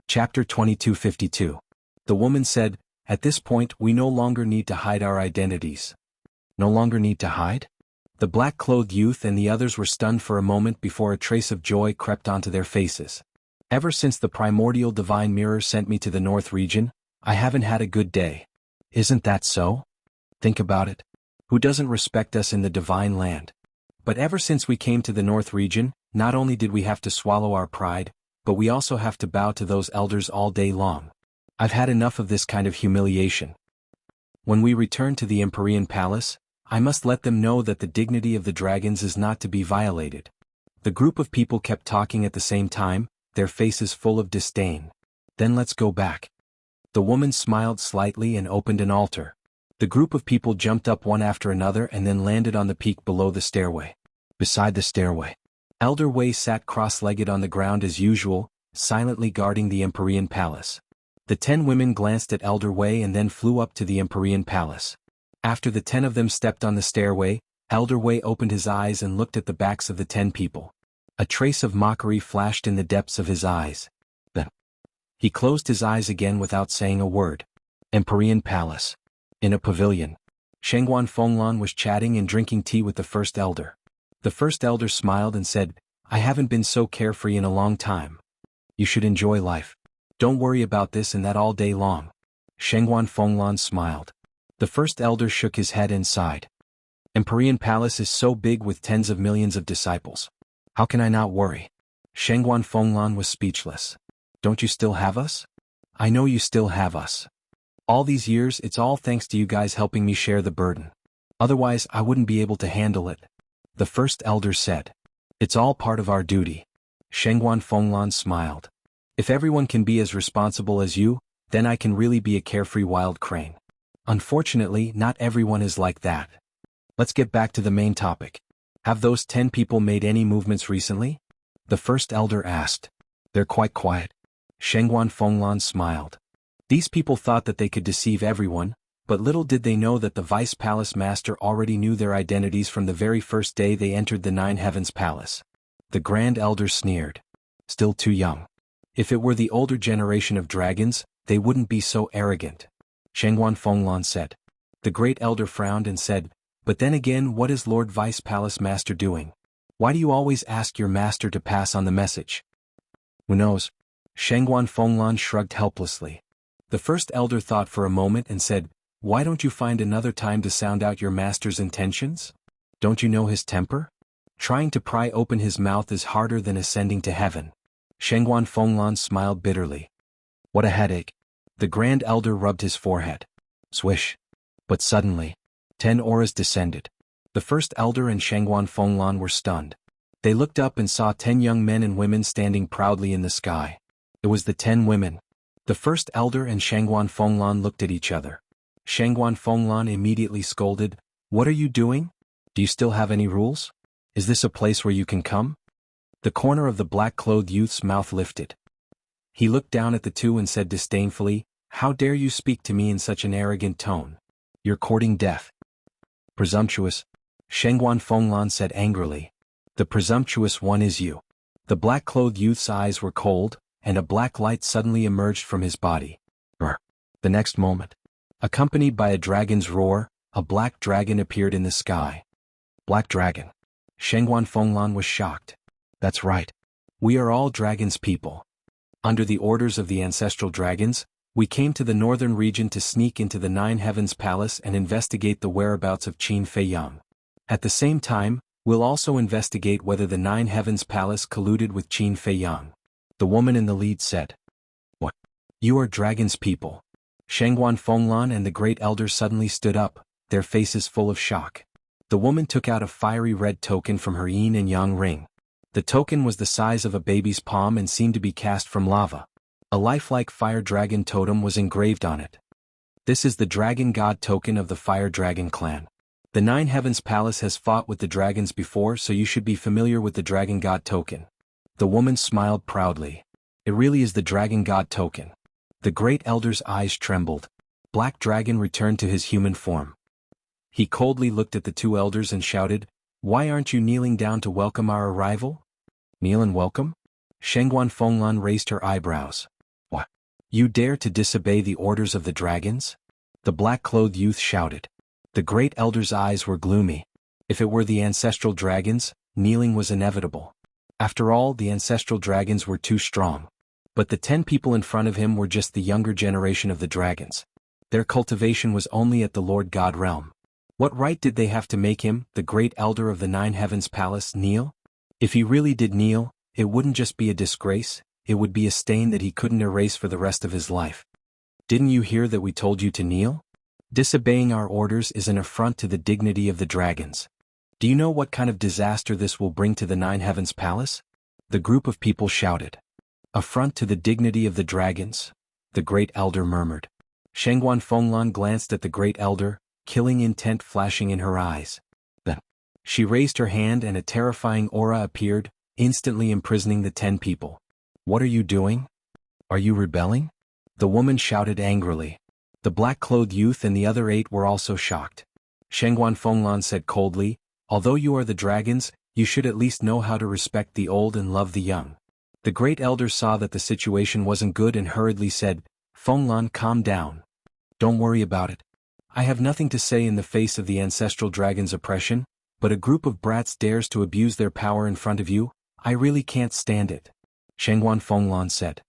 Chapter 2252. The woman said, "At this point we no longer need to hide our identities." No longer need to hide? The black-clothed youth and the others were stunned for a moment before a trace of joy crept onto their faces. Ever since the primordial divine mirror sent me to the North region, I haven't had a good day. Isn't that so? Think about it. Who doesn't respect us in the divine land? But ever since we came to the North region, not only did we have to swallow our pride, but we also have to bow to those elders all day long. I've had enough of this kind of humiliation. When we return to the Empyrean Palace, I must let them know that the dignity of the dragons is not to be violated. The group of people kept talking at the same time, their faces full of disdain. Then let's go back. The woman smiled slightly and opened an altar. The group of people jumped up one after another and then landed on the peak below the stairway. Beside the stairway, Elder Wei sat cross-legged on the ground as usual, silently guarding the Empyrean Palace. The 10 women glanced at Elder Wei and then flew up to the Empyrean Palace. After the 10 of them stepped on the stairway, Elder Wei opened his eyes and looked at the backs of the 10 people. A trace of mockery flashed in the depths of his eyes. Then he closed his eyes again without saying a word. Empyrean Palace. In a pavilion, Shengguan Fenglan was chatting and drinking tea with the first elder. The first elder smiled and said, "I haven't been so carefree in a long time. You should enjoy life. Don't worry about this and that all day long." Shengguan Fenglan smiled. The first elder shook his head and sighed. Empyrean Palace is so big with tens of millions of disciples. How can I not worry? Shengguan Fenglan was speechless. Don't you still have us? I know you still have us. All these years it's all thanks to you guys helping me share the burden. Otherwise I wouldn't be able to handle it. The first elder said. It's all part of our duty. Shengguan Fenglan smiled. If everyone can be as responsible as you, then I can really be a carefree wild crane. Unfortunately, not everyone is like that. Let's get back to the main topic. Have those 10 people made any movements recently? The first elder asked. They're quite quiet. Shengguan Fenglan smiled. These people thought that they could deceive everyone, but little did they know that the Vice Palace Master already knew their identities from the very first day they entered the Nine Heavens Palace. The Grand Elder sneered. Still too young. If it were the older generation of dragons, they wouldn't be so arrogant. Shengguan Fenglan said. The Great Elder frowned and said, "But then again, what is Lord Vice Palace Master doing? Why do you always ask your master to pass on the message?" Who knows? Shengguan Fenglan shrugged helplessly. The first elder thought for a moment and said, "Why don't you find another time to sound out your master's intentions? Don't you know his temper? Trying to pry open his mouth is harder than ascending to heaven." Shengguan Fenglan smiled bitterly. What a headache. The Grand Elder rubbed his forehead. Swish. But suddenly, 10 auras descended. The first elder and Shengguan Fenglan were stunned. They looked up and saw 10 young men and women standing proudly in the sky. It was the 10 women. The first elder and Shengguan Fenglan looked at each other. Shengguan Fenglan immediately scolded, "What are you doing? Do you still have any rules? Is this a place where you can come?" The corner of the black-clothed youth's mouth lifted. He looked down at the two and said disdainfully, "How dare you speak to me in such an arrogant tone? You're courting death." Presumptuous, Shengguan Fenglan said angrily. "The presumptuous one is you." The black-clothed youth's eyes were cold, and a black light suddenly emerged from his body. The next moment, accompanied by a dragon's roar, a black dragon appeared in the sky. Black dragon. Shengguan Fenglan was shocked. That's right. We are all dragons people. Under the orders of the ancestral dragons, we came to the northern region to sneak into the Nine Heavens Palace and investigate the whereabouts of Qin Feiyang. At the same time, we'll also investigate whether the Nine Heavens Palace colluded with Qin Feiyang. The woman in the lead said. What? You are dragons people. Shengguan Fenglan and the Great Elder suddenly stood up, their faces full of shock. The woman took out a fiery red token from her yin and yang ring. The token was the size of a baby's palm and seemed to be cast from lava. A lifelike fire dragon totem was engraved on it. This is the dragon god token of the fire dragon clan. The Nine Heavens Palace has fought with the dragons before, so you should be familiar with the dragon god token. The woman smiled proudly. It really is the dragon god token. The Great Elder's eyes trembled. Black Dragon returned to his human form. He coldly looked at the two elders and shouted, "Why aren't you kneeling down to welcome our arrival?" Kneel and welcome? Shengguan Fenglan raised her eyebrows. What? You dare to disobey the orders of the dragons? The black-clothed youth shouted. The great elder's eyes were gloomy. If it were the ancestral dragons, kneeling was inevitable. After all, the ancestral dragons were too strong. But the 10 people in front of him were just the younger generation of the dragons. Their cultivation was only at the Lord God realm. What right did they have to make him, the great elder of the Nine Heavens Palace, kneel? If he really did kneel, it wouldn't just be a disgrace, it would be a stain that he couldn't erase for the rest of his life. Didn't you hear that we told you to kneel? Disobeying our orders is an affront to the dignity of the dragons. Do you know what kind of disaster this will bring to the Nine Heavens Palace? The group of people shouted. Affront to the dignity of the dragons, the great elder murmured. Shangguan Fenglan glanced at the great elder, killing intent flashing in her eyes. Then, she raised her hand and a terrifying aura appeared, instantly imprisoning the 10 people. What are you doing? Are you rebelling? The woman shouted angrily. The black-clothed youth and the other 8 were also shocked. Shangguan Fenglan said coldly, although you are the dragons, you should at least know how to respect the old and love the young. The great elder saw that the situation wasn't good and hurriedly said, Fenglan, calm down. Don't worry about it. I have nothing to say in the face of the ancestral dragon's oppression, but a group of brats dares to abuse their power in front of you, I really can't stand it. Shangguan Fenglan said.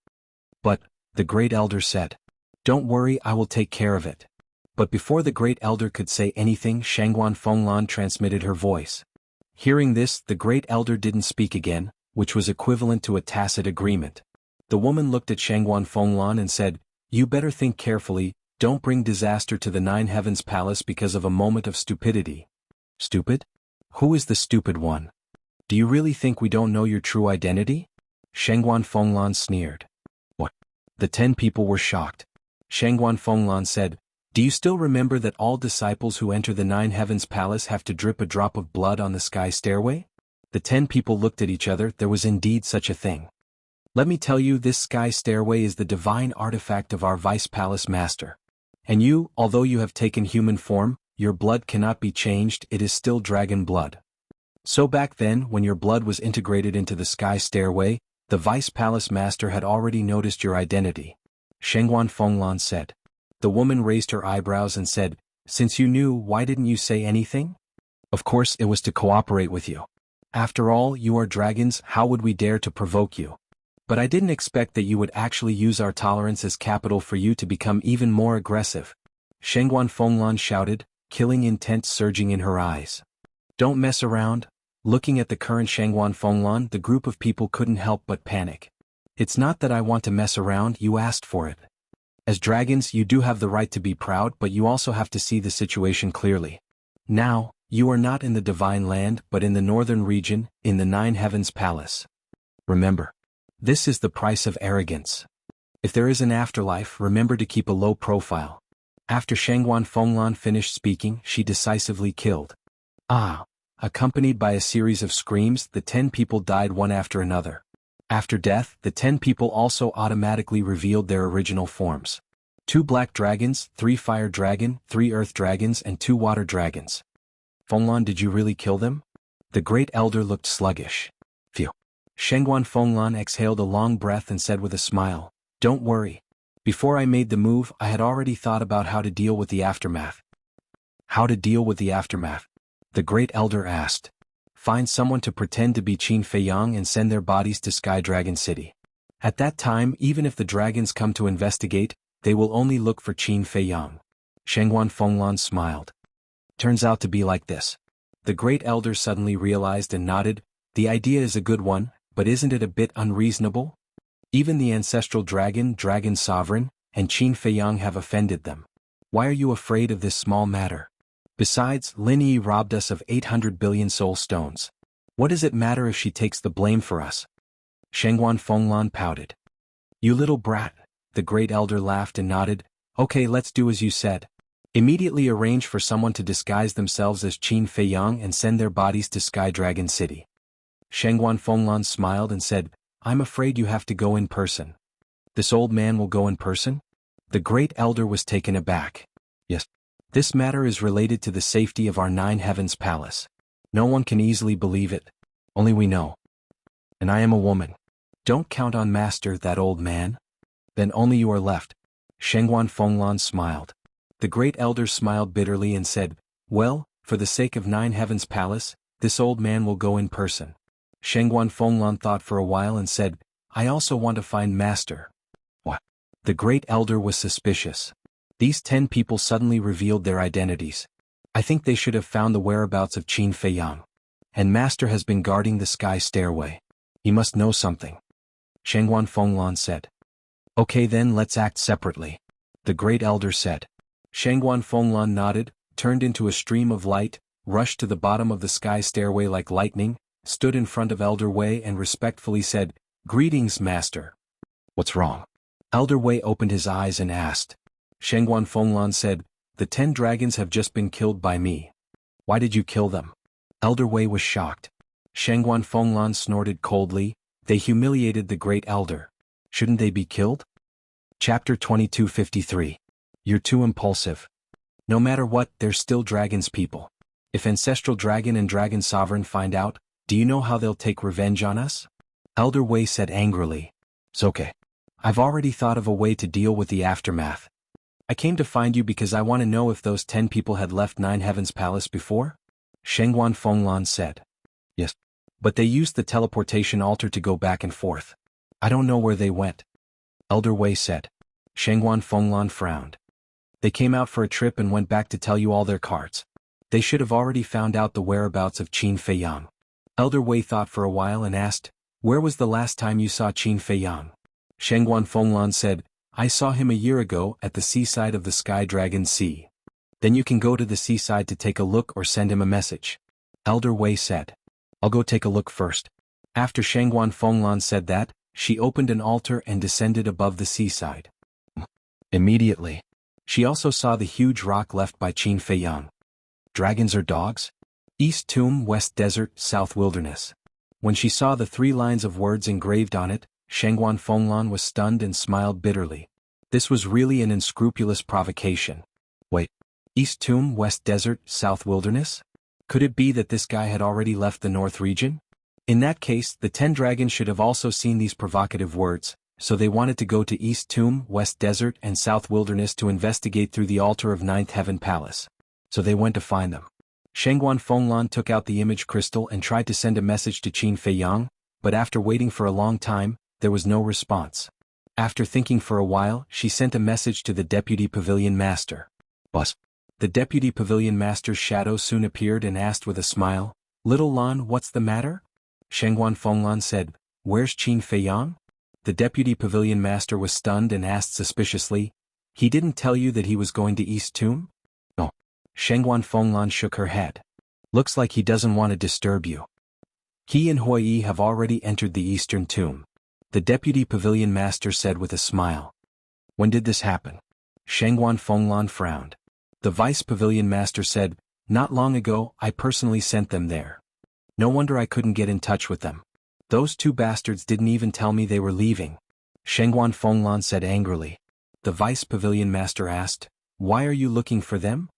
But, the great elder said. Don't worry, I will take care of it. But before the great elder could say anything, Shangguan Fenglan transmitted her voice. Hearing this, the great elder didn't speak again, which was equivalent to a tacit agreement. The woman looked at Shangguan Fenglan and said, You better think carefully, don't bring disaster to the Nine Heavens Palace because of a moment of stupidity. Stupid? Who is the stupid one? Do you really think we don't know your true identity? Shangguan Fenglan sneered. What? The 10 people were shocked. Shangguan Fenglan said, Do you still remember that all disciples who enter the Nine Heavens Palace have to drip a drop of blood on the sky stairway? The 10 people looked at each other. There was indeed such a thing. Let me tell you, this sky stairway is the divine artifact of our Vice Palace Master. And you, although you have taken human form, your blood cannot be changed, it is still dragon blood. So back then, when your blood was integrated into the sky stairway, the Vice Palace Master had already noticed your identity. Shangguan Fenglan said. The woman raised her eyebrows and said, Since you knew, why didn't you say anything? Of course it was to cooperate with you. After all, you are dragons, how would we dare to provoke you? But I didn't expect that you would actually use our tolerance as capital for you to become even more aggressive. Shangguan Fenglan shouted, killing intent surging in her eyes. Don't mess around. Looking at the current Shangguan Fenglan, the group of people couldn't help but panic. It's not that I want to mess around, you asked for it. As dragons, you do have the right to be proud, but you also have to see the situation clearly. Now, you are not in the Divine Land, but in the northern region, in the Nine Heavens Palace. Remember. This is the price of arrogance. If there is an afterlife, remember to keep a low profile. After Shangguan Fenglan finished speaking, she decisively killed. Accompanied by a series of screams, the 10 people died one after another. After death, the 10 people also automatically revealed their original forms. 2 black dragons, 3 fire dragon, 3 earth dragons and 2 water dragons. Fenglan, did you really kill them? The great elder looked sluggish. Phew. Shangguan Fenglan exhaled a long breath and said with a smile, Don't worry. Before I made the move, I had already thought about how to deal with the aftermath. How to deal with the aftermath? The great elder asked. Find someone to pretend to be Qin Feiyang and send their bodies to Sky Dragon City. At that time, even if the dragons come to investigate, they will only look for Qin Feiyang. Shangguan Fenglan smiled. Turns out to be like this. The great elder suddenly realized and nodded, The idea is a good one, but isn't it a bit unreasonable? Even the ancestral dragon, Dragon Sovereign, and Qin Feiyang have offended them. Why are you afraid of this small matter? Besides, Lin Yi robbed us of 800 billion soul stones. What does it matter if she takes the blame for us? Shangguan Fenglan pouted. You little brat, the great elder laughed and nodded, Okay, let's do as you said. Immediately arrange for someone to disguise themselves as Qin Feiyang and send their bodies to Sky Dragon City. Shangguan Fenglan smiled and said, I'm afraid you have to go in person. This old man will go in person? The great elder was taken aback. Yes. This matter is related to the safety of our Nine Heavens Palace. No one can easily believe it. Only we know. And I am a woman. Don't count on Master, that old man. Then only you are left. Shengguan Fenglan smiled. The great elder smiled bitterly and said, well, for the sake of Nine Heavens Palace, this old man will go in person. Shengguan Fenglan thought for a while and said, I also want to find Master. What? The great elder was suspicious. These 10 people suddenly revealed their identities. I think they should have found the whereabouts of Qin Feiyang. And Master has been guarding the sky stairway. He must know something. Shengguan Fenglan said. Okay then, let's act separately. The great elder said. Shengguan Fenglan nodded, turned into a stream of light, rushed to the bottom of the sky stairway like lightning, stood in front of Elder Wei and respectfully said, Greetings, Master. What's wrong? Elder Wei opened his eyes and asked. Shengguan Fenglan said, the 10 dragons have just been killed by me. Why did you kill them? Elder Wei was shocked. Shengguan Fenglan snorted coldly, they humiliated the great elder. Shouldn't they be killed? Chapter 2253. You're too impulsive. No matter what, they're still dragons, people. If Ancestral Dragon and Dragon Sovereign find out, do you know how they'll take revenge on us? Elder Wei said angrily. It's okay. I've already thought of a way to deal with the aftermath. I came to find you because I want to know if those 10 people had left Nine Heavens Palace before? Shengguan Fenglan said. Yes. But they used the teleportation altar to go back and forth. I don't know where they went. Elder Wei said. Shengguan Fenglan frowned. They came out for a trip and went back to tell you all their cards. They should have already found out the whereabouts of Qin Feiyang. Elder Wei thought for a while and asked, where was the last time you saw Qin Feiyang? Shengguan Fenglan said, I saw him a year ago at the seaside of the Sky Dragon Sea. Then you can go to the seaside to take a look or send him a message. Elder Wei said. I'll go take a look first. After Shengguan Fenglan said that, she opened an altar and descended above the seaside. Immediately, she also saw the huge rock left by Qin Feiyang. Dragons or dogs? East Tomb, West Desert, South Wilderness. When she saw the 3 lines of words engraved on it, Shengguan Fenglan was stunned and smiled bitterly. This was really an unscrupulous provocation. Wait, East Tomb, West Desert, South Wilderness? Could it be that this guy had already left the North region? In that case, the 10 dragons should have also seen these provocative words, so they wanted to go to East Tomb, West Desert and South Wilderness to investigate through the altar of Ninth Heaven Palace. So they went to find them. Shengguan Fenglan took out the image crystal and tried to send a message to Qin Feiyang, but after waiting for a long time, there was no response. After thinking for a while, she sent a message to the Deputy Pavilion Master. Boss. The Deputy Pavilion Master's shadow soon appeared and asked with a smile, Little Lan, what's the matter? Shengguan Fenglan said, Where's Qin Feiyang? The Deputy Pavilion Master was stunned and asked suspiciously, He didn't tell you that he was going to East Tomb? No. Shengguan Fenglan shook her head. Looks like he doesn't want to disturb you. He and Hui Yi have already entered the Eastern Tomb. The Deputy Pavilion Master said with a smile. When did this happen? Shengguan Fenglan frowned. The Vice Pavilion Master said, Not long ago, I personally sent them there. No wonder I couldn't get in touch with them. Those 2 bastards didn't even tell me they were leaving. Shengguan Fenglan said angrily. The Vice Pavilion Master asked, Why are you looking for them?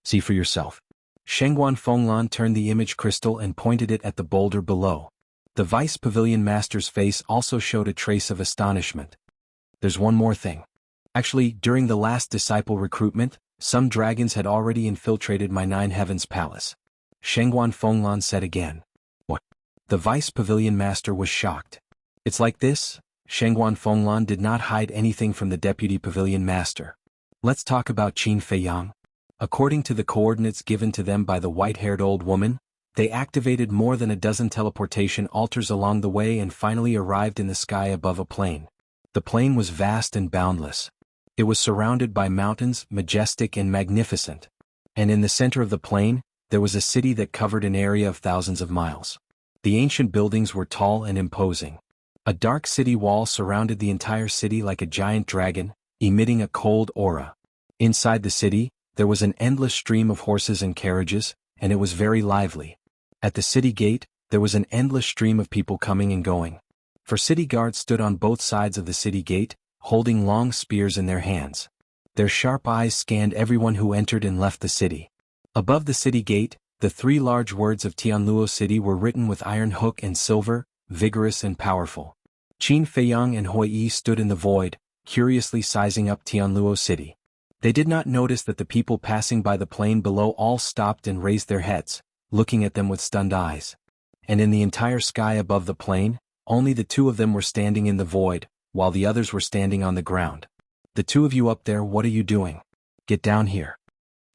See for yourself. Shengguan Fenglan turned the image crystal and pointed it at the boulder below. The Vice Pavilion Master's face also showed a trace of astonishment. There's one more thing. Actually, during the last disciple recruitment, some dragons had already infiltrated my Nine Heavens Palace. Shengguan Fenglan said again. What? The Vice Pavilion Master was shocked. It's like this? Shengguan Fenglan did not hide anything from the Deputy Pavilion Master. Let's talk about Qin Feiyang. According to the coordinates given to them by the white-haired old woman, they activated more than a dozen teleportation altars along the way and finally arrived in the sky above a plain. The plain was vast and boundless. It was surrounded by mountains, majestic and magnificent. And in the center of the plain, there was a city that covered an area of thousands of miles. The ancient buildings were tall and imposing. A dark city wall surrounded the entire city like a giant dragon, emitting a cold aura. Inside the city, there was an endless stream of horses and carriages, and it was very lively. At the city gate, there was an endless stream of people coming and going. For city guards stood on both sides of the city gate, holding long spears in their hands. Their sharp eyes scanned everyone who entered and left the city. Above the city gate, the 3 large words of Tianluo City were written with iron hook and silver, vigorous and powerful. Qin Feiyang and Hui Yi stood in the void, curiously sizing up Tianluo City. They did not notice that the people passing by the plane below all stopped and raised their heads, looking at them with stunned eyes. And in the entire sky above the plane, only the two of them were standing in the void, while the others were standing on the ground. "The two of you up there, what are you doing? Get down here."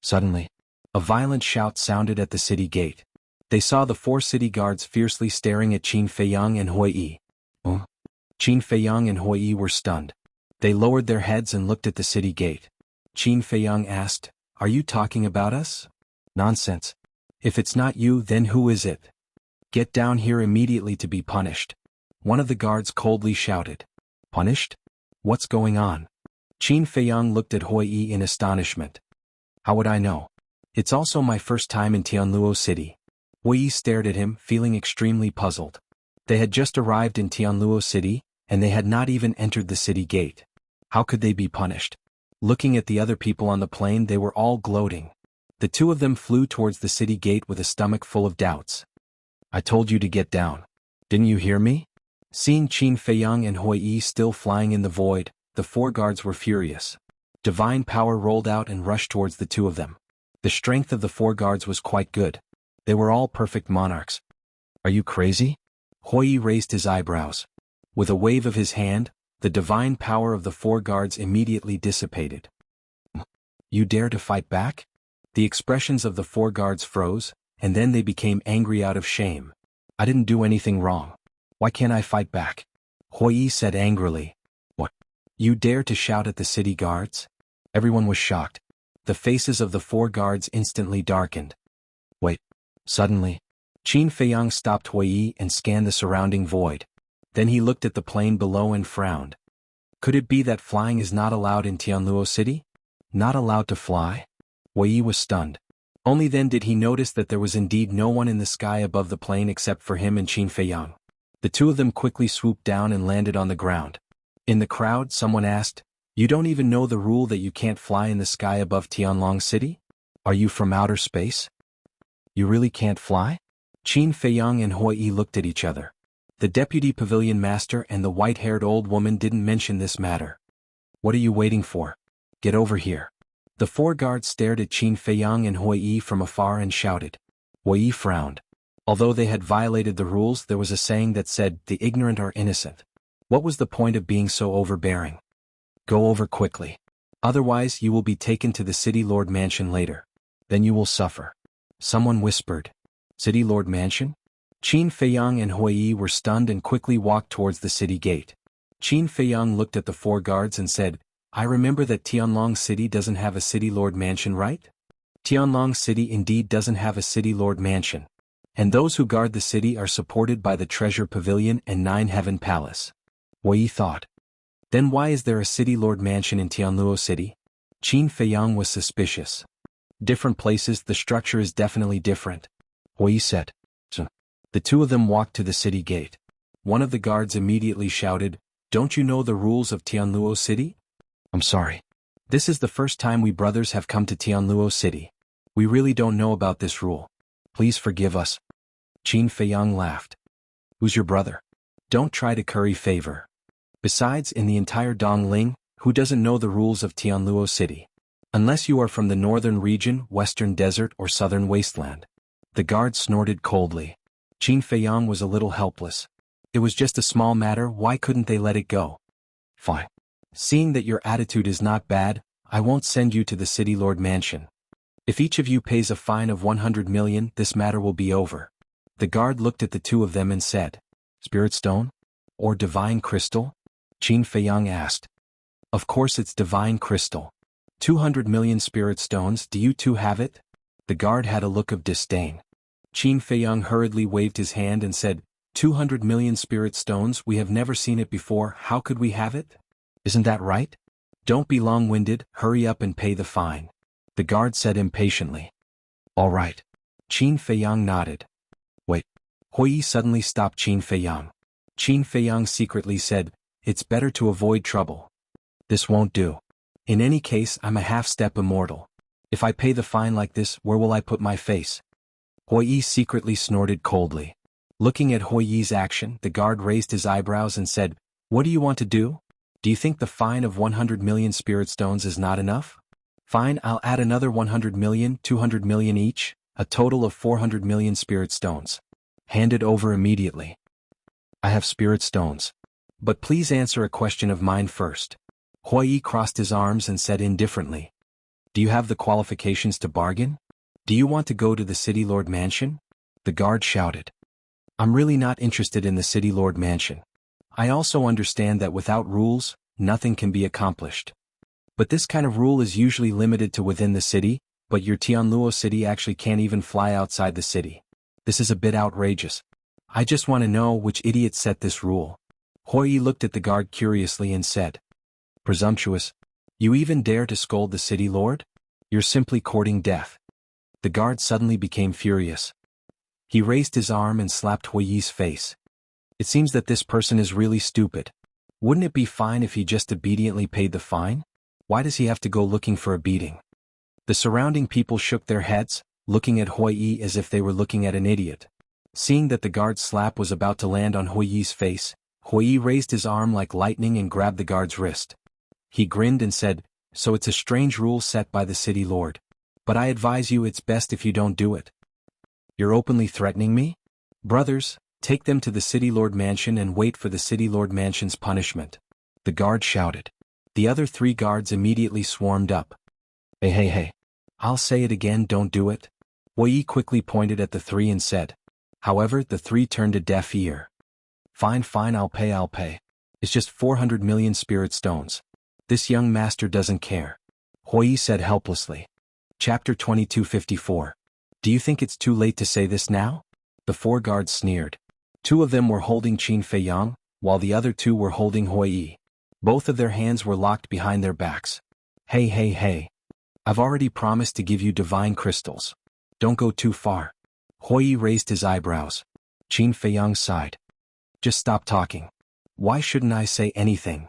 Suddenly, a violent shout sounded at the city gate. They saw the 4 city guards fiercely staring at Qin Feiyang and Hui Yi. Qin Feiyang and Hui Yi were stunned. They lowered their heads and looked at the city gate. Qin Feiyang asked, "Are you talking about us?" "Nonsense. If it's not you, then who is it? Get down here immediately to be punished." One of the guards coldly shouted. "Punished? What's going on?" Qin Feiyang looked at Hui Yi in astonishment. "How would I know? It's also my first time in Tianluo City." Hui Yi stared at him, feeling extremely puzzled. They had just arrived in Tianluo City, and they had not even entered the city gate. How could they be punished? Looking at the other people on the plane, they were all gloating. The two of them flew towards the city gate with a stomach full of doubts. "I told you to get down. Didn't you hear me?" Seeing Qin Feiyang and Hui Yi still flying in the void, the 4 guards were furious. Divine power rolled out and rushed towards the two of them. The strength of the 4 guards was quite good. They were all perfect monarchs. "Are you crazy?" Hui Yi raised his eyebrows. With a wave of his hand, the divine power of the 4 guards immediately dissipated. "You dare to fight back?" The expressions of the 4 guards froze, and then they became angry out of shame. "I didn't do anything wrong. Why can't I fight back?" Hui Yi said angrily. "What? You dare to shout at the city guards?" Everyone was shocked. The faces of the 4 guards instantly darkened. "Wait." Suddenly, Qin Feiyang stopped Hui Yi and scanned the surrounding void. Then he looked at the plane below and frowned. Could it be that flying is not allowed in Tianluo City? Not allowed to fly? Hui Yi was stunned. Only then did he notice that there was indeed no one in the sky above the plane except for him and Qin Feiyang. The two of them quickly swooped down and landed on the ground. In the crowd, someone asked, "You don't even know the rule that you can't fly in the sky above Tianlong City? Are you from outer space? You really can't fly?" Qin Feiyang and Hui Yi looked at each other. The deputy pavilion master and the white-haired old woman didn't mention this matter. "What are you waiting for? Get over here." The 4 guards stared at Qin Feiyang and Hui Yi from afar and shouted. Hui Yi frowned. Although they had violated the rules, there was a saying that said, "The ignorant are innocent." What was the point of being so overbearing? "Go over quickly. Otherwise you will be taken to the City Lord Mansion later. Then you will suffer." Someone whispered. "City Lord Mansion?" Qin Feiyang and Hui Yi were stunned and quickly walked towards the city gate. Qin Feiyang looked at the 4 guards and said, "I remember that Tianlong City doesn't have a City Lord Mansion, right?" Tianlong City indeed doesn't have a City Lord Mansion. And those who guard the city are supported by the Treasure Pavilion and 9 Heaven Palace. Hui Yi thought. Then why is there a City Lord Mansion in Tianluo City? Qin Feiyang was suspicious. Different places, the structure is definitely different. Hui Yi said. So, the two of them walked to the city gate. One of the guards immediately shouted, "Don't you know the rules of Tianluo City?" "I'm sorry. This is the first time we brothers have come to Tianluo City. We really don't know about this rule. Please forgive us." Qin Feiyang laughed. "Who's your brother? Don't try to curry favor. Besides, in the entire Dongling, who doesn't know the rules of Tianluo City? Unless you are from the northern region, western desert or southern wasteland." The guard snorted coldly. Qin Feiyang was a little helpless. It was just a small matter, why couldn't they let it go? "Fine. Seeing that your attitude is not bad, I won't send you to the City Lord Mansion. If each of you pays a fine of 100 million, this matter will be over." The guard looked at the two of them and said, "Spirit Stone? Or Divine Crystal?" Qin Feiyang asked. "Of course it's Divine Crystal. 200 million Spirit Stones, do you two have it?" The guard had a look of disdain. Qin Feiyang hurriedly waved his hand and said, 200 million Spirit Stones, we have never seen it before, how could we have it? Isn't that right? Don't be long-winded, hurry up and pay the fine." The guard said impatiently. "All right." Qin Feiyang nodded. "Wait." Hui Yi suddenly stopped Qin Feiyang. Qin Feiyang secretly said, "It's better to avoid trouble. This won't do. In any case, I'm a half-step immortal. If I pay the fine like this, where will I put my face?" Hui Yi secretly snorted coldly. Looking at Hui Yi's action, the guard raised his eyebrows and said, "What do you want to do? Do you think the fine of 100 million spirit stones is not enough? Fine, I'll add another 100 million, 200 million each, a total of 400 million spirit stones. Hand it over immediately. I have spirit stones. But please answer a question of mine first. Huiyi crossed his arms and said indifferently. Do you have the qualifications to bargain? Do you want to go to the City Lord Mansion? The guard shouted. I'm really not interested in the City Lord Mansion. I also understand that without rules, nothing can be accomplished. But this kind of rule is usually limited to within the city, but your Tianluo city actually can't even fly outside the city. This is a bit outrageous. I just want to know which idiot set this rule. Huiyi looked at the guard curiously and said, Presumptuous. You even dare to scold the city lord? You're simply courting death. The guard suddenly became furious. He raised his arm and slapped Huiyi's face. It seems that this person is really stupid. Wouldn't it be fine if he just obediently paid the fine? Why does he have to go looking for a beating? The surrounding people shook their heads, looking at Huiyi as if they were looking at an idiot. Seeing that the guard's slap was about to land on Huiyi's face, Huiyi raised his arm like lightning and grabbed the guard's wrist. He grinned and said, So it's a strange rule set by the city lord. But I advise you it's best if you don't do it. You're openly threatening me? Brothers, take them to the City Lord Mansion and wait for the City Lord Mansion's punishment. The guard shouted. The other 3 guards immediately swarmed up. Hey. I'll say it again, don't do it. Huiyi quickly pointed at the 3 and said. However, the 3 turned a deaf ear. Fine, I'll pay. It's just 400 million spirit stones. This young master doesn't care. Huiyi said helplessly. Chapter 2254. Do you think it's too late to say this now? The 4 guards sneered. 2 of them were holding Qin Feiyang, while the other 2 were holding Huiyi. Both of their hands were locked behind their backs. Hey. I've already promised to give you divine crystals. Don't go too far. Huiyi raised his eyebrows. Qin Feiyang sighed. Just stop talking. Why shouldn't I say anything?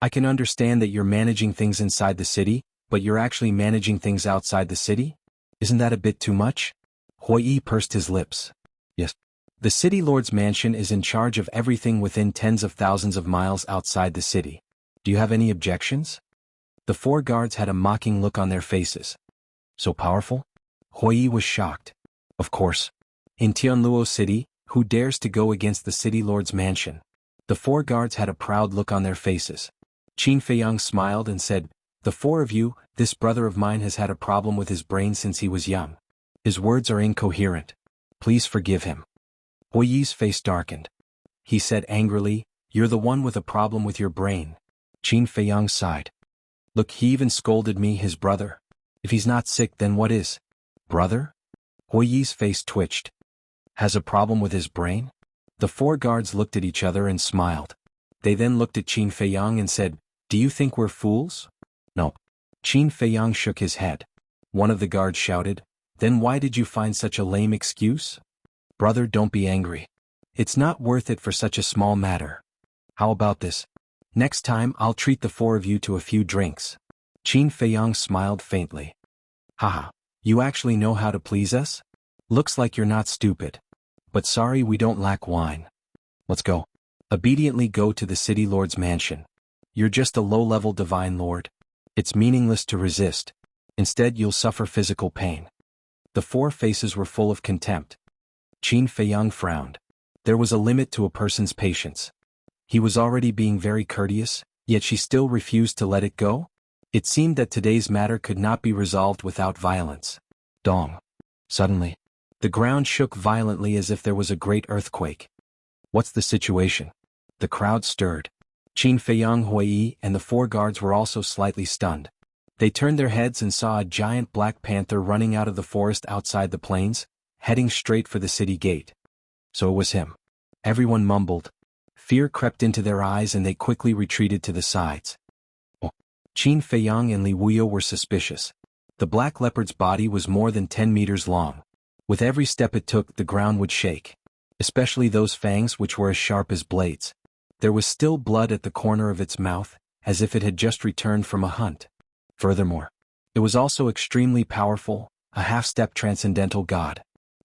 I can understand that you're managing things inside the city, but you're actually managing things outside the city? Isn't that a bit too much? Huiyi pursed his lips. Yes. The City Lord's Mansion is in charge of everything within tens of thousands of miles outside the city. Do you have any objections? The 4 guards had a mocking look on their faces. So powerful? Huiyi was shocked. Of course. In Tianluo City, who dares to go against the City Lord's Mansion? The 4 guards had a proud look on their faces. Qin Feiyang smiled and said, The 4 of you, this brother of mine has had a problem with his brain since he was young. His words are incoherent. Please forgive him. Huiyi's face darkened. He said angrily, You're the one with a problem with your brain. Qin Feiyang sighed. Look, he even scolded me, his brother. If he's not sick, then what is? Brother? Huiyi's face twitched. Has a problem with his brain? The 4 guards looked at each other and smiled. They then looked at Qin Feiyang and said, Do you think we're fools? No. Qin Feiyang shook his head. One of the guards shouted, Then why did you find such a lame excuse? Brother, don't be angry. It's not worth it for such a small matter. How about this? Next time I'll treat the 4 of you to a few drinks. Qin Feiyang smiled faintly. Haha, you actually know how to please us? Looks like you're not stupid. But sorry, we don't lack wine. Let's go. Obediently go to the City Lord's Mansion. You're just a low-level divine lord. It's meaningless to resist. Instead, you'll suffer physical pain. The 4 faces were full of contempt. Qin Feiyang frowned. There was a limit to a person's patience. He was already being very courteous, yet she still refused to let it go? It seemed that today's matter could not be resolved without violence. Dong. Suddenly, the ground shook violently as if there was a great earthquake. What's the situation? The crowd stirred. Qin Feiyang, Huiyi, and the 4 guards were also slightly stunned. They turned their heads and saw a giant black panther running out of the forest outside the plains, heading straight for the city gate. So it was him. Everyone mumbled. Fear crept into their eyes and they quickly retreated to the sides. Oh. Qin Feiyang and Li Wuya were suspicious. The black leopard's body was more than 10 meters long. With every step it took, the ground would shake. Especially those fangs which were as sharp as blades. There was still blood at the corner of its mouth, as if it had just returned from a hunt. Furthermore, it was also extremely powerful, a half-step transcendental god.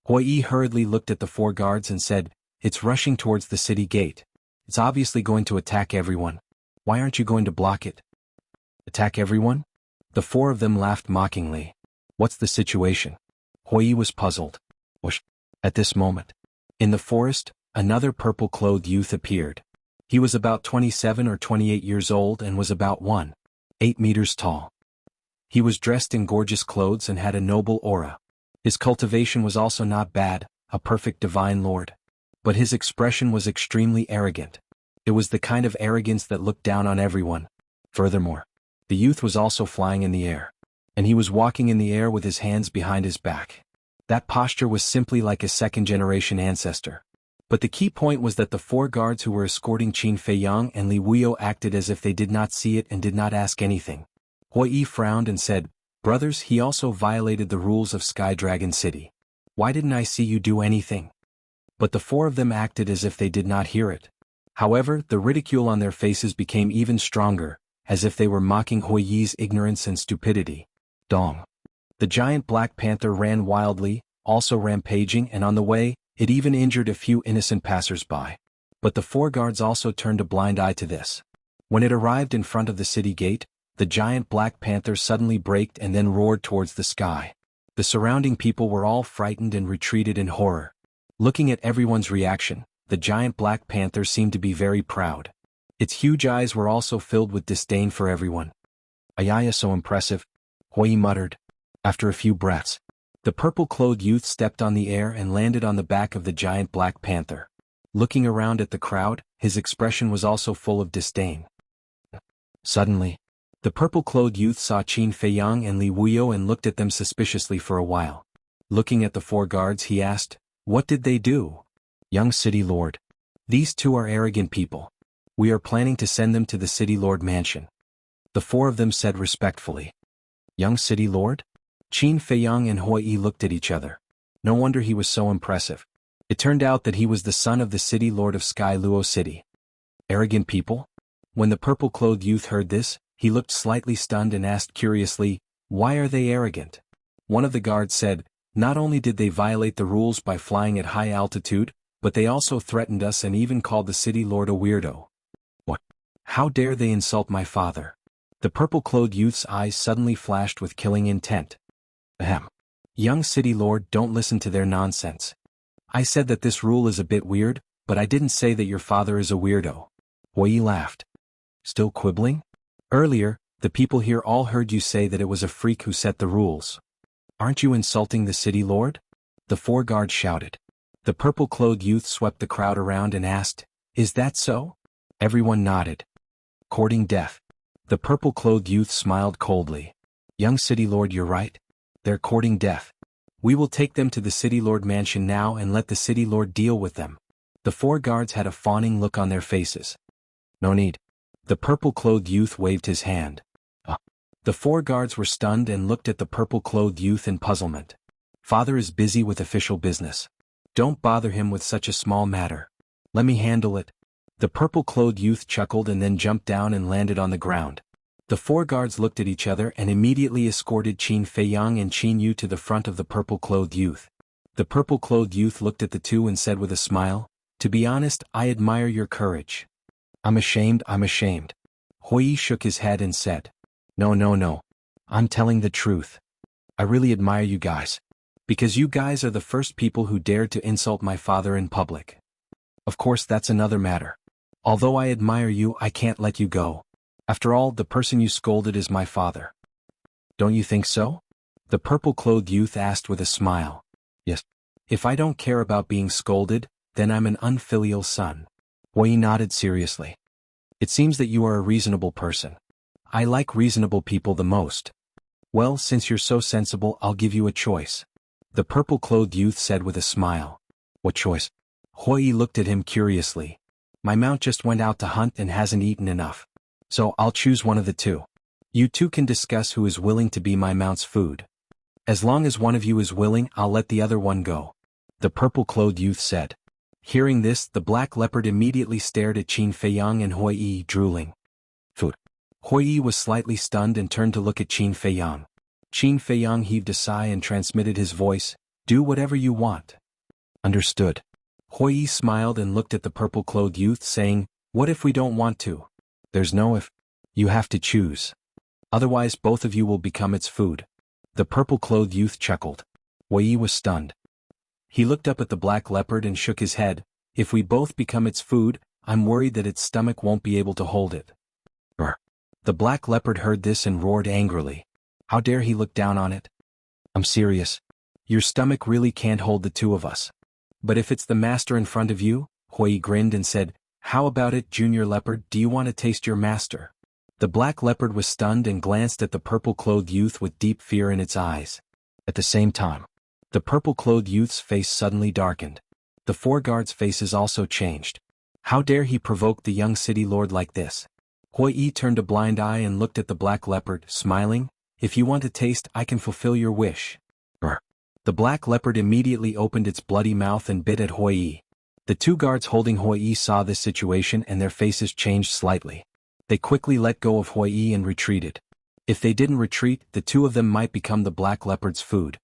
Huiyi hurriedly looked at the 4 guards and said, It's rushing towards the city gate. It's obviously going to attack everyone. Why aren't you going to block it? Attack everyone? The four of them laughed mockingly. What's the situation? Hui was puzzled. Whoosh. At this moment, in the forest, another purple-clothed youth appeared. He was about 27 or 28 years old and was about 1.8 meters tall. He was dressed in gorgeous clothes and had a noble aura. His cultivation was also not bad, a perfect divine lord. But his expression was extremely arrogant. It was the kind of arrogance that looked down on everyone. Furthermore, the youth was also flying in the air. And he was walking in the air with his hands behind his back. That posture was simply like a second-generation ancestor. But the key point was that the four guards who were escorting Qin Feiyang and Li Wuyo acted as if they did not see it and did not ask anything. Hui frowned and said, "Brothers, he also violated the rules of Sky Dragon City. Why didn't I see you do anything?" But the four of them acted as if they did not hear it. However, the ridicule on their faces became even stronger, as if they were mocking Hui's ignorance and stupidity. Dong. The giant black panther ran wildly, also rampaging, and on the way, it even injured a few innocent passers-by. But the four guards also turned a blind eye to this. When it arrived in front of the city gate, the giant black panther suddenly braked and then roared towards the sky. The surrounding people were all frightened and retreated in horror. Looking at everyone's reaction, the giant black panther seemed to be very proud. Its huge eyes were also filled with disdain for everyone. "Ayaya, so impressive," Hui muttered. After a few breaths, the purple-clothed youth stepped on the air and landed on the back of the giant black panther. Looking around at the crowd, his expression was also full of disdain. Suddenly, the purple-clothed youth saw Qin Feiyang and Li Wuyo and looked at them suspiciously for a while. Looking at the four guards, he asked, "What did they do?" "Young city lord. These two are arrogant people. We are planning to send them to the city lord mansion." The four of them said respectfully. "Young city lord?" Qin Feiyang and Hui looked at each other. No wonder he was so impressive. It turned out that he was the son of the city lord of Sky Luo City. Arrogant people? When the purple-clothed youth heard this, he looked slightly stunned and asked curiously, "Why are they arrogant?" One of the guards said, "Not only did they violate the rules by flying at high altitude, but they also threatened us and even called the city lord a weirdo." "What? How dare they insult my father?" The purple-clothed youth's eyes suddenly flashed with killing intent. "Ahem. Young city lord, don't listen to their nonsense. I said that this rule is a bit weird, but I didn't say that your father is a weirdo." Hui laughed. "Still quibbling? Earlier, the people here all heard you say that it was a freak who set the rules. Aren't you insulting the city lord?" The four guards shouted. The purple-clothed youth swept the crowd around and asked, "Is that so?" Everyone nodded. "Courting death." The purple-clothed youth smiled coldly. "Young city lord, you're right. They're courting death. We will take them to the city lord mansion now and let the city lord deal with them." The four guards had a fawning look on their faces. "No need." The purple-clothed youth waved his hand. The four guards were stunned and looked at the purple-clothed youth in puzzlement. "Father is busy with official business. Don't bother him with such a small matter. Let me handle it." The purple-clothed youth chuckled and then jumped down and landed on the ground. The four guards looked at each other and immediately escorted Qin Feiyang and Qin Yu to the front of the purple-clothed youth. The purple-clothed youth looked at the two and said with a smile, "To be honest, I admire your courage." I'm ashamed. Hui shook his head and said, No. I'm telling the truth. I really admire you guys. Because you guys are the first people who dared to insult my father in public. Of course, that's another matter. Although I admire you, I can't let you go. After all, the person you scolded is my father. Don't you think so? The purple-clothed youth asked with a smile. Yes. If I don't care about being scolded, then I'm an unfilial son. Hui nodded seriously. It seems that you are a reasonable person. I like reasonable people the most. Well, since you're so sensible, I'll give you a choice. The purple-clothed youth said with a smile. What choice? Hui looked at him curiously. My mount just went out to hunt and hasn't eaten enough. So I'll choose one of the two. You two can discuss who is willing to be my mount's food. As long as one of you is willing, I'll let the other one go. The purple-clothed youth said. Hearing this, the black leopard immediately stared at Qin Feiyang and Hui, drooling. Food. Hui was slightly stunned and turned to look at Qin Feiyang. Qin Feiyang heaved a sigh and transmitted his voice, Do whatever you want. Understood. Hui smiled and looked at the purple-clothed youth saying, What if we don't want to? There's no if. You have to choose. Otherwise both of you will become its food. The purple-clothed youth chuckled. Huiyi was stunned. He looked up at the black leopard and shook his head. If we both become its food, I'm worried that its stomach won't be able to hold it. Brr. The black leopard heard this and roared angrily. How dare he look down on it? I'm serious. Your stomach really can't hold the two of us. But if it's the master in front of you, Huiyi grinned and said, how about it, Junior Leopard, do you want to taste your master? The black leopard was stunned and glanced at the purple-clothed youth with deep fear in its eyes. At the same time, the purple-clothed youth's face suddenly darkened. The four guards' faces also changed. How dare he provoke the young city lord like this? Huiyi turned a blind eye and looked at the black leopard, smiling. If you want to taste, I can fulfill your wish. Brr. The black leopard immediately opened its bloody mouth and bit at Huiyi. The two guards holding Huiyi saw this situation and their faces changed slightly. They quickly let go of Huiyi and retreated. If they didn't retreat, the two of them might become the black leopard's food.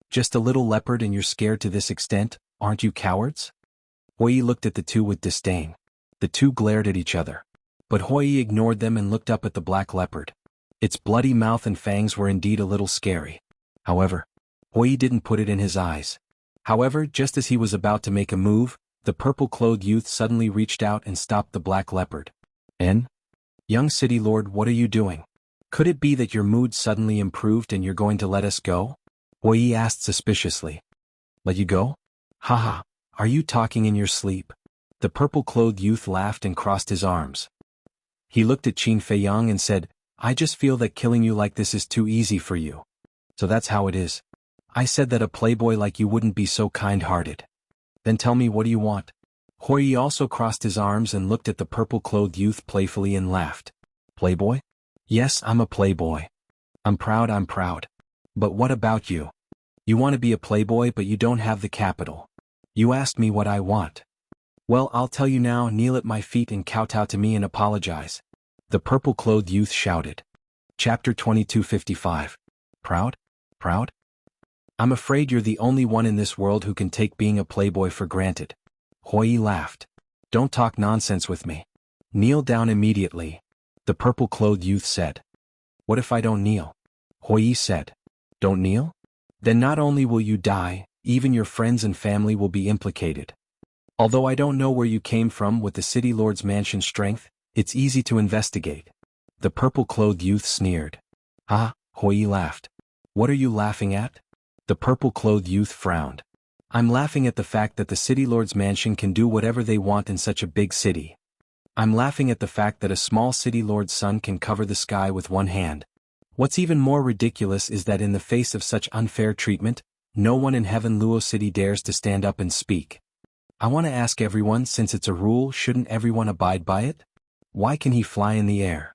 Just a little leopard and you're scared to this extent, aren't you cowards? Huiyi looked at the two with disdain. The two glared at each other. But Huiyi ignored them and looked up at the black leopard. Its bloody mouth and fangs were indeed a little scary. However, Huiyi didn't put it in his eyes. However, just as he was about to make a move, the purple-clothed youth suddenly reached out and stopped the black leopard. Young city lord, what are you doing? Could it be that your mood suddenly improved and you're going to let us go? Huiyi asked suspiciously. Let you go? Haha, are you talking in your sleep? The purple-clothed youth laughed and crossed his arms. He looked at Qin Feiyang and said, I just feel that killing you like this is too easy for you. So that's how it is. I said that a playboy like you wouldn't be so kind-hearted. Then tell me, what do you want? Huiyi also crossed his arms and looked at the purple-clothed youth playfully and laughed. Playboy? Yes, I'm a playboy. I'm proud. But what about you? You want to be a playboy but you don't have the capital. You asked me what I want. Well, I'll tell you now, kneel at my feet and kowtow to me and apologize. The purple-clothed youth shouted. Chapter 2255. Proud? I'm afraid you're the only one in this world who can take being a playboy for granted. Huiyi laughed. Don't talk nonsense with me. Kneel down immediately. The purple-clothed youth said. What if I don't kneel? Huiyi said. Don't kneel? Then not only will you die, even your friends and family will be implicated. Although I don't know where you came from with the city lord's mansion strength, it's easy to investigate. The purple-clothed youth sneered. Ah, Huiyi laughed. What are you laughing at? The purple-clothed youth frowned. I'm laughing at the fact that the city lord's mansion can do whatever they want in such a big city. I'm laughing at the fact that a small city lord's son can cover the sky with one hand. What's even more ridiculous is that in the face of such unfair treatment, no one in Heaven Luo City dares to stand up and speak. I want to ask everyone, since it's a rule, shouldn't everyone abide by it? Why can he fly in the air?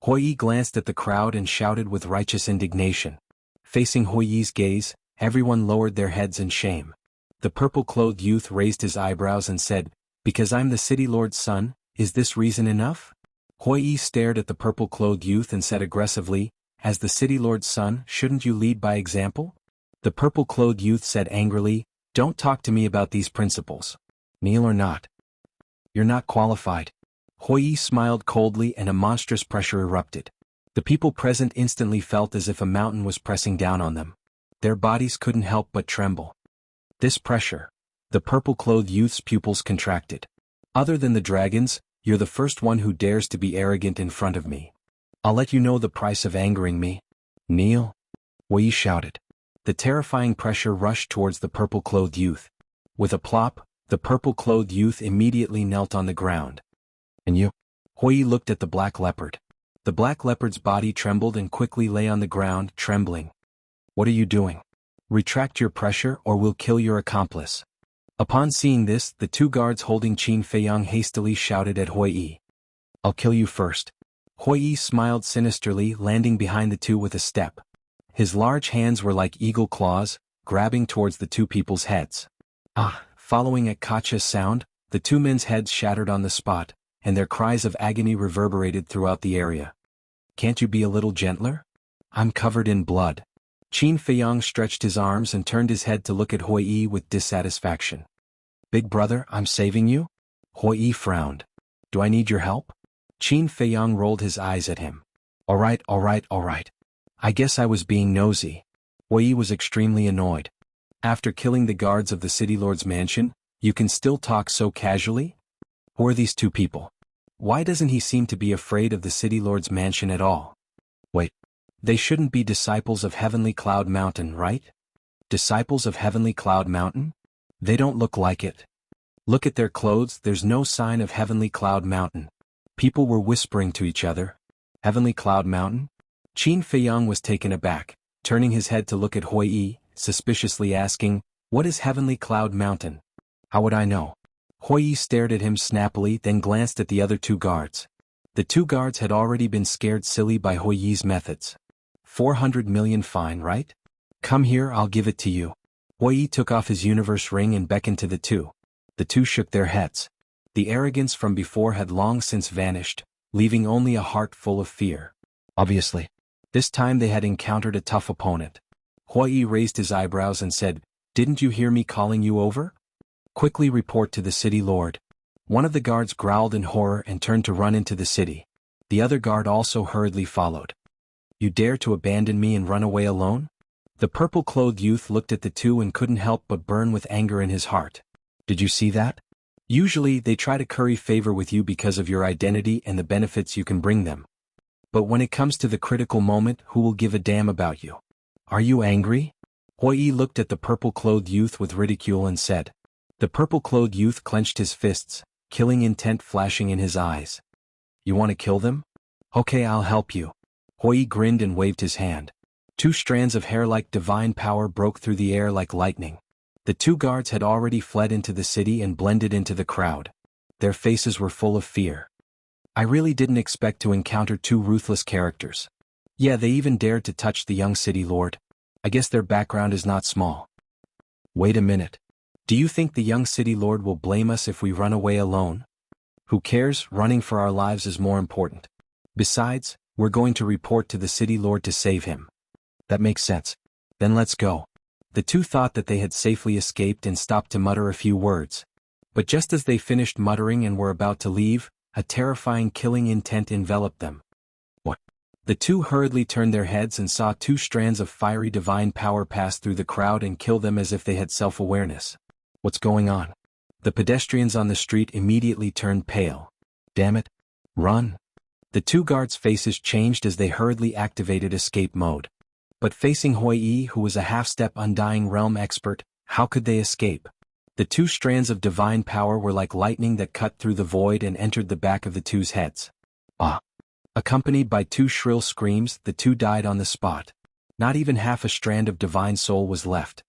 Huiyi glanced at the crowd and shouted with righteous indignation. Facing Huiyi's gaze, everyone lowered their heads in shame. The purple-clothed youth raised his eyebrows and said, Because I'm the city lord's son, is this reason enough? Huiyi stared at the purple-clothed youth and said aggressively, As the city lord's son, shouldn't you lead by example? The purple-clothed youth said angrily, Don't talk to me about these principles. Kneel or not. You're not qualified. Huiyi smiled coldly and a monstrous pressure erupted. The people present instantly felt as if a mountain was pressing down on them. Their bodies couldn't help but tremble. This pressure. The purple-clothed youth's pupils contracted. Other than the dragons, you're the first one who dares to be arrogant in front of me. I'll let you know the price of angering me. Kneel. Huiyi shouted. The terrifying pressure rushed towards the purple-clothed youth. With a plop, the purple-clothed youth immediately knelt on the ground. And you? Huiyi looked at the black leopard. The black leopard's body trembled and quickly lay on the ground, trembling. What are you doing? Retract your pressure or we'll kill your accomplice. Upon seeing this, the two guards holding Qin Feiyang hastily shouted at Huiyi. I'll kill you first. Huiyi smiled sinisterly, landing behind the two with a step. His large hands were like eagle claws, grabbing towards the two people's heads. Following a Kacha's sound, the two men's heads shattered on the spot, and their cries of agony reverberated throughout the area. Can't you be a little gentler? I'm covered in blood. Qin Feiyang stretched his arms and turned his head to look at Huiyi with dissatisfaction. Big brother, I'm saving you? Huiyi frowned. Do I need your help? Qin Feiyang rolled his eyes at him. Alright. I guess I was being nosy. Wei was extremely annoyed. After killing the guards of the city lord's mansion, you can still talk so casually? Who are these two people? Why doesn't he seem to be afraid of the city lord's mansion at all? Wait. They shouldn't be disciples of Heavenly Cloud Mountain, right? Disciples of Heavenly Cloud Mountain? They don't look like it. Look at their clothes, there's no sign of Heavenly Cloud Mountain. People were whispering to each other. Heavenly Cloud Mountain? Qin Feiyang was taken aback, turning his head to look at Hui Yi, suspiciously asking, "What is Heavenly Cloud Mountain?" "How would I know?" Hui Yi stared at him snappily, then glanced at the other two guards. The two guards had already been scared silly by Hui Yi's methods. 400 million fine, right? Come here, I'll give it to you. Hui Yi took off his universe ring and beckoned to the two. The two shook their heads. The arrogance from before had long since vanished, leaving only a heart full of fear. Obviously. This time they had encountered a tough opponent. Hui Yi raised his eyebrows and said, "Didn't you hear me calling you over? Quickly report to the city lord." One of the guards growled in horror and turned to run into the city. The other guard also hurriedly followed. "You dare to abandon me and run away alone?" The purple-clothed youth looked at the two and couldn't help but burn with anger in his heart. "Did you see that? Usually they try to curry favor with you because of your identity and the benefits you can bring them. But when it comes to the critical moment, who will give a damn about you? Are you angry?" Hui Yi looked at the purple-clothed youth with ridicule and said. The purple-clothed youth clenched his fists, killing intent flashing in his eyes. "You want to kill them? Okay, I'll help you." Hui Yi grinned and waved his hand. Two strands of hair like divine power broke through the air like lightning. The two guards had already fled into the city and blended into the crowd. Their faces were full of fear. I really didn't expect to encounter two ruthless characters. Yeah, they even dared to touch the young city lord. I guess their background is not small. Wait a minute. Do you think the young city lord will blame us if we run away alone? Who cares, running for our lives is more important. Besides, we're going to report to the city lord to save him. That makes sense. Then let's go. The two thought that they had safely escaped and stopped to mutter a few words. But just as they finished muttering and were about to leave, a terrifying killing intent enveloped them. What? The two hurriedly turned their heads and saw two strands of fiery divine power pass through the crowd and kill them as if they had self-awareness. What's going on? The pedestrians on the street immediately turned pale. Damn it. Run. The two guards' faces changed as they hurriedly activated escape mode. But facing Hui Yi, who was a half-step Undying Realm expert, how could they escape? The two strands of divine power were like lightning that cut through the void and entered the back of the two's heads. Ah! Accompanied by two shrill screams, the two died on the spot. Not even half a strand of divine soul was left.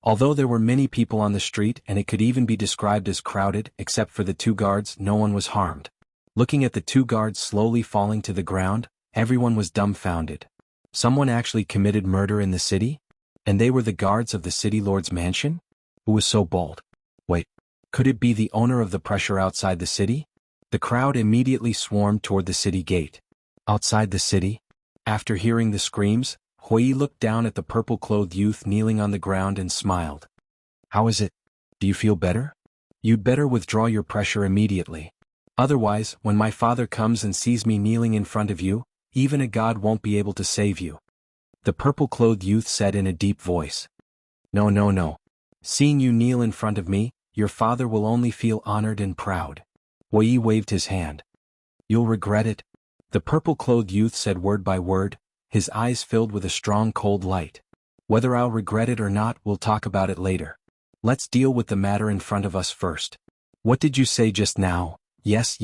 Although there were many people on the street and it could even be described as crowded, except for the two guards, no one was harmed. Looking at the two guards slowly falling to the ground, everyone was dumbfounded. Someone actually committed murder in the city? And they were the guards of the city lord's mansion? Who was so bold? Wait, could it be the owner of the pressure outside the city? The crowd immediately swarmed toward the city gate. Outside the city? After hearing the screams, Hui Yi looked down at the purple-clothed youth kneeling on the ground and smiled. How is it? Do you feel better? You'd better withdraw your pressure immediately. Otherwise, when my father comes and sees me kneeling in front of you, even a god won't be able to save you. The purple-clothed youth said in a deep voice. No. Seeing you kneel in front of me, your father will only feel honored and proud. Hui Yi waved his hand. You'll regret it. The purple-clothed youth said word by word, his eyes filled with a strong cold light. Whether I'll regret it or not, we'll talk about it later. Let's deal with the matter in front of us first. What did you say just now? Yes.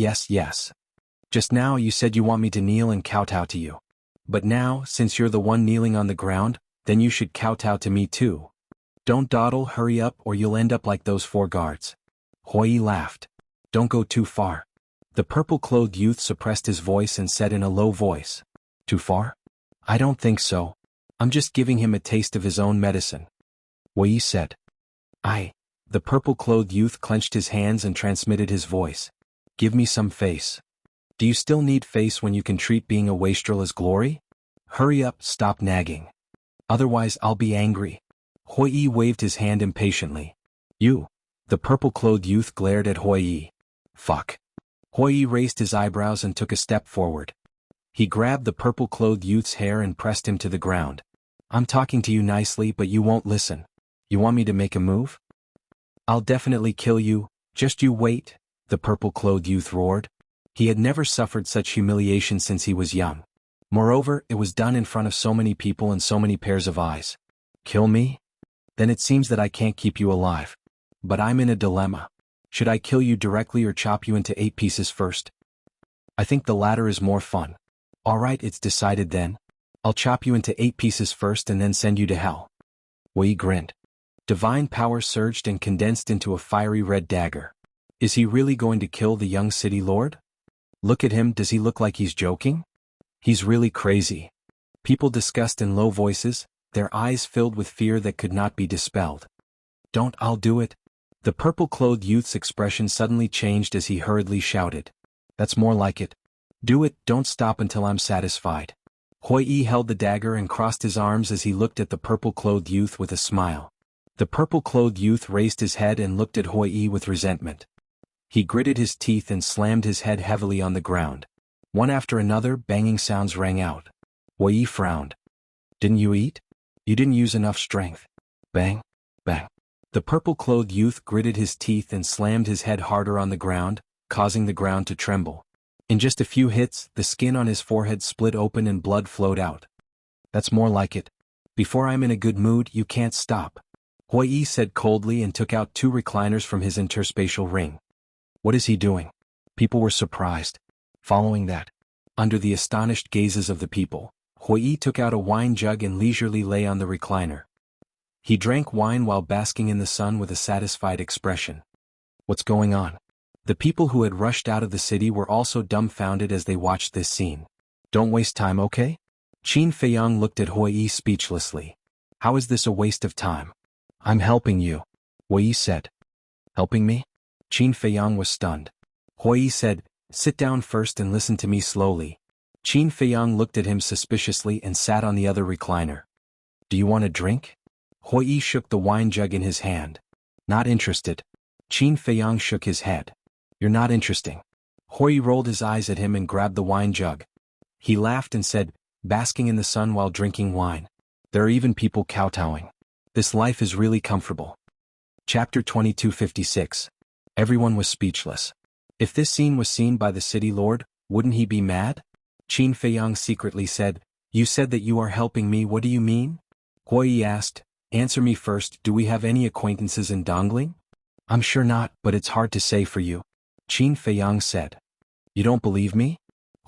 Just now you said you want me to kneel and kowtow to you. But now, since you're the one kneeling on the ground, then you should kowtow to me too. Don't dawdle, hurry up or you'll end up like those four guards. Hui Yi laughed. Don't go too far. The purple-clothed youth suppressed his voice and said in a low voice. Too far? I don't think so. I'm just giving him a taste of his own medicine. Hui Yi said. The purple-clothed youth clenched his hands and transmitted his voice. Give me some face. Do you still need face when you can treat being a wastrel as glory? Hurry up, stop nagging. Otherwise I'll be angry. Hui Yi waved his hand impatiently. You. The purple-clothed youth glared at Hui Yi. Fuck. Hui raised his eyebrows and took a step forward. He grabbed the purple-clothed youth's hair and pressed him to the ground. I'm talking to you nicely, but you won't listen. You want me to make a move? I'll definitely kill you, just you wait, the purple-clothed youth roared. He had never suffered such humiliation since he was young. Moreover, it was done in front of so many people and so many pairs of eyes. Kill me? Then it seems that I can't keep you alive. But I'm in a dilemma. Should I kill you directly or chop you into 8 pieces first? I think the latter is more fun. Alright, it's decided then. I'll chop you into 8 pieces first and then send you to hell. Wei grinned. Divine power surged and condensed into a fiery red dagger. Is he really going to kill the young city lord? Look at him, does he look like he's joking? He's really crazy. People discussed in low voices, their eyes filled with fear that could not be dispelled. Don't, I'll do it. The purple-clothed youth's expression suddenly changed as he hurriedly shouted. That's more like it. Do it, don't stop until I'm satisfied. Hui held the dagger and crossed his arms as he looked at the purple-clothed youth with a smile. The purple-clothed youth raised his head and looked at Hui with resentment. He gritted his teeth and slammed his head heavily on the ground. One after another, banging sounds rang out. Hui frowned. Didn't you eat? You didn't use enough strength. Bang, bang. The purple-clothed youth gritted his teeth and slammed his head harder on the ground, causing the ground to tremble. In just a few hits, the skin on his forehead split open and blood flowed out. That's more like it. Before I'm in a good mood, you can't stop. Hui said coldly and took out 2 recliners from his interspatial ring. What is he doing? People were surprised. Following that, under the astonished gazes of the people, Hui took out a wine jug and leisurely lay on the recliner. He drank wine while basking in the sun with a satisfied expression. What's going on? The people who had rushed out of the city were also dumbfounded as they watched this scene. Don't waste time, okay? Qin Feiyang looked at Hui speechlessly. How is this a waste of time? I'm helping you, Hui said. Helping me? Qin Feiyang was stunned. Hui said, sit down first and listen to me slowly. Qin Feiyang looked at him suspiciously and sat on the other recliner. Do you want a drink? Hui shook the wine jug in his hand. Not interested. Qin Feiyang shook his head. You're not interesting. Hui rolled his eyes at him and grabbed the wine jug. He laughed and said, basking in the sun while drinking wine. There are even people kowtowing. This life is really comfortable. Chapter 2256. Everyone was speechless. If this scene was seen by the city lord, wouldn't he be mad? Qin Feiyang secretly said, you said that you are helping me, what do you mean? Hui asked, answer me first, do we have any acquaintances in Dongling? I'm sure not, but it's hard to say for you. Qin Feiyang said. You don't believe me?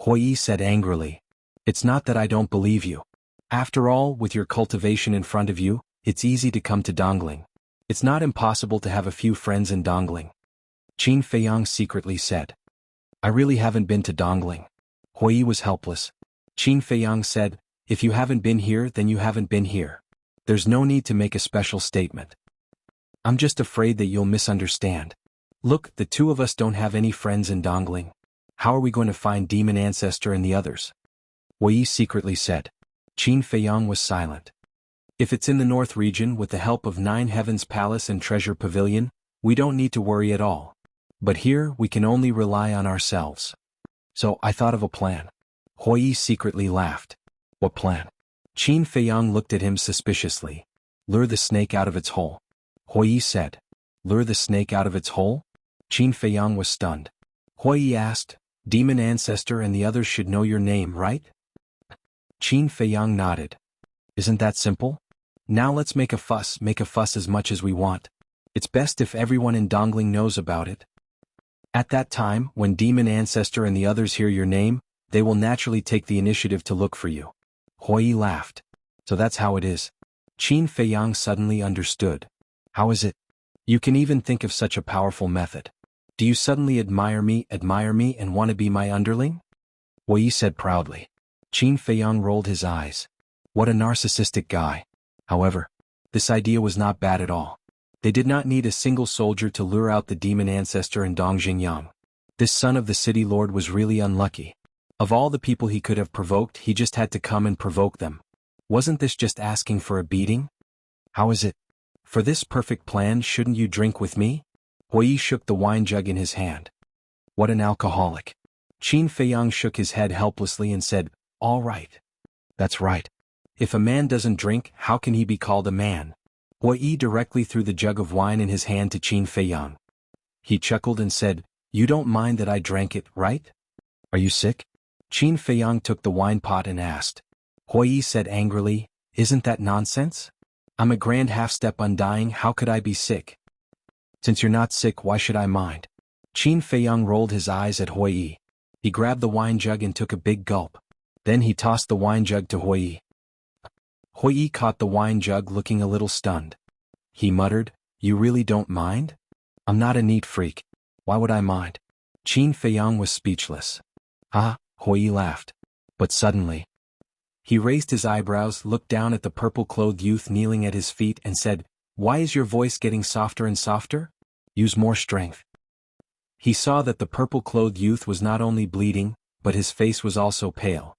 Hui said angrily. It's not that I don't believe you. After all, with your cultivation in front of you, it's easy to come to Dongling. It's not impossible to have a few friends in Dongling. Qin Feiyang secretly said. I really haven't been to Dongling. Hui was helpless. Qin Feiyang said, if you haven't been here, then you haven't been here. There's no need to make a special statement. I'm just afraid that you'll misunderstand. Look, the 2 of us don't have any friends in Dongling. How are we going to find Demon Ancestor and the others? Hui secretly said. Qin Feiyang was silent. If it's in the North region with the help of 9 Heavens Palace and Treasure Pavilion, we don't need to worry at all. But here, we can only rely on ourselves. So, I thought of a plan. Hui secretly laughed. What plan? Qin Feiyang looked at him suspiciously. Lure the snake out of its hole. Hui said. Lure the snake out of its hole? Qin Feiyang was stunned. Hui asked, Demon Ancestor and the others should know your name, right? Qin Feiyang nodded. Isn't that simple? Now let's make a fuss as much as we want. It's best if everyone in Dongling knows about it. At that time, when Demon Ancestor and the others hear your name, they will naturally take the initiative to look for you. Hui laughed. So that's how it is. Qin Feiyang suddenly understood. How is it? You can even think of such a powerful method. Do you suddenly admire me and want to be my underling? Hui said proudly. Qin Feiyang rolled his eyes. What a narcissistic guy. However, this idea was not bad at all. They did not need a single soldier to lure out the Demon Ancestor in Dongjingyang. This son of the city lord was really unlucky. Of all the people he could have provoked, he just had to come and provoke them. Wasn't this just asking for a beating? How is it? For this perfect plan, shouldn't you drink with me? Hui shook the wine jug in his hand. What an alcoholic. Qin Feiyang shook his head helplessly and said, all right. That's right. If a man doesn't drink, how can he be called a man? Huai directly threw the jug of wine in his hand to Qin Feiyang. He chuckled and said, you don't mind that I drank it, right? Are you sick? Qin Feiyang took the wine pot and asked. Huai said angrily, isn't that nonsense? I'm a grand half-step undying, how could I be sick? Since you're not sick, why should I mind? Qin Feiyang rolled his eyes at Huai. He grabbed the wine jug and took a big gulp. Then he tossed the wine jug to Huai. Huai caught the wine jug looking a little stunned. He muttered, you really don't mind? I'm not a neat freak. Why would I mind? Qin Feiyang was speechless. Ah, Huai laughed. But suddenly, he raised his eyebrows, looked down at the purple-clothed youth kneeling at his feet and said, why is your voice getting softer and softer? Use more strength. He saw that the purple-clothed youth was not only bleeding, but his face was also pale.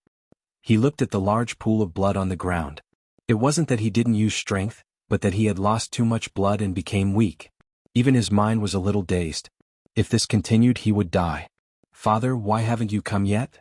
He looked at the large pool of blood on the ground. It wasn't that he didn't use strength, but that he had lost too much blood and became weak. Even his mind was a little dazed. If this continued, he would die. Father, why haven't you come yet?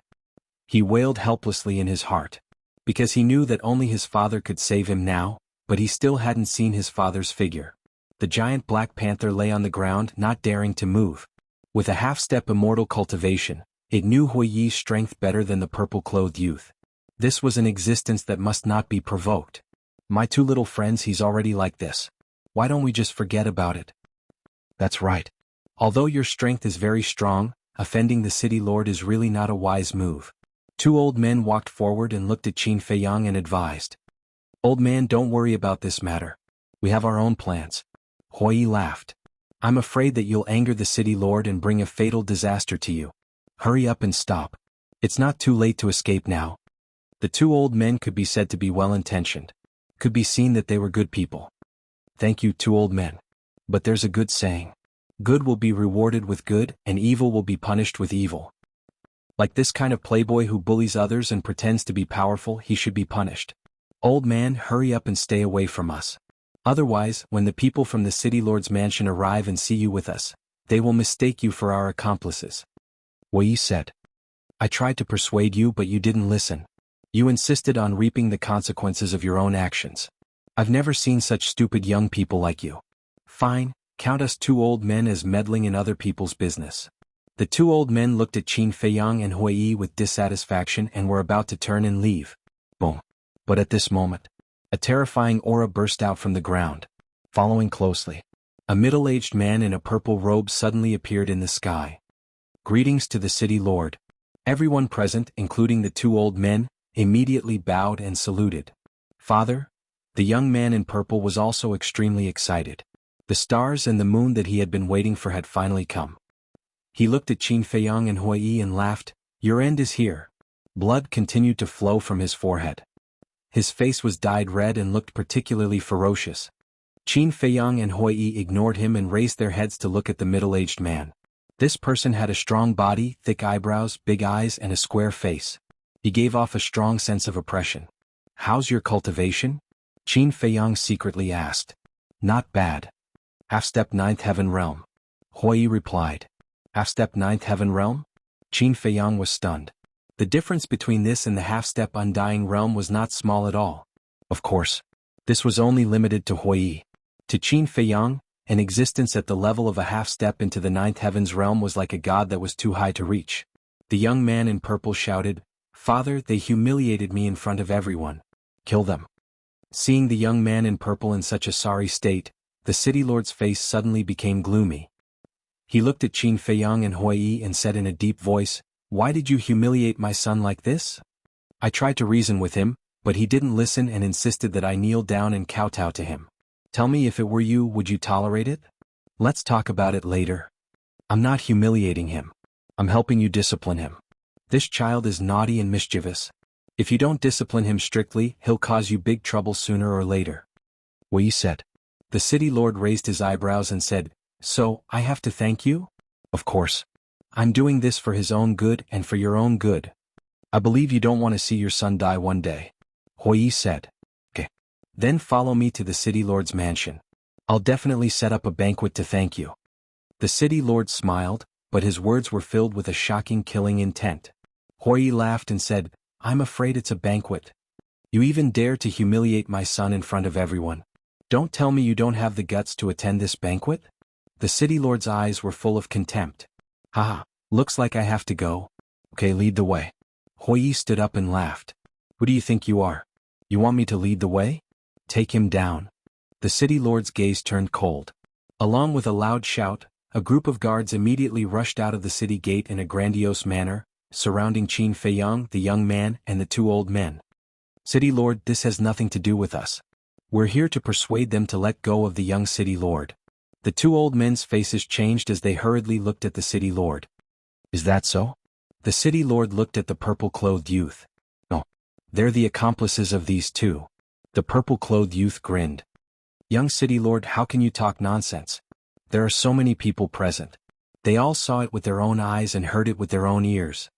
He wailed helplessly in his heart. Because he knew that only his father could save him now, but he still hadn't seen his father's figure. The giant black panther lay on the ground, not daring to move. With a half-step immortal cultivation, it knew Huai's strength better than the purple-clothed youth. This was an existence that must not be provoked. My two little friends, he's already like this. Why don't we just forget about it? That's right. Although your strength is very strong, offending the city lord is really not a wise move. Two old men walked forward and looked at Qin Feiyang and advised. Old man, don't worry about this matter. We have our own plans. Huai laughed. I'm afraid that you'll anger the city lord and bring a fatal disaster to you. Hurry up and stop. It's not too late to escape now. The two old men could be said to be well-intentioned. Could be seen that they were good people. Thank you, two old men. But there's a good saying. Good will be rewarded with good, and evil will be punished with evil. Like this kind of playboy who bullies others and pretends to be powerful, he should be punished. Old man, hurry up and stay away from us. Otherwise, when the people from the city lord's mansion arrive and see you with us, they will mistake you for our accomplices. Huai said. I tried to persuade you, but you didn't listen. You insisted on reaping the consequences of your own actions. I've never seen such stupid young people like you. Fine, count us two old men as meddling in other people's business. The two old men looked at Qin Feiyang and Huai with dissatisfaction and were about to turn and leave. Boom. But at this moment, a terrifying aura burst out from the ground. Following closely, a middle-aged man in a purple robe suddenly appeared in the sky. Greetings to the city lord. Everyone present, including the two old men, immediately bowed and saluted. Father? The young man in purple was also extremely excited. The stars and the moon that he had been waiting for had finally come. He looked at Qin Feiyang and Huai and laughed. Your end is here. Blood continued to flow from his forehead. His face was dyed red and looked particularly ferocious. Qin Feiyang and Huai ignored him and raised their heads to look at the middle-aged man. This person had a strong body, thick eyebrows, big eyes, and a square face. He gave off a strong sense of oppression. How's your cultivation? Qin Feiyang secretly asked. Not bad. Half-step 9th heaven realm. Huai replied. Half-step 9th heaven realm? Qin Feiyang was stunned. The difference between this and the half-step undying realm was not small at all. Of course, this was only limited to Huai. To Qin Feiyang, an existence at the level of a half-step into the 9th heaven's realm was like a god that was too high to reach. The young man in purple shouted, Father, they humiliated me in front of everyone. Kill them. Seeing the young man in purple in such a sorry state, the city lord's face suddenly became gloomy. He looked at Qin Feiyang and Huai and said in a deep voice, Why did you humiliate my son like this? I tried to reason with him, but he didn't listen and insisted that I kneel down and kowtow to him. Tell me, if it were you, would you tolerate it? Let's talk about it later. I'm not humiliating him. I'm helping you discipline him. This child is naughty and mischievous. If you don't discipline him strictly, he'll cause you big trouble sooner or later. Huai said. The city lord raised his eyebrows and said, So, I have to thank you? Of course. I'm doing this for his own good and for your own good. I believe you don't want to see your son die one day. Huai said. Okay. Then follow me to the city lord's mansion. I'll definitely set up a banquet to thank you. The city lord smiled, but his words were filled with a shocking killing intent. Huiyi laughed and said, "I'm afraid it's a banquet. You even dare to humiliate my son in front of everyone. Don't tell me you don't have the guts to attend this banquet?" The city lord's eyes were full of contempt. "Haha, looks like I have to go. Okay, lead the way." Huiyi stood up and laughed. "Who do you think you are? You want me to lead the way? Take him down." The city lord's gaze turned cold. Along with a loud shout, a group of guards immediately rushed out of the city gate in a grandiose manner, surrounding Qin Feiyang, the young man, and the two old men. "City lord, this has nothing to do with us. We're here to persuade them to let go of the young city lord." The two old men's faces changed as they hurriedly looked at the city lord. "Is that so?" The city lord looked at the purple-clothed youth. "No. They're the accomplices of these two." The purple-clothed youth grinned. "Young city lord, how can you talk nonsense? There are so many people present. They all saw it with their own eyes and heard it with their own ears."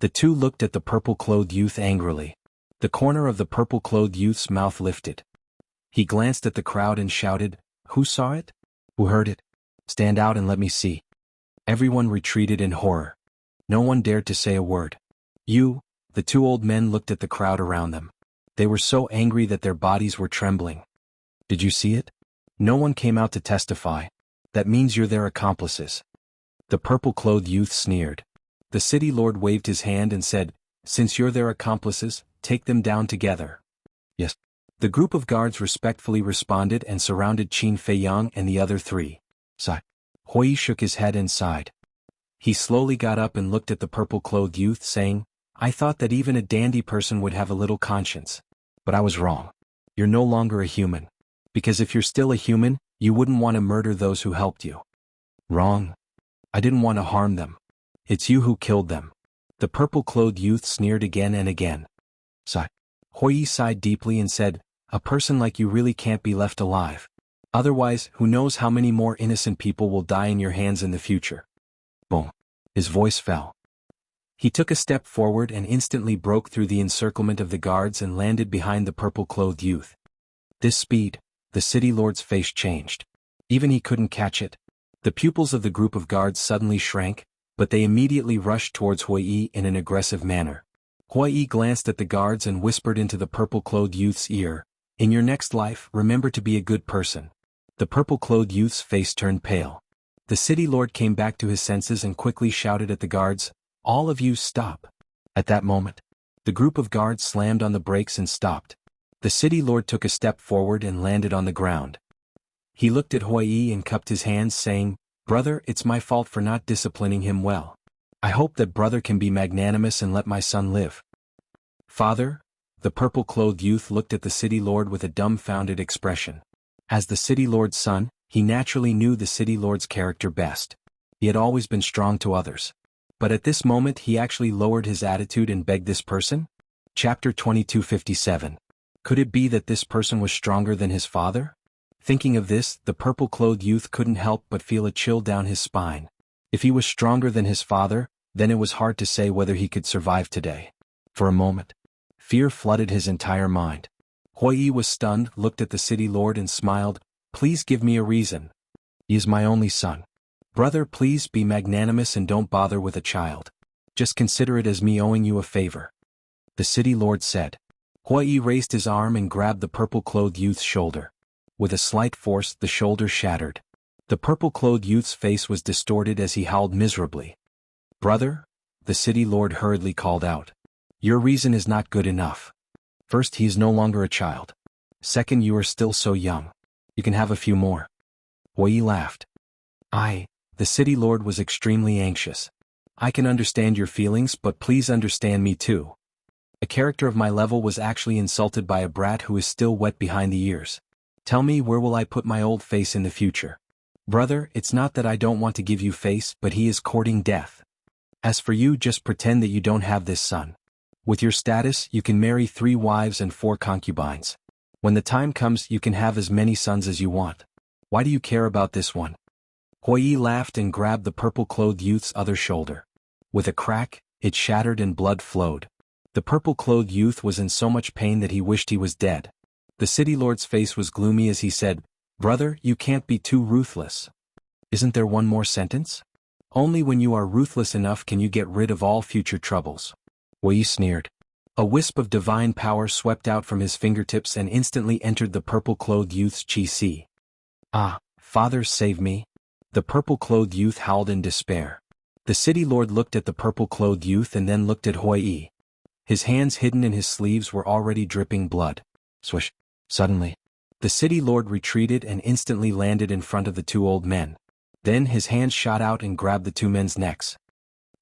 The two looked at the purple-clothed youth angrily. The corner of the purple-clothed youth's mouth lifted. He glanced at the crowd and shouted, "Who saw it? Who heard it? Stand out and let me see." Everyone retreated in horror. No one dared to say a word. "You," the two old men looked at the crowd around them. They were so angry that their bodies were trembling. "Did you see it? No one came out to testify. That means you're their accomplices." The purple-clothed youth sneered. The city lord waved his hand and said, "Since you're their accomplices, take them down together." "Yes." The group of guards respectfully responded and surrounded Qin Feiyang and the other three. Sigh. Huiyi shook his head and sighed. He slowly got up and looked at the purple-clothed youth, saying, "I thought that even a dandy person would have a little conscience. But I was wrong. You're no longer a human. Because if you're still a human, you wouldn't want to murder those who helped you." "Wrong. I didn't want to harm them. It's you who killed them." The purple-clothed youth sneered again and again. Sigh. Huiyi sighed deeply and said, "A person like you really can't be left alive. Otherwise, who knows how many more innocent people will die in your hands in the future." Boom. His voice fell. He took a step forward and instantly broke through the encirclement of the guards and landed behind the purple-clothed youth. This speed, the city lord's face changed. Even he couldn't catch it. The pupils of the group of guards suddenly shrank, but they immediately rushed towards Huiyi in an aggressive manner. Huiyi glanced at the guards and whispered into the purple-clothed youth's ear, "In your next life, remember to be a good person." The purple-clothed youth's face turned pale. The city lord came back to his senses and quickly shouted at the guards, "All of you stop." At that moment, the group of guards slammed on the brakes and stopped. The city lord took a step forward and landed on the ground. He looked at Huiyi and cupped his hands, saying, "Brother, it's my fault for not disciplining him well. I hope that brother can be magnanimous and let my son live." "Father?" The purple-clothed youth looked at the city lord with a dumbfounded expression. As the city lord's son, he naturally knew the city lord's character best. He had always been strong to others. But at this moment he actually lowered his attitude and begged this person? Chapter 2257. Could it be that this person was stronger than his father? Thinking of this, the purple-clothed youth couldn't help but feel a chill down his spine. If he was stronger than his father, then it was hard to say whether he could survive today. For a moment, fear flooded his entire mind. Huiyi was stunned, looked at the city lord and smiled, "Please give me a reason. He is my only son. Brother, please be magnanimous and don't bother with a child. Just consider it as me owing you a favor." The city lord said. Huiyi raised his arm and grabbed the purple-clothed youth's shoulder. With a slight force, the shoulder shattered. The purple-clothed youth's face was distorted as he howled miserably. "Brother?" the city lord hurriedly called out. "Your reason is not good enough. First, he is no longer a child. Second, you are still so young. You can have a few more." Huiyi laughed. The city lord was extremely anxious. "I can understand your feelings, but please understand me too. A character of my level was actually insulted by a brat who is still wet behind the ears. Tell me, where will I put my old face in the future? Brother, it's not that I don't want to give you face, but he is courting death. As for you, just pretend that you don't have this son. With your status, you can marry 3 wives and 4 concubines. When the time comes, you can have as many sons as you want. Why do you care about this one?" Huiyi laughed and grabbed the purple-clothed youth's other shoulder. With a crack, it shattered and blood flowed. The purple-clothed youth was in so much pain that he wished he was dead. The city lord's face was gloomy as he said, "Brother, you can't be too ruthless. Isn't there one more sentence?" Only when you are ruthless enough can you get rid of all future troubles. Wei sneered. A wisp of divine power swept out from his fingertips and instantly entered the purple-clothed youth's chi. Ah, Father, save me. The purple-clothed youth howled in despair. The city lord looked at the purple-clothed youth and then looked at Hui. His hands hidden in his sleeves were already dripping blood. Swish. Suddenly, the city lord retreated and instantly landed in front of the two old men. Then his hands shot out and grabbed the two men's necks.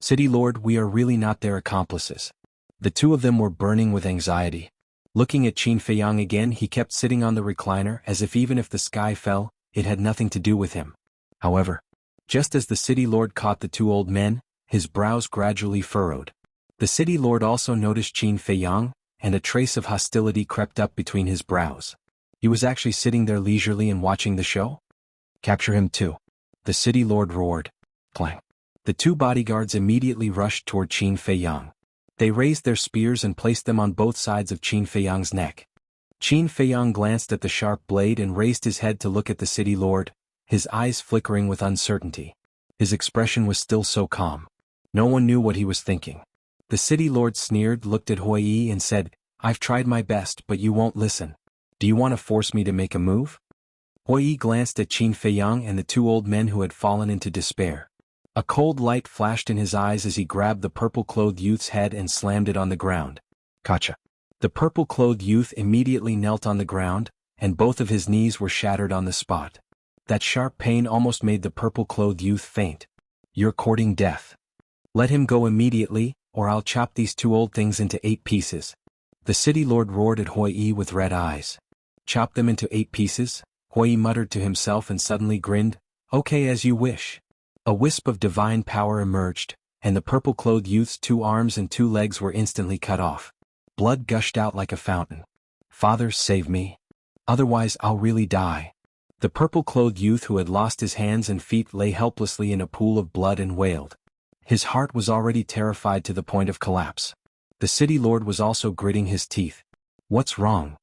City lord, we are really not their accomplices. The two of them were burning with anxiety. Looking at Qin Feiyang again, he kept sitting on the recliner as if even if the sky fell, it had nothing to do with him. However, just as the city lord caught the two old men, his brows gradually furrowed. The city lord also noticed Qin Feiyang, and a trace of hostility crept up between his brows. He was actually sitting there leisurely and watching the show? Capture him too. The city lord roared. Clang. The two bodyguards immediately rushed toward Qin Feiyang. They raised their spears and placed them on both sides of Qin Feiyang's neck. Qin Feiyang glanced at the sharp blade and raised his head to look at the city lord, his eyes flickering with uncertainty. His expression was still so calm. No one knew what he was thinking. The city lord sneered, looked at Hui and said, I've tried my best but you won't listen. Do you want to force me to make a move? Hui glanced at Qin Feiyang and the two old men who had fallen into despair. A cold light flashed in his eyes as he grabbed the purple-clothed youth's head and slammed it on the ground. Gotcha. The purple-clothed youth immediately knelt on the ground, and both of his knees were shattered on the spot. That sharp pain almost made the purple-clothed youth faint. You're courting death. Let him go immediately, or I'll chop these two old things into 8 pieces. The city lord roared at Hui with red eyes. Chop them into 8 pieces? Hui muttered to himself and suddenly grinned. Okay, as you wish. A wisp of divine power emerged, and the purple-clothed youth's 2 arms and 2 legs were instantly cut off. Blood gushed out like a fountain. Father, save me. Otherwise I'll really die. The purple-clothed youth who had lost his hands and feet lay helplessly in a pool of blood and wailed. His heart was already terrified to the point of collapse. The city lord was also gritting his teeth. What's wrong?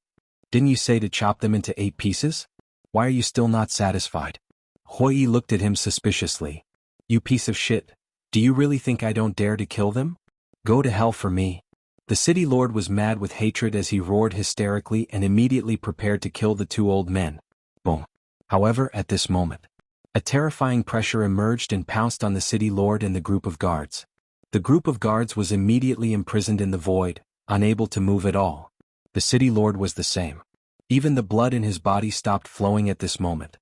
Didn't you say to chop them into 8 pieces? Why are you still not satisfied? Hui looked at him suspiciously. You piece of shit. Do you really think I don't dare to kill them? Go to hell for me. The city lord was mad with hatred as he roared hysterically and immediately prepared to kill the 2 old men. Boom. However, at this moment, a terrifying pressure emerged and pounced on the city lord and the group of guards. The group of guards was immediately imprisoned in the void, unable to move at all. The city lord was the same. Even the blood in his body stopped flowing at this moment.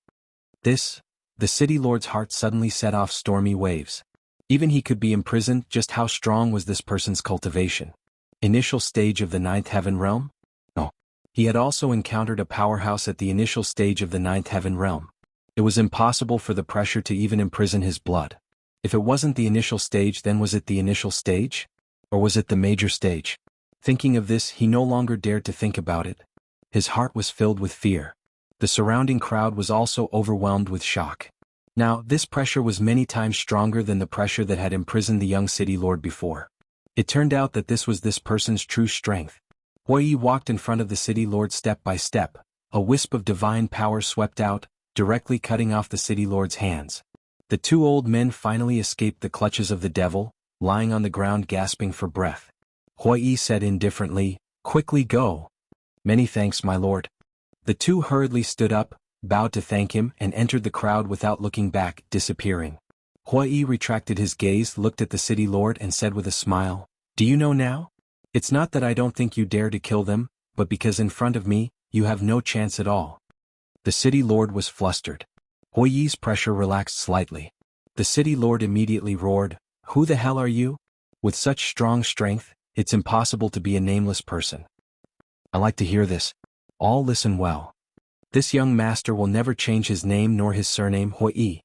The city lord's heart suddenly set off stormy waves. Even he could be imprisoned. Just how strong was this person's cultivation? Initial stage of the 9th heaven realm? No. He had also encountered a powerhouse at the initial stage of the 9th heaven realm. It was impossible for the pressure to even imprison his blood. If it wasn't the initial stage, then was it the initial stage? Or was it the major stage? Thinking of this, he no longer dared to think about it. His heart was filled with fear. The surrounding crowd was also overwhelmed with shock. Now, this pressure was many times stronger than the pressure that had imprisoned the young city lord before. It turned out that this was this person's true strength. Hui walked in front of the city lord step by step. A wisp of divine power swept out, directly cutting off the city lord's hands. The 2 old men finally escaped the clutches of the devil, lying on the ground gasping for breath. Hui said indifferently, Quickly go. Many thanks, my lord. The 2 hurriedly stood up, bowed to thank him, and entered the crowd without looking back, disappearing. Hui retracted his gaze, looked at the city lord and said with a smile, Do you know now? It's not that I don't think you dare to kill them, but because in front of me, you have no chance at all. The city lord was flustered. Hui's pressure relaxed slightly. The city lord immediately roared, Who the hell are you? With such strong strength, it's impossible to be a nameless person. I like to hear this. All listen well. This young master will never change his name nor his surname Hui.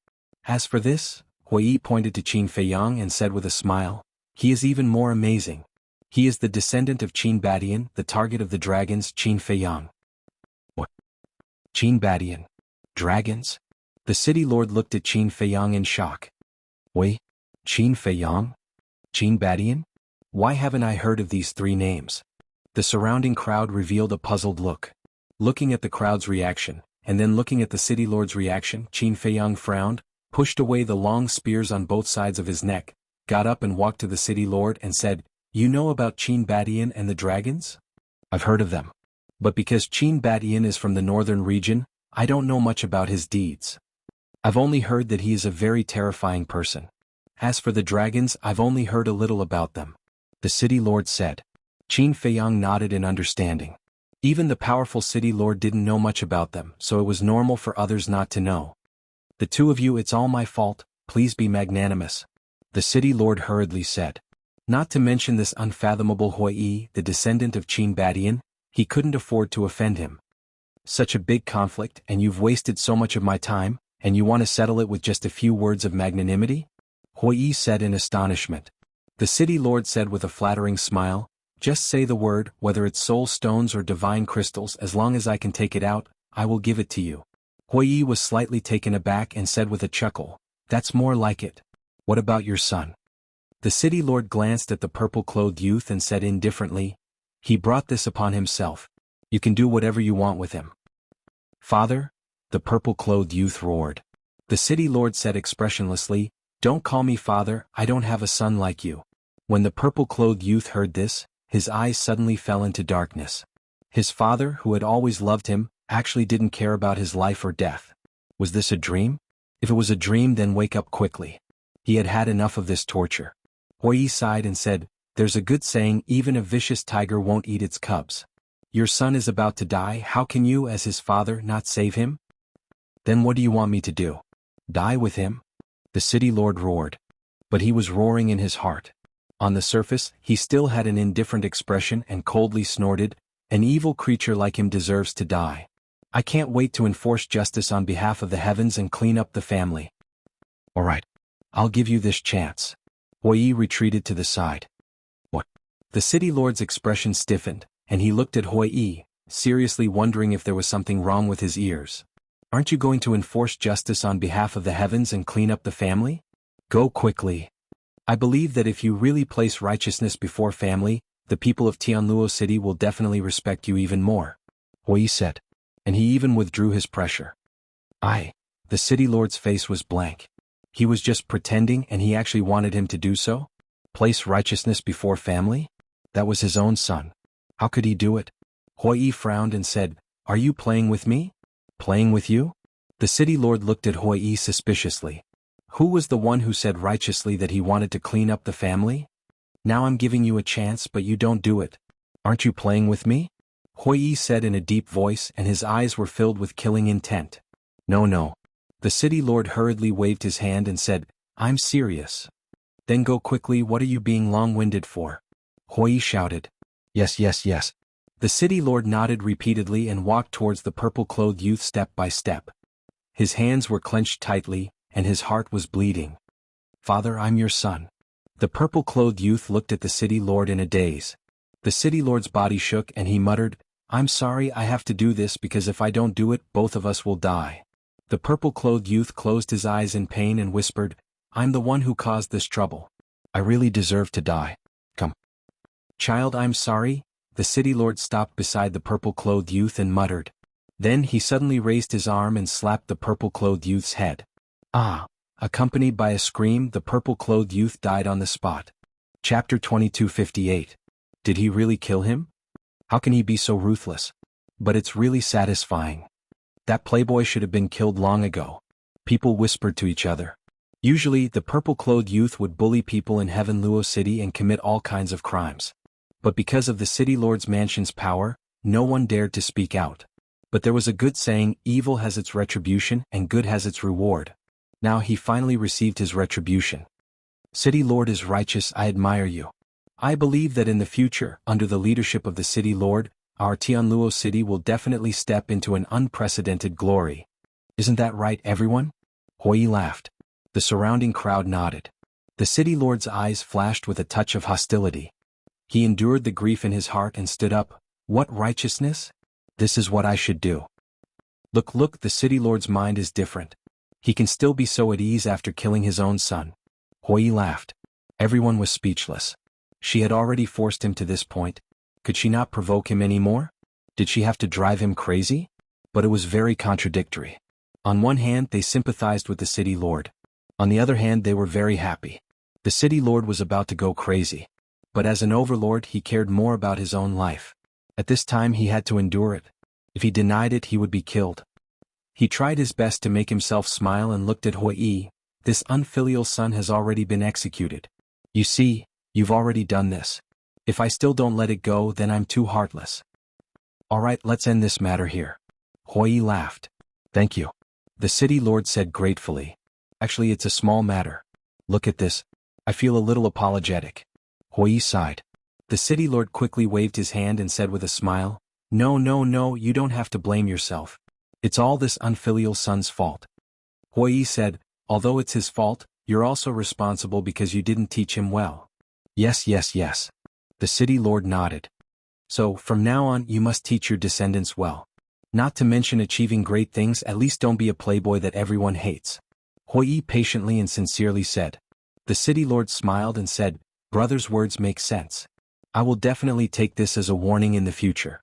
As for this, Hui pointed to Qin Feiyang and said with a smile, He is even more amazing. He is the descendant of Qin Badian, the target of the dragons, Qin Feiyang. What? Qin Badian? Dragons? The city lord looked at Qin Feiyang in shock. Wait, Qin Feiyang? Qin Badian? Why haven't I heard of these 3 names? The surrounding crowd revealed a puzzled look. Looking at the crowd's reaction, and then looking at the city lord's reaction, Qin Feiyang frowned. pushed away the long spears on both sides of his neck, got up and walked to the city lord and said, "You know about Qin Badian and the dragons? I've heard of them. But because Qin Badian is from the northern region, I don't know much about his deeds. I've only heard that he is a very terrifying person. As for the dragons, I've only heard a little about them," the city lord said. Qin Feiyang nodded in understanding. Even the powerful city lord didn't know much about them, so it was normal for others not to know. "The two of you, it's all my fault, please be magnanimous," the city lord hurriedly said. Not to mention this unfathomable Hui, the descendant of Qin Badian, he couldn't afford to offend him. "Such a big conflict, and you've wasted so much of my time, and you want to settle it with just a few words of magnanimity?" Hui said in astonishment. The city lord said with a flattering smile, "Just say the word, whether it's soul stones or divine crystals, as long as I can take it out, I will give it to you." Hui was slightly taken aback and said with a chuckle, "That's more like it. What about your son?" The city lord glanced at the purple-clothed youth and said indifferently, "He brought this upon himself. You can do whatever you want with him." "Father?" the purple-clothed youth roared. The city lord said expressionlessly, "Don't call me father, I don't have a son like you." When the purple-clothed youth heard this, his eyes suddenly fell into darkness. His father, who had always loved him, actually didn't care about his life or death. Was this a dream? If it was a dream, then wake up quickly. He had had enough of this torture. Hui sighed and said, "There's a good saying, even a vicious tiger won't eat its cubs. Your son is about to die, how can you, as his father, not save him?" "Then what do you want me to do? Die with him?" the city lord roared. But he was roaring in his heart. On the surface, he still had an indifferent expression and coldly snorted, "An evil creature like him deserves to die. I can't wait to enforce justice on behalf of the heavens and clean up the family." "All right. I'll give you this chance." Hui retreated to the side. "What?" The city lord's expression stiffened, and he looked at Hui, seriously wondering if there was something wrong with his ears. "Aren't you going to enforce justice on behalf of the heavens and clean up the family? Go quickly. I believe that if you really place righteousness before family, the people of Tianluo City will definitely respect you even more," Hui said. And he even withdrew his pressure. The city lord's face was blank. He was just pretending, and he actually wanted him to do so? Place righteousness before family? That was his own son. How could he do it? Hui frowned and said, "Are you playing with me?" "Playing with you?" The city lord looked at Hui suspiciously. Who was the one who said righteously that he wanted to clean up the family? "Now I'm giving you a chance, but you don't do it. Aren't you playing with me?" Hui said in a deep voice, and his eyes were filled with killing intent. No. The city lord hurriedly waved his hand and said, "I'm serious." "Then go quickly, what are you being long-winded for?" Hui shouted. Yes. The city lord nodded repeatedly and walked towards the purple-clothed youth step by step. His hands were clenched tightly, and his heart was bleeding. "Father, I'm your son." The purple-clothed youth looked at the city lord in a daze. The city lord's body shook and he muttered, "I'm sorry, I have to do this because if I don't do it, both of us will die." The purple-clothed youth closed his eyes in pain and whispered, "I'm the one who caused this trouble. I really deserve to die. Come." "Child, I'm sorry." The city lord stopped beside the purple-clothed youth and muttered. Then he suddenly raised his arm and slapped the purple-clothed youth's head. Accompanied by a scream, the purple-clothed youth died on the spot. Chapter 2258. Did he really kill him? How can he be so ruthless? But it's really satisfying. That playboy should have been killed long ago. People whispered to each other. Usually, the purple-clothed youth would bully people in Heaven Luo City and commit all kinds of crimes. But because of the city lord's mansion's power, no one dared to speak out. But there was a good saying, evil has its retribution and good has its reward. Now he finally received his retribution. "City lord is righteous, I admire you. I believe that in the future, under the leadership of the city lord, our Tianluo City will definitely step into an unprecedented glory. Isn't that right, everyone?" Hui laughed. The surrounding crowd nodded. The city lord's eyes flashed with a touch of hostility. He endured the grief in his heart and stood up. "What righteousness? This is what I should do." Look, the city lord's mind is different. He can still be so at ease after killing his own son. Hui laughed. Everyone was speechless. She had already forced him to this point. Could she not provoke him any more? Did she have to drive him crazy? But it was very contradictory. On one hand, they sympathized with the city lord. On the other hand, they were very happy. The city lord was about to go crazy. But as an overlord, he cared more about his own life. At this time he had to endure it. If he denied it, he would be killed. He tried his best to make himself smile and looked at Hui. This unfilial son has already been executed. You see, you've already done this. If I still don't let it go, then I'm too heartless. Alright, let's end this matter here. Hui laughed. Thank you. The city lord said gratefully. Actually, it's a small matter. Look at this. I feel a little apologetic. Hui sighed. The city lord quickly waved his hand and said with a smile, No, no, no, you don't have to blame yourself. It's all this unfilial son's fault. Hui said, Although it's his fault, you're also responsible because you didn't teach him well. Yes, yes, yes. The city lord nodded. So, from now on, you must teach your descendants well. Not to mention achieving great things, at least don't be a playboy that everyone hates. Hui patiently and sincerely said. The city lord smiled and said, Brother's words make sense. I will definitely take this as a warning in the future.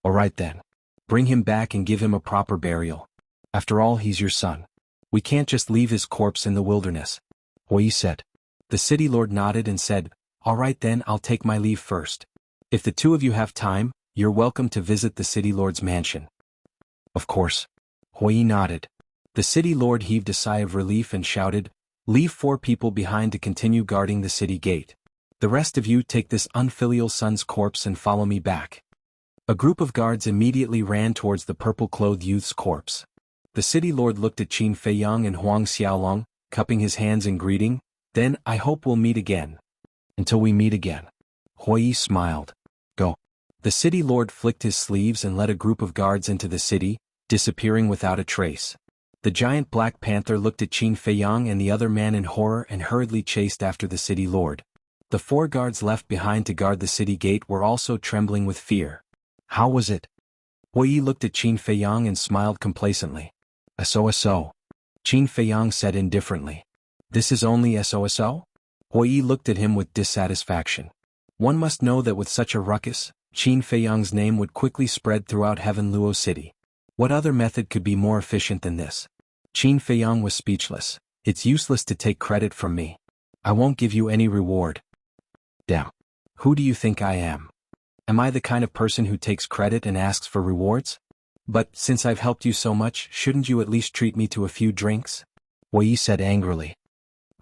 Alright then. Bring him back and give him a proper burial. After all, he's your son. We can't just leave his corpse in the wilderness. Hui said. The city lord nodded and said, Alright then, I'll take my leave first. If the two of you have time, you're welcome to visit the city lord's mansion. Of course. Hui nodded. The city lord heaved a sigh of relief and shouted, Leave 4 people behind to continue guarding the city gate. The rest of you take this unfilial son's corpse and follow me back. A group of guards immediately ran towards the purple-clothed youth's corpse. The city lord looked at Qin Feiyang and Huang Xiaolong, cupping his hands in greeting. Then, I hope we'll meet again. Until we meet again. Hui smiled. Go. The city lord flicked his sleeves and led a group of guards into the city, disappearing without a trace. The giant Black Panther looked at Qin Feiyang and the other man in horror and hurriedly chased after the city lord. The 4 guards left behind to guard the city gate were also trembling with fear. How was it? Hui looked at Qin Feiyang and smiled complacently. So. Qin Feiyang said indifferently. This is only so? Hui looked at him with dissatisfaction. One must know that with such a ruckus, Qin Feiyang's name would quickly spread throughout Heaven Luo City. What other method could be more efficient than this? Qin Feiyang was speechless. It's useless to take credit from me. I won't give you any reward. Damn. Who do you think I am? Am I the kind of person who takes credit and asks for rewards? But, since I've helped you so much, shouldn't you at least treat me to a few drinks? Hui said angrily.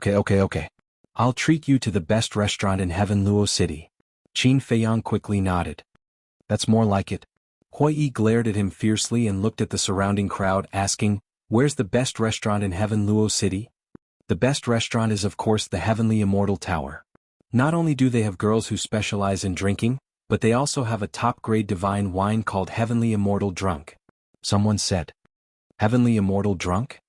Okay. I'll treat you to the best restaurant in Heaven Luo City. Qin Feiyang quickly nodded. That's more like it. Hui glared at him fiercely and looked at the surrounding crowd, asking, Where's the best restaurant in Heaven Luo City? The best restaurant is of course the Heavenly Immortal Tower. Not only do they have girls who specialize in drinking, but they also have a top-grade divine wine called Heavenly Immortal Drunk. Someone said. Heavenly Immortal Drunk?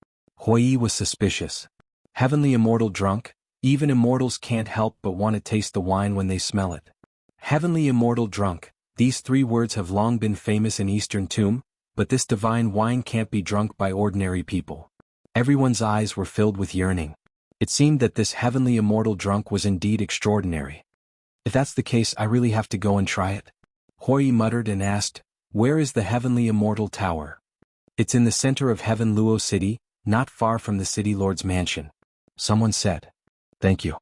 Hui was suspicious. Heavenly Immortal Drunk? Even immortals can't help but want to taste the wine when they smell it. Heavenly Immortal Drunk. These 3 words have long been famous in Eastern Tomb, but this divine wine can't be drunk by ordinary people. Everyone's eyes were filled with yearning. It seemed that this Heavenly Immortal Drunk was indeed extraordinary. If that's the case, I really have to go and try it. Hui muttered and asked, Where is the Heavenly Immortal Tower? It's in the center of Heaven Luo City, not far from the city lord's mansion. Someone said. Thank you.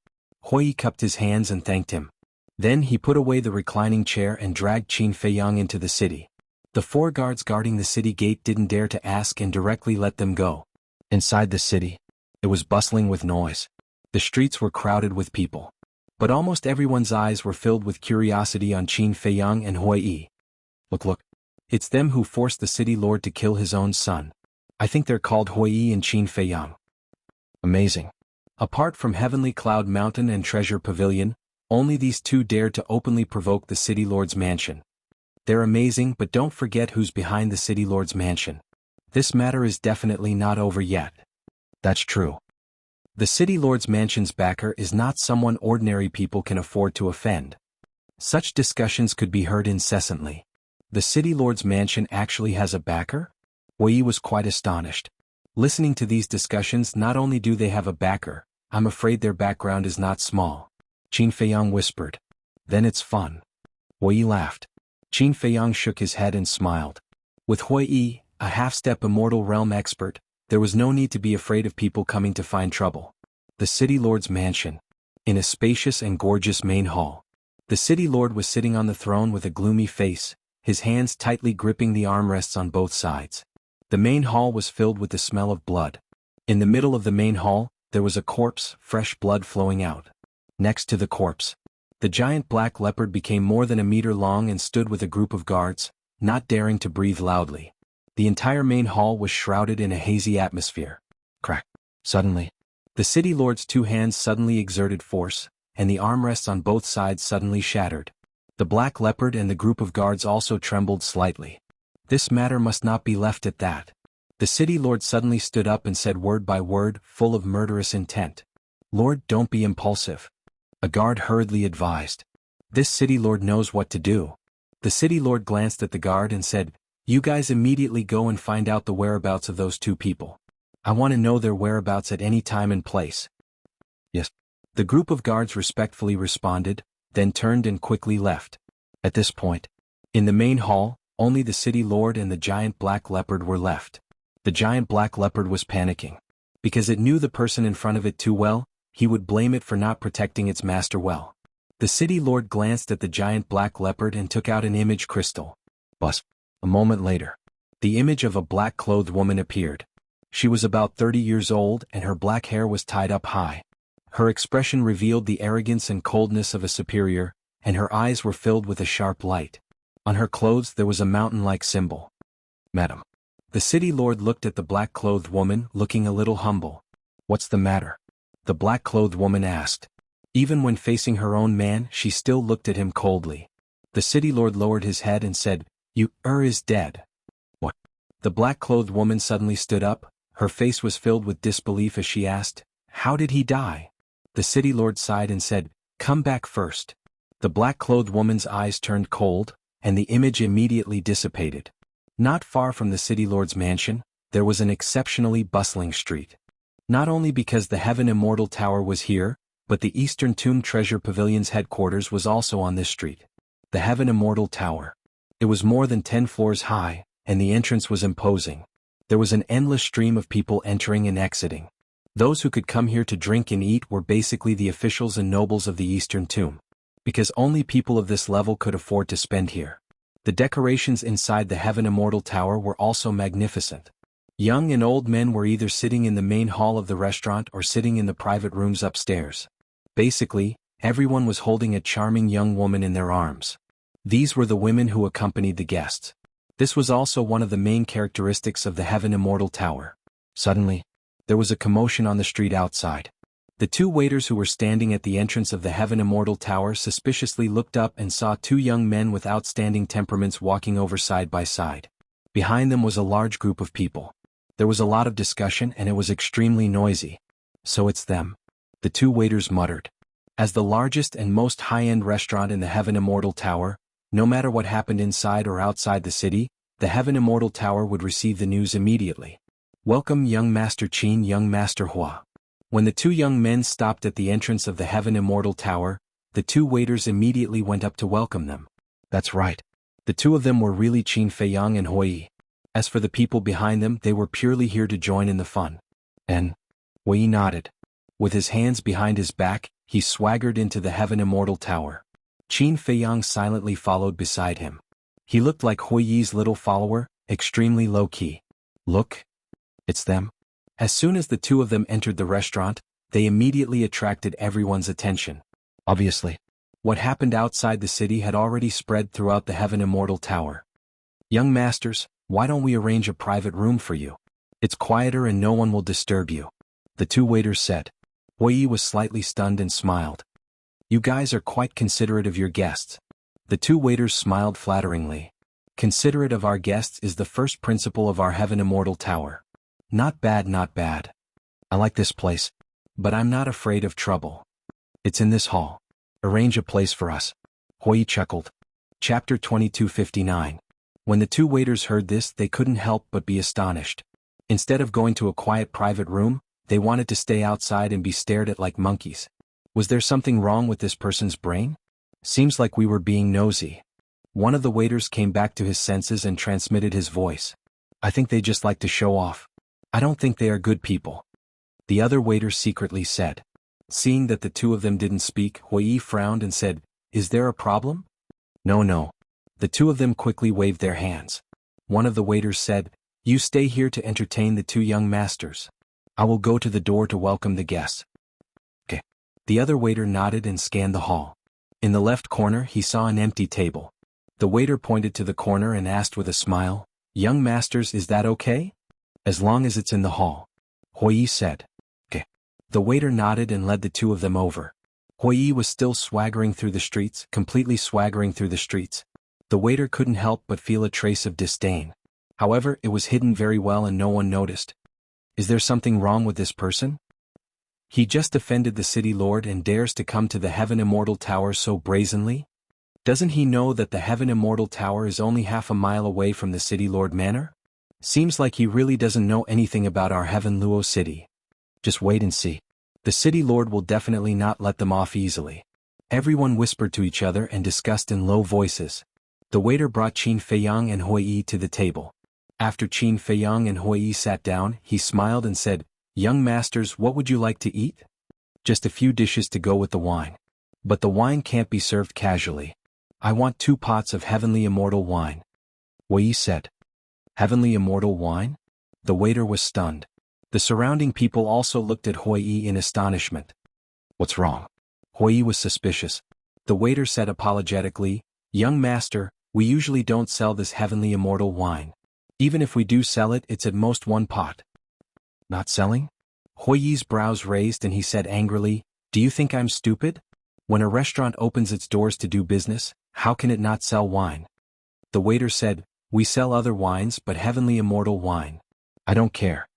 Hui cupped his hands and thanked him. Then he put away the reclining chair and dragged Qin Feiyang into the city. The 4 guards guarding the city gate didn't dare to ask and directly let them go. Inside the city, it was bustling with noise. The streets were crowded with people. But almost everyone's eyes were filled with curiosity on Qin Feiyang and Hui. Look. It's them who forced the city lord to kill his own son. I think they're called Hui and Qin Feiyang. Amazing. Apart from Heavenly Cloud Mountain and Treasure Pavilion, only these 2 dared to openly provoke the city lord's mansion. They're amazing, but don't forget who's behind the city lord's mansion. This matter is definitely not over yet. That's true. The city lord's mansion's backer is not someone ordinary people can afford to offend. Such discussions could be heard incessantly. The city lord's mansion actually has a backer? Hui was quite astonished. Listening to these discussions, not only do they have a backer, I'm afraid their background is not small. Qin Feiyang whispered. Then it's fun. Hui laughed. Qin Feiyang shook his head and smiled. With Hui, a half-step immortal realm expert, There was no need to be afraid of people coming to find trouble. The city lord's mansion. In a spacious and gorgeous main hall. The city lord was sitting on the throne with a gloomy face, his hands tightly gripping the armrests on both sides. The main hall was filled with the smell of blood. In the middle of the main hall, there was a corpse, fresh blood flowing out. Next to the corpse, the giant black leopard became more than a meter long and stood with a group of guards, not daring to breathe loudly. The entire main hall was shrouded in a hazy atmosphere. Crack. Suddenly, the city lord's two hands suddenly exerted force, and the armrests on both sides suddenly shattered. The black leopard and the group of guards also trembled slightly. This matter must not be left at that. The city lord suddenly stood up and said word by word, full of murderous intent. Lord, don't be impulsive. A guard hurriedly advised. This city lord knows what to do. The city lord glanced at the guard and said, you guys immediately go and find out the whereabouts of those two people. I want to know their whereabouts at any time and place. Yes. The group of guards respectfully responded, then turned and quickly left. At this point, in the main hall, only the city lord and the giant black leopard were left. The giant black leopard was panicking. Because it knew the person in front of it too well, he would blame it for not protecting its master well. The city lord glanced at the giant black leopard and took out an image crystal. But a moment later, the image of a black-clothed woman appeared. She was about 30 years old and her black hair was tied up high. Her expression revealed the arrogance and coldness of a superior, and her eyes were filled with a sharp light. On her clothes there was a mountain-like symbol. Madam. The city lord looked at the black-clothed woman, looking a little humble. What's the matter? The black-clothed woman asked. Even when facing her own man, she still looked at him coldly. The city lord lowered his head and said, is dead. What? The black-clothed woman suddenly stood up, her face was filled with disbelief as she asked, how did he die? The city lord sighed and said, come back first. The black-clothed woman's eyes turned cold, and the image immediately dissipated. Not far from the city lord's mansion, there was an exceptionally bustling street. Not only because the Heaven Immortal Tower was here, but the Eastern Tomb Treasure Pavilion's headquarters was also on this street. The Heaven Immortal Tower. It was more than 10 floors high, and the entrance was imposing. There was an endless stream of people entering and exiting. Those who could come here to drink and eat were basically the officials and nobles of the Eastern Tomb. Because only people of this level could afford to spend here. The decorations inside the Heaven Immortal Tower were also magnificent. Young and old men were either sitting in the main hall of the restaurant or sitting in the private rooms upstairs. Basically, everyone was holding a charming young woman in their arms. These were the women who accompanied the guests. This was also one of the main characteristics of the Heaven Immortal Tower. Suddenly, there was a commotion on the street outside. The two waiters who were standing at the entrance of the Heaven Immortal Tower suspiciously looked up and saw two young men with outstanding temperaments walking over side by side. Behind them was a large group of people. There was a lot of discussion and it was extremely noisy. So it's them. The two waiters muttered. As the largest and most high-end restaurant in the Heaven Immortal Tower, no matter what happened inside or outside the city, the Heaven Immortal Tower would receive the news immediately. Welcome young Master Qin, young Master Hua. When the two young men stopped at the entrance of the Heaven Immortal Tower, the two waiters immediately went up to welcome them. That's right. The two of them were really Qin Feiyang and Hui. As for the people behind them, they were purely here to join in the fun. And Hui nodded. With his hands behind his back, he swaggered into the Heaven Immortal Tower. Qin Feiyang silently followed beside him. He looked like Hui's little follower, extremely low-key. Look. It's them. As soon as the two of them entered the restaurant, they immediately attracted everyone's attention. Obviously, what happened outside the city had already spread throughout the Heaven Immortal Tower. Young masters, why don't we arrange a private room for you? It's quieter and no one will disturb you. The two waiters said. Hui was slightly stunned and smiled. You guys are quite considerate of your guests. The two waiters smiled flatteringly. Considerate of our guests is the first principle of our Heaven Immortal Tower. Not bad, not bad. I like this place. But I'm not afraid of trouble. It's in this hall. Arrange a place for us. Hui chuckled. Chapter 2259. When the two waiters heard this, they couldn't help but be astonished. Instead of going to a quiet private room, they wanted to stay outside and be stared at like monkeys. Was there something wrong with this person's brain? Seems like we were being nosy. One of the waiters came back to his senses and transmitted his voice. I think they just like to show off. I don't think they are good people. The other waiter secretly said. Seeing that the two of them didn't speak, Hui frowned and said, Is there a problem? No, no. The two of them quickly waved their hands. One of the waiters said, You stay here to entertain the two young masters. I will go to the door to welcome the guests. Okay. The other waiter nodded and scanned the hall. In the left corner he saw an empty table. The waiter pointed to the corner and asked with a smile, Young masters, is that okay? As long as it's in the hall. Hui said. Okay. The waiter nodded and led the two of them over. Hui was still swaggering through the streets, completely swaggering through the streets. The waiter couldn't help but feel a trace of disdain. However, it was hidden very well and no one noticed. Is there something wrong with this person? He just offended the city lord and dares to come to the Heaven Immortal Tower so brazenly? Doesn't he know that the Heaven Immortal Tower is only half a mile away from the city lord manor? Seems like he really doesn't know anything about our Heaven Luo city. Just wait and see. The city lord will definitely not let them off easily. Everyone whispered to each other and discussed in low voices. The waiter brought Qin Feiyang and Hui to the table. After Qin Feiyang and Hui sat down, he smiled and said, Young masters, what would you like to eat? Just a few dishes to go with the wine. But the wine can't be served casually. I want 2 pots of heavenly immortal wine. Hui said. Heavenly immortal wine? The waiter was stunned. The surrounding people also looked at Hui in astonishment. What's wrong? Hui was suspicious. The waiter said apologetically, Young master, we usually don't sell this heavenly immortal wine. Even if we do sell it, it's at most 1 pot. Not selling? Hui's brows raised and he said angrily, Do you think I'm stupid? When a restaurant opens its doors to do business, how can it not sell wine? The waiter said, We sell other wines but heavenly immortal wine. I don't care.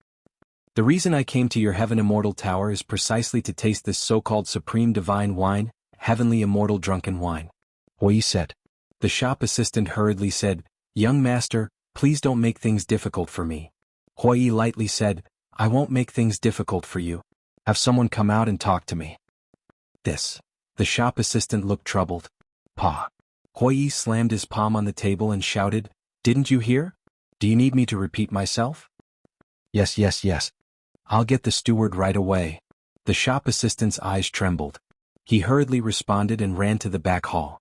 The reason I came to your Heaven Immortal Tower is precisely to taste this so-called supreme divine wine, heavenly immortal drunken wine. Hui said. The shop assistant hurriedly said, Young master, please don't make things difficult for me. Hui lightly said, I won't make things difficult for you. Have someone come out and talk to me. This. The shop assistant looked troubled. Pa. Hui slammed his palm on the table and shouted, Didn't you hear? Do you need me to repeat myself? Yes, yes, yes. I'll get the steward right away. The shop assistant's eyes trembled. He hurriedly responded and ran to the back hall.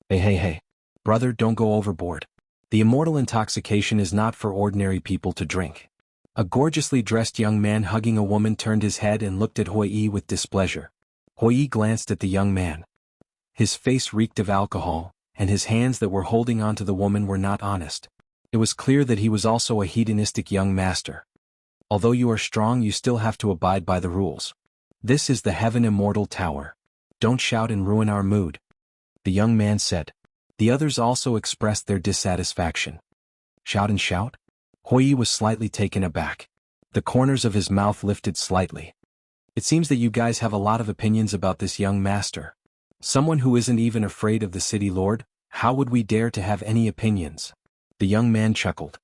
Hey. Brother, don't go overboard. The immortal intoxication is not for ordinary people to drink. A gorgeously dressed young man hugging a woman turned his head and looked at Hui with displeasure. Hui glanced at the young man. His face reeked of alcohol, and his hands that were holding onto the woman were not honest. It was clear that he was also a hedonistic young master. Although you are strong, you still have to abide by the rules. This is the Heaven Immortal Tower. Don't shout and ruin our mood. The young man said. The others also expressed their dissatisfaction. Shout and shout? Hui was slightly taken aback. The corners of his mouth lifted slightly. It seems that you guys have a lot of opinions about this young master. Someone who isn't even afraid of the city lord, how would we dare to have any opinions? The young man chuckled.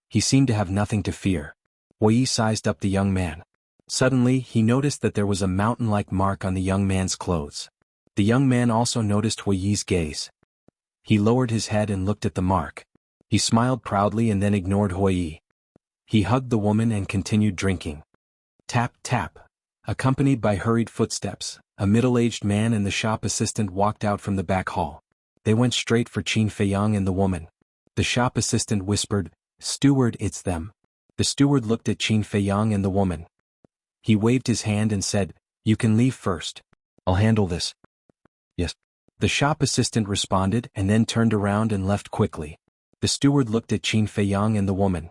He seemed to have nothing to fear. Hui sized up the young man. Suddenly, he noticed that there was a mountain-like mark on the young man's clothes. The young man also noticed Hui's gaze. He lowered his head and looked at the mark. He smiled proudly and then ignored Hui. He hugged the woman and continued drinking. Tap, tap. Accompanied by hurried footsteps, a middle-aged man and the shop assistant walked out from the back hall. They went straight for Qin Feiyang and the woman. The shop assistant whispered, Steward, it's them. The steward looked at Qin Feiyang and the woman. He waved his hand and said, You can leave first. I'll handle this. Yes. The shop assistant responded and then turned around and left quickly. The steward looked at Qin Feiyang and the woman.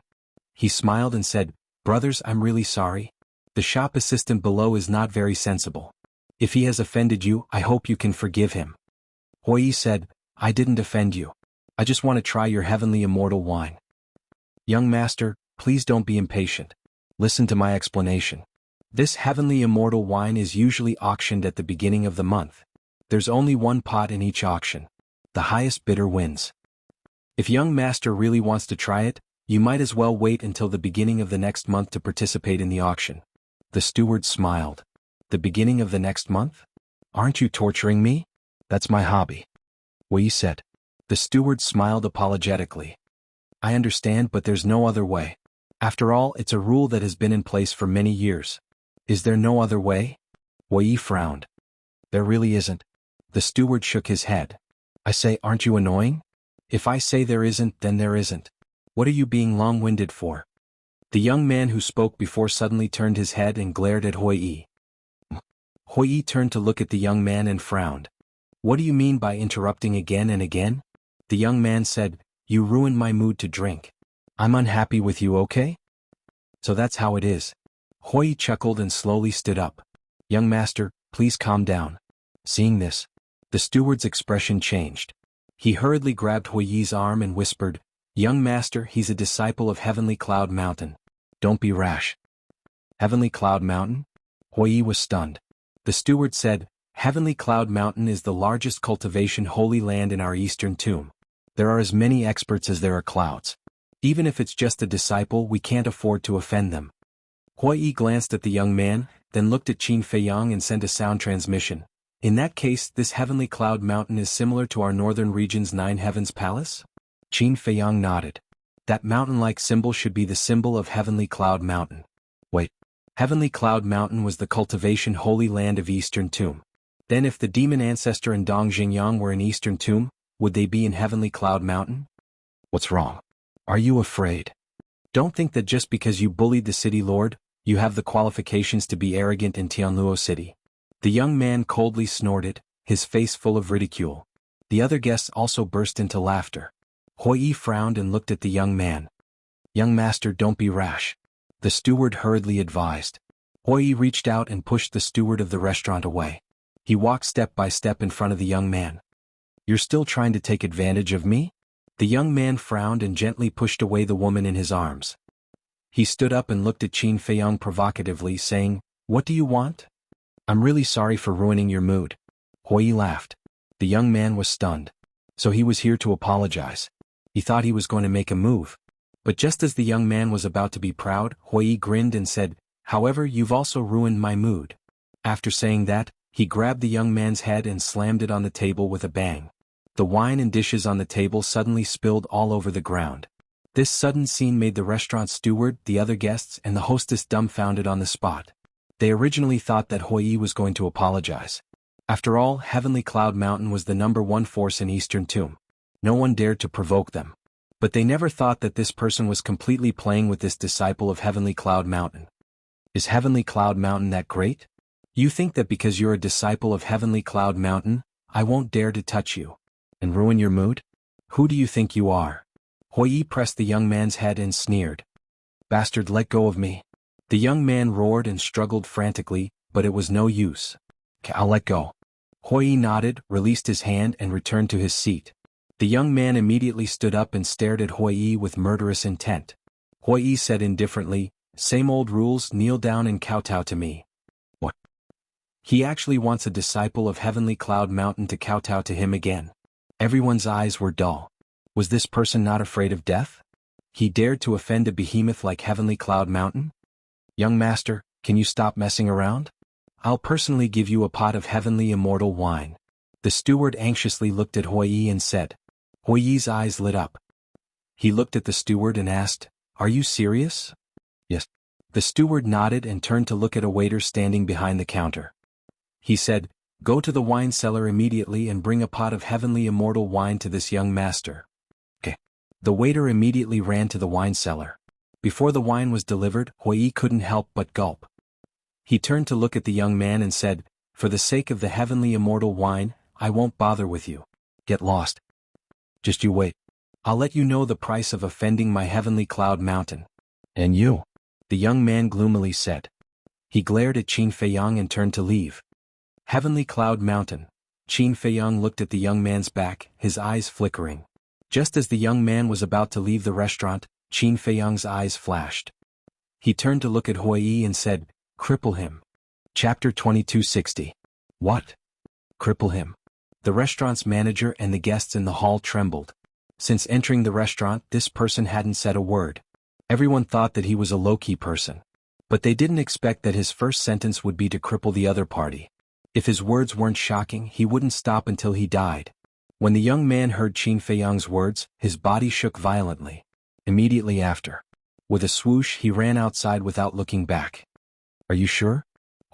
He smiled and said, Brothers, I'm really sorry. The shop assistant below is not very sensible. If he has offended you, I hope you can forgive him. Hui said, I didn't offend you. I just want to try your heavenly immortal wine. Young master, please don't be impatient. Listen to my explanation. This heavenly immortal wine is usually auctioned at the beginning of the month. There's only 1 pot in each auction. The highest bidder wins. If young master really wants to try it, you might as well wait until the beginning of the next month to participate in the auction. The steward smiled. The beginning of the next month? Aren't you torturing me? That's my hobby. Hui said. The steward smiled apologetically. I understand, but there's no other way. After all, it's a rule that has been in place for many years. Is there no other way? Hui frowned. There really isn't. The steward shook his head. I say, aren't you annoying? If I say there isn't, then there isn't. What are you being long-winded for? The young man who spoke before suddenly turned his head and glared at Hui. Hui turned to look at the young man and frowned. What do you mean by interrupting again and again? The young man said, you ruined my mood to drink. I'm unhappy with you, okay? So that's how it is. Hui chuckled and slowly stood up. Young master, please calm down. Seeing this, the steward's expression changed. He hurriedly grabbed Hui's arm and whispered, Young master, he's a disciple of Heavenly Cloud Mountain. Don't be rash. Heavenly Cloud Mountain? Hui was stunned. The steward said, Heavenly Cloud Mountain is the largest cultivation holy land in our eastern tomb. There are as many experts as there are clouds. Even if it's just a disciple, we can't afford to offend them. Hui glanced at the young man, then looked at Qin Feiyang and sent a sound transmission. In that case, this Heavenly Cloud Mountain is similar to our northern region's Nine Heavens Palace? Qin Feiyang nodded. That mountain-like symbol should be the symbol of Heavenly Cloud Mountain. Wait. Heavenly Cloud Mountain was the cultivation holy land of Eastern Tomb. Then if the demon ancestor and Dong Xingyang were in Eastern Tomb, would they be in Heavenly Cloud Mountain? What's wrong? Are you afraid? Don't think that just because you bullied the city lord, you have the qualifications to be arrogant in Tianluo City. The young man coldly snorted, his face full of ridicule. The other guests also burst into laughter. Hui frowned and looked at the young man. Young master, don't be rash. The steward hurriedly advised. Hui reached out and pushed the steward of the restaurant away. He walked step by step in front of the young man. You're still trying to take advantage of me? The young man frowned and gently pushed away the woman in his arms. He stood up and looked at Qin Feiyang provocatively, saying, What do you want? I'm really sorry for ruining your mood. Hui laughed. The young man was stunned. So he was here to apologize. He thought he was going to make a move. But just as the young man was about to be proud, Hui grinned and said, However, you've also ruined my mood. After saying that, he grabbed the young man's head and slammed it on the table with a bang. The wine and dishes on the table suddenly spilled all over the ground. This sudden scene made the restaurant steward, the other guests, and the hostess dumbfounded on the spot. They originally thought that Hui was going to apologize. After all, Heavenly Cloud Mountain was the #1 force in Eastern Tomb. No one dared to provoke them. But they never thought that this person was completely playing with this disciple of Heavenly Cloud Mountain. Is Heavenly Cloud Mountain that great? You think that because you're a disciple of Heavenly Cloud Mountain, I won't dare to touch you and ruin your mood? Who do you think you are? Hui pressed the young man's head and sneered. Bastard, let go of me. The young man roared and struggled frantically, but it was no use. I'll let go. Hui nodded, released his hand and returned to his seat. The young man immediately stood up and stared at Hui with murderous intent. Hui said indifferently, Same old rules, kneel down and kowtow to me. What? He actually wants a disciple of Heavenly Cloud Mountain to kowtow to him again. Everyone's eyes were dull. Was this person not afraid of death? He dared to offend a behemoth like Heavenly Cloud Mountain? Young master, can you stop messing around? I'll personally give you a pot of heavenly immortal wine. The steward anxiously looked at Hui and said. Hui's eyes lit up. He looked at the steward and asked, Are you serious? Yes. The steward nodded and turned to look at a waiter standing behind the counter. He said, Go to the wine cellar immediately and bring a pot of heavenly immortal wine to this young master. Okay. The waiter immediately ran to the wine cellar. Before the wine was delivered, Hui couldn't help but gulp. He turned to look at the young man and said, For the sake of the heavenly immortal wine, I won't bother with you. Get lost. Just you wait. I'll let you know the price of offending my Heavenly Cloud Mountain. And you? The young man gloomily said. He glared at Qin Feiyang and turned to leave. Heavenly Cloud Mountain. Qin Feiyang looked at the young man's back, his eyes flickering. Just as the young man was about to leave the restaurant, Qin Feiyang's eyes flashed. He turned to look at Hui and said, Cripple him. Chapter 2260. What? Cripple him. The restaurant's manager and the guests in the hall trembled. Since entering the restaurant, this person hadn't said a word. Everyone thought that he was a low-key person. But they didn't expect that his first sentence would be to cripple the other party. If his words weren't shocking, he wouldn't stop until he died. When the young man heard Qin Feiyang's words, his body shook violently. Immediately after, With a swoosh he ran outside without looking back. Are you sure?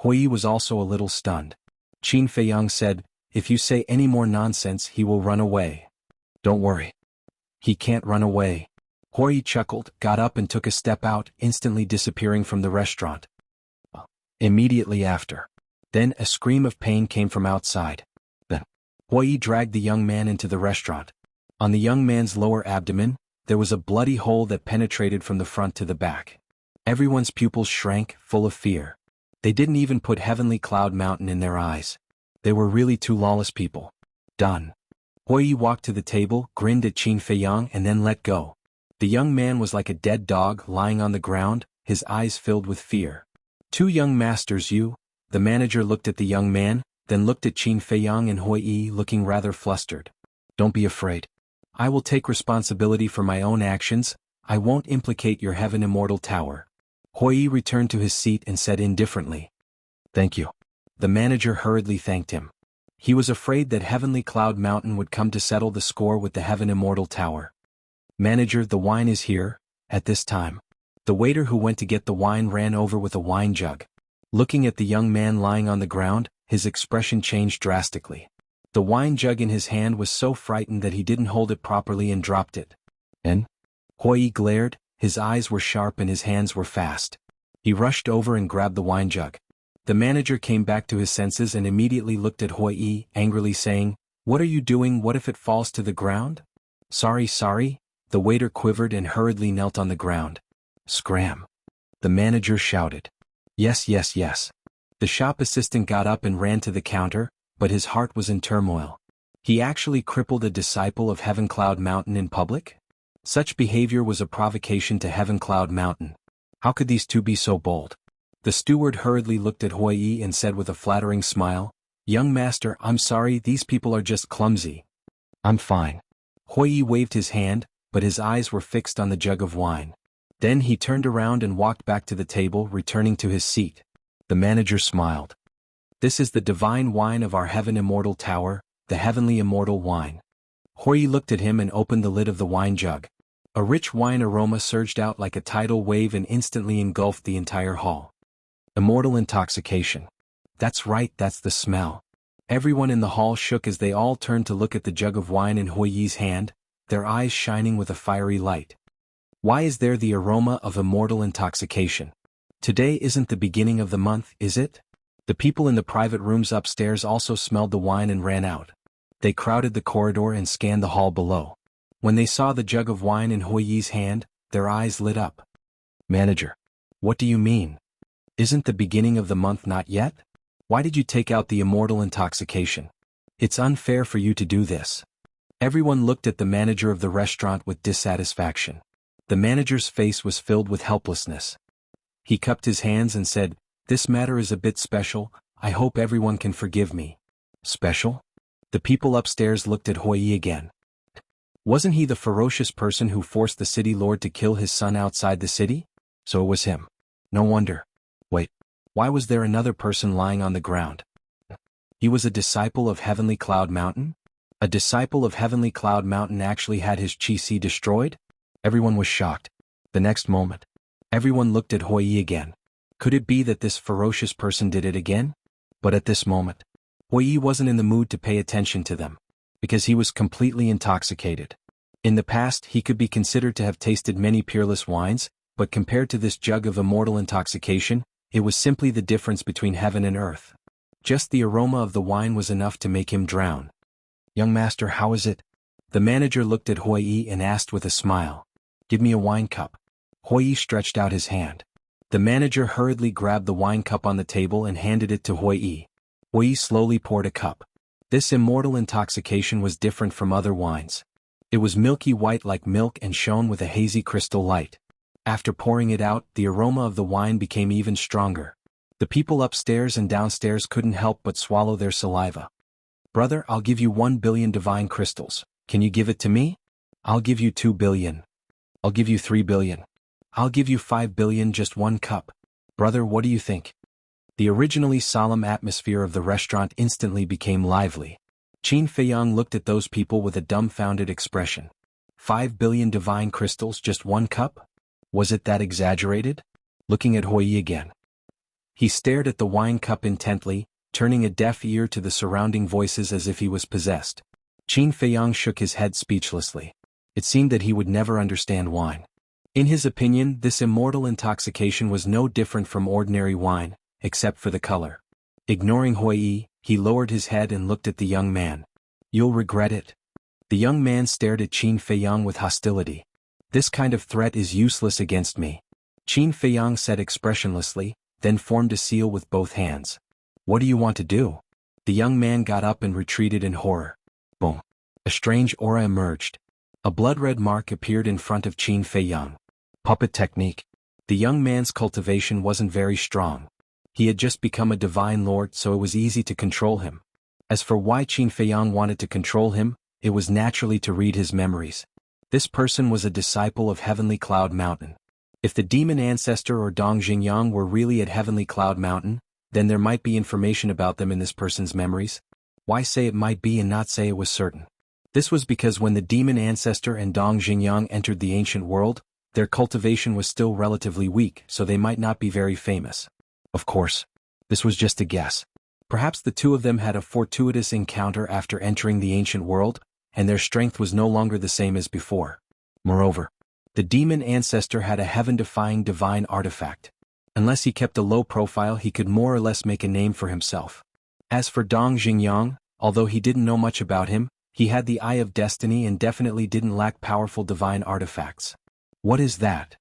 Hui was also a little stunned. Qin Feiyang said, if you say any more nonsense he will run away. Don't worry. He can't run away. Hui chuckled, got up and took a step out, instantly disappearing from the restaurant. Immediately after. Then a scream of pain came from outside. Then Hui dragged the young man into the restaurant. On the young man's lower abdomen, there was a bloody hole that penetrated from the front to the back. Everyone's pupils shrank, full of fear. They didn't even put Heavenly Cloud Mountain in their eyes. They were really two lawless people. Done. Hui walked to the table, grinned at Qin Feiyang and then let go. The young man was like a dead dog lying on the ground, his eyes filled with fear. Two young masters the manager looked at the young man, then looked at Qin Feiyang and Hui looking rather flustered. Don't be afraid. I will take responsibility for my own actions, I won't implicate your Heaven Immortal Tower. Hui returned to his seat and said indifferently. Thank you. The manager hurriedly thanked him. He was afraid that Heavenly Cloud Mountain would come to settle the score with the Heaven Immortal Tower. Manager, the wine is here, at this time. The waiter who went to get the wine ran over with a wine jug. Looking at the young man lying on the ground, his expression changed drastically. The wine jug in his hand was so frightened that he didn't hold it properly and dropped it. And? Hui glared, his eyes were sharp and his hands were fast. He rushed over and grabbed the wine jug. The manager came back to his senses and immediately looked at Hui, angrily saying, What are you doing? What if it falls to the ground? Sorry. The waiter quivered and hurriedly knelt on the ground. Scram. The manager shouted. Yes. The shop assistant got up and ran to the counter, but his heart was in turmoil. He actually crippled a disciple of Heaven Cloud Mountain in public? Such behavior was a provocation to Heaven Cloud Mountain. How could these two be so bold? The steward hurriedly looked at Hui and said with a flattering smile, Young master, I'm sorry, these people are just clumsy. I'm fine. Hui waved his hand, but his eyes were fixed on the jug of wine. Then he turned around and walked back to the table, returning to his seat. The manager smiled. This is the divine wine of our Heaven Immortal Tower, the Heavenly Immortal Wine. Hui looked at him and opened the lid of the wine jug. A rich wine aroma surged out like a tidal wave and instantly engulfed the entire hall. Immortal intoxication. That's right, that's the smell. Everyone in the hall shook as they all turned to look at the jug of wine in Hui's hand, their eyes shining with a fiery light. Why is there the aroma of immortal intoxication? Today isn't the beginning of the month, is it? The people in the private rooms upstairs also smelled the wine and ran out. They crowded the corridor and scanned the hall below. When they saw the jug of wine in Hui's hand, their eyes lit up. Manager. What do you mean? Isn't the beginning of the month not yet? Why did you take out the immortal intoxication? It's unfair for you to do this. Everyone looked at the manager of the restaurant with dissatisfaction. The manager's face was filled with helplessness. He cupped his hands and said, This matter is a bit special, I hope everyone can forgive me. Special? The people upstairs looked at Hui again. Wasn't he the ferocious person who forced the city lord to kill his son outside the city? So it was him. No wonder. Wait, why was there another person lying on the ground? He was a disciple of Heavenly Cloud Mountain? A disciple of Heavenly Cloud Mountain actually had his chi destroyed? Everyone was shocked. The next moment, everyone looked at Hui again. Could it be that this ferocious person did it again? But at this moment, Hui wasn't in the mood to pay attention to them, because he was completely intoxicated. In the past he could be considered to have tasted many peerless wines, but compared to this jug of immortal intoxication, it was simply the difference between heaven and earth. Just the aroma of the wine was enough to make him drown. Young master, how is it? The manager looked at Hui and asked with a smile. Give me a wine cup. Hui stretched out his hand. The manager hurriedly grabbed the wine cup on the table and handed it to Hui. Hui slowly poured a cup. This immortal intoxication was different from other wines. It was milky white like milk and shone with a hazy crystal light. After pouring it out, the aroma of the wine became even stronger. The people upstairs and downstairs couldn't help but swallow their saliva. Brother, I'll give you 1 billion divine crystals. Can you give it to me? I'll give you 2 billion. I'll give you 3 billion. I'll give you 5 billion, just one cup. Brother, what do you think? The originally solemn atmosphere of the restaurant instantly became lively. Qin Feiyang looked at those people with a dumbfounded expression. 5 billion divine crystals, just one cup? Was it that exaggerated? Looking at Hui again. He stared at the wine cup intently, turning a deaf ear to the surrounding voices as if he was possessed. Qin Feiyang shook his head speechlessly. It seemed that he would never understand wine. In his opinion, this immortal intoxication was no different from ordinary wine, except for the color. Ignoring Hui, he lowered his head and looked at the young man. You'll regret it. The young man stared at Qin Feiyang with hostility. This kind of threat is useless against me. Qin Feiyang said expressionlessly, then formed a seal with both hands. What do you want to do? The young man got up and retreated in horror. Boom. A strange aura emerged. A blood-red mark appeared in front of Qin Feiyang. Puppet technique. The young man's cultivation wasn't very strong. He had just become a divine lord, so it was easy to control him. As for why Qin Feiyang wanted to control him, it was naturally to read his memories. This person was a disciple of Heavenly Cloud Mountain. If the demon ancestor or Dong Xingyang were really at Heavenly Cloud Mountain, then there might be information about them in this person's memories. Why say it might be and not say it was certain? This was because when the demon ancestor and Dong Xingyang entered the ancient world, their cultivation was still relatively weak, so they might not be very famous. Of course, this was just a guess. Perhaps the two of them had a fortuitous encounter after entering the ancient world, and their strength was no longer the same as before. Moreover, the demon ancestor had a heaven-defying divine artifact. Unless he kept a low profile, he could more or less make a name for himself. As for Dong Xingyang, although he didn't know much about him, he had the Eye of Destiny and definitely didn't lack powerful divine artifacts. What is that?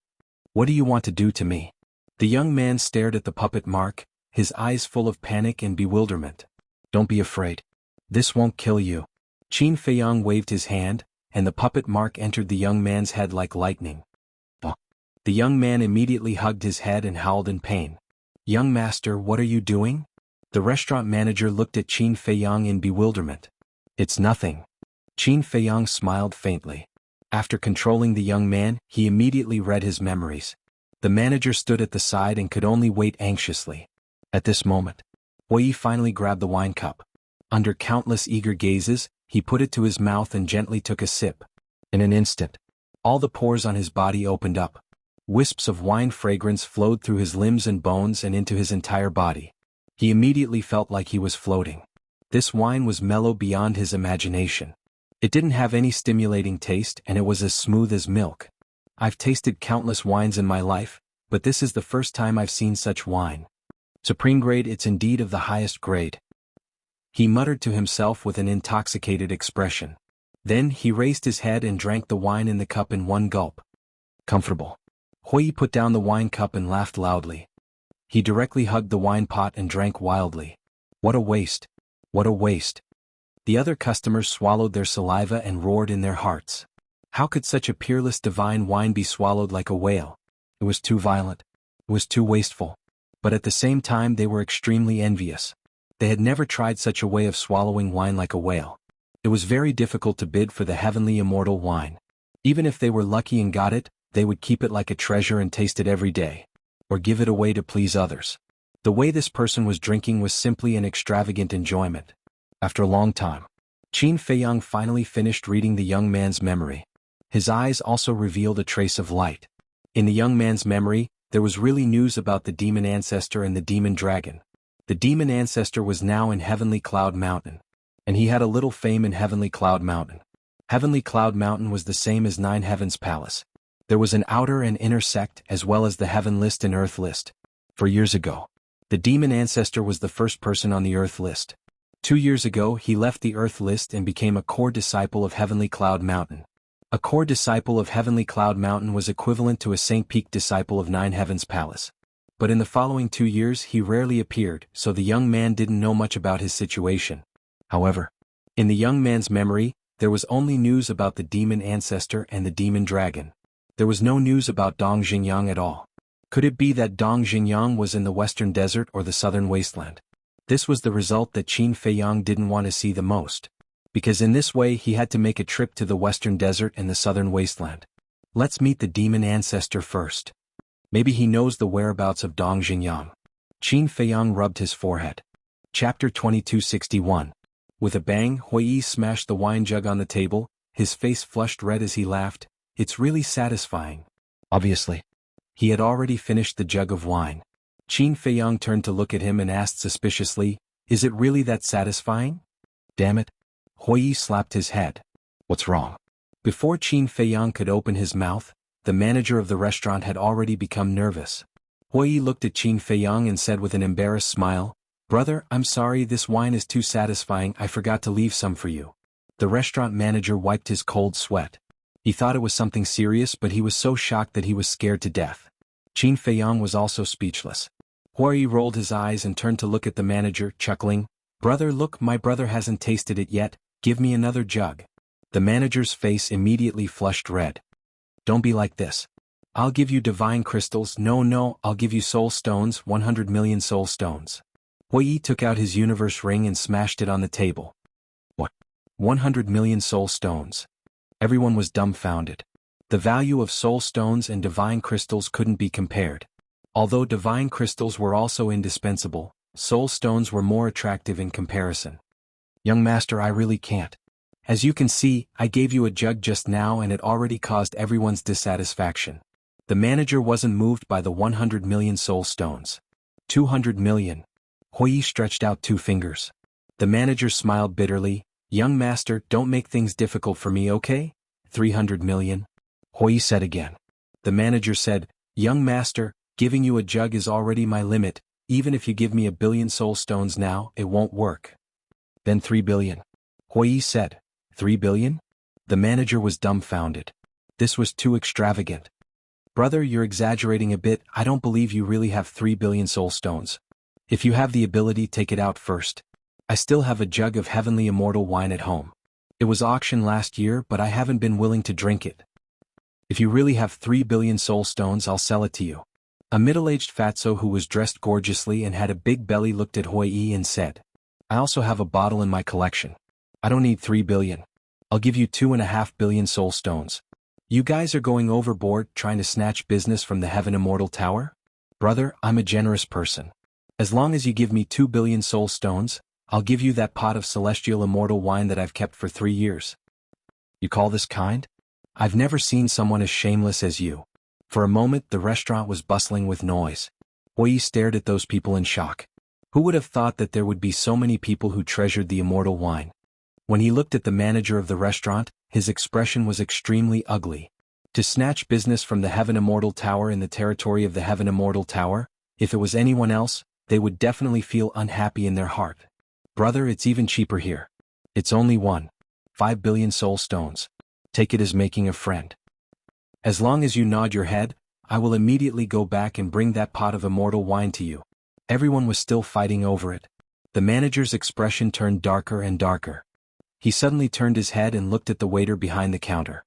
What do you want to do to me? The young man stared at the puppet mark, his eyes full of panic and bewilderment. Don't be afraid. This won't kill you. Qin Feiyang waved his hand, and the puppet mark entered the young man's head like lightning. The young man immediately hugged his head and howled in pain. Young master, what are you doing? The restaurant manager looked at Qin Feiyang in bewilderment. It's nothing. Qin Feiyang smiled faintly. After controlling the young man, he immediately read his memories. The manager stood at the side and could only wait anxiously. At this moment, Hui finally grabbed the wine cup. Under countless eager gazes, he put it to his mouth and gently took a sip. In an instant, all the pores on his body opened up. Wisps of wine fragrance flowed through his limbs and bones and into his entire body. He immediately felt like he was floating. This wine was mellow beyond his imagination. It didn't have any stimulating taste and it was as smooth as milk. I've tasted countless wines in my life, but this is the first time I've seen such wine. Supreme grade, it's indeed of the highest grade. He muttered to himself with an intoxicated expression. Then he raised his head and drank the wine in the cup in one gulp. Comfortable. Hui put down the wine cup and laughed loudly. He directly hugged the wine pot and drank wildly. What a waste. What a waste. The other customers swallowed their saliva and roared in their hearts. How could such a peerless divine wine be swallowed like a whale? It was too violent. It was too wasteful. But at the same time they were extremely envious. They had never tried such a way of swallowing wine like a whale. It was very difficult to bid for the heavenly immortal wine. Even if they were lucky and got it, they would keep it like a treasure and taste it every day. Or give it away to please others. The way this person was drinking was simply an extravagant enjoyment. After a long time, Qin Feiyang finally finished reading the young man's memory. His eyes also revealed a trace of light. In the young man's memory, there was really news about the demon ancestor and the demon dragon. The demon ancestor was now in Heavenly Cloud Mountain. And he had a little fame in Heavenly Cloud Mountain. Heavenly Cloud Mountain was the same as Nine Heavens Palace. There was an outer and inner sect as well as the Heaven List and Earth List. For years ago, the demon ancestor was the first person on the Earth List. 2 years ago he left the Earth List and became a core disciple of Heavenly Cloud Mountain. A core disciple of Heavenly Cloud Mountain was equivalent to a Saint Peak disciple of Nine Heavens Palace. But in the following 2 years he rarely appeared, so the young man didn't know much about his situation. However, in the young man's memory, there was only news about the demon ancestor and the demon dragon. There was no news about Dong Xingyang at all. Could it be that Dong Xingyang was in the western desert or the southern wasteland? This was the result that Qin Feiyang didn't want to see the most. Because in this way he had to make a trip to the western desert and the southern wasteland. Let's meet the demon ancestor first. Maybe he knows the whereabouts of Dong Xingyang. Qin Feiyang rubbed his forehead. Chapter 2261. With a bang, Hui smashed the wine jug on the table, his face flushed red as he laughed. It's really satisfying. Obviously. He had already finished the jug of wine. Qin Feiyang turned to look at him and asked suspiciously, "Is it really that satisfying?" "Damn it." Hui Yi slapped his head. "What's wrong?" Before Qin Feiyang could open his mouth, the manager of the restaurant had already become nervous. Hui Yi looked at Qin Feiyang and said with an embarrassed smile, "Brother, I'm sorry, this wine is too satisfying, I forgot to leave some for you." The restaurant manager wiped his cold sweat. He thought it was something serious, but he was so shocked that he was scared to death. Qin Feiyang was also speechless. Hui Yi rolled his eyes and turned to look at the manager, chuckling, "Brother, look, my brother hasn't tasted it yet, give me another jug." The manager's face immediately flushed red. "Don't be like this. I'll give you divine crystals, no, I'll give you soul stones, 100 million soul stones." Hui Yi took out his universe ring and smashed it on the table. "What? 100 million soul stones?" Everyone was dumbfounded. The value of soul stones and divine crystals couldn't be compared. Although divine crystals were also indispensable, soul stones were more attractive in comparison. "Young master, I really can't. As you can see, I gave you a jug just now and it already caused everyone's dissatisfaction." The manager wasn't moved by the 100 million soul stones. 200 million. Hui Yi stretched out 2 fingers. The manager smiled bitterly, "Young master, don't make things difficult for me, okay? 300 million. Hui Yi said again. The manager said, "Young master, giving you a jug is already my limit, even if you give me 1 billion soul stones now, it won't work." "Then 3 billion. Hui Yi said. 3 billion? The manager was dumbfounded. This was too extravagant. "Brother, you're exaggerating a bit, I don't believe you really have 3 billion soul stones. If you have the ability, take it out first. I still have a jug of heavenly immortal wine at home. It was auctioned last year, but I haven't been willing to drink it. If you really have 3 billion soul stones, I'll sell it to you." A middle-aged fatso who was dressed gorgeously and had a big belly looked at Hui Yi and said, "I also have a bottle in my collection. I don't need 3 billion. I'll give you 2.5 billion soul stones. You guys are going overboard trying to snatch business from the Heaven Immortal Tower? Brother, I'm a generous person. As long as you give me 2 billion soul stones, I'll give you that pot of celestial immortal wine that I've kept for 3 years. You call this kind? I've never seen someone as shameless as you." For a moment the restaurant was bustling with noise. Hui Yi stared at those people in shock. Who would have thought that there would be so many people who treasured the immortal wine? When he looked at the manager of the restaurant, his expression was extremely ugly. To snatch business from the Heaven Immortal Tower in the territory of the Heaven Immortal Tower, if it was anyone else, they would definitely feel unhappy in their heart. "Brother, it's even cheaper here. It's only 5 billion soul stones. Take it as making a friend. As long as you nod your head, I will immediately go back and bring that pot of immortal wine to you." Everyone was still fighting over it. The manager's expression turned darker and darker. He suddenly turned his head and looked at the waiter behind the counter.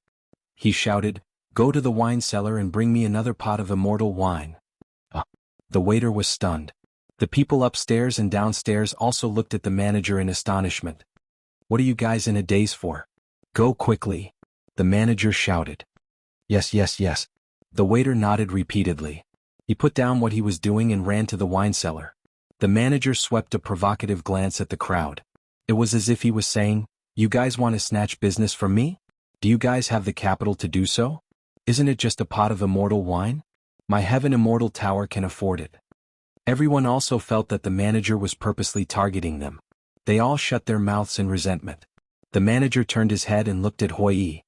He shouted, "Go to the wine cellar and bring me another pot of immortal wine." The waiter was stunned. The people upstairs and downstairs also looked at the manager in astonishment. "What are you guys in a daze for? Go quickly," the manager shouted. Yes. The waiter nodded repeatedly. He put down what he was doing and ran to the wine cellar. The manager swept a provocative glance at the crowd. It was as if he was saying, "You guys want to snatch business from me? Do you guys have the capital to do so? Isn't it just a pot of immortal wine? My Heaven Immortal Tower can afford it." Everyone also felt that the manager was purposely targeting them. They all shut their mouths in resentment. The manager turned his head and looked at Hui Yi.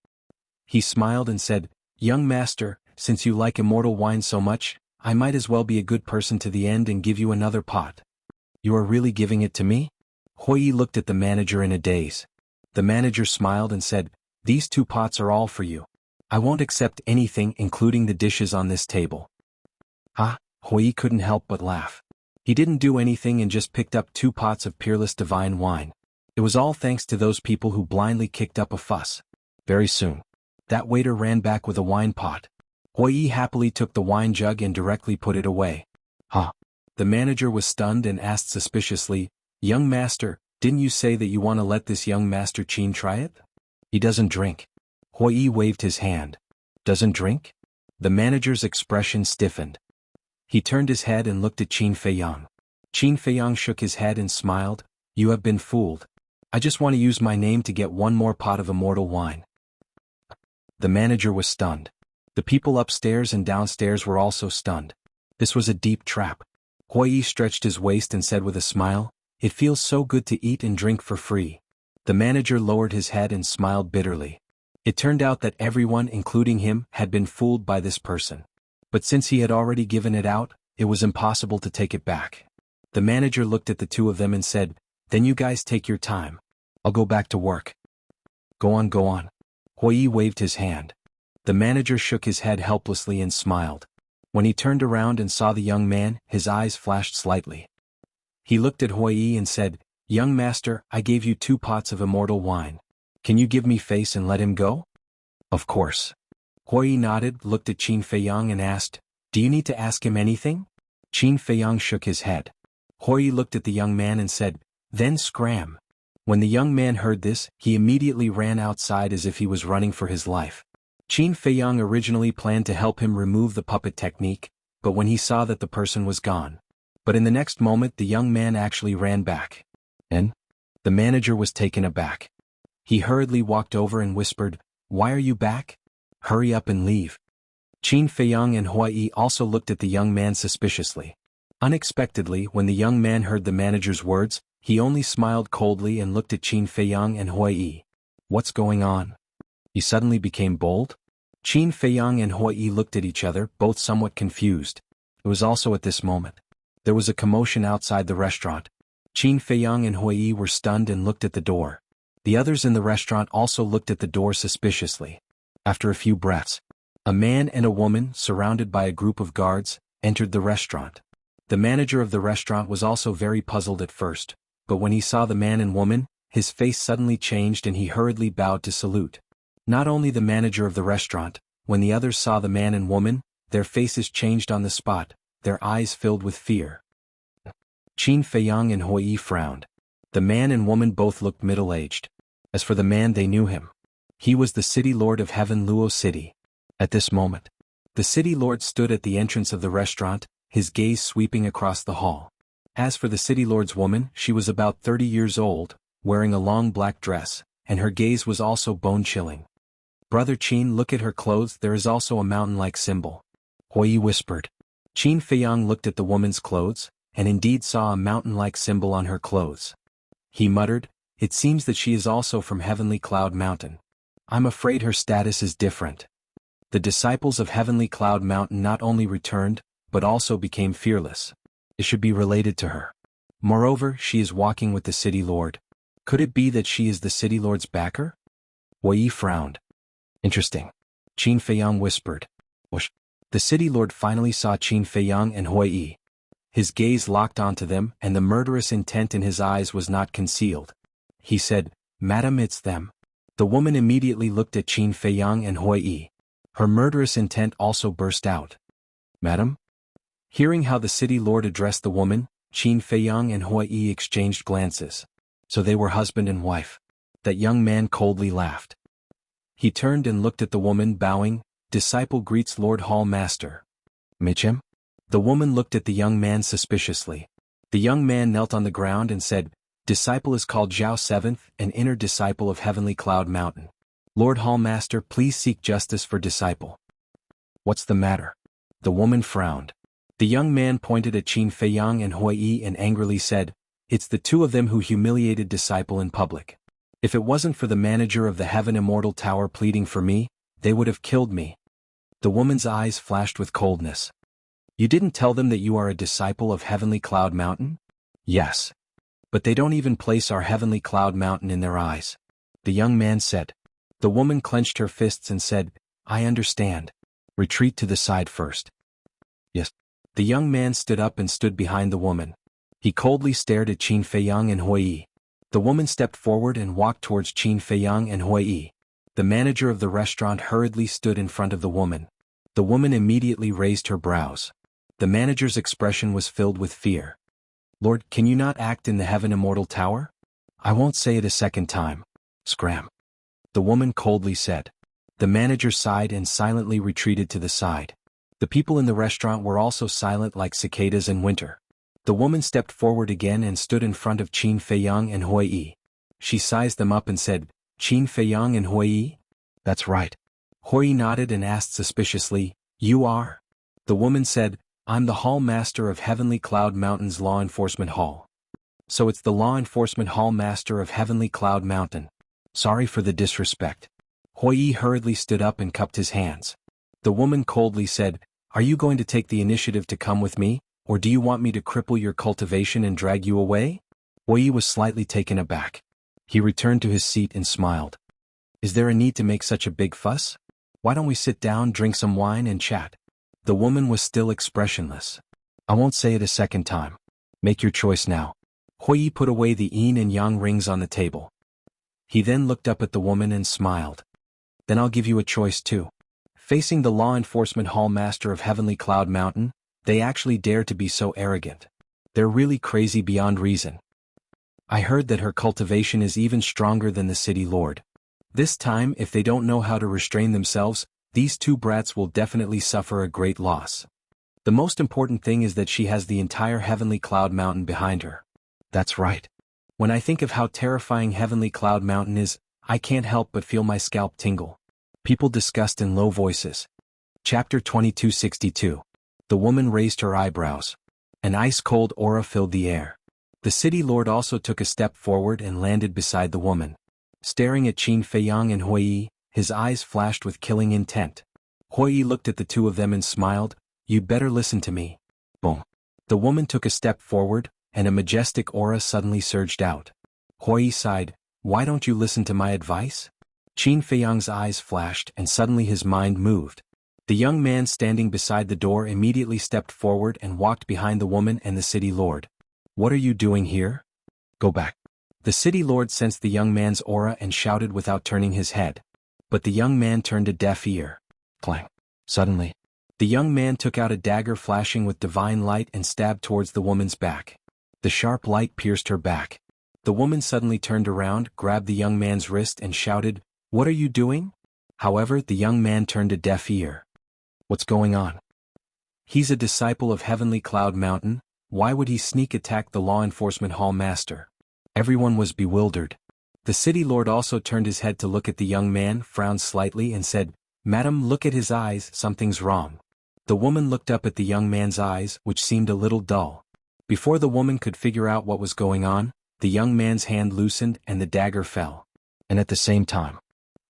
He smiled and said, "Young master, since you like immortal wine so much, I might as well be a good person to the end and give you another pot." "You are really giving it to me?" Hui Yi looked at the manager in a daze. The manager smiled and said, "These 2 pots are all for you. I won't accept anything including the dishes on this table." Hui Yi couldn't help but laugh. He didn't do anything and just picked up 2 pots of peerless divine wine. It was all thanks to those people who blindly kicked up a fuss. Very soon, that waiter ran back with a wine pot. Hui Yi happily took the wine jug and directly put it away. The manager was stunned and asked suspiciously, "Young master, didn't you say that you want to let this young master Qin try it?" "He doesn't drink." Hui Yi waved his hand. "Doesn't drink?" The manager's expression stiffened. He turned his head and looked at Qin Feiyang. Qin Feiyang shook his head and smiled, "You have been fooled. I just want to use my name to get 1 more pot of immortal wine." The manager was stunned. The people upstairs and downstairs were also stunned. This was a deep trap. Hui stretched his waist and said with a smile, "It feels so good to eat and drink for free." The manager lowered his head and smiled bitterly. It turned out that everyone, including him, had been fooled by this person. But since he had already given it out, it was impossible to take it back. The manager looked at the two of them and said, "Then you guys take your time. I'll go back to work." Go on, go on." Hui waved his hand. The manager shook his head helplessly and smiled. When he turned around and saw the young man, his eyes flashed slightly. He looked at Hui and said, "Young master, I gave you 2 pots of immortal wine. Can you give me face and let him go?" "Of course." Hui nodded, looked at Qin Feiyang and asked, "Do you need to ask him anything?" Qin Feiyang shook his head. Hui looked at the young man and said, "Then scram." When the young man heard this, he immediately ran outside as if he was running for his life. Qin Feiyang originally planned to help him remove the puppet technique, but when he saw that the person was gone. But in the next moment the young man actually ran back. And? The manager was taken aback. He hurriedly walked over and whispered, "Why are you back? Hurry up and leave." Qin Feiyang and Hui also looked at the young man suspiciously. Unexpectedly, when the young man heard the manager's words, he only smiled coldly and looked at Qin Feiyang and Hui. "What's going on?" He suddenly became bold? Qin Feiyang and Hui looked at each other, both somewhat confused. It was also at this moment. There was a commotion outside the restaurant. Qin Feiyang and Hui were stunned and looked at the door. The others in the restaurant also looked at the door suspiciously. After a few breaths, a man and a woman, surrounded by a group of guards, entered the restaurant. The manager of the restaurant was also very puzzled at first, but when he saw the man and woman, his face suddenly changed and he hurriedly bowed to salute. Not only the manager of the restaurant, when the others saw the man and woman, their faces changed on the spot, their eyes filled with fear. Qin Feiyang and Hui frowned. The man and woman both looked middle-aged. As for the man, they knew him. He was the city lord of Heaven Luo City. At this moment, the city lord stood at the entrance of the restaurant, his gaze sweeping across the hall. As for the city lord's woman, she was about 30 years old, wearing a long black dress, and her gaze was also bone-chilling. "Brother Qin, look at her clothes, there is also a mountain-like symbol." Hui whispered. Qin Feiyang looked at the woman's clothes, and indeed saw a mountain-like symbol on her clothes. He muttered, "It seems that she is also from Heavenly Cloud Mountain. I'm afraid her status is different." The disciples of Heavenly Cloud Mountain not only returned, but also became fearless. It should be related to her. Moreover, she is walking with the city lord. Could it be that she is the city lord's backer? Hui frowned. "Interesting." Qin Feiyang whispered. Whoosh. The city lord finally saw Qin Feiyang and Hui. His gaze locked onto them, and the murderous intent in his eyes was not concealed. He said, "Madam, it's them." The woman immediately looked at Qin Feiyang and Hui. Her murderous intent also burst out. "Madam?" Hearing how the city lord addressed the woman, Qin Feiyang and Hui exchanged glances. So they were husband and wife. That young man coldly laughed. He turned and looked at the woman, bowing. "Disciple greets Lord Hall Master." "Mitchum?" The woman looked at the young man suspiciously. The young man knelt on the ground and said, "Disciple is called Zhao Seventh, an inner disciple of Heavenly Cloud Mountain. Lord Hall Master, please seek justice for disciple." "What's the matter?" The woman frowned. The young man pointed at Qin Feiyang and Hui and angrily said, "It's the two of them who humiliated disciple in public. If it wasn't for the manager of the Heaven Immortal Tower pleading for me, they would have killed me." The woman's eyes flashed with coldness. "You didn't tell them that you are a disciple of Heavenly Cloud Mountain?" "Yes. But they don't even place our Heavenly Cloud Mountain in their eyes," the young man said. The woman clenched her fists and said, "I understand. Retreat to the side first." "Yes." The young man stood up and stood behind the woman. He coldly stared at Qin Feiyang and Hui. The woman stepped forward and walked towards Qin Feiyang and Hui. The manager of the restaurant hurriedly stood in front of the woman. The woman immediately raised her brows. The manager's expression was filled with fear. "Lord, can you not act in the Heaven Immortal Tower?" "I won't say it a second time." "Scram," the woman coldly said. The manager sighed and silently retreated to the side. The people in the restaurant were also silent like cicadas in winter. The woman stepped forward again and stood in front of Qin Feiyang and Hui. She sized them up and said, "Qin Feiyang and Hui?" "That's right." Hui nodded and asked suspiciously, "You are?" The woman said, "I'm the Hall Master of Heavenly Cloud Mountain's Law Enforcement Hall." "So it's the Law Enforcement Hall Master of Heavenly Cloud Mountain. Sorry for the disrespect." Hui hurriedly stood up and cupped his hands. The woman coldly said, "Are you going to take the initiative to come with me, or do you want me to cripple your cultivation and drag you away?" Hui was slightly taken aback. He returned to his seat and smiled. "Is there a need to make such a big fuss? Why don't we sit down, drink some wine, and chat?" The woman was still expressionless. "I won't say it a second time. Make your choice now." Hui put away the yin and yang rings on the table. He then looked up at the woman and smiled. "Then I'll give you a choice too." Facing the Law Enforcement Hall Master of Heavenly Cloud Mountain, they actually dare to be so arrogant. They're really crazy beyond reason. "I heard that her cultivation is even stronger than the City Lord. This time, if they don't know how to restrain themselves, these two brats will definitely suffer a great loss. The most important thing is that she has the entire Heavenly Cloud Mountain behind her." "That's right. When I think of how terrifying Heavenly Cloud Mountain is, I can't help but feel my scalp tingle." People discussed in low voices. Chapter 2262. The woman raised her eyebrows. An ice-cold aura filled the air. The City Lord also took a step forward and landed beside the woman. Staring at Qin Feiyang and Hui, his eyes flashed with killing intent. Hui looked at the two of them and smiled, "You'd better listen to me." Boom. The woman took a step forward, and a majestic aura suddenly surged out. Hui sighed, "Why don't you listen to my advice?" Qin Feiyang's eyes flashed and suddenly his mind moved. The young man standing beside the door immediately stepped forward and walked behind the woman and the City Lord. "What are you doing here? Go back." The City Lord sensed the young man's aura and shouted without turning his head. But the young man turned a deaf ear. Clang. Suddenly, the young man took out a dagger flashing with divine light and stabbed towards the woman's back. The sharp light pierced her back. The woman suddenly turned around, grabbed the young man's wrist and shouted, "What are you doing?" However, the young man turned a deaf ear. "What's going on? He's a disciple of Heavenly Cloud Mountain, why would he sneak attack the Law Enforcement Hall Master?" Everyone was bewildered. The City Lord also turned his head to look at the young man, frowned slightly and said, "Madam, look at his eyes, something's wrong." The woman looked up at the young man's eyes, which seemed a little dull. Before the woman could figure out what was going on, the young man's hand loosened and the dagger fell. And at the same time,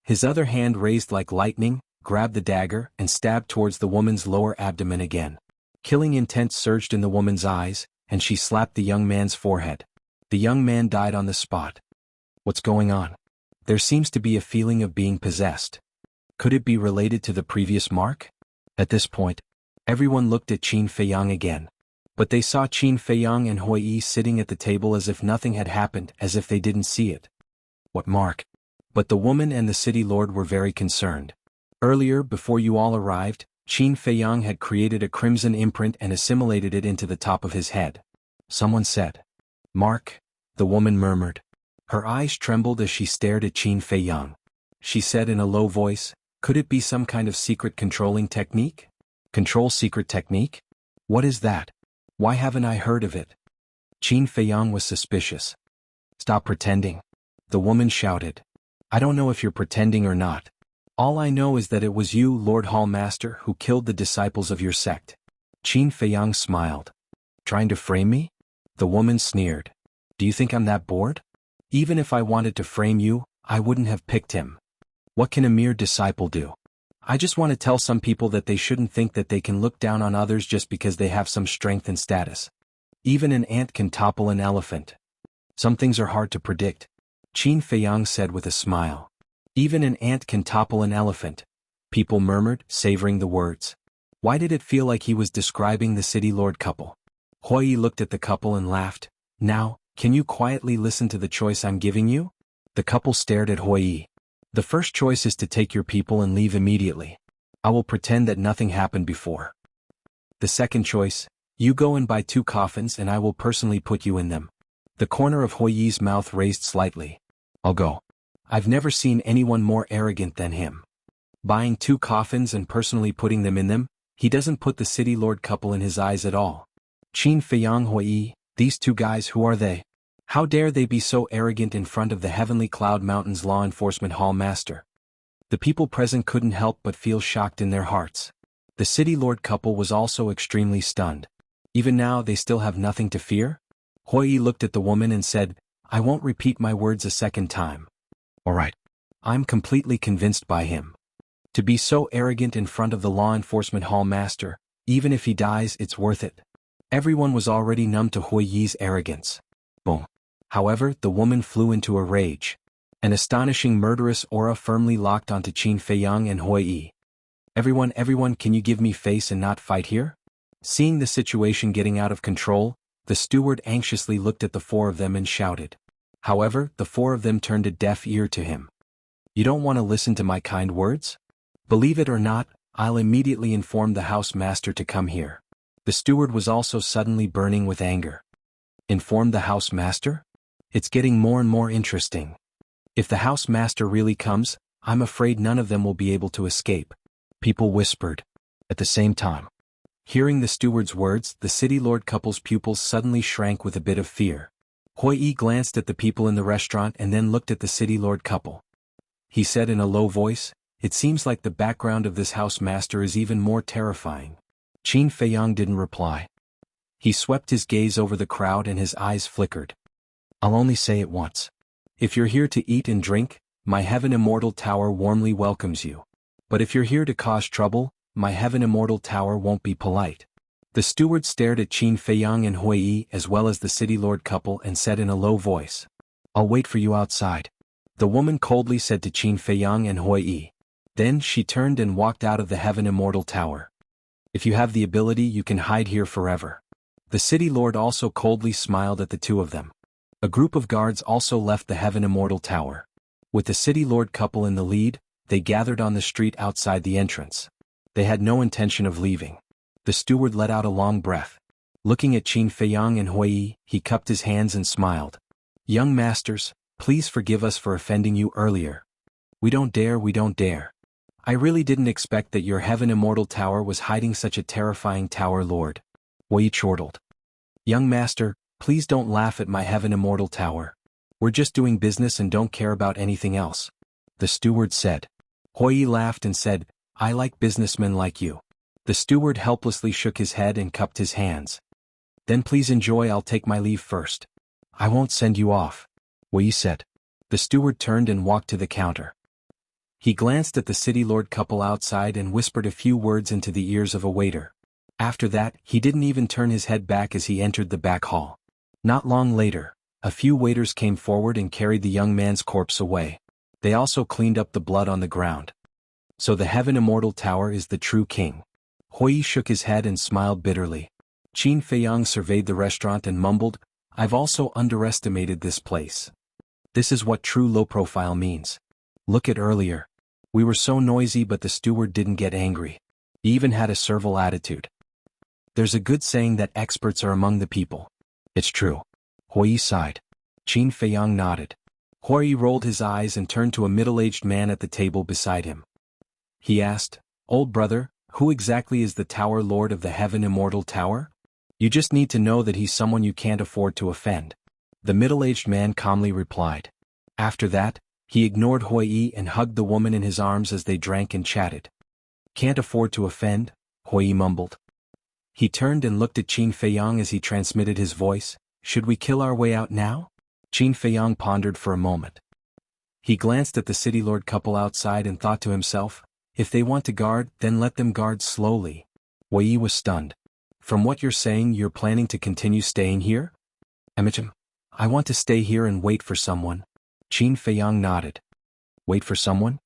his other hand raised like lightning, grabbed the dagger, and stabbed towards the woman's lower abdomen again. Killing intent surged in the woman's eyes, and she slapped the young man's forehead. The young man died on the spot. What's going on? There seems to be a feeling of being possessed. Could it be related to the previous mark? At this point, everyone looked at Qin Feiyang again. But they saw Qin Feiyang and Hui sitting at the table as if nothing had happened, as if they didn't see it. What mark? But the woman and the City Lord were very concerned. Earlier, before you all arrived, Qin Feiyang had created a crimson imprint and assimilated it into the top of his head. Someone said. "Mark," the woman murmured. Her eyes trembled as she stared at Qin Feiyang. She said in a low voice, "Could it be some kind of secret controlling technique?" "Control secret technique? What is that? Why haven't I heard of it?" Qin Feiyang was suspicious. "Stop pretending," the woman shouted. "I don't know if you're pretending or not. All I know is that it was you, Lord Hall Master, who killed the disciples of your sect." Qin Feiyang smiled. "Trying to frame me?" The woman sneered. "Do you think I'm that bored? Even if I wanted to frame you, I wouldn't have picked him. What can a mere disciple do? I just want to tell some people that they shouldn't think that they can look down on others just because they have some strength and status. Even an ant can topple an elephant. Some things are hard to predict," Qin Feiyang said with a smile. "Even an ant can topple an elephant," people murmured, savoring the words. Why did it feel like he was describing the City Lord couple? Hui looked at the couple and laughed. "Now, can you quietly listen to the choice I'm giving you?" The couple stared at Hui. "The first choice is to take your people and leave immediately. I will pretend that nothing happened before. The second choice, you go and buy 2 coffins and I will personally put you in them." The corner of Hui's mouth raised slightly. "I'll go. I've never seen anyone more arrogant than him. Buying 2 coffins and personally putting them in them, he doesn't put the City Lord couple in his eyes at all." Qin Feiyang, Hui, these 2 guys, who are they? How dare they be so arrogant in front of the Heavenly Cloud Mountain's Law Enforcement Hall Master? The people present couldn't help but feel shocked in their hearts. The city lord couple was also extremely stunned. Even now they still have nothing to fear? Hui looked at the woman and said, I won't repeat my words a second time. Alright. I'm completely convinced by him. To be so arrogant in front of the law enforcement hall master, even if he dies it's worth it. Everyone was already numb to Hui's arrogance. Boom. However, the woman flew into a rage. An astonishing murderous aura firmly locked onto Qin Feiyang and Hui. Everyone, can you give me face and not fight here? Seeing the situation getting out of control, the steward anxiously looked at the four of them and shouted. However, the four of them turned a deaf ear to him. You don't want to listen to my kind words? Believe it or not, I'll immediately inform the house master to come here. The steward was also suddenly burning with anger. Inform the house master? It's getting more and more interesting. If the house master really comes, I'm afraid none of them will be able to escape. People whispered. At the same time. Hearing the steward's words, the city lord couple's pupils suddenly shrank with a bit of fear. Hui glanced at the people in the restaurant and then looked at the city lord couple. He said in a low voice, it seems like the background of this house master is even more terrifying. Qin Feiyang didn't reply. He swept his gaze over the crowd and his eyes flickered. I'll only say it once. If you're here to eat and drink, my Heaven Immortal Tower warmly welcomes you. But if you're here to cause trouble, my Heaven Immortal Tower won't be polite. The steward stared at Qin Feiyang and Hui as well as the city lord couple and said in a low voice. I'll wait for you outside. The woman coldly said to Qin Feiyang and Hui. Then she turned and walked out of the Heaven Immortal Tower. If you have the ability you can hide here forever. The city lord also coldly smiled at the two of them. A group of guards also left the Heaven Immortal Tower. With the city lord couple in the lead, they gathered on the street outside the entrance. They had no intention of leaving. The steward let out a long breath. Looking at Qin Feiyang and Hui, he cupped his hands and smiled. Young masters, please forgive us for offending you earlier. We don't dare. I really didn't expect that your Heaven Immortal Tower was hiding such a terrifying tower lord. Hui chortled. Young master, please don't laugh at my Heaven Immortal Tower. We're just doing business and don't care about anything else. The steward said. Hui laughed and said, I like businessmen like you. The steward helplessly shook his head and cupped his hands. Then please enjoy, I'll take my leave first. I won't send you off. Hui said. The steward turned and walked to the counter. He glanced at the city lord couple outside and whispered a few words into the ears of a waiter. After that, he didn't even turn his head back as he entered the back hall. Not long later, a few waiters came forward and carried the young man's corpse away. They also cleaned up the blood on the ground. So the Heaven Immortal Tower is the true king. Hui shook his head and smiled bitterly. Qin Feiyang surveyed the restaurant and mumbled, I've also underestimated this place. This is what true low profile means. Look at earlier. We were so noisy but the steward didn't get angry. He even had a servile attitude. There's a good saying that experts are among the people. It's true. Hui sighed. Qin Feiyang nodded. Hui rolled his eyes and turned to a middle-aged man at the table beside him. He asked, Old brother, who exactly is the Tower Lord of the Heaven Immortal Tower? You just need to know that he's someone you can't afford to offend. The middle-aged man calmly replied. After that, he ignored Hui and hugged the woman in his arms as they drank and chatted. Can't afford to offend? Hui mumbled. He turned and looked at Qin Feiyang as he transmitted his voice. Should we kill our way out now? Qin Feiyang pondered for a moment. He glanced at the city lord couple outside and thought to himself, if they want to guard, then let them guard slowly. Hui was stunned. From what you're saying, you're planning to continue staying here? Emichim. I want to stay here and wait for someone. Qin Feiyang nodded. Wait for someone?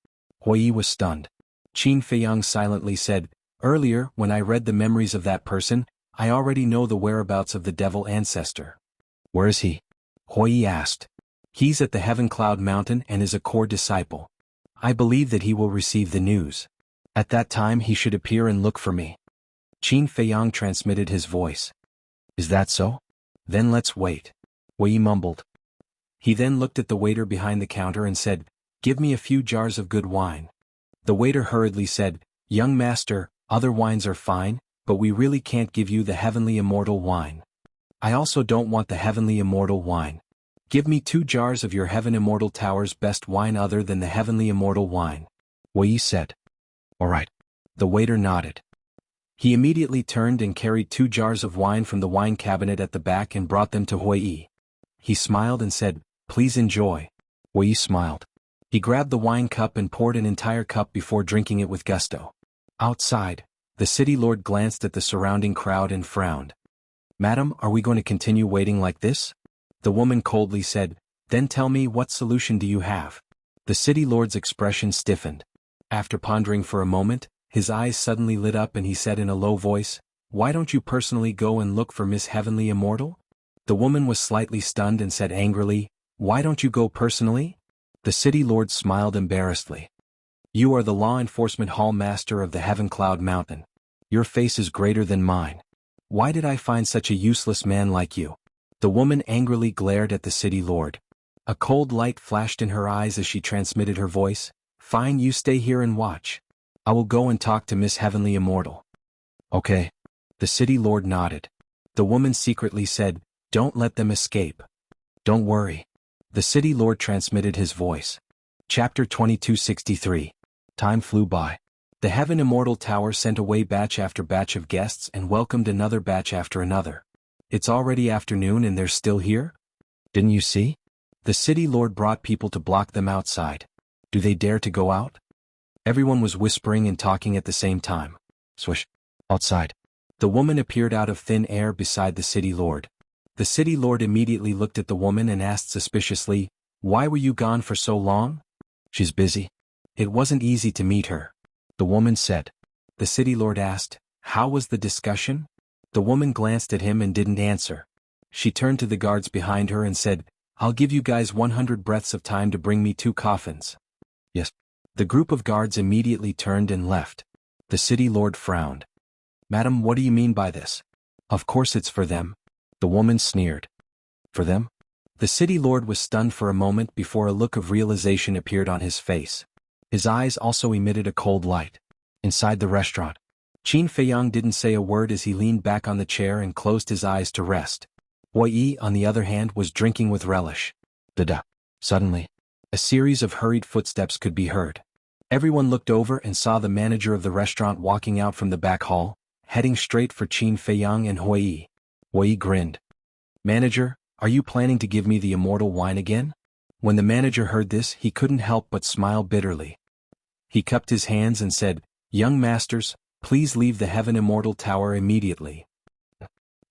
Hui was stunned. Qin Feiyang silently said, Earlier, when I read the memories of that person, I already know the whereabouts of the devil ancestor. Where is he? Hui asked. He's at the Heaven Cloud Mountain and is a core disciple. I believe that he will receive the news. At that time he should appear and look for me. Qin Feiyang transmitted his voice. Is that so? Then let's wait. Hui mumbled. He then looked at the waiter behind the counter and said, Give me a few jars of good wine. The waiter hurriedly said, Young master, other wines are fine, but we really can't give you the heavenly immortal wine. I also don't want the heavenly immortal wine. Give me 2 jars of your Heaven Immortal Tower's best wine other than the heavenly immortal wine. Wei said. All right. The waiter nodded. He immediately turned and carried 2 jars of wine from the wine cabinet at the back and brought them to Hui. He smiled and said, "Please enjoy." Hui smiled. He grabbed the wine cup and poured an entire cup before drinking it with gusto. Outside, the city lord glanced at the surrounding crowd and frowned. "Madam, are we going to continue waiting like this?" The woman coldly said, "Then tell me, what solution do you have?" The city lord's expression stiffened. After pondering for a moment, his eyes suddenly lit up and he said in a low voice, "Why don't you personally go and look for Miss Heavenly Immortal?" The woman was slightly stunned and said angrily, "Why don't you go personally?" The city lord smiled embarrassedly. "You are the law enforcement hall master of the Heaven Cloud Mountain. Your face is greater than mine. Why did I find such a useless man like you?" The woman angrily glared at the city lord. A cold light flashed in her eyes as she transmitted her voice. "Fine, you stay here and watch. I will go and talk to Miss Heavenly Immortal." "Okay." The city lord nodded. The woman secretly said, "Don't let them escape." "Don't worry." The city lord transmitted his voice. Chapter 2263. Time flew by. The Heaven Immortal Tower sent away batch after batch of guests and welcomed another batch after another. "It's already afternoon and they're still here? Didn't you see? The city lord brought people to block them outside. Do they dare to go out?" Everyone was whispering and talking at the same time. Swish. Outside. The woman appeared out of thin air beside the city lord. The city lord immediately looked at the woman and asked suspiciously, "Why were you gone for so long?" "She's busy. It wasn't easy to meet her," the woman said. The city lord asked, "How was the discussion?" The woman glanced at him and didn't answer. She turned to the guards behind her and said, "I'll give you guys 100 breaths of time to bring me 2 coffins." "Yes." The group of guards immediately turned and left. The city lord frowned. "Madam, what do you mean by this?" "Of course it's for them." The woman sneered. "For them?" The city lord was stunned for a moment before a look of realization appeared on his face. His eyes also emitted a cold light. Inside the restaurant, Qin Feiyang didn't say a word as he leaned back on the chair and closed his eyes to rest. Hui, on the other hand, was drinking with relish. Da-da. Suddenly, a series of hurried footsteps could be heard. Everyone looked over and saw the manager of the restaurant walking out from the back hall, heading straight for Qin Feiyang and Hui. Hui grinned. "Manager, are you planning to give me the immortal wine again?" When the manager heard this, he couldn't help but smile bitterly. He cupped his hands and said, "Young masters, please leave the Heaven Immortal Tower immediately."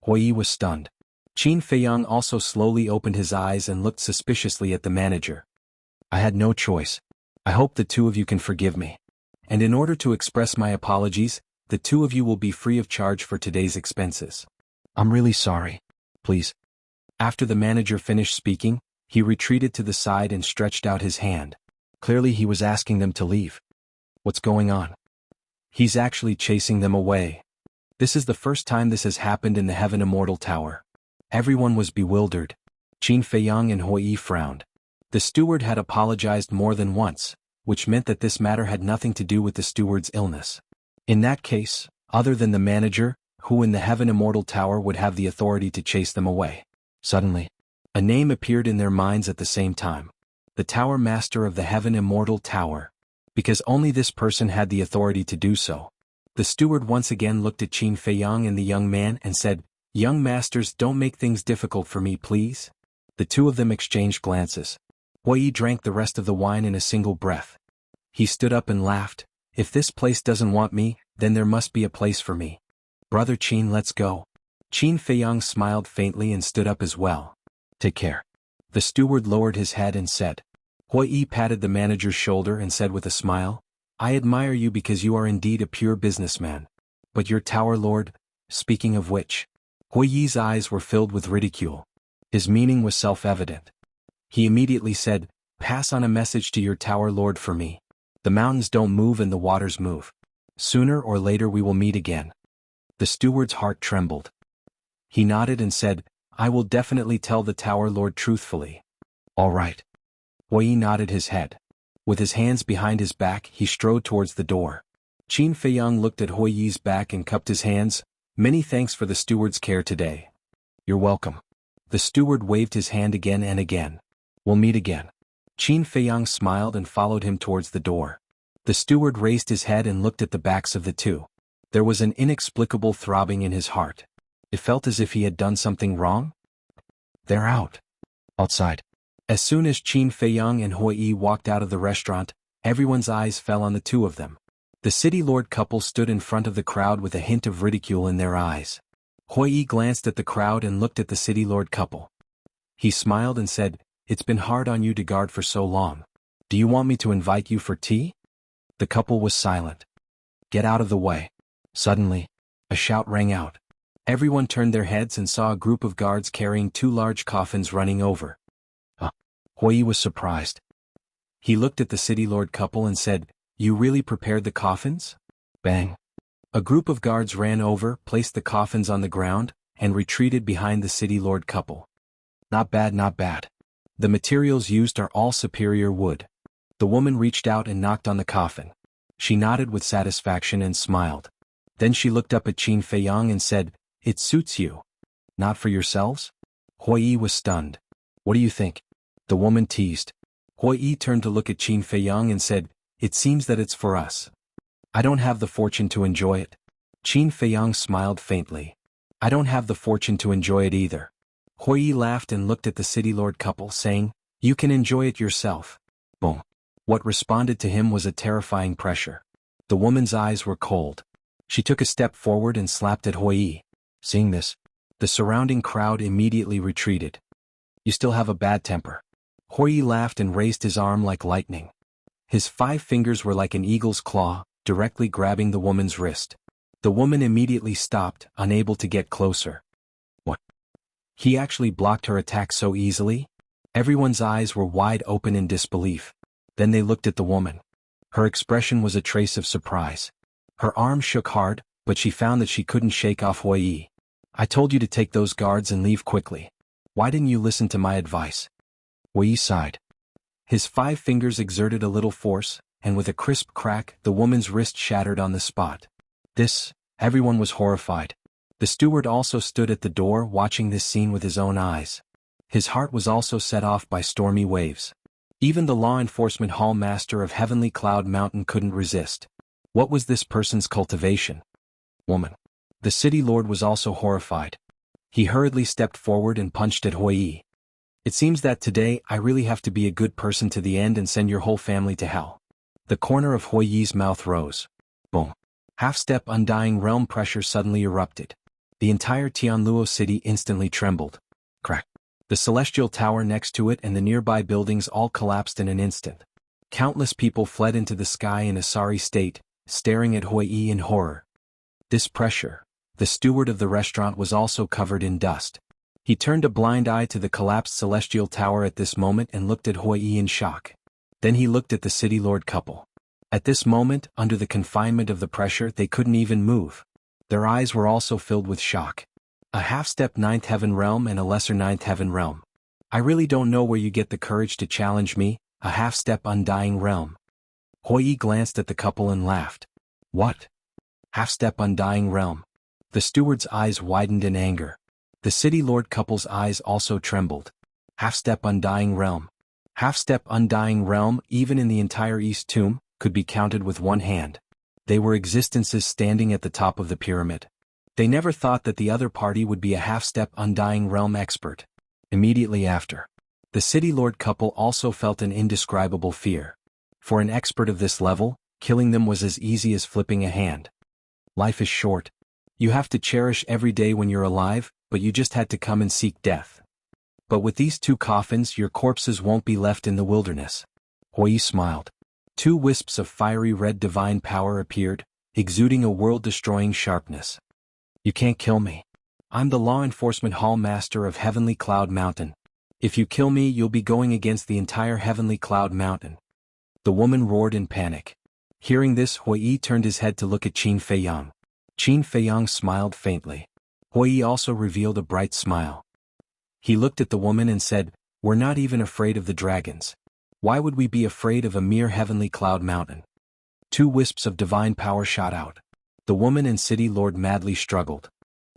Hui was stunned. Qin Feiyang also slowly opened his eyes and looked suspiciously at the manager. "I had no choice. I hope the 2 of you can forgive me. And in order to express my apologies, the 2 of you will be free of charge for today's expenses." "I'm really sorry. Please." After the manager finished speaking, he retreated to the side and stretched out his hand. Clearly he was asking them to leave. What's going on? He's actually chasing them away. This is the first time this has happened in the Heaven Immortal Tower. Everyone was bewildered. Qin Feiyang and Hui frowned. The steward had apologized more than once, which meant that this matter had nothing to do with the steward's illness. In that case, other than the manager, who in the Heaven Immortal Tower would have the authority to chase them away? Suddenly, a name appeared in their minds at the same time. The Tower Master of the Heaven Immortal Tower. Because only this person had the authority to do so. The steward once again looked at Qin Feiyang and the young man and said, "Young masters, don't make things difficult for me, please." The 2 of them exchanged glances. Hui drank the rest of the wine in a single breath. He stood up and laughed. "If this place doesn't want me, then there must be a place for me. Brother Qin, let's go." Qin Feiyang smiled faintly and stood up as well. "Take care." The steward lowered his head and said. Hui patted the manager's shoulder and said with a smile, "I admire you because you are indeed a pure businessman. But your tower lord, speaking of which." Hui's eyes were filled with ridicule. His meaning was self-evident. He immediately said, "Pass on a message to your tower lord for me. The mountains don't move and the waters move. Sooner or later we will meet again." The steward's heart trembled. He nodded and said, "I will definitely tell the tower lord truthfully." "All right." Hui nodded his head. With his hands behind his back, he strode towards the door. Qin Feiyang looked at Hui's back and cupped his hands. "Many thanks for the steward's care today." "You're welcome." The steward waved his hand again and again. "We'll meet again." Qin Feiyang smiled and followed him towards the door. The steward raised his head and looked at the backs of the two. There was an inexplicable throbbing in his heart. It felt as if he had done something wrong. They're out. Outside. As soon as Qin Feiyang and Hui Yi walked out of the restaurant, everyone's eyes fell on the two of them. The city lord couple stood in front of the crowd with a hint of ridicule in their eyes. Hui Yi glanced at the crowd and looked at the city lord couple. He smiled and said, "It's been hard on you to guard for so long. Do you want me to invite you for tea?" The couple was silent. "Get out of the way." Suddenly, a shout rang out. Everyone turned their heads and saw a group of guards carrying two large coffins running over. Hui Yi was surprised. He looked at the city lord couple and said, "You really prepared the coffins?" Bang. A group of guards ran over, placed the coffins on the ground, and retreated behind the city lord couple. "Not bad, not bad. The materials used are all superior wood." The woman reached out and knocked on the coffin. She nodded with satisfaction and smiled. Then she looked up at Qin Feiyang and said, "It suits you. Not for yourselves?" Hui Yi was stunned. "What do you think?" The woman teased. Hui Yi turned to look at Qin Feiyang and said, "It seems that it's for us. I don't have the fortune to enjoy it." Qin Feiyang smiled faintly. "I don't have the fortune to enjoy it either." Hui Yi laughed and looked at the city lord couple, saying, "You can enjoy it yourself." Boom. What responded to him was a terrifying pressure. The woman's eyes were cold. She took a step forward and slapped at Hui Yi. Seeing this, the surrounding crowd immediately retreated. "You still have a bad temper." Hui Yi laughed and raised his arm like lightning. His 5 fingers were like an eagle's claw, directly grabbing the woman's wrist. The woman immediately stopped, unable to get closer. What? He actually blocked her attack so easily? Everyone's eyes were wide open in disbelief. Then they looked at the woman. Her expression was a trace of surprise. Her arm shook hard, but she found that she couldn't shake off Hui Yi. "I told you to take those guards and leave quickly. Why didn't you listen to my advice?" Hui Yi sighed. His 5 fingers exerted a little force, and with a crisp crack, the woman's wrist shattered on the spot. Everyone was horrified. The steward also stood at the door watching this scene with his own eyes. His heart was also set off by stormy waves. Even the law enforcement hall master of Heavenly Cloud Mountain couldn't resist. What was this person's cultivation? Woman. The city lord was also horrified. He hurriedly stepped forward and punched at Hui Yi. "It seems that today I really have to be a good person to the end and send your whole family to hell." The corner of Hui Yi's mouth rose. Boom. Half-step undying realm pressure suddenly erupted. The entire Tianluo city instantly trembled. Crack. The celestial tower next to it and the nearby buildings all collapsed in an instant. Countless people fled into the sky in a sorry state, staring at Hui Yi in horror. This pressure. The steward of the restaurant was also covered in dust. He turned a blind eye to the collapsed celestial tower at this moment and looked at Hui Yi in shock. Then he looked at the city lord couple. At this moment, under the confinement of the pressure, they couldn't even move. Their eyes were also filled with shock. A half-step 9th heaven realm and a lesser 9th heaven realm. I really don't know where you get the courage to challenge me, a half-step undying realm. Hui Yi glanced at the couple and laughed. What? Half-step undying realm. The steward's eyes widened in anger. The city lord couple's eyes also trembled. Half-step undying realm. Half-step undying realm, even in the entire East Tomb, could be counted with one hand. They were existences standing at the top of the pyramid. They never thought that the other party would be a half-step undying realm expert. Immediately after, the city lord couple also felt an indescribable fear. For an expert of this level, killing them was as easy as flipping a hand. Life is short. You have to cherish every day when you're alive, but you just had to come and seek death. But with these 2 coffins, your corpses won't be left in the wilderness. Hui Yi smiled. 2 wisps of fiery red divine power appeared, exuding a world-destroying sharpness. You can't kill me. I'm the law enforcement hall master of Heavenly Cloud Mountain. If you kill me, you'll be going against the entire Heavenly Cloud Mountain. The woman roared in panic. Hearing this, Hui Yi turned his head to look at Qin Feiyang. Qin Feiyang smiled faintly. Hui Yi also revealed a bright smile. He looked at the woman and said, "We're not even afraid of the dragons. Why would we be afraid of a mere Heavenly Cloud Mountain?" 2 wisps of divine power shot out. The woman and city lord madly struggled.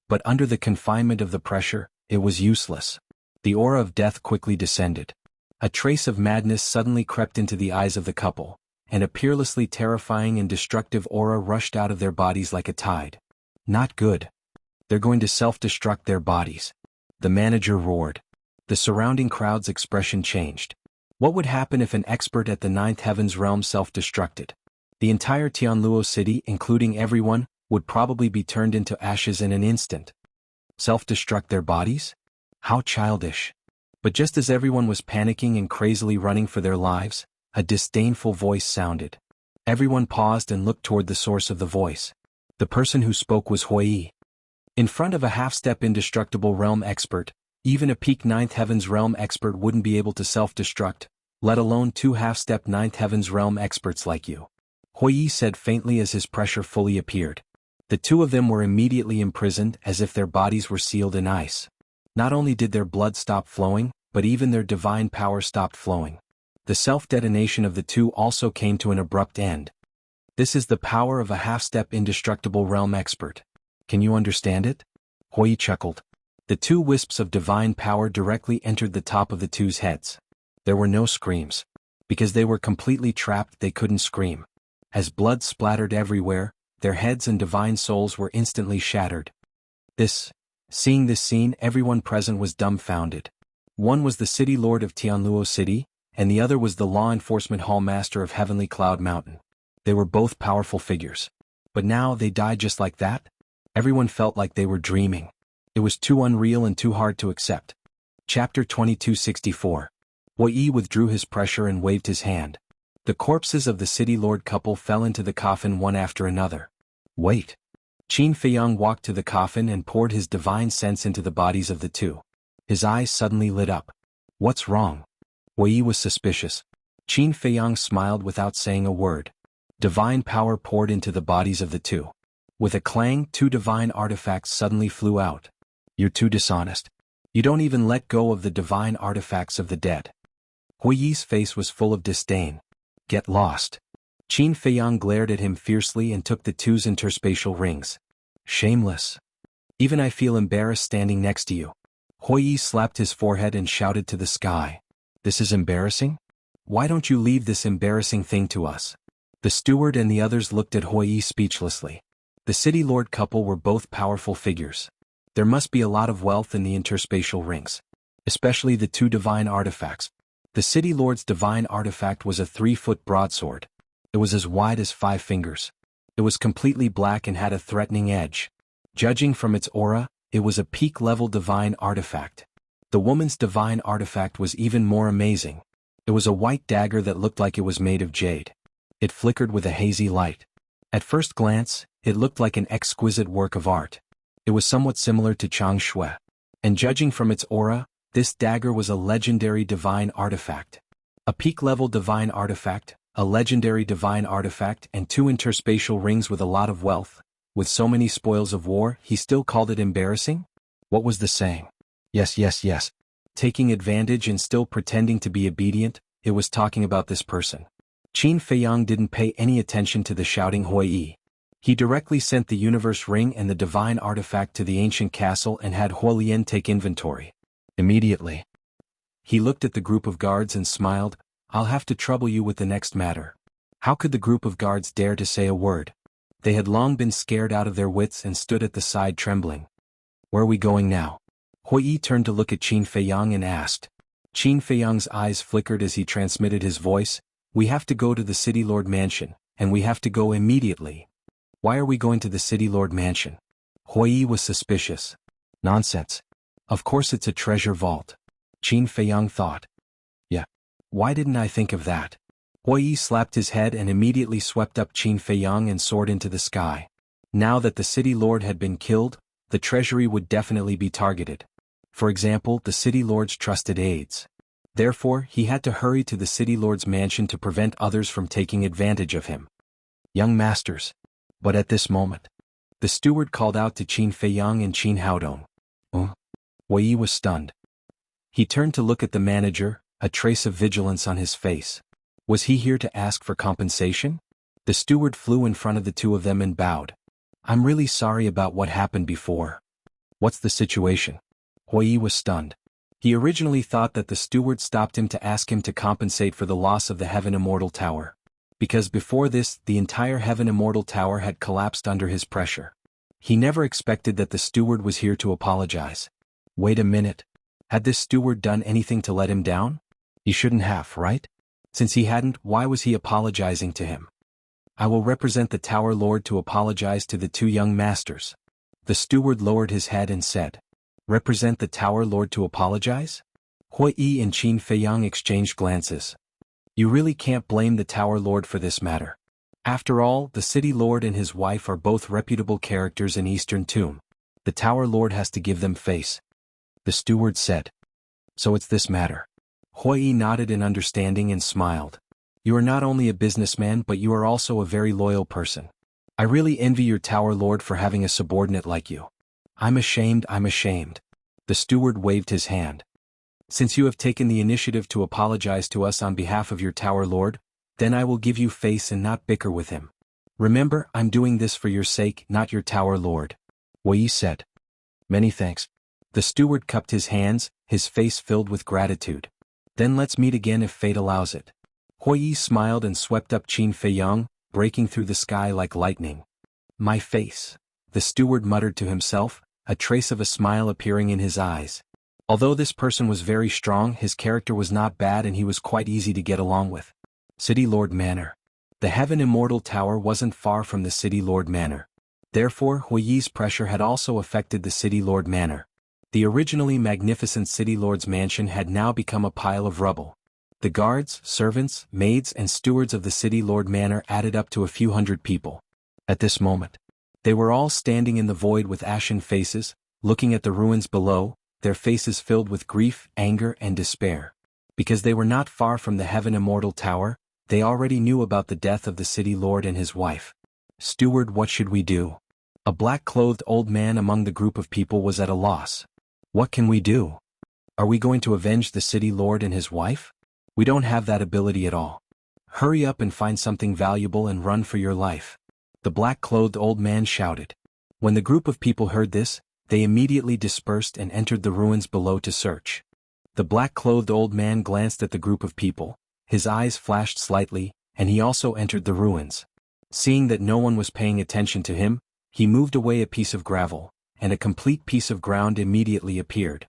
But under the confinement of the pressure, it was useless. The aura of death quickly descended. A trace of madness suddenly crept into the eyes of the couple. and a peerlessly terrifying and destructive aura rushed out of their bodies like a tide. Not good. They're going to self-destruct their bodies. The manager roared. The surrounding crowd's expression changed. What would happen if an expert at the Ninth Heavens realm self-destructed? The entire Tianluo city, including everyone, would probably be turned into ashes in an instant. Self-destruct their bodies? How childish. But just as everyone was panicking and crazily running for their lives, a disdainful voice sounded. Everyone paused and looked toward the source of the voice. The person who spoke was Hui. In front of a half-step indestructible realm expert, even a peak Ninth Heavens realm expert wouldn't be able to self-destruct, let alone two half-step Ninth Heavens realm experts like you. Hui said faintly as his pressure fully appeared. The two of them were immediately imprisoned as if their bodies were sealed in ice. Not only did their blood stop flowing, but even their divine power stopped flowing. The self-detonation of the two also came to an abrupt end. This is the power of a half-step indestructible realm expert. Can you understand it? Hui chuckled. The two wisps of divine power directly entered the top of the two's heads. There were no screams. Because they were completely trapped, they couldn't scream. As blood splattered everywhere, their heads and divine souls were instantly shattered. Seeing this scene, everyone present was dumbfounded. One was the city lord of Tianluo City, and the other was the law enforcement hall master of Heavenly Cloud Mountain. They were both powerful figures. But now they died just like that? Everyone felt like they were dreaming. It was too unreal and too hard to accept. Chapter 2264. Hui withdrew his pressure and waved his hand. The corpses of the city lord couple fell into the coffin one after another. Wait. Qin Feiyang walked to the coffin and poured his divine sense into the bodies of the two. His eyes suddenly lit up. What's wrong? Hui was suspicious. Qin Feiyang smiled without saying a word. Divine power poured into the bodies of the two. With a clang, two divine artifacts suddenly flew out. You're too dishonest. You don't even let go of the divine artifacts of the dead. Hui's face was full of disdain. Get lost. Qin Feiyang glared at him fiercely and took the two's interspatial rings. Shameless. Even I feel embarrassed standing next to you. Hui slapped his forehead and shouted to the sky. This is embarrassing? Why don't you leave this embarrassing thing to us? The steward and the others looked at Hui speechlessly. The city lord couple were both powerful figures. There must be a lot of wealth in the interspatial rings. Especially the two divine artifacts. The city lord's divine artifact was a 3-foot broadsword. It was as wide as 5 fingers. It was completely black and had a threatening edge. Judging from its aura, it was a peak-level divine artifact. The woman's divine artifact was even more amazing. It was a white dagger that looked like it was made of jade. It flickered with a hazy light. At first glance, it looked like an exquisite work of art. It was somewhat similar to Chang Shui. And judging from its aura, this dagger was a legendary divine artifact. A peak-level divine artifact, a legendary divine artifact, and 2 interspatial rings with a lot of wealth. With so many spoils of war, he still called it embarrassing? What was the saying? Yes. Taking advantage and still pretending to be obedient, it was talking about this person. Qin Feiyang didn't pay any attention to the shouting Hui. He directly sent the universe ring and the divine artifact to the ancient castle and had Huolien take inventory. Immediately. He looked at the group of guards and smiled. I'll have to trouble you with the next matter. How could the group of guards dare to say a word? They had long been scared out of their wits and stood at the side trembling. Where are we going now? Hui turned to look at Qin Feiyang and asked. Qin Feiyang's eyes flickered as he transmitted his voice. We have to go to the City Lord Mansion, and we have to go immediately. Why are we going to the City Lord Mansion? Hui was suspicious. Nonsense. Of course it's a treasure vault. Qin Feiyang thought. Yeah. Why didn't I think of that? Hui slapped his head and immediately swept up Qin Feiyang and soared into the sky. Now that the City Lord had been killed, the treasury would definitely be targeted. For example, the City Lord's trusted aides. Therefore, he had to hurry to the City Lord's mansion to prevent others from taking advantage of him. Young masters. But at this moment, the steward called out to Qin Feiyang and Qin Haodong. Hui was stunned. He turned to look at the manager, a trace of vigilance on his face. Was he here to ask for compensation? The steward flew in front of the two of them and bowed. I'm really sorry about what happened before. What's the situation? Hui was stunned. He originally thought that the steward stopped him to ask him to compensate for the loss of the Heaven Immortal Tower. because before this, the entire Heaven Immortal Tower had collapsed under his pressure. He never expected that the steward was here to apologize. Wait a minute. Had this steward done anything to let him down? He shouldn't have, right? Since he hadn't, why was he apologizing to him? I will represent the Tower Lord to apologize to the two young masters. The steward lowered his head and said, Represent the Tower Lord to apologize? Hui Yi and Qin Feiyang exchanged glances. You really can't blame the Tower Lord for this matter. After all, the City Lord and his wife are both reputable characters in Eastern Tomb. The Tower Lord has to give them face. The steward said. So it's this matter. Hui Yi nodded in understanding and smiled. You are not only a businessman but you are also a very loyal person. I really envy your Tower Lord for having a subordinate like you. I'm ashamed. The steward waved his hand. Since you have taken the initiative to apologize to us on behalf of your Tower Lord, then I will give you face and not bicker with him. Remember, I'm doing this for your sake, not your Tower Lord. Hui Yi said. Many thanks. The steward cupped his hands, his face filled with gratitude. Then let's meet again if fate allows it. Hui Yi smiled and swept up Qin Feiyang, breaking through the sky like lightning. My face. The steward muttered to himself, a trace of a smile appearing in his eyes. Although this person was very strong, his character was not bad and he was quite easy to get along with. City Lord Manor. The Heaven Immortal Tower wasn't far from the City Lord Manor. Therefore, Hui Yi's pressure had also affected the City Lord Manor. The originally magnificent City Lord's mansion had now become a pile of rubble. The guards, servants, maids and stewards of the City Lord Manor added up to a few hundred people. At this moment, they were all standing in the void with ashen faces, looking at the ruins below, their faces filled with grief, anger and despair. Because they were not far from the Heaven Immortal Tower, they already knew about the death of the City Lord and his wife. Steward, what should we do? A black-clothed old man among the group of people was at a loss. What can we do? Are we going to avenge the City Lord and his wife? We don't have that ability at all. Hurry up and find something valuable and run for your life. The black-clothed old man shouted. When the group of people heard this, they immediately dispersed and entered the ruins below to search. The black-clothed old man glanced at the group of people, his eyes flashed slightly, and he also entered the ruins. Seeing that no one was paying attention to him, he moved away a piece of gravel, and a complete piece of ground immediately appeared.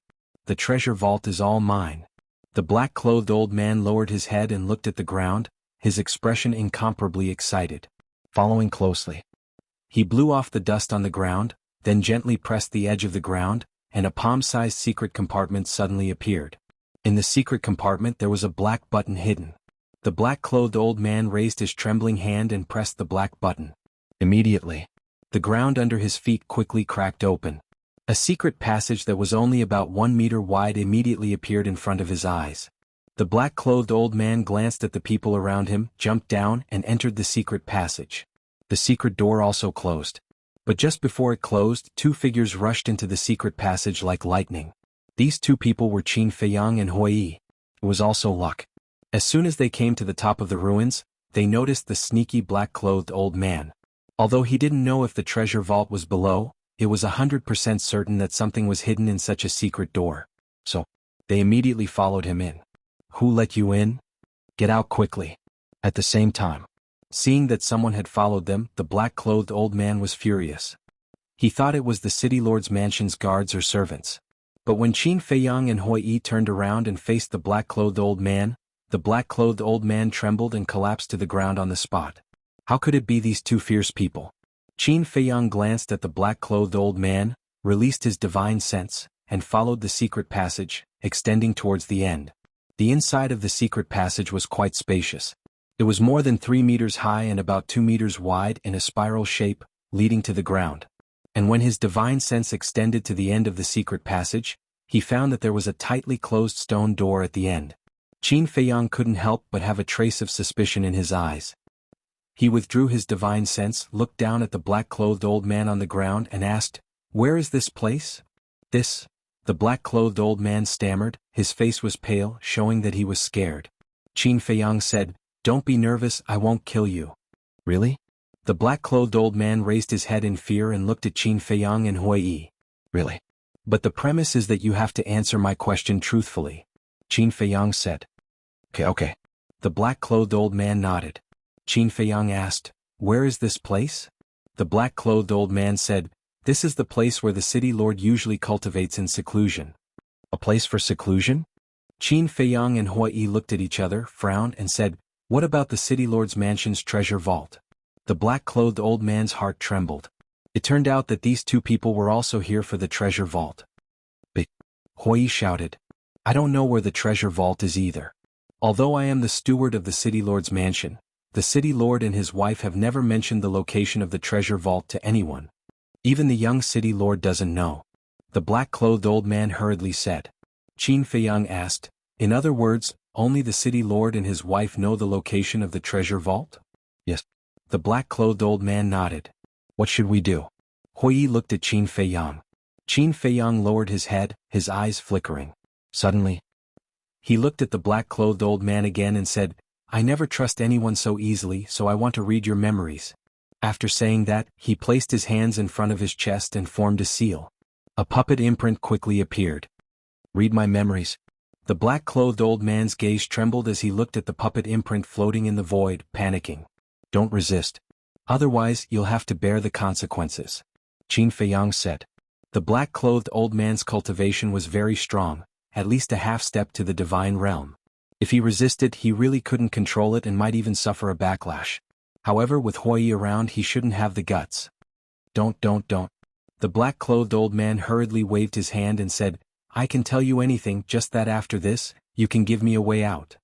The treasure vault is all mine. The black-clothed old man lowered his head and looked at the ground, his expression incomparably excited. Following closely, he blew off the dust on the ground, then gently pressed the edge of the ground, and a palm-sized secret compartment suddenly appeared. In the secret compartment there was a black button hidden. The black-clothed old man raised his trembling hand and pressed the black button. Immediately, the ground under his feet quickly cracked open. A secret passage that was only about 1 meter wide immediately appeared in front of his eyes. The black-clothed old man glanced at the people around him, jumped down, and entered the secret passage. The secret door also closed. But just before it closed, two figures rushed into the secret passage like lightning. These two people were Qin Feiyang and Hui Yi. It was also luck. As soon as they came to the top of the ruins, they noticed the sneaky black-clothed old man. Although he didn't know if the treasure vault was below, it was 100% certain that something was hidden in such a secret door. So, they immediately followed him in. Who let you in? Get out quickly. At the same time, seeing that someone had followed them, the black-clothed old man was furious. He thought it was the City Lord's mansion's guards or servants. But when Qin Feiyang and Hui Yi turned around and faced the black-clothed old man, the black-clothed old man trembled and collapsed to the ground on the spot. How could it be these two fierce people? Qin Feiyang glanced at the black-clothed old man, released his divine sense, and followed the secret passage, extending towards the end. The inside of the secret passage was quite spacious. It was more than 3 meters high and about 2 meters wide in a spiral shape, leading to the ground. And when his divine sense extended to the end of the secret passage, he found that there was a tightly closed stone door at the end. Qin Feiyang couldn't help but have a trace of suspicion in his eyes. He withdrew his divine sense, looked down at the black-clothed old man on the ground and asked, "Where is this place?" "This," the black-clothed old man stammered, his face was pale, showing that he was scared. Qin Feiyang said, "Don't be nervous, I won't kill you." "Really?" The black-clothed old man raised his head in fear and looked at Qin Feiyang and Hui Yi. "Really? But the premise is that you have to answer my question truthfully," Qin Feiyang said. Okay. The black-clothed old man nodded. Qin Feiyang asked, "Where is this place?" The black-clothed old man said, "This is the place where the city lord usually cultivates in seclusion." "A place for seclusion?" Qin Feiyang and Hui Yi looked at each other, frowned, and said, "What about the city lord's mansion's treasure vault?" The black-clothed old man's heart trembled. It turned out that these two people were also here for the treasure vault. But Hui Yi shouted, "I don't know where the treasure vault is either. Although I am the steward of the city lord's mansion, the city lord and his wife have never mentioned the location of the treasure vault to anyone. Even the young city lord doesn't know." The black-clothed old man hurriedly said. Qin Feiyang asked, "In other words, only the city lord and his wife know the location of the treasure vault?" "Yes." The black-clothed old man nodded. "What should we do?" Hui Yi looked at Qin Feiyang. Qin Feiyang lowered his head, his eyes flickering. Suddenly, he looked at the black-clothed old man again and said, "I never trust anyone so easily, so I want to read your memories." After saying that, he placed his hands in front of his chest and formed a seal. A puppet imprint quickly appeared. "Read my memories." The black-clothed old man's gaze trembled as he looked at the puppet imprint floating in the void, panicking. "Don't resist. Otherwise, you'll have to bear the consequences," Qin Feiyang said. The black-clothed old man's cultivation was very strong, at least a half-step to the divine realm. If he resisted, he really couldn't control it and might even suffer a backlash. However, with Hui Yi around, he shouldn't have the guts. Don't. The black-clothed old man hurriedly waved his hand and said, "I can tell you anything, just that after this, you can give me a way out."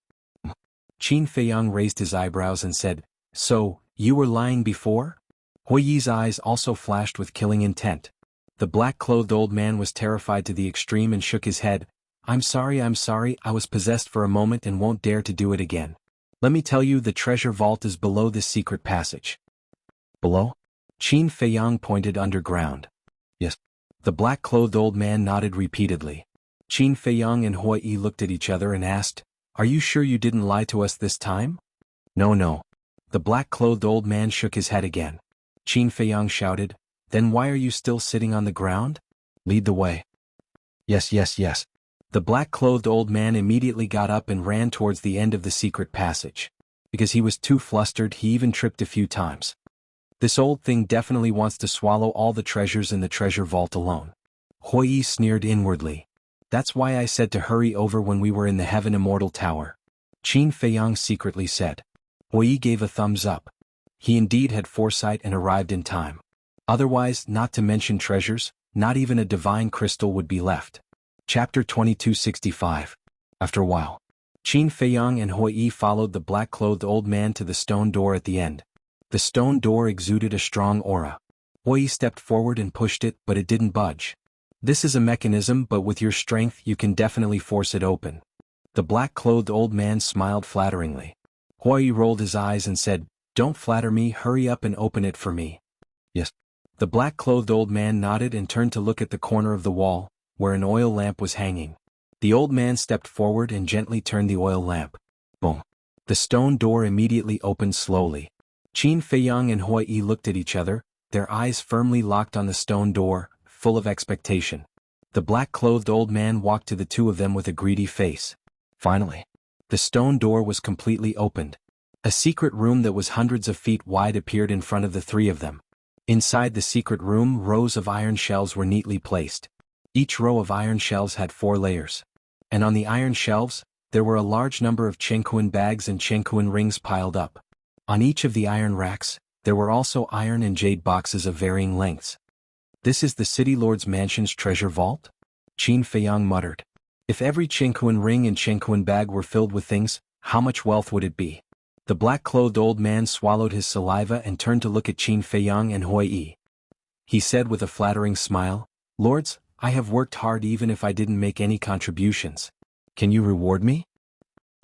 Qin Feiyang raised his eyebrows and said, "So, you were lying before?" Hui Yi's eyes also flashed with killing intent. The black-clothed old man was terrified to the extreme and shook his head. I'm sorry, I was possessed for a moment and won't dare to do it again. Let me tell you, the treasure vault is below this secret passage." "Below?" Qin Feiyang pointed underground. "Yes." The black-clothed old man nodded repeatedly. Qin Feiyang and Hui Yi looked at each other and asked, "Are you sure you didn't lie to us this time?" No. The black-clothed old man shook his head again. Qin Feiyang shouted, "Then why are you still sitting on the ground? Lead the way." Yes. The black-clothed old man immediately got up and ran towards the end of the secret passage. Because he was too flustered, he even tripped a few times. This old thing definitely wants to swallow all the treasures in the treasure vault alone. Hui Yi sneered inwardly. "That's why I said to hurry over when we were in the Heaven Immortal Tower," Qin Feiyang secretly said. Hui Yi gave a thumbs up. He indeed had foresight and arrived in time. Otherwise, not to mention treasures, not even a divine crystal would be left. Chapter 2265. After a while, Qin Feiyang and Hui Yi followed the black-clothed old man to the stone door at the end. The stone door exuded a strong aura. Hui Yi stepped forward and pushed it, but it didn't budge. "This is a mechanism, but with your strength you can definitely force it open." The black-clothed old man smiled flatteringly. Hui Yi rolled his eyes and said, "Don't flatter me, hurry up and open it for me." "Yes." The black-clothed old man nodded and turned to look at the corner of the wall, where an oil lamp was hanging. The old man stepped forward and gently turned the oil lamp. Boom. The stone door immediately opened slowly. Qin Feiyang and Hui Yi looked at each other, their eyes firmly locked on the stone door, full of expectation. The black-clothed old man walked to the two of them with a greedy face. Finally, the stone door was completely opened. A secret room that was hundreds of feet wide appeared in front of the three of them. Inside the secret room, rows of iron shelves were neatly placed. Each row of iron shelves had 4 layers. And on the iron shelves, there were a large number of Chengkuan bags and Chengkuan rings piled up. On each of the iron racks, there were also iron and jade boxes of varying lengths. "This is the city lord's mansion's treasure vault?" Qin Feiyang muttered. If every Chengkuan ring and Chengkuan bag were filled with things, how much wealth would it be? The black-clothed old man swallowed his saliva and turned to look at Qin Feiyang and Hui Yi. He said with a flattering smile, "Lords, I have worked hard even if I didn't make any contributions. Can you reward me?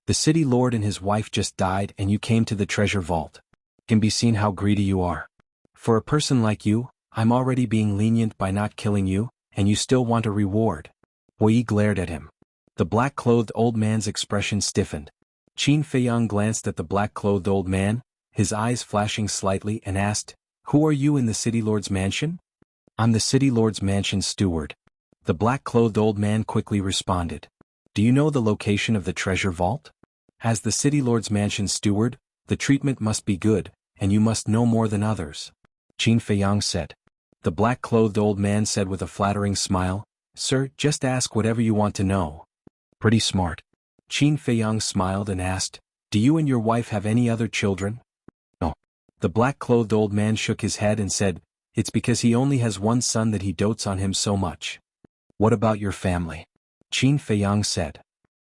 The city lord and his wife just died and you came to the treasure vault. Can be seen how greedy you are. For a person like you, I'm already being lenient by not killing you, and you still want a reward." Hui Yi glared at him. The black-clothed old man's expression stiffened. Qin Feiyang glanced at the black-clothed old man, his eyes flashing slightly, and asked, "Who are you in the city lord's mansion?" "I'm the city lord's mansion steward." The black-clothed old man quickly responded. "Do you know the location of the treasure vault?" As the city lord's mansion steward, The treatment must be good, and you must know more than others. Qin Feiyang said. The black-clothed old man said with a flattering smile, Sir, just ask whatever you want to know. Pretty smart. Qin Feiyang smiled and asked, Do you and your wife have any other children? No. The black-clothed old man shook his head and said, It's because he only has one son that he dotes on him so much. What about your family? Qin Feiyang said.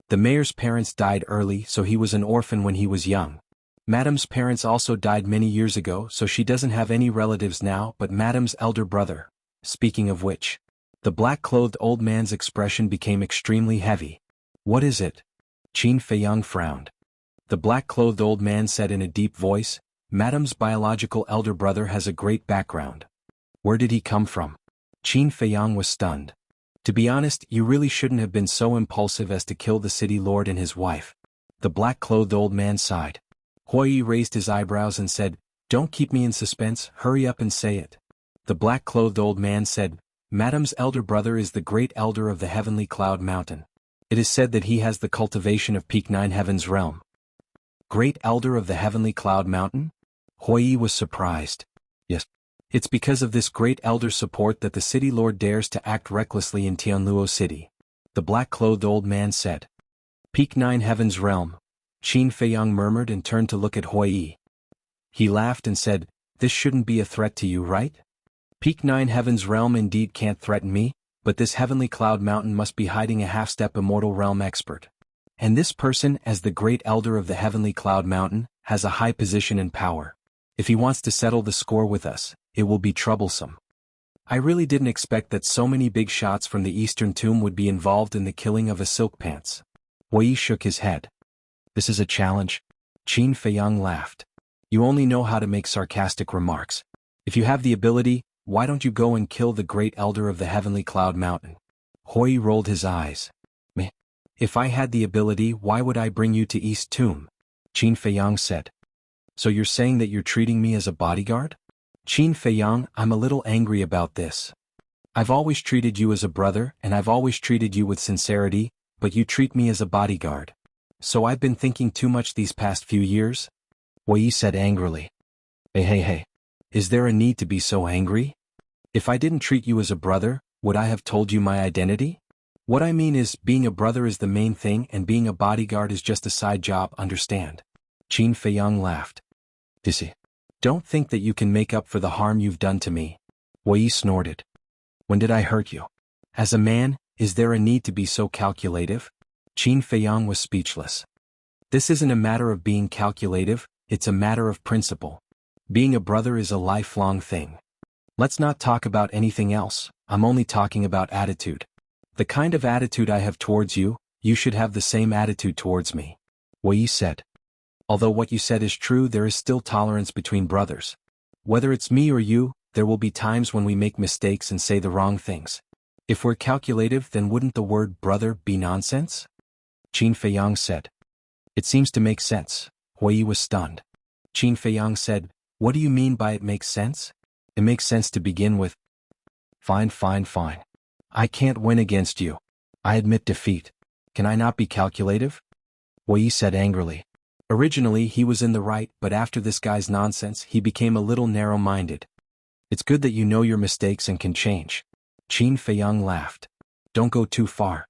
The mayor's parents died early, so he was an orphan when he was young. Madame's parents also died many years ago, so she doesn't have any relatives now but Madame's elder brother. Speaking of which, the black-clothed old man's expression became extremely heavy. What is it? Qin Feiyang frowned. The black-clothed old man said in a deep voice, Madame's biological elder brother has a great background. Where did he come from? Qin Feiyang was stunned. To be honest, you really shouldn't have been so impulsive as to kill the city lord and his wife. The black-clothed old man sighed. Huiyi raised his eyebrows and said, Don't keep me in suspense, hurry up and say it. The black-clothed old man said, Madame's elder brother is the great elder of the heavenly cloud mountain. It is said that he has the cultivation of peak 9 heaven's realm. Great elder of the heavenly cloud mountain? Huiyi was surprised. Yes. It's because of this great elder's support that the city lord dares to act recklessly in Tianluo City. The black-clothed old man said. Peak 9 heaven's realm. Qin Feiyang murmured and turned to look at Huiyi. He laughed and said, This shouldn't be a threat to you, right? Peak 9 heaven's realm indeed can't threaten me, but this heavenly cloud mountain must be hiding a half-step immortal realm expert. And this person, as the great elder of the heavenly cloud mountain, has a high position and power. If he wants to settle the score with us, it will be troublesome. I really didn't expect that so many big shots from the Eastern Tomb would be involved in the killing of a silk pants. Huiyi shook his head. This is a challenge. Qin Feiyang laughed. You only know how to make sarcastic remarks. If you have the ability, why don't you go and kill the great elder of the heavenly cloud mountain? Huiyi rolled his eyes. Meh. If I had the ability, why would I bring you to East Tomb? Qin Feiyang said. So you're saying that you're treating me as a bodyguard? Qin Feiyang, I'm a little angry about this. I've always treated you as a brother, and I've always treated you with sincerity, but you treat me as a bodyguard. So I've been thinking too much these past few years? Huiyi said angrily. Hey. Is there a need to be so angry? If I didn't treat you as a brother, would I have told you my identity? What I mean is, being a brother is the main thing and being a bodyguard is just a side job, understand? Qin Feiyang laughed. Dizzy. Don't think that you can make up for the harm you've done to me. Huiyi snorted. When did I hurt you? As a man, is there a need to be so calculative? Qin Feiyang was speechless. This isn't a matter of being calculative, it's a matter of principle. Being a brother is a lifelong thing. Let's not talk about anything else, I'm only talking about attitude. The kind of attitude I have towards you, you should have the same attitude towards me. Huiyi said. Although what you said is true, there is still tolerance between brothers. Whether it's me or you, there will be times when we make mistakes and say the wrong things. If we're calculative, then wouldn't the word brother be nonsense? Qin Feiyang said. It seems to make sense. Huiyi was stunned. Qin Feiyang said, What do you mean by it makes sense? It makes sense to begin with. Fine. I can't win against you. I admit defeat. Can I not be calculative? Huiyi said angrily. Originally he was in the right, but after this guy's nonsense he became a little narrow-minded. It's good that you know your mistakes and can change. Qin Feiyang laughed. Don't go too far.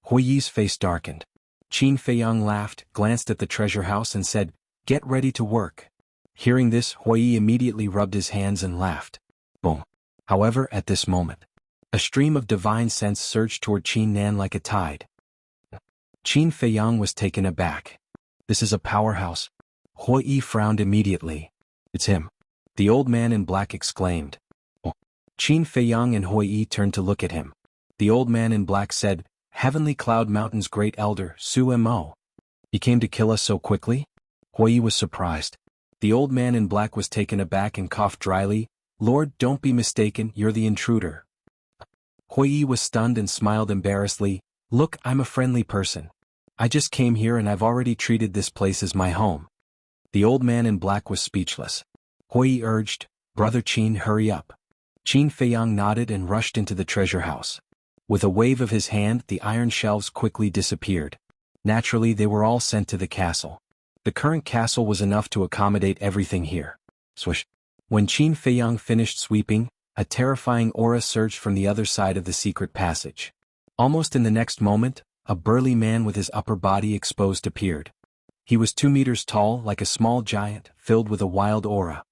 Huiyi's face darkened. Qin Feiyang laughed, glanced at the treasure house and said, Get ready to work. Hearing this, Huiyi immediately rubbed his hands and laughed. Boom. However, at this moment, a stream of divine sense surged toward Qin Nan like a tide. Qin Feiyang was taken aback. This is a powerhouse. Huiyi frowned immediately. It's him. The old man in black exclaimed. Oh. Qin Feiyang and Huiyi turned to look at him. The old man in black said, Heavenly Cloud Mountain's great elder, Su Mo. He came to kill us so quickly? Huiyi was surprised. The old man in black was taken aback and coughed dryly. Lord, don't be mistaken, you're the intruder. Huiyi was stunned and smiled embarrassedly. Look, I'm a friendly person. I just came here and I've already treated this place as my home. The old man in black was speechless. Huiyi urged, Brother Qin, hurry up. Qin Feiyang nodded and rushed into the treasure house. With a wave of his hand, the iron shelves quickly disappeared. Naturally, they were all sent to the castle. The current castle was enough to accommodate everything here. Swish. When Qin Feiyang finished sweeping, a terrifying aura surged from the other side of the secret passage. Almost in the next moment, a burly man with his upper body exposed appeared. He was 2 meters tall, like a small giant, filled with a wild aura.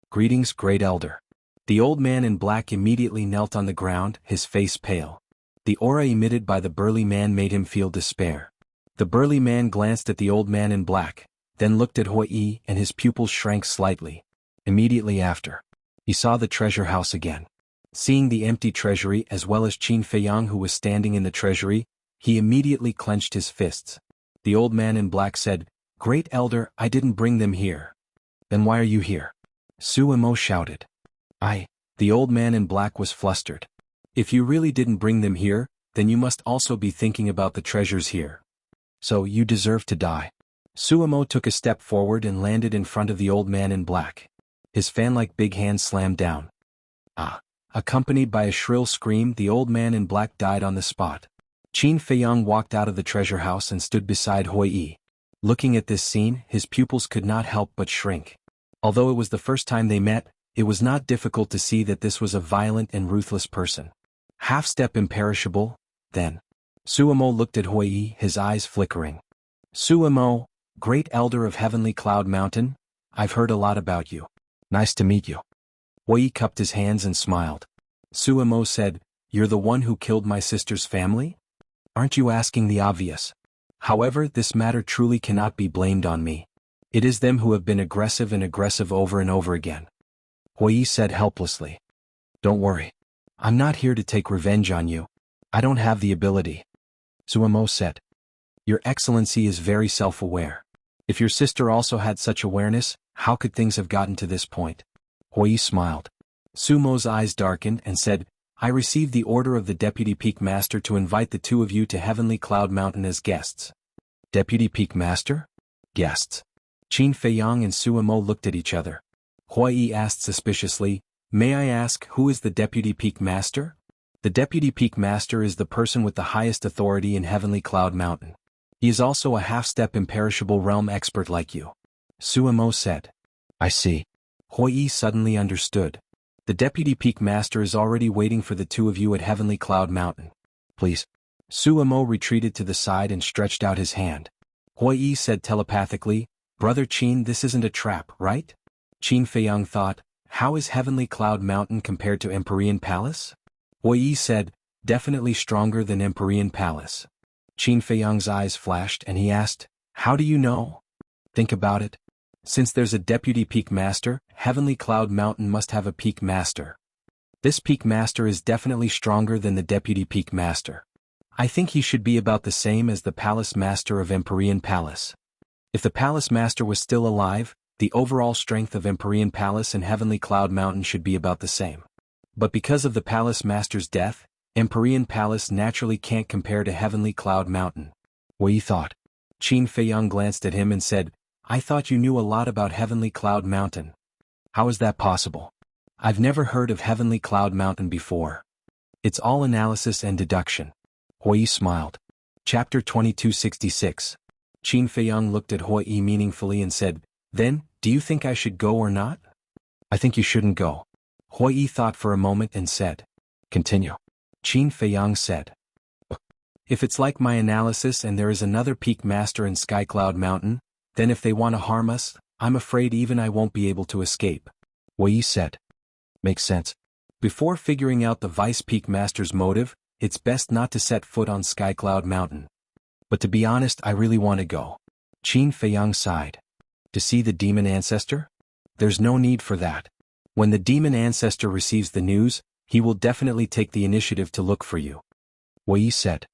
"Greetings, Great Elder." The old man in black immediately knelt on the ground, his face pale. The aura emitted by the burly man made him feel despair. The burly man glanced at the old man in black, then looked at Hui Yi, and his pupils shrank slightly. Immediately after, he saw the treasure house again. Seeing the empty treasury as well as Qin Feiyang who was standing in the treasury, he immediately clenched his fists. The old man in black said, "Great Elder, I didn't bring them here." "Then why are you here?" Su Imo shouted. The old man in black was flustered. "If you really didn't bring them here, then you must also be thinking about the treasures here. So you deserve to die." Su Imo took a step forward and landed in front of the old man in black. His fan-like big hand slammed down. Accompanied by a shrill scream, the old man in black died on the spot. Qin Feiyang walked out of the treasure house and stood beside Hui Yi. Looking at this scene, his pupils could not help but shrink. Although it was the first time they met, it was not difficult to see that this was a violent and ruthless person. Half-step imperishable, then. Su Imo looked at Hui Yi, his eyes flickering. "Su Imo, Great Elder of Heavenly Cloud Mountain, I've heard a lot about you. Nice to meet you." Hui Yi cupped his hands and smiled. Su Imo said, "You're the one who killed my sister's family? Aren't you asking the obvious? However, this matter truly cannot be blamed on me. It is them who have been aggressive over and over again." Hui Yi said helplessly. "Don't worry. I'm not here to take revenge on you. I don't have the ability." Su Imo said, "Your Excellency is very self-aware. If your sister also had such awareness, how could things have gotten to this point?" Hui Yi smiled. Su Imo's eyes darkened and said, "I received the order of the Deputy Peak Master to invite the two of you to Heavenly Cloud Mountain as guests." Deputy Peak Master? Guests. Qin Feiyang and Su Imo looked at each other. Hui Yi asked suspiciously, "May I ask, who is the Deputy Peak Master?" The Deputy Peak Master is the person with the highest authority in Heavenly Cloud Mountain. He is also a half-step imperishable realm expert like you. Su Imo said. "I see." Hui Yi suddenly understood. "The Deputy Peak Master is already waiting for the two of you at Heavenly Cloud Mountain. Please." Su Imo retreated to the side and stretched out his hand. Hui Yi said telepathically, "Brother Qin, this isn't a trap, right?" Qin Feiyang thought, "How is Heavenly Cloud Mountain compared to Empyrean Palace?" Hui Yi said, "Definitely stronger than Empyrean Palace." Qin Feiyang's eyes flashed and he asked, "How do you know?" "Think about it. Since there's a Deputy Peak Master, Heavenly Cloud Mountain must have a Peak Master. This Peak Master is definitely stronger than the Deputy Peak Master. I think he should be about the same as the Palace Master of Empyrean Palace. If the Palace Master was still alive, the overall strength of Empyrean Palace and Heavenly Cloud Mountain should be about the same. But because of the Palace Master's death, Empyrean Palace naturally can't compare to Heavenly Cloud Mountain." Hui Yi thought. Qin Feiyang glanced at him and said, "I thought you knew a lot about Heavenly Cloud Mountain. How is that possible? I've never heard of Heavenly Cloud Mountain before. It's all analysis and deduction." Hui Yi smiled. Chapter 2266. Qin Feiyang looked at Hui Yi meaningfully and said, "Then, do you think I should go or not?" "I think you shouldn't go." Hui Yi thought for a moment and said, "Continue." Qin Feiyang said, "If it's like my analysis and there is another Peak Master in Sky Cloud Mountain, then if they want to harm us, I'm afraid even I won't be able to escape." Hui Yi said, "Makes sense. Before figuring out the Vice Peak Master's motive, it's best not to set foot on Sky Cloud Mountain. But to be honest, I really want to go." Qin Feiyang sighed. "To see the Demon Ancestor? There's no need for that. When the Demon Ancestor receives the news, he will definitely take the initiative to look for you." Hui Yi said.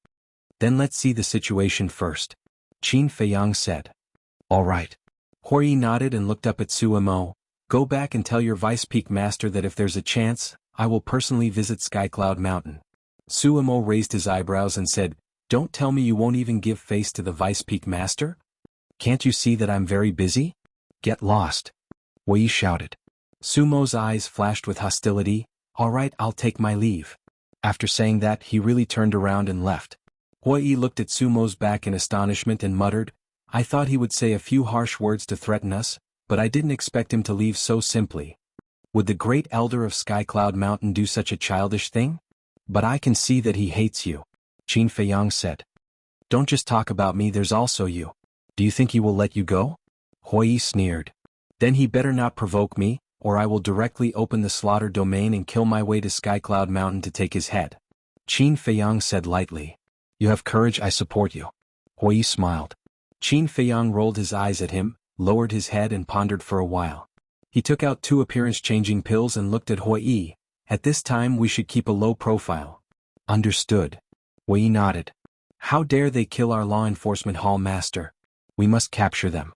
"Then let's see the situation first." Qin Feiyang said. "All right." Hui Yi nodded and looked up at Su Imo. "Go back and tell your Vice Peak Master that if there's a chance, I will personally visit Sky Cloud Mountain." Su Imo raised his eyebrows and said, "Don't tell me you won't even give face to the Vice Peak Master? Can't you see that I'm very busy? Get lost." Hui Yi shouted. Su Imo's eyes flashed with hostility. "All right, I'll take my leave." After saying that, he really turned around and left. Hui Yi looked at Su Imo's back in astonishment and muttered, I thought he would say a few harsh words to threaten us, but I didn't expect him to leave so simply. Would the great elder of Skycloud Mountain do such a childish thing? But I can see that he hates you, Qin Feiyang said. Don't just talk about me, there's also you. Do you think he will let you go? Hui sneered. Then he better not provoke me, or I will directly open the slaughter domain and kill my way to Skycloud Mountain to take his head. Qin Feiyang said lightly. You have courage, I support you. Hui smiled. Qin Feiyang rolled his eyes at him, lowered his head and pondered for a while. He took out 2 appearance-changing pills and looked at Hui. At this time we should keep a low profile. Understood. Hui nodded. How dare they kill our law enforcement hall master? We must capture them.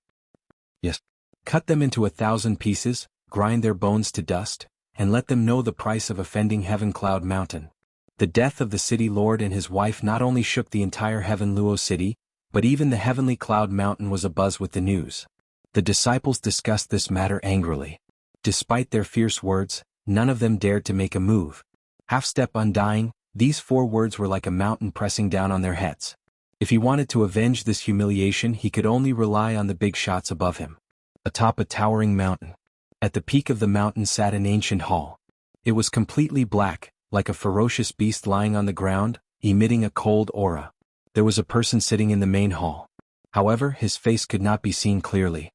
Yes. Cut them into 1,000 pieces, grind their bones to dust, and let them know the price of offending Heaven Cloud Mountain. The death of the city lord and his wife not only shook the entire Heaven Luo city, but even the heavenly Cloud Mountain was abuzz with the news. The disciples discussed this matter angrily. Despite their fierce words, none of them dared to make a move. Half-step undying, these 4 words were like a mountain pressing down on their heads. If he wanted to avenge this humiliation, he could only rely on the big shots above him. Atop a towering mountain. At the peak of the mountain sat an ancient hall. It was completely black, like a ferocious beast lying on the ground, emitting a cold aura. There was a person sitting in the main hall. However, his face could not be seen clearly.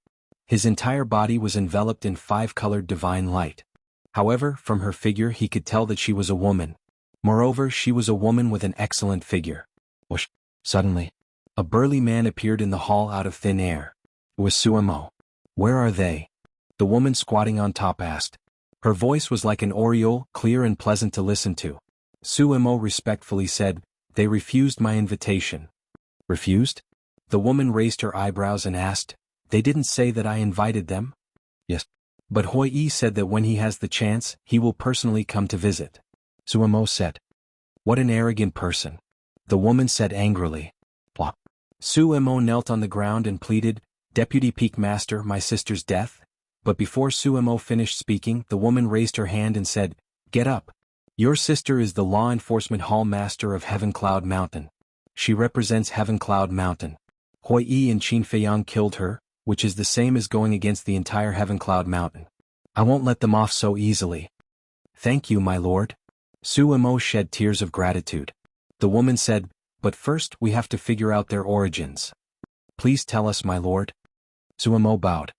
His entire body was enveloped in 5-colored divine light. However, from her figure he could tell that she was a woman. Moreover, she was a woman with an excellent figure. Whoosh! Suddenly, a burly man appeared in the hall out of thin air. It was Suemo. Where are they? The woman squatting on top asked. Her voice was like an oriole, clear and pleasant to listen to. Suemo respectfully said, They refused my invitation. Refused? The woman raised her eyebrows and asked, They didn't say that I invited them? Yes. But Hui said that when he has the chance, he will personally come to visit. Suemo said. What an arrogant person. The woman said angrily. Blah. Suemo knelt on the ground and pleaded, Deputy Peak Master, my sister's death? But before Suemo finished speaking, the woman raised her hand and said, Get up. Your sister is the law enforcement hall master of Heaven Cloud Mountain. She represents Heaven Cloud Mountain. Hui and Qin Feiyang killed her, which is the same as going against the entire Heaven Cloud Mountain. I won't let them off so easily. Thank you, my lord. Suemo shed tears of gratitude. The woman said, But first we have to figure out their origins. Please tell us, my lord. Suemo bowed.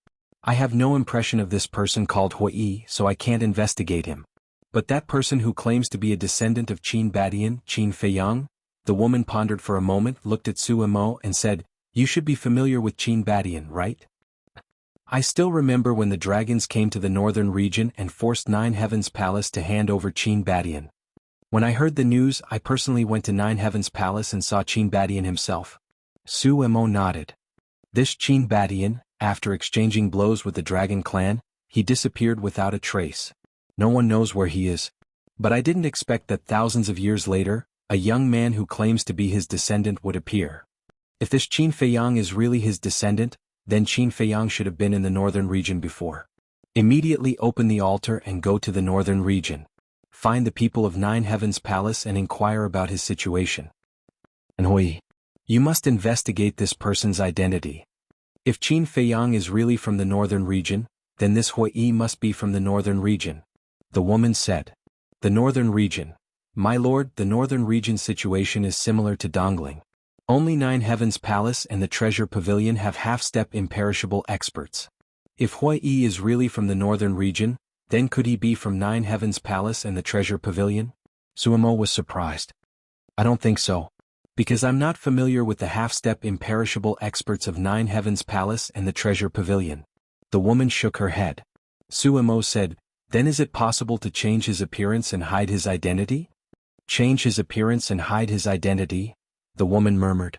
I have no impression of this person called Hui, so I can't investigate him. But that person who claims to be a descendant of Qin Badian, Qin Feiyang? The woman pondered for a moment, looked at Suemo and said, You should be familiar with Qin Badian, right? I still remember when the dragons came to the northern region and forced Nine Heavens Palace to hand over Qin Badian. When I heard the news, I personally went to Nine Heavens Palace and saw Qin Badian himself. Suemo nodded. This Qin Badian, after exchanging blows with the dragon clan, he disappeared without a trace. No one knows where he is. But I didn't expect that thousands of years later, a young man who claims to be his descendant would appear. If this Qin Feiyang is really his descendant, then Qin Feiyang should have been in the northern region before. Immediately open the altar and go to the northern region. Find the people of Nine Heavens Palace and inquire about his situation. And Hui, you must investigate this person's identity. If Qin Feiyang is really from the northern region, then this Hui must be from the northern region. The woman said. The northern region. My lord, the northern region situation is similar to Dongling. Only Nine Heavens Palace and the Treasure Pavilion have half-step imperishable experts. If Hui is really from the northern region, then could he be from Nine Heavens Palace and the Treasure Pavilion? Suemo was surprised. I don't think so. Because I'm not familiar with the half-step imperishable experts of Nine Heavens Palace and the Treasure Pavilion. The woman shook her head. Suemo said, Then is it possible to change his appearance and hide his identity? Change his appearance and hide his identity? The woman murmured.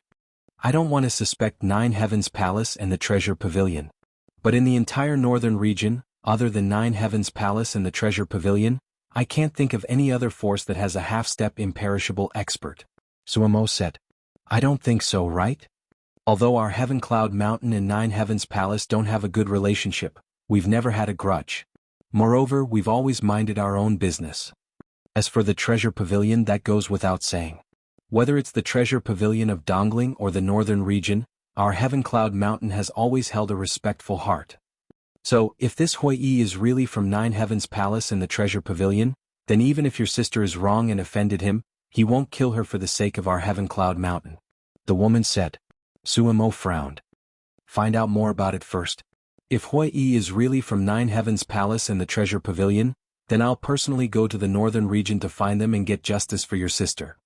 I don't want to suspect Nine Heavens Palace and the Treasure Pavilion. But in the entire northern region, other than Nine Heavens Palace and the Treasure Pavilion, I can't think of any other force that has a half-step imperishable expert. Suemo said. I don't think so, right? Although our Heaven Cloud Mountain and Nine Heavens Palace don't have a good relationship, we've never had a grudge. Moreover, we've always minded our own business. As for the Treasure Pavilion, that goes without saying. Whether it's the Treasure Pavilion of Dongling or the northern region, our Heaven Cloud Mountain has always held a respectful heart. So, if this Hui Yi is really from Nine Heavens Palace in the Treasure Pavilion, then even if your sister is wrong and offended him, he won't kill her for the sake of our Heaven Cloud Mountain. The woman said. Suemo frowned. Find out more about it first. If Hui Yi is really from Nine Heavens Palace in the Treasure Pavilion, then I'll personally go to the northern region to find them and get justice for your sister.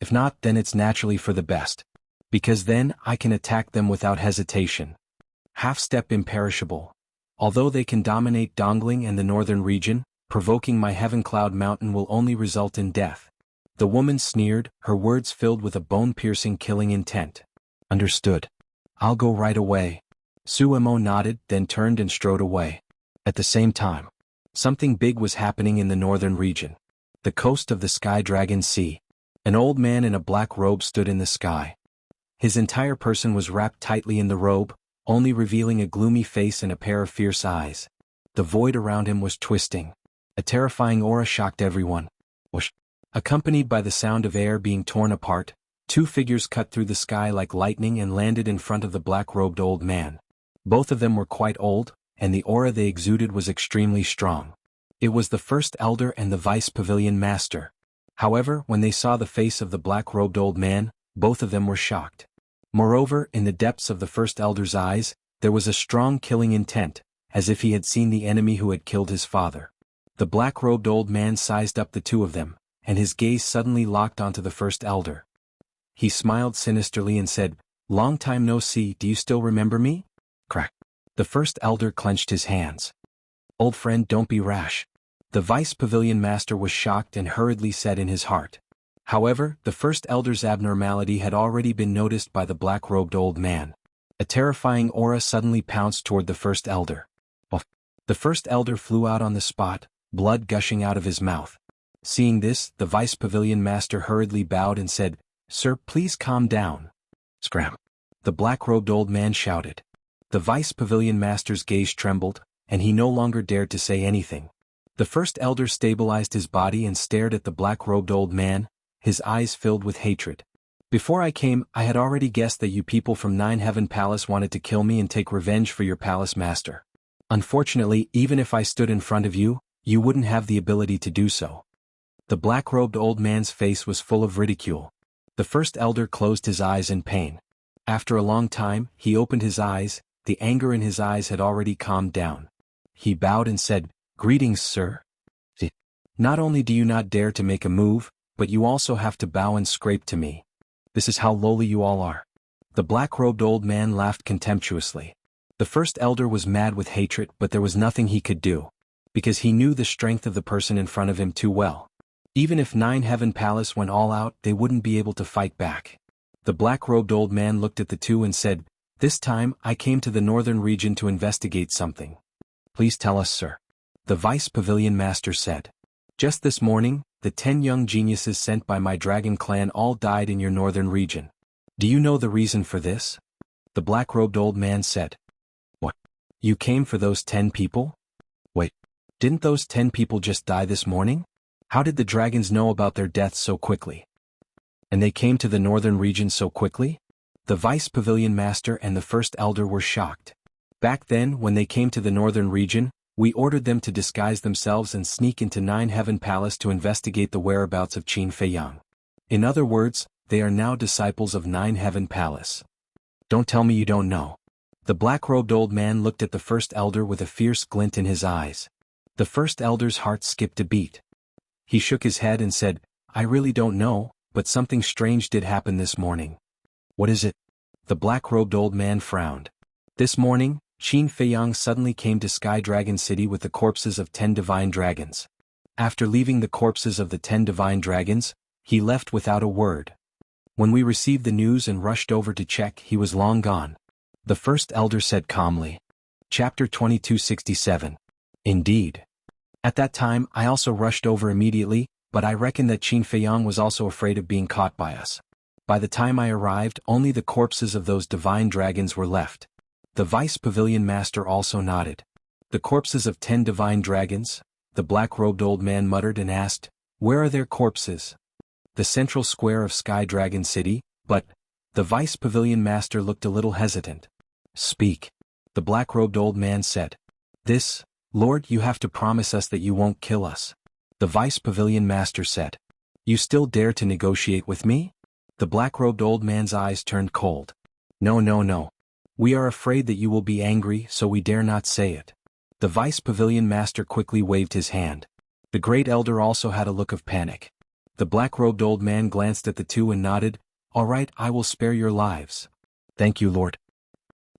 If not, then it's naturally for the best. Because then I can attack them without hesitation. Half-step imperishable. Although they can dominate Dongling and the northern region, provoking my Heaven Cloud Mountain will only result in death. The woman sneered, her words filled with a bone-piercing killing intent. Understood. I'll go right away. Suemo nodded, then turned and strode away. At the same time, something big was happening in the northern region. The coast of the Sky Dragon Sea. An old man in a black robe stood in the sky. His entire person was wrapped tightly in the robe, only revealing a gloomy face and a pair of fierce eyes. The void around him was twisting. A terrifying aura shocked everyone. Whoosh! Accompanied by the sound of air being torn apart, two figures cut through the sky like lightning and landed in front of the black-robed old man. Both of them were quite old, and the aura they exuded was extremely strong. It was the First Elder and the Vice Pavilion Master. However, when they saw the face of the black-robed old man, both of them were shocked. Moreover, in the depths of the First Elder's eyes, there was a strong killing intent, as if he had seen the enemy who had killed his father. The black-robed old man sized up the two of them, and his gaze suddenly locked onto the First Elder. He smiled sinisterly and said, "Long time no see, do you still remember me?" Crack. The First Elder clenched his hands. "Old friend, don't be rash." The Vice Pavilion Master was shocked and hurriedly said in his heart. However, the First Elder's abnormality had already been noticed by the black-robed old man. A terrifying aura suddenly pounced toward the First Elder. The First Elder flew out on the spot, blood gushing out of his mouth. Seeing this, the Vice Pavilion Master hurriedly bowed and said, "Sir, please calm down." Scram! The black-robed old man shouted. The Vice Pavilion Master's gaze trembled, and he no longer dared to say anything. The First Elder stabilized his body and stared at the black-robed old man, his eyes filled with hatred. "Before I came, I had already guessed that you people from Nine Heaven Palace wanted to kill me and take revenge for your palace master. Unfortunately, even if I stood in front of you, you wouldn't have the ability to do so." The black-robed old man's face was full of ridicule. The First Elder closed his eyes in pain. After a long time, he opened his eyes, the anger in his eyes had already calmed down. He bowed and said, "Greetings, sir. Not only do you not dare to make a move, but you also have to bow and scrape to me. This is how lowly you all are." The black-robed old man laughed contemptuously. The First Elder was mad with hatred, but there was nothing he could do, because he knew the strength of the person in front of him too well. Even if Nine Heaven Palace went all out, they wouldn't be able to fight back. The black-robed old man looked at the two and said, "This time, I came to the northern region to investigate something." "Please tell us, sir." The Vice Pavilion Master said. "Just this morning, the 10 young geniuses sent by my dragon clan all died in your northern region. Do you know the reason for this?" The black-robed old man said. "What? You came for those 10 people? Wait, didn't those 10 people just die this morning? How did the dragons know about their deaths so quickly? And they came to the northern region so quickly?" The Vice Pavilion Master and the First Elder were shocked. "Back then, when they came to the northern region, we ordered them to disguise themselves and sneak into Nine Heaven Palace to investigate the whereabouts of Qin Feiyang. In other words, they are now disciples of Nine Heaven Palace. Don't tell me you don't know." The black-robed old man looked at the First Elder with a fierce glint in his eyes. The First Elder's heart skipped a beat. He shook his head and said, "I really don't know, but something strange did happen this morning." "What is it?" The black-robed old man frowned. "This morning, Qin Feiyang suddenly came to Sky Dragon City with the corpses of 10 divine dragons. After leaving the corpses of the 10 divine dragons, he left without a word. When we received the news and rushed over to check, he was long gone." The First Elder said calmly. Chapter 2267. Indeed. At that time, I also rushed over immediately, but I reckon that Qin Feiyang was also afraid of being caught by us. By the time I arrived, only the corpses of those divine dragons were left. The Vice Pavilion Master also nodded. "The corpses of 10 divine dragons?" The black-robed old man muttered and asked, "Where are their corpses?" "The central square of Sky Dragon City, but The vice pavilion master looked a little hesitant. Speak. The black-robed old man said. This, Lord, you have to promise us that you won't kill us. The vice pavilion master said. You still dare to negotiate with me? The black-robed old man's eyes turned cold. No, no, no. We are afraid that you will be angry, so we dare not say it. The vice pavilion master quickly waved his hand. The great elder also had a look of panic. The black-robed old man glanced at the two and nodded. All right, I will spare your lives. Thank you, Lord.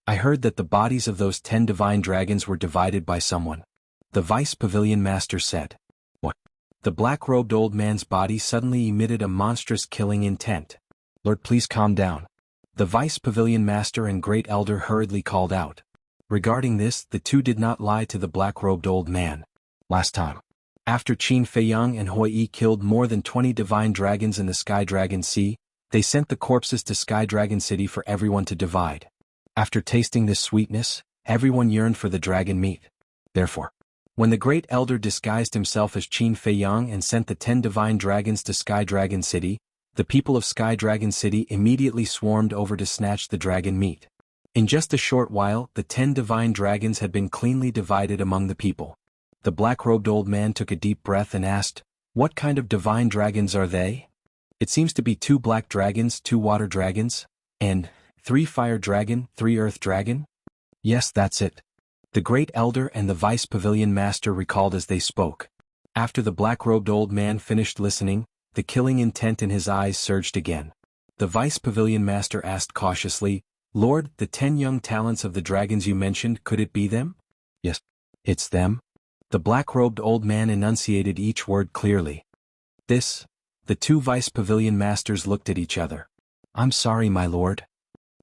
I heard that the bodies of those 10 divine dragons were divided by someone. The vice pavilion master said. What? The black-robed old man's body suddenly emitted a monstrous killing intent. Lord, please calm down. The vice pavilion master and great elder hurriedly called out. Regarding this, the two did not lie to the black-robed old man. Last time, after Qin Feiyang and Hui Yi killed more than 20 divine dragons in the Sky Dragon Sea, they sent the corpses to Sky Dragon City for everyone to divide. After tasting this sweetness, everyone yearned for the dragon meat. Therefore, when the great elder disguised himself as Qin Feiyang and sent the 10 divine dragons to Sky Dragon City, the people of Sky Dragon City immediately swarmed over to snatch the dragon meat. In just a short while, the 10 divine dragons had been cleanly divided among the people. The black-robed old man took a deep breath and asked, What kind of divine dragons are they? It seems to be 2 black dragons, 2 water dragons, and 3 fire dragon, 3 earth dragon? Yes, that's it. The great elder and the vice pavilion master recalled as they spoke. After the black-robed old man finished listening, the killing intent in his eyes surged again. The vice pavilion master asked cautiously, Lord, the 10 young talents of the dragons you mentioned, could it be them? Yes, it's them. The black-robed old man enunciated each word clearly. This. The 2 vice pavilion masters looked at each other. I'm sorry, my lord.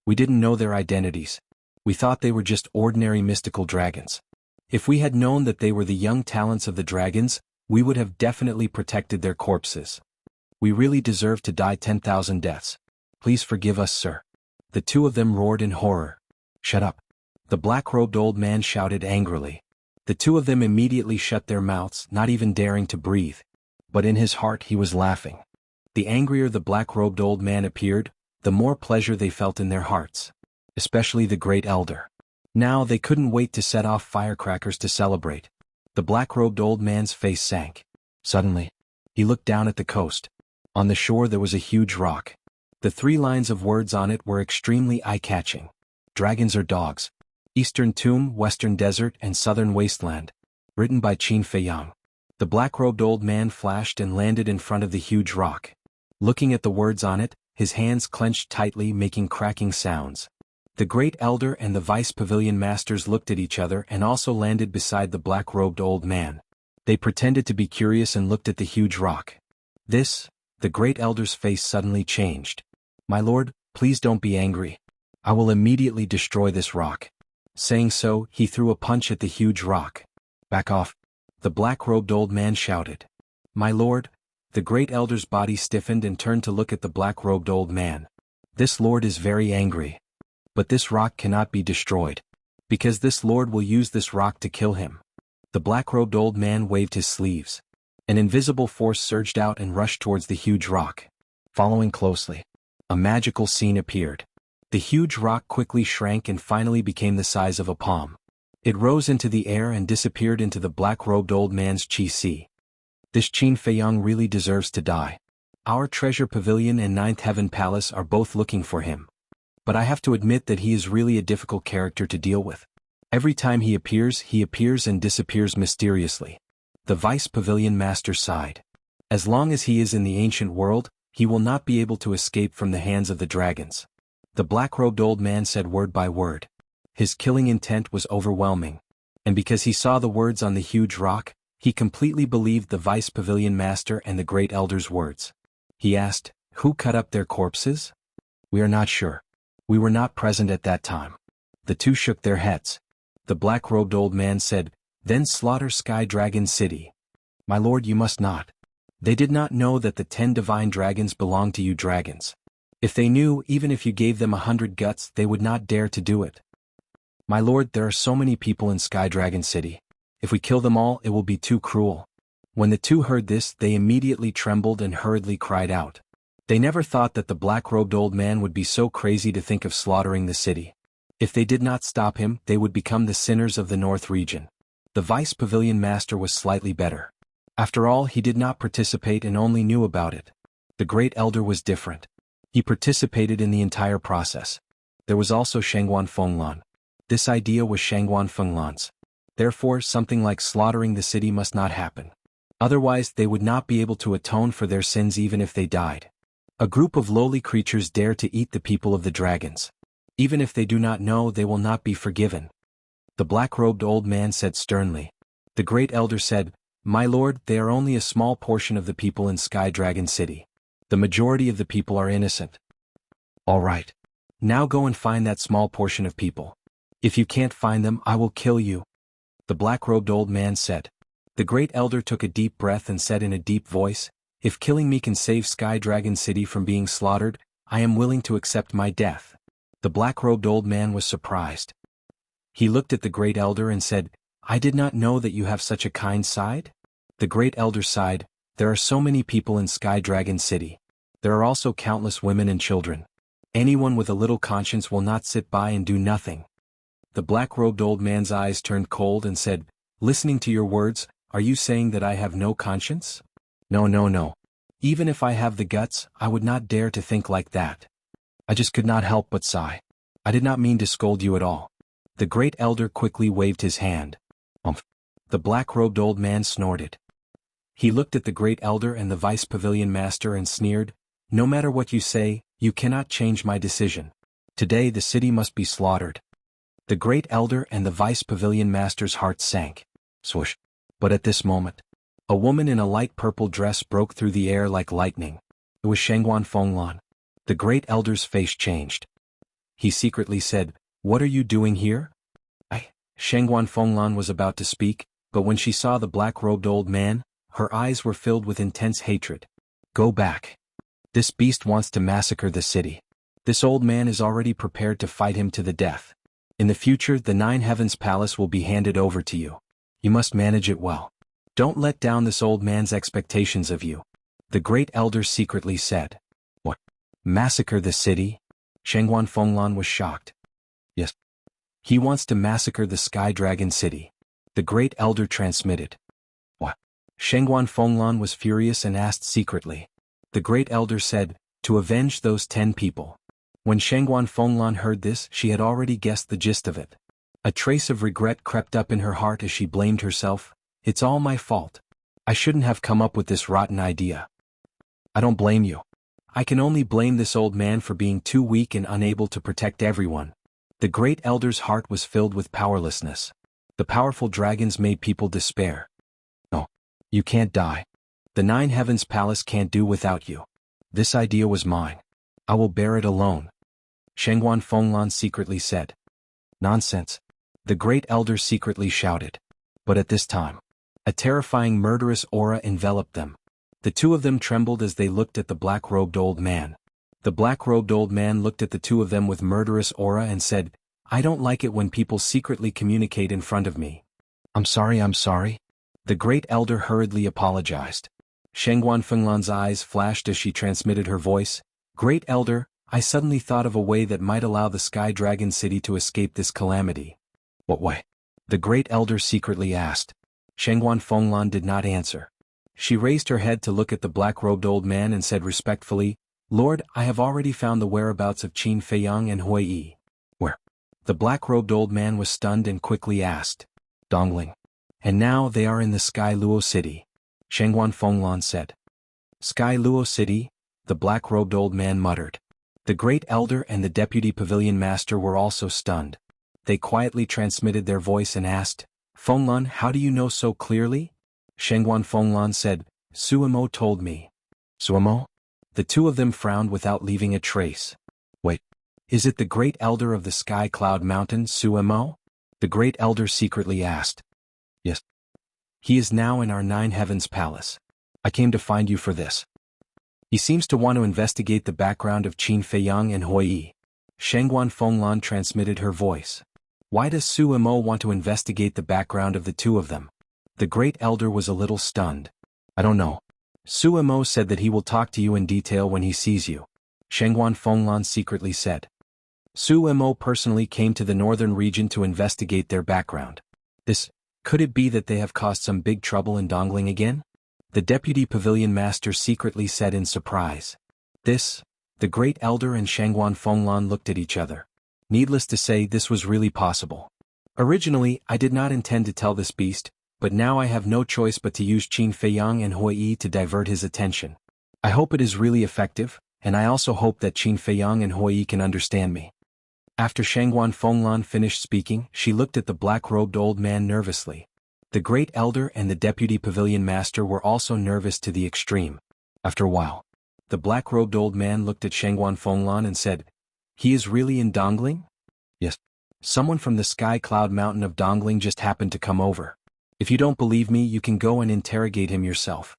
We didn't know their identities. We thought they were just ordinary mystical dragons. If we had known that they were the young talents of the dragons, we would have definitely protected their corpses. We really deserve to die 10,000 deaths. Please forgive us, sir. The 2 of them roared in horror. Shut up. The black-robed old man shouted angrily. The 2 of them immediately shut their mouths, not even daring to breathe. But in his heart he was laughing. The angrier the black-robed old man appeared, the more pleasure they felt in their hearts. Especially the great elder. Now they couldn't wait to set off firecrackers to celebrate. The black-robed old man's face sank. Suddenly, he looked down at the coast. On the shore there was a huge rock. The 3 lines of words on it were extremely eye-catching. Dragons are dogs. Eastern Tomb, Western Desert, and Southern Wasteland. Written by Qin Feiyang. The black-robed old man flashed and landed in front of the huge rock. Looking at the words on it, his hands clenched tightly, making cracking sounds. The great elder and the vice pavilion masters looked at each other and also landed beside the black-robed old man. They pretended to be curious and looked at the huge rock. This, the great elder's face suddenly changed. My lord, please don't be angry. I will immediately destroy this rock. Saying so, he threw a punch at the huge rock. Back off. The black-robed old man shouted. My lord, the great elder's body stiffened and turned to look at the black-robed old man. This lord is very angry. But this rock cannot be destroyed. Because this lord will use this rock to kill him. The black-robed old man waved his sleeves. An invisible force surged out and rushed towards the huge rock. Following closely, a magical scene appeared. The huge rock quickly shrank and finally became the size of a palm. It rose into the air and disappeared into the black-robed old man's chi sea. This Qin Feiyang really deserves to die. Our treasure pavilion and Ninth Heaven Palace are both looking for him. But I have to admit that he is really a difficult character to deal with. Every time he appears and disappears mysteriously. The vice pavilion master sighed. As long as he is in the ancient world, he will not be able to escape from the hands of the dragons. The black-robed old man said word by word. His killing intent was overwhelming. And because he saw the words on the huge rock, he completely believed the vice pavilion master and the great elder's words. He asked, Who cut up their corpses? We are not sure. We were not present at that time. The 2 shook their heads. The black-robed old man said, Then slaughter Sky Dragon City. My lord, you must not. They did not know that the 10 divine dragons belong to you dragons. If they knew, even if you gave them 100 guts, they would not dare to do it. My lord, there are so many people in Sky Dragon City. If we kill them all, it will be too cruel. When the 2 heard this, they immediately trembled and hurriedly cried out. They never thought that the black-robed old man would be so crazy to think of slaughtering the city. If they did not stop him, they would become the sinners of the North region. The Vice Pavilion Master was slightly better. After all, he did not participate and only knew about it. The Great Elder was different. He participated in the entire process. There was also Shangguan Fenglan. This idea was Shangguan Fenglan's. Therefore, something like slaughtering the city must not happen. Otherwise, they would not be able to atone for their sins even if they died. A group of lowly creatures dare to eat the people of the dragons. Even if they do not know, they will not be forgiven. The black-robed old man said sternly. The Great Elder said, "My lord, they are only a small portion of the people in Sky Dragon City. The majority of the people are innocent." "All right. Now go and find that small portion of people. If you can't find them, I will kill you," the black-robed old man said. The Great Elder took a deep breath and said in a deep voice, "If killing me can save Sky Dragon City from being slaughtered, I am willing to accept my death." The black-robed old man was surprised. He looked at the Great Elder and said, "I did not know that you have such a kind side." The Great Elder sighed, "There are so many people in Sky Dragon City. There are also countless women and children. Anyone with a little conscience will not sit by and do nothing." The black-robed old man's eyes turned cold and said, "Listening to your words, are you saying that I have no conscience?" No, no, no. Even if I have the guts, I would not dare to think like that. I just could not help but sigh. I did not mean to scold you at all." The Great Elder quickly waved his hand. "Umph." The black-robed old man snorted. He looked at the Great Elder and the Vice Pavilion Master and sneered, "No matter what you say, you cannot change my decision. Today the city must be slaughtered." The Great Elder and the Vice Pavilion Master's hearts sank. Swoosh. But at this moment, a woman in a light purple dress broke through the air like lightning. It was Shangguan Fenglan. The Great Elder's face changed. He secretly said, "What are you doing here?" Shangguan Fenglan was about to speak, but when she saw the black-robed old man, her eyes were filled with intense hatred. "Go back. This beast wants to massacre the city. This old man is already prepared to fight him to the death. In the future, the Nine Heavens Palace will be handed over to you. You must manage it well. Don't let down this old man's expectations of you." The Great Elder secretly said. "What? Massacre the city?" Shangguan Fenglan was shocked. "Yes. He wants to massacre the Sky Dragon City," the Great Elder transmitted. "What?" Shangguan Fenglan was furious and asked secretly. The Great Elder said, "To avenge those 10 people." When Shangguan Fenglan heard this, she had already guessed the gist of it. A trace of regret crept up in her heart as she blamed herself. "It's all my fault. I shouldn't have come up with this rotten idea." "I don't blame you. I can only blame this old man for being too weak and unable to protect everyone." The Great Elder's heart was filled with powerlessness. The powerful dragons made people despair. "No. You can't die. The Nine Heavens Palace can't do without you. This idea was mine. I will bear it alone," Shangguan Fenglan secretly said. "Nonsense," the Great Elder secretly shouted. But at this time, a terrifying murderous aura enveloped them. The two of them trembled as they looked at the black-robed old man. The black-robed old man looked at the two of them with murderous aura and said, "I don't like it when people secretly communicate in front of me." I'm sorry. The Great Elder hurriedly apologized. Shangguan Fenglan's eyes flashed as she transmitted her voice. "Great Elder, I suddenly thought of a way that might allow the Sky Dragon City to escape this calamity." "What way?" the Great Elder secretly asked. Shangguan Fenglan did not answer. She raised her head to look at the black-robed old man and said respectfully, "Lord, I have already found the whereabouts of Qin Feiyang and Hui Yi." "Where?" The black-robed old man was stunned and quickly asked. "Dongling. And now they are in the Sky Luo City," Shangguan Fenglan said. "Sky Luo City?" the black-robed old man muttered. The Great Elder and the Deputy Pavilion Master were also stunned. They quietly transmitted their voice and asked, "Fenglan, how do you know so clearly?" Shangguan Fenglan said, "Suemo told me." "Suemo?" The two of them frowned without leaving a trace. "Wait. Is it the Great Elder of the Sky Cloud Mountain, Suemo?" the Great Elder secretly asked. "Yes. He is now in our Nine Heavens Palace. I came to find you for this. He seems to want to investigate the background of Qin Feiyang and Hui Yi." Shangguan Fenglan transmitted her voice. "Why does Suemo want to investigate the background of the two of them?" The Great Elder was a little stunned. "I don't know. Suemo said that he will talk to you in detail when he sees you, Shengguan Fenglan secretly said. Suemo personally came to the northern region to investigate their background. Could it be that they have caused some big trouble in Dongling again? The deputy pavilion master secretly said in surprise. The great elder and Shengguan Fenglan looked at each other. Needless to say, this was really possible. Originally, I did not intend to tell this beast, but now I have no choice but to use Qin Feiyang and Huiyi to divert his attention. I hope it is really effective, and I also hope that Qin Feiyang and Huiyi can understand me. After Shengguan Fenglan finished speaking, she looked at the black-robed old man nervously. The great elder and the deputy pavilion master were also nervous to the extreme. After a while, the black-robed old man looked at Shengguan Fenglan and said, "He is really in Dongling?" "Yes. Someone from the sky cloud mountain of Dongling just happened to come over. If you don't believe me, you can go and interrogate him yourself."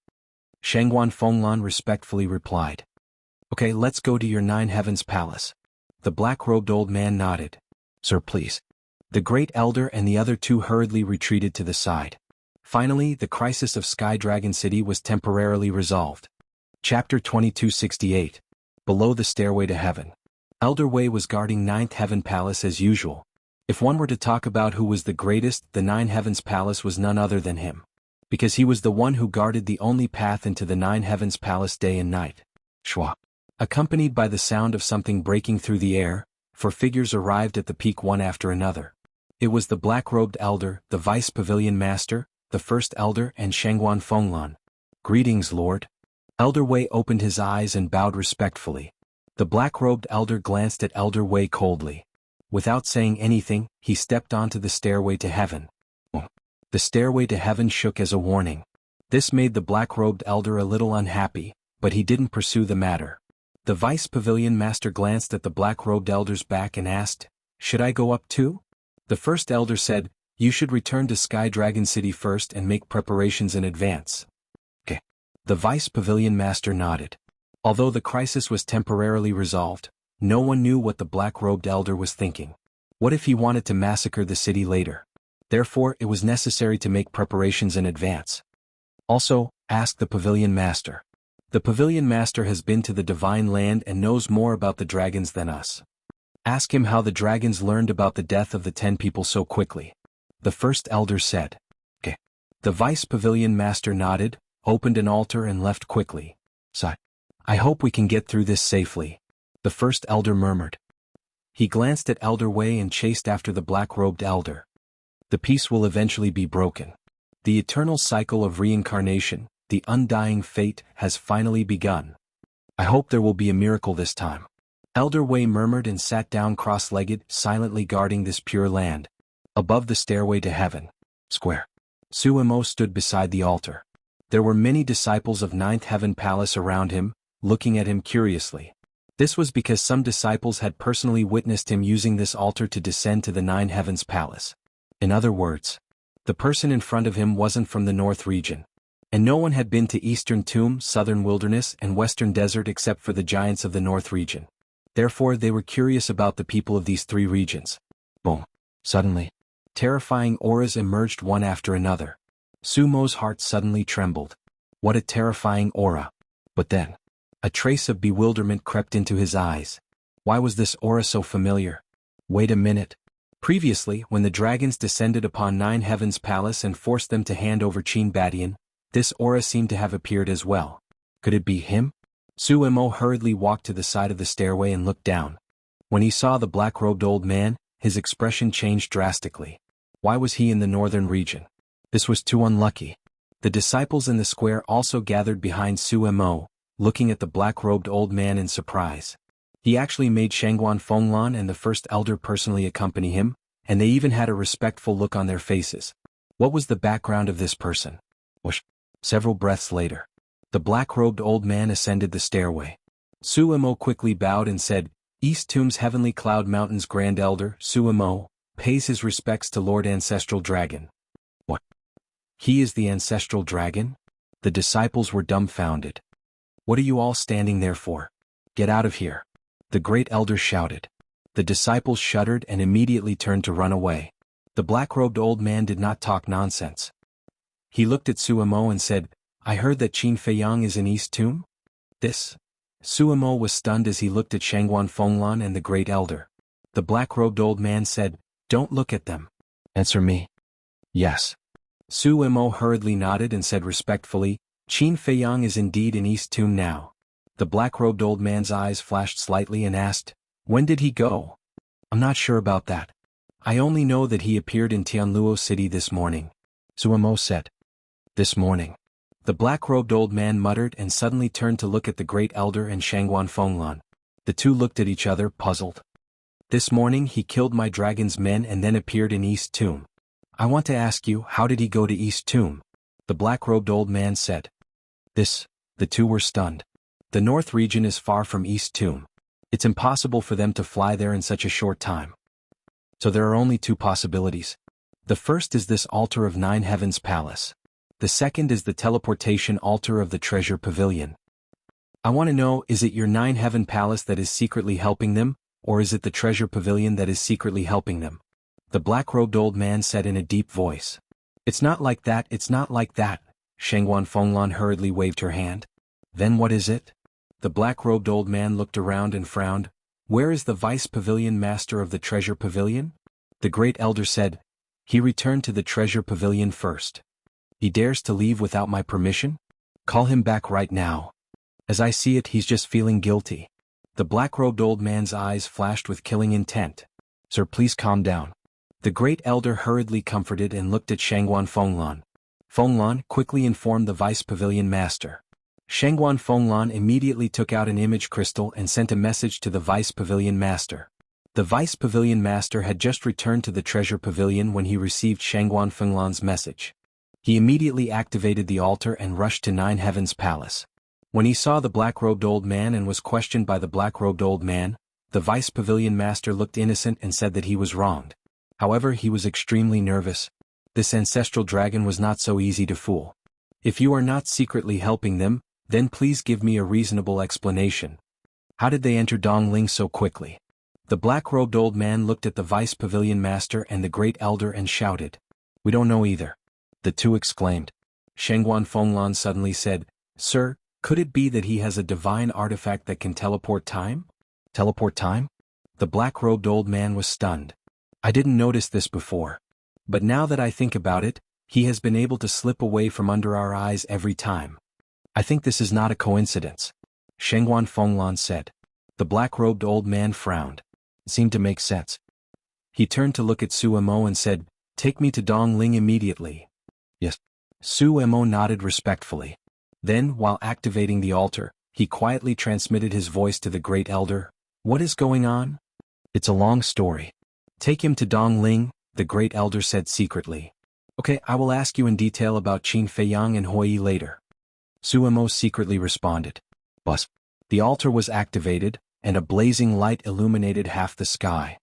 Shengguan Fenglan respectfully replied. "Okay, let's go to your Nine Heavens Palace." The black-robed old man nodded. "Sir, please." The great elder and the other two hurriedly retreated to the side. Finally, the crisis of Sky Dragon City was temporarily resolved. Chapter 2268. Below the Stairway to Heaven. Elder Wei was guarding Ninth Heaven Palace as usual. If one were to talk about who was the greatest, the Nine Heavens Palace was none other than him. Because he was the one who guarded the only path into the Nine Heavens Palace day and night. Shwa. Accompanied by the sound of something breaking through the air, 4 figures arrived at the peak one after another. It was the black-robed elder, the vice pavilion master, the first elder, and Shengguan Fenglan. "Greetings, Lord." Elder Wei opened his eyes and bowed respectfully. The black-robed elder glanced at Elder Wei coldly. Without saying anything, he stepped onto the stairway to heaven. The stairway to heaven shook as a warning. This made the black-robed elder a little unhappy, but he didn't pursue the matter. The vice pavilion master glanced at the black-robed elder's back and asked, "Should I go up too?" The first elder said, "You should return to Sky Dragon City first and make preparations in advance." Okay. The vice pavilion master nodded. Although the crisis was temporarily resolved, no one knew what the black-robed elder was thinking. What if he wanted to massacre the city later? Therefore, it was necessary to make preparations in advance. Also, ask the pavilion master. The pavilion master has been to the divine land and knows more about the dragons than us. Ask him how the dragons learned about the death of the 10 people so quickly. The first elder said. Okay. The vice pavilion master nodded, opened an altar and left quickly. Sigh. "I hope we can get through this safely," the first elder murmured. He glanced at Elder Wei and chased after the black-robed elder. The peace will eventually be broken. The eternal cycle of reincarnation, the undying fate, has finally begun. I hope there will be a miracle this time. Elder Wei murmured and sat down cross-legged, silently guarding this pure land. Above the stairway to heaven. Square. Suemo stood beside the altar. There were many disciples of Ninth Heaven Palace around him, looking at him curiously. This was because some disciples had personally witnessed him using this altar to descend to the Nine Heavens Palace. In other words, the person in front of him wasn't from the North region. And no one had been to Eastern Tomb, Southern Wilderness, and Western Desert except for the giants of the North region. Therefore, they were curious about the people of these 3 regions. Boom. Suddenly, terrifying auras emerged one after another. Sumo's heart suddenly trembled. What a terrifying aura. But then, a trace of bewilderment crept into his eyes. Why was this aura so familiar? Wait a minute. Previously, when the dragons descended upon Nine Heavens Palace and forced them to hand over Qin Badian, this aura seemed to have appeared as well. Could it be him? Suemo hurriedly walked to the side of the stairway and looked down. When he saw the black-robed old man, his expression changed drastically. Why was he in the northern region? This was too unlucky. The disciples in the square also gathered behind Suemo, looking at the black-robed old man in surprise. He actually made Shengguan Fenglan and the first elder personally accompany him, and they even had a respectful look on their faces. What was the background of this person? Whoosh. Several breaths later, the black-robed old man ascended the stairway. Suemo quickly bowed and said, "East Tomb's Heavenly Cloud Mountain's Grand Elder, Suemo, pays his respects to Lord Ancestral Dragon." What? He is the Ancestral Dragon? The disciples were dumbfounded. What are you all standing there for? Get out of here. The great elder shouted. The disciples shuddered and immediately turned to run away. The black-robed old man did not talk nonsense. He looked at Suemo and said, I heard that Qin Feiyang is in East Tomb? This. Suemo was stunned as he looked at Shangguan Fenglan and the Great Elder. The black-robed old man said, "Don't look at them. Answer me." "Yes." Suemo hurriedly nodded and said respectfully, "Qin Feiyang is indeed in East Tomb now." The black-robed old man's eyes flashed slightly and asked, "When did he go?" "I'm not sure about that. I only know that he appeared in Tianluo City this morning," Suemo said. "This morning." The black-robed old man muttered and suddenly turned to look at the Great Elder and Shangguan Fenglan. The two looked at each other, puzzled. "This morning he killed my dragon's men and then appeared in East Tomb. I want to ask you, how did he go to East Tomb?" The black-robed old man said. The two were stunned. The north region is far from East Tomb. It's impossible for them to fly there in such a short time. So there are only two possibilities. The first is this altar of Nine Heavens Palace. The second is the teleportation altar of the Treasure Pavilion. I want to know, is it your Nine Heaven Palace that is secretly helping them, or is it the Treasure Pavilion that is secretly helping them? The black-robed old man said in a deep voice. "It's not like that, it's not like that." Shangguan Fenglan hurriedly waved her hand. "Then what is it?" The black-robed old man looked around and frowned. "Where is the Vice Pavilion Master of the Treasure Pavilion?" The Great Elder said, "He returned to the Treasure Pavilion first. He dares to leave without my permission? Call him back right now. As I see it, he's just feeling guilty." The black-robed old man's eyes flashed with killing intent. "Sir, please calm down." The Great Elder hurriedly comforted and looked at Shangguan Fenglan. Fenglan quickly informed the Vice Pavilion Master. Shangguan Fenglan immediately took out an image crystal and sent a message to the Vice Pavilion Master. The Vice Pavilion Master had just returned to the Treasure Pavilion when he received Shangguan Fenglan's message. He immediately activated the altar and rushed to Nine Heavens Palace. When he saw the black-robed old man and was questioned by the black-robed old man, the Vice Pavilion Master looked innocent and said that he was wronged. However, he was extremely nervous. This ancestral dragon was not so easy to fool. "If you are not secretly helping them, then please give me a reasonable explanation. How did they enter Dongling so quickly?" The black-robed old man looked at the Vice Pavilion Master and the Great Elder and shouted. "We don't know either." The two exclaimed. Shangguan Fenglan suddenly said, "Sir, could it be that he has a divine artifact that can teleport time?" "Teleport time?" The black-robed old man was stunned. "I didn't notice this before. But now that I think about it, he has been able to slip away from under our eyes every time. I think this is not a coincidence," Shangguan Fenglan said. The black-robed old man frowned. It seemed to make sense. He turned to look at Suemo and said, "Take me to Dongling immediately." "Yes." Suemo nodded respectfully. Then, while activating the altar, he quietly transmitted his voice to the Great Elder. "What is going on?" "It's a long story." "Take him to Dongling," the Great Elder said secretly. "Okay, I will ask you in detail about Qin Feiyang and Hui later." Suemo secretly responded. Bus. The altar was activated, and a blazing light illuminated half the sky.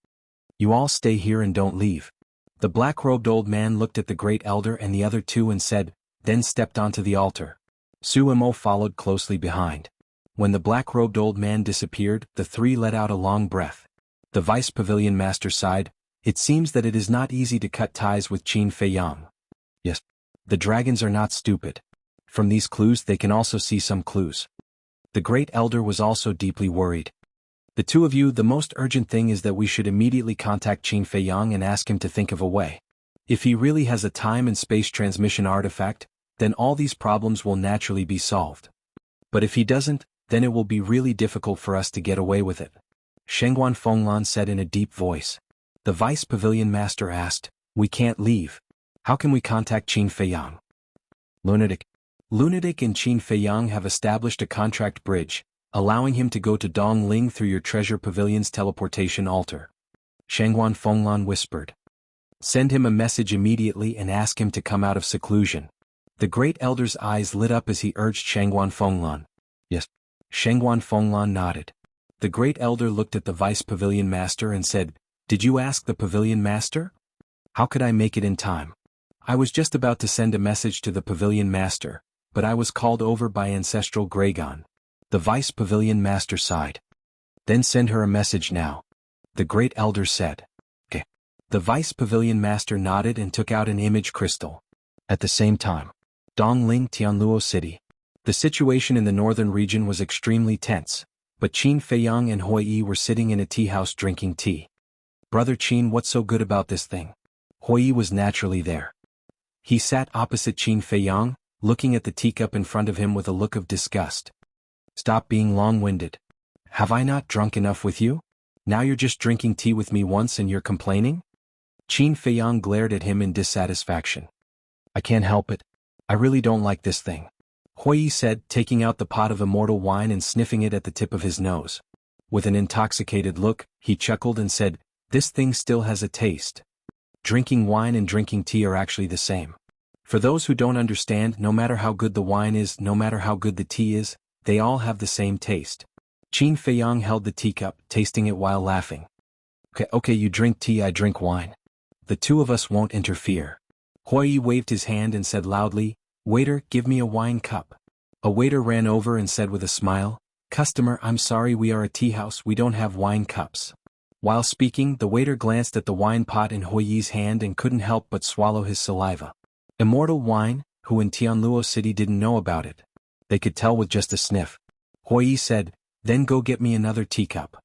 "You all stay here and don't leave." The black-robed old man looked at the Great Elder and the other two and said, then stepped onto the altar. Suemo followed closely behind. When the black-robed old man disappeared, the three let out a long breath. The Vice Pavilion Master sighed. "It seems that it is not easy to cut ties with Qin Feiyang." "Yes. The dragons are not stupid. From these clues they can also see some clues." The Great Elder was also deeply worried. "The two of you, the most urgent thing is that we should immediately contact Qin Feiyang and ask him to think of a way. If he really has a time and space transmission artifact, then all these problems will naturally be solved. But if he doesn't, then it will be really difficult for us to get away with it," Shangguan Fenglan said in a deep voice. The Vice Pavilion Master asked, "We can't leave. How can we contact Qin Feiyang?" Lunatic. Lunatic and Qin Feiyang have established a contract bridge, allowing him to go to Dongling through your Treasure Pavilion's teleportation altar. Shangguan Fenglan whispered. "Send him a message immediately and ask him to come out of seclusion." The Great Elder's eyes lit up as he urged Shangguan Fenglan. "Yes." Shangguan Fenglan nodded. The Great Elder looked at the Vice Pavilion Master and said, "Did you ask the Pavilion Master?" "How could I make it in time? I was just about to send a message to the Pavilion Master, but I was called over by Ancestral Gragon." The Vice Pavilion Master sighed. "Then send her a message now," the Great Elder said. "Okay." The Vice Pavilion Master nodded and took out an image crystal. At the same time, Dongling, Tianluo City. The situation in the northern region was extremely tense, but Qin Feiyang and Hui Yi were sitting in a tea house drinking tea. Brother Qin, what's so good about this thing? Hui Yi was naturally there. He sat opposite Qin Feiyang, looking at the teacup in front of him with a look of disgust. Stop being long-winded. Have I not drunk enough with you? Now you're just drinking tea with me once and you're complaining? Qin Feiyang glared at him in dissatisfaction. I can't help it. I really don't like this thing, Hui Yi said, taking out the pot of immortal wine and sniffing it at the tip of his nose. With an intoxicated look, he chuckled and said, this thing still has a taste. Drinking wine and drinking tea are actually the same. For those who don't understand, no matter how good the wine is, no matter how good the tea is, they all have the same taste. Qin Feiyang held the teacup, tasting it while laughing. Okay, you drink tea, I drink wine. The two of us won't interfere. Hui Yi waved his hand and said loudly, waiter, give me a wine cup. A waiter ran over and said with a smile, customer, I'm sorry, we are a tea house, we don't have wine cups. While speaking, the waiter glanced at the wine pot in Hui Yi's hand and couldn't help but swallow his saliva. Immortal wine, who in Tianluo City didn't know about it? They could tell with just a sniff. Hui Yi said, then go get me another teacup.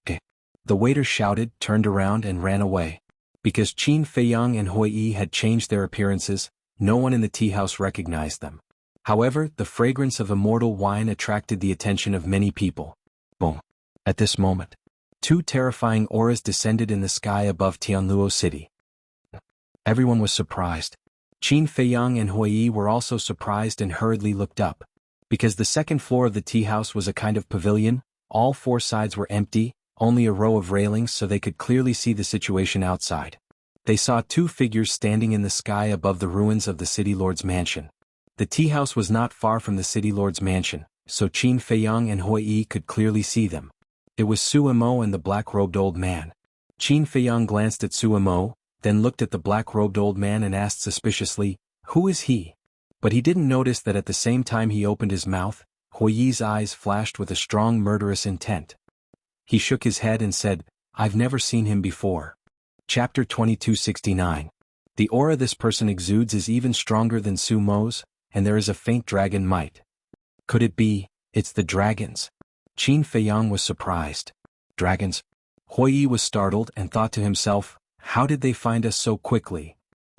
Okay. The waiter shouted, turned around and ran away. Because Qin Feiyang and Hui Yi had changed their appearances, no one in the tea house recognized them. However, the fragrance of immortal wine attracted the attention of many people. Boom. At this moment, two terrifying auras descended in the sky above Tianluo City. Everyone was surprised. Qin Feiyang and Hui Yi were also surprised and hurriedly looked up. Because the second floor of the tea house was a kind of pavilion, all four sides were empty, only a row of railings so they could clearly see the situation outside. They saw two figures standing in the sky above the ruins of the city lord's mansion. The tea house was not far from the city lord's mansion, so Qin Feiyang and Hui Yi could clearly see them. It was Suemo and the black-robed old man. Qin Feiyang glanced at Suemo, then looked at the black-robed old man and asked suspiciously, who is he? But he didn't notice that at the same time he opened his mouth, Hui Yi's eyes flashed with a strong murderous intent. He shook his head and said, I've never seen him before. Chapter 2269. The aura this person exudes is even stronger than Sumo's, and there is a faint dragon might. Could it be, it's the dragons? Qin Feiyang was surprised. Dragons? Hui Yi was startled and thought to himself, how did they find us so quickly?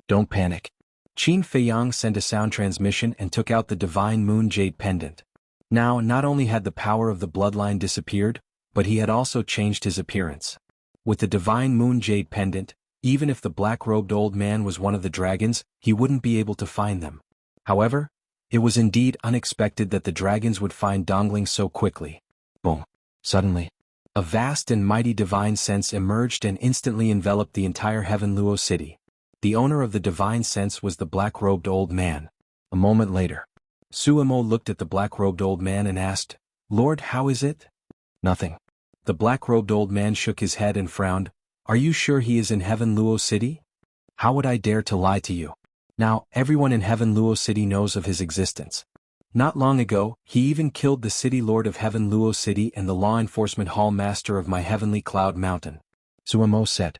Don't panic. Qin Feiyang sent a sound transmission and took out the divine moon jade pendant. Now, not only had the power of the bloodline disappeared, but he had also changed his appearance. With the divine moon jade pendant, even if the black-robed old man was one of the dragons, he wouldn't be able to find them. However, it was indeed unexpected that the dragons would find Dongling so quickly. Boom. Suddenly, a vast and mighty divine sense emerged and instantly enveloped the entire Heaven Luo city. The owner of the divine sense was the black-robed old man. A moment later, Suemo looked at the black-robed old man and asked, Lord, how is it? Nothing. The black-robed old man shook his head and frowned. Are you sure he is in Heaven Luo City? How would I dare to lie to you? Now, everyone in Heaven Luo City knows of his existence. Not long ago, he even killed the city lord of Heaven Luo City and the law enforcement hall master of my heavenly cloud mountain. Suemo said.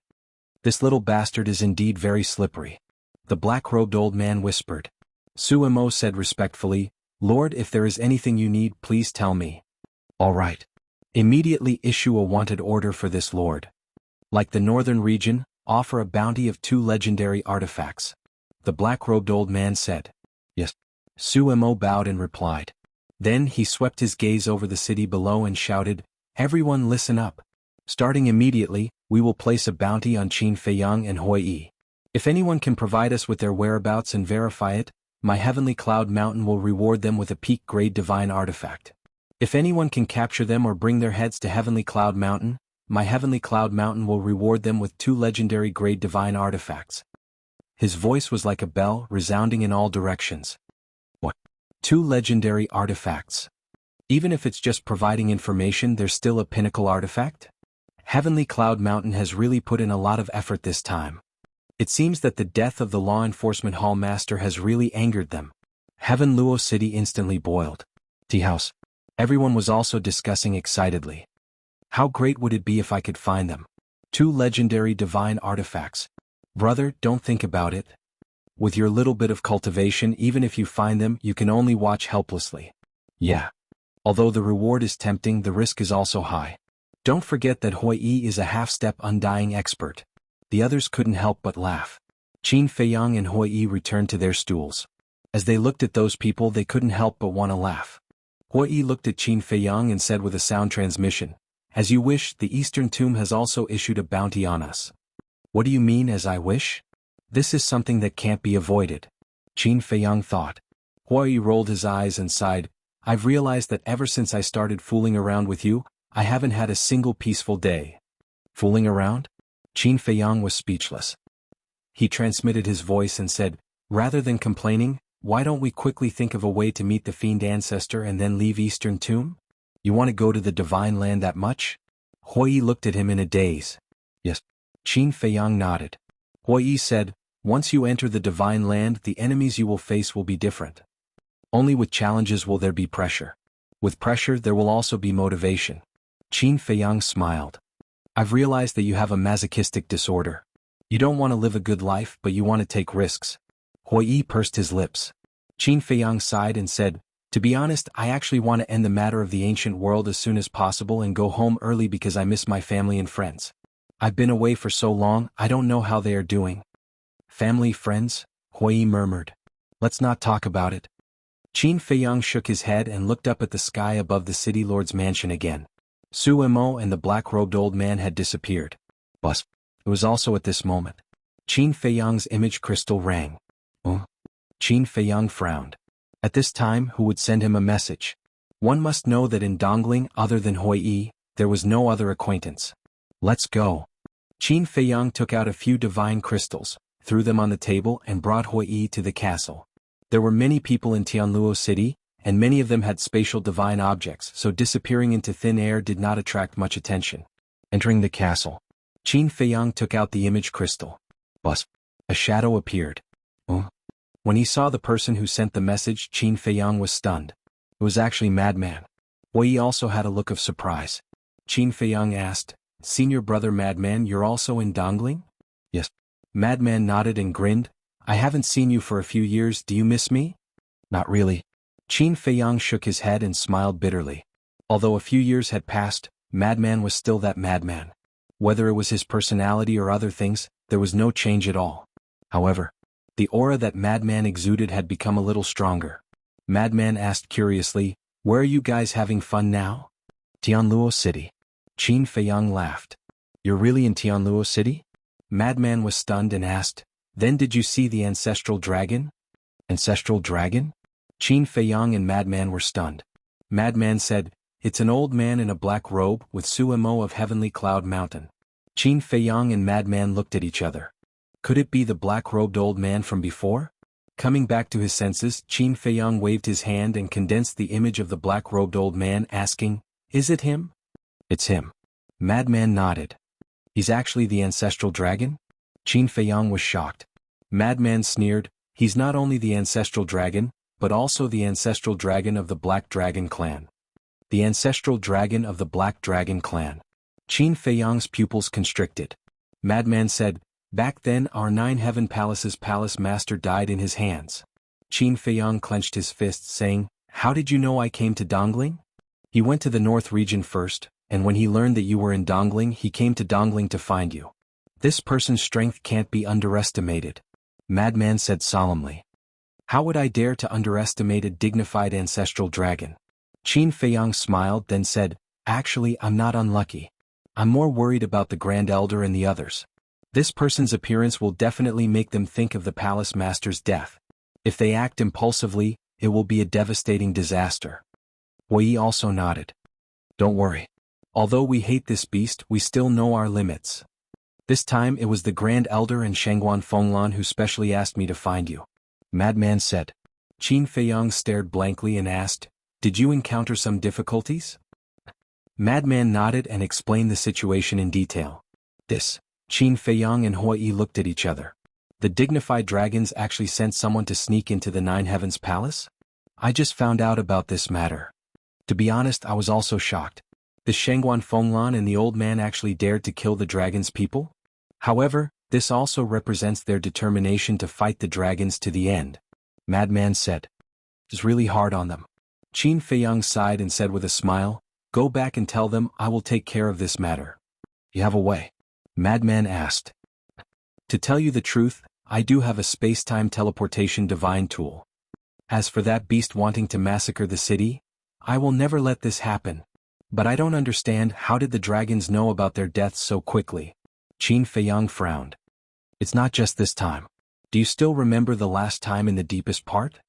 This little bastard is indeed very slippery. The black-robed old man whispered. Suemo said respectfully, Lord, if there is anything you need, please tell me. All right. Immediately issue a wanted order for this lord. Like the northern region, offer a bounty of 2 legendary artifacts. The black-robed old man said. Yes. Suemo bowed and replied. Then he swept his gaze over the city below and shouted, Everyone listen up. Starting immediately, we will place a bounty on Qin Feiyang and Hui Yi. If anyone can provide us with their whereabouts and verify it, my heavenly cloud mountain will reward them with a peak-grade divine artifact. If anyone can capture them or bring their heads to Heavenly Cloud Mountain, my Heavenly Cloud Mountain will reward them with 2 legendary grade divine artifacts. His voice was like a bell, resounding in all directions. What? 2 legendary artifacts? Even if it's just providing information, there's still a pinnacle artifact? Heavenly Cloud Mountain has really put in a lot of effort this time. It seems that the death of the law enforcement hall master has really angered them. Heaven Luo City instantly boiled. Tea house. Everyone was also discussing excitedly. How great would it be if I could find them? 2 legendary divine artifacts. Brother, don't think about it. With your little bit of cultivation, even if you find them, you can only watch helplessly. Yeah. Although the reward is tempting, the risk is also high. Don't forget that Hui Yi is a half-step undying expert. The others couldn't help but laugh. Qin Feiyang and Hui Yi returned to their stools. As they looked at those people, they couldn't help but want to laugh. Hui Yi looked at Qin Feiyang and said with a sound transmission, "As you wish, the Eastern Tomb has also issued a bounty on us." "What do you mean, as I wish?" "This is something that can't be avoided," Qin Feiyang thought. Hui Yi rolled his eyes and sighed, "I've realized that ever since I started fooling around with you, I haven't had a single peaceful day." "Fooling around?" Qin Feiyang was speechless. He transmitted his voice and said, "Rather than complaining, why don't we quickly think of a way to meet the fiend ancestor and then leave Eastern Tomb? You want to go to the Divine Land that much?" Hui Yi looked at him in a daze. "Yes." Qin Feiyang nodded. Hui Yi said, "Once you enter the Divine Land, the enemies you will face will be different. Only with challenges will there be pressure. With pressure there will also be motivation." Qin Feiyang smiled. "I've realized that you have a masochistic disorder. You don't want to live a good life, but you want to take risks." Hui Yi pursed his lips. Qin Feiyang sighed and said, "To be honest, I actually want to end the matter of the ancient world as soon as possible and go home early because I miss my family and friends. I've been away for so long, I don't know how they are doing." "Family, friends?" Hui Yi murmured. "Let's not talk about it." Qin Feiyang shook his head and looked up at the sky above the city lord's mansion again. Su Mo and the black-robed old man had disappeared. But it was also at this moment. Qin Feiyang's image crystal rang. Qin Feiyang frowned. At this time, who would send him a message? One must know that in Dongling, other than Hui Yi, there was no other acquaintance. "Let's go." Qin Feiyang took out a few divine crystals, threw them on the table and brought Hui Yi to the castle. There were many people in Tianluo City, and many of them had spatial divine objects, so disappearing into thin air did not attract much attention. Entering the castle, Qin Feiyang took out the image crystal. But a shadow appeared. When he saw the person who sent the message, Qin Feiyang was stunned. It was actually Madman. Hui Yi also had a look of surprise. Qin Feiyang asked, "Senior brother Madman, you're also in Dongling?" "Yes." Madman nodded and grinned. "I haven't seen you for a few years, do you miss me?" "Not really." Qin Feiyang shook his head and smiled bitterly. Although a few years had passed, Madman was still that Madman. Whether it was his personality or other things, there was no change at all. However, the aura that Madman exuded had become a little stronger. Madman asked curiously, "Where are you guys having fun now?" "Tianluo City." Qin Feiyang laughed. "You're really in Tianluo City?" Madman was stunned and asked, "Then did you see the ancestral dragon?" "Ancestral dragon?" Qin Feiyang and Madman were stunned. Madman said, "It's an old man in a black robe with Su Mo of Heavenly Cloud Mountain." Qin Feiyang and Madman looked at each other. Could it be the black-robed old man from before? Coming back to his senses, Qin Feiyang waved his hand and condensed the image of the black-robed old man, asking, "Is it him?" "It's him." Madman nodded. "He's actually the ancestral dragon?" Qin Feiyang was shocked. Madman sneered, "He's not only the ancestral dragon, but also the ancestral dragon of the Black Dragon clan." The ancestral dragon of the Black Dragon clan. Qin Feiyang's pupils constricted. Madman said, "Back then our 9 Heaven Palace's palace master died in his hands." Qin Feiyang clenched his fists saying, "How did you know I came to Dongling?" "He went to the north region first, and when he learned that you were in Dongling he came to Dongling to find you. This person's strength can't be underestimated," Madman said solemnly. "How would I dare to underestimate a dignified ancestral dragon?" Qin Feiyang smiled then said, "Actually I'm not unlucky. I'm more worried about the Grand Elder and the others. This person's appearance will definitely make them think of the palace master's death. If they act impulsively, it will be a devastating disaster." Hui Yi also nodded. "Don't worry. Although we hate this beast, we still know our limits. This time it was the Grand Elder and Shangguan Fenglan who specially asked me to find you," Madman said. Qin Feiyang stared blankly and asked, "Did you encounter some difficulties?" Madman nodded and explained the situation in detail. Qin Feiyang and Hui Yi looked at each other. The dignified dragons actually sent someone to sneak into the 9 Heavens Palace? I just found out about this matter. To be honest, I was also shocked. The Shangguan Fenglan and the old man actually dared to kill the dragon's people? However, This also represents their determination to fight the dragons to the end. Madman said. It's really hard on them. Qin Feiyang sighed and said with a smile, go back and tell them I will take care of this matter. You have a way? Madman asked. To tell you the truth, I do have a space-time teleportation divine tool. As for that beast wanting to massacre the city, I will never let this happen. But I don't understand, how did the dragons know about their deaths so quickly? Qin Feiyang frowned. It's not just this time. Do you still remember the last time in the deepest part?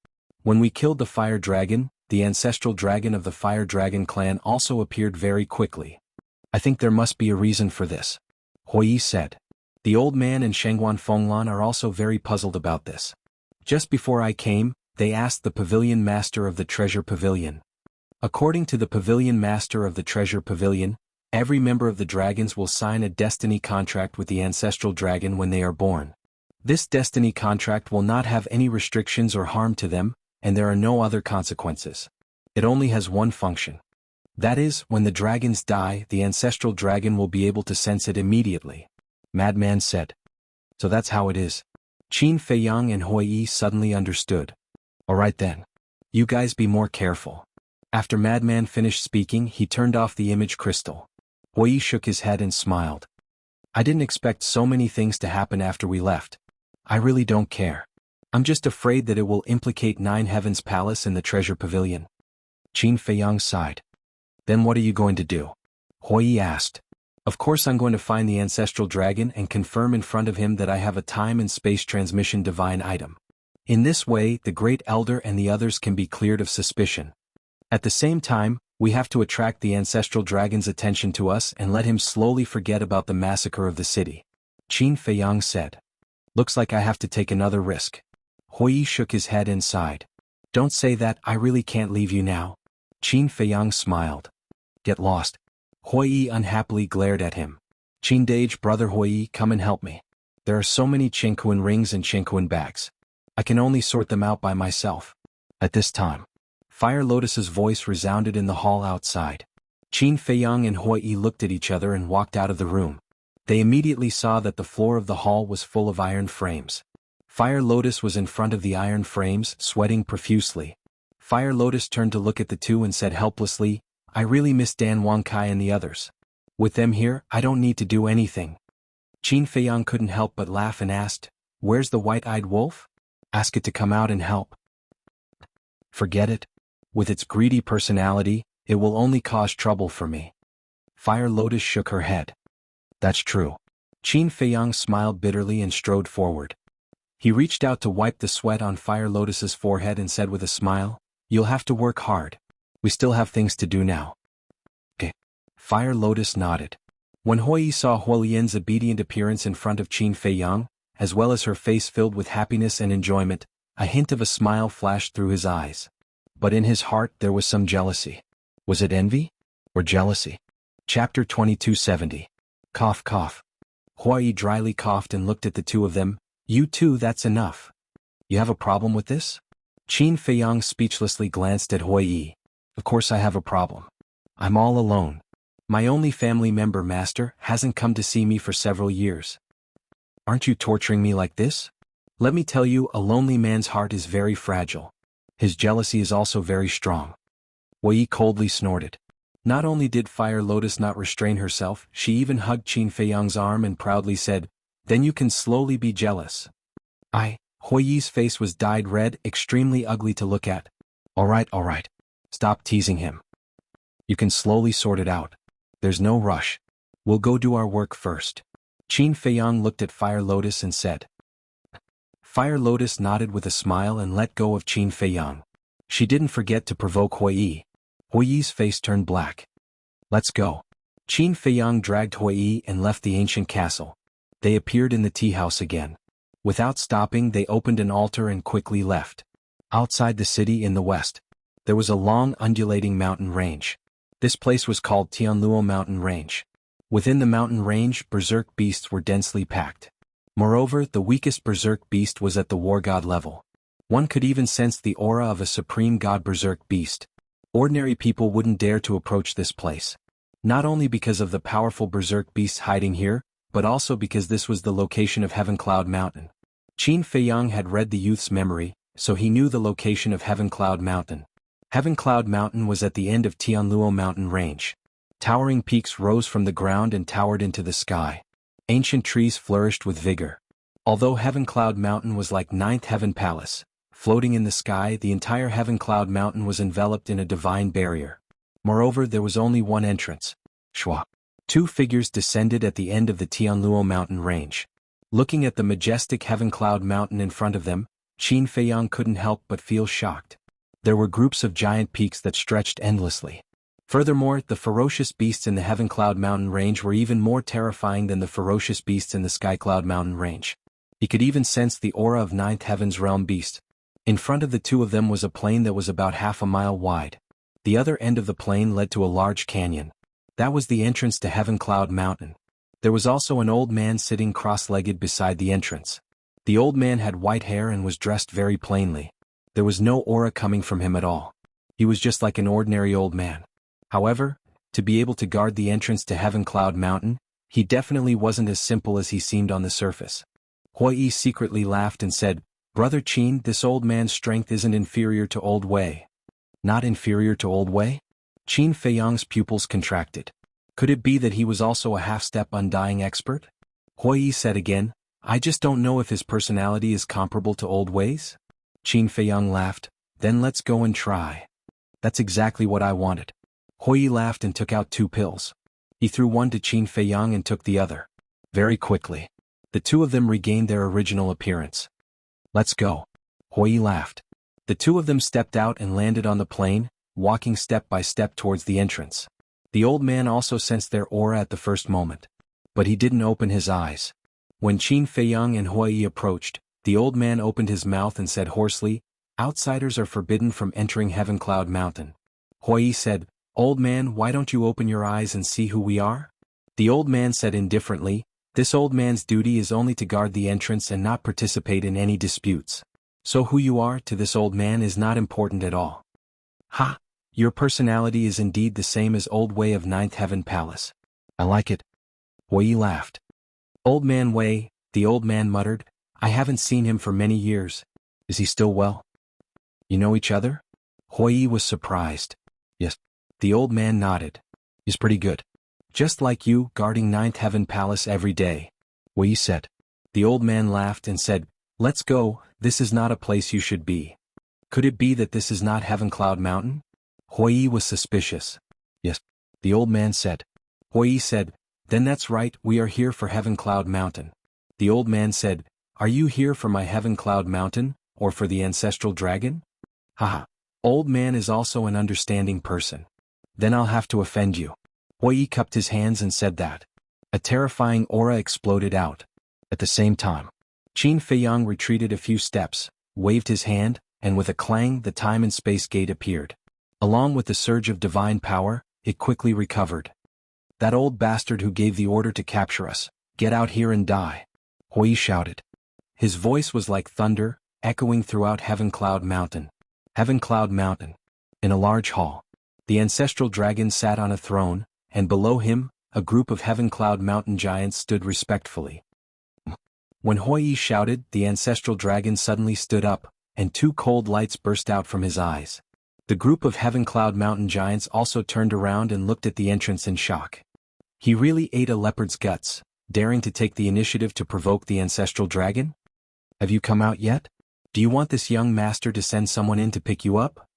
When we killed the fire dragon, the ancestral dragon of the fire dragon clan also appeared very quickly. I think there must be a reason for this. Huiyi said. The old man and Shengguan Fenglan are also very puzzled about this. Just before I came, they asked the pavilion master of the treasure pavilion. According to the pavilion master of the treasure pavilion, every member of the dragons will sign a destiny contract with the ancestral dragon when they are born. This destiny contract will not have any restrictions or harm to them, and there are no other consequences. It only has one function. That is, when the dragons die, the ancestral dragon will be able to sense it immediately. Madman said. So that's how it is. Qin Feiyang and Huiyi suddenly understood. Alright then. You guys be more careful. After Madman finished speaking, he turned off the image crystal. Huiyi shook his head and smiled. I didn't expect so many things to happen after we left. I really don't care. I'm just afraid that it will implicate Nine Heavens Palace in the treasure pavilion. Qin Feiyang sighed. Then what are you going to do? Huiyi asked. Of course I'm going to find the ancestral dragon and confirm in front of him that I have a time and space transmission divine item. In this way, the Great Elder and the others can be cleared of suspicion. At the same time, we have to attract the ancestral dragon's attention to us and let him slowly forget about the massacre of the city. Qin Feiyang said. Looks like I have to take another risk. Huiyi shook his head and sighed. Don't say that, I really can't leave you now. Qin Feiyang smiled. Get lost. Huiyi unhappily glared at him. Qin Dage, brother Huiyi, come and help me. There are so many Qingquan rings and Qingquan bags. I can only sort them out by myself. At this time, Fire Lotus's voice resounded in the hall outside. Qin Feiyang and Huiyi looked at each other and walked out of the room. They immediately saw that the floor of the hall was full of iron frames. Fire Lotus was in front of the iron frames, sweating profusely. Fire Lotus turned to look at the two and said helplessly, I really miss Dan Wangkai and the others. With them here, I don't need to do anything. Qin Feiyang couldn't help but laugh and asked, Where's the white-eyed wolf? Ask it to come out and help. Forget it. With its greedy personality, it will only cause trouble for me. Fire Lotus shook her head. That's true. Qin Feiyang smiled bitterly and strode forward. He reached out to wipe the sweat on Fire Lotus's forehead and said with a smile, You'll have to work hard. We still have things to do now. Okay. Fire Lotus nodded. When Huiyi saw Huolien's obedient appearance in front of Qin Feiyang, as well as her face filled with happiness and enjoyment, a hint of a smile flashed through his eyes. But in his heart there was some jealousy. Was it envy? Or jealousy? Chapter 2270. Cough cough. Huiyi dryly coughed and looked at the two of them. You two, that's enough. You have a problem with this? Qin Feiyang speechlessly glanced at Huiyi. Of course I have a problem. I'm all alone. My only family member, Master, hasn't come to see me for several years. Aren't you torturing me like this? Let me tell you, a lonely man's heart is very fragile. His jealousy is also very strong. Huiyi coldly snorted. Not only did Fire Lotus not restrain herself, she even hugged Qin Feiyang's arm and proudly said, Then you can slowly be jealous. Huiyi's face was dyed red, extremely ugly to look at. All right. Stop teasing him. You can slowly sort it out. There's no rush. We'll go do our work first. Qin Feiyang looked at Fire Lotus and said. Fire Lotus nodded with a smile and let go of Qin Feiyang. She didn't forget to provoke Huiyi. Huiyi's face turned black. Let's go. Qin Feiyang dragged Huiyi and left the ancient castle. They appeared in the tea house again. Without stopping, they opened an altar and quickly left. Outside the city in the west, there was a long undulating mountain range. This place was called Tianluo Mountain Range. Within the mountain range, berserk beasts were densely packed. Moreover, the weakest berserk beast was at the war god level. One could even sense the aura of a supreme god berserk beast. Ordinary people wouldn't dare to approach this place. Not only because of the powerful berserk beasts hiding here, but also because this was the location of Heaven Cloud Mountain. Qin Feiyang had read the youth's memory, so he knew the location of Heaven Cloud Mountain. Heaven Cloud Mountain was at the end of Tianluo Mountain Range. Towering peaks rose from the ground and towered into the sky. Ancient trees flourished with vigor. Although Heaven Cloud Mountain was like Ninth Heaven Palace, floating in the sky, the entire Heaven Cloud Mountain was enveloped in a divine barrier. Moreover, there was only one entrance. Shua. Two figures descended at the end of the Tianluo Mountain Range. Looking at the majestic Heaven Cloud Mountain in front of them, Qin Feiyang couldn't help but feel shocked. There were groups of giant peaks that stretched endlessly. Furthermore, the ferocious beasts in the Heaven Cloud Mountain Range were even more terrifying than the ferocious beasts in the Sky Cloud Mountain Range. He could even sense the aura of Ninth Heaven's realm beast. In front of the two of them was a plain that was about half a mile wide. The other end of the plain led to a large canyon. That was the entrance to Heaven Cloud Mountain. There was also an old man sitting cross-legged beside the entrance. The old man had white hair and was dressed very plainly. There was no aura coming from him at all. He was just like an ordinary old man. However, to be able to guard the entrance to Heaven Cloud Mountain, he definitely wasn't as simple as he seemed on the surface. Huai secretly laughed and said, "Brother Qin, this old man's strength isn't inferior to Old Wei." Not inferior to Old Wei? Qin Feiyang's pupils contracted. Could it be that he was also a half-step undying expert? Huai said again, "I just don't know if his personality is comparable to Old Wei's." Qin Feiyang laughed, "Then let's go and try." That's exactly what I wanted. Huai laughed and took out 2 pills. He threw one to Qin Feiyang and took the other. Very quickly, the two of them regained their original appearance. "Let's go." Huai laughed. The two of them stepped out and landed on the plain, walking step by step towards the entrance. The old man also sensed their aura at the first moment. But he didn't open his eyes. When Qin Feiyang and Huai approached, the old man opened his mouth and said hoarsely, "Outsiders are forbidden from entering Heaven Cloud Mountain." Huai said, "Old man, why don't you open your eyes and see who we are?" The old man said indifferently, "This old man's duty is only to guard the entrance and not participate in any disputes. So who you are to this old man is not important at all." "Ha! Your personality is indeed the same as Old Wei of Ninth Heaven Palace. I like it." Huai laughed. "Old man Wei," the old man muttered, "I haven't seen him for many years. Is he still well?" "You know each other?" Huai was surprised. "Yes." The old man nodded. "He's pretty good. Just like you, guarding Ninth Heaven Palace every day," Huai said. The old man laughed and said, "Let's go, this is not a place you should be." "Could it be that this is not Heaven Cloud Mountain?" Huai was suspicious. "Yes," the old man said. Huai said, "Then that's right, we are here for Heaven Cloud Mountain." The old man said, "Are you here for my Heaven Cloud Mountain, or for the ancestral dragon?" "Haha. Old man is also an understanding person. Then I'll have to offend you." Huai cupped his hands and said that. A terrifying aura exploded out. At the same time, Qin Feiyang retreated a few steps, waved his hand, and with a clang the time and space gate appeared. Along with the surge of divine power, it quickly recovered. "That old bastard who gave the order to capture us, get out here and die," Huai shouted. His voice was like thunder, echoing throughout Heaven Cloud Mountain. Heaven Cloud Mountain. In a large hall, the ancestral dragon sat on a throne, and below him, a group of Heaven Cloud Mountain giants stood respectfully. When Huai shouted, the ancestral dragon suddenly stood up, and 2 cold lights burst out from his eyes. The group of Heaven Cloud Mountain giants also turned around and looked at the entrance in shock. He really ate a leopard's guts, daring to take the initiative to provoke the ancestral dragon? "Have you come out yet? Do you want this young master to send someone in to pick you up?"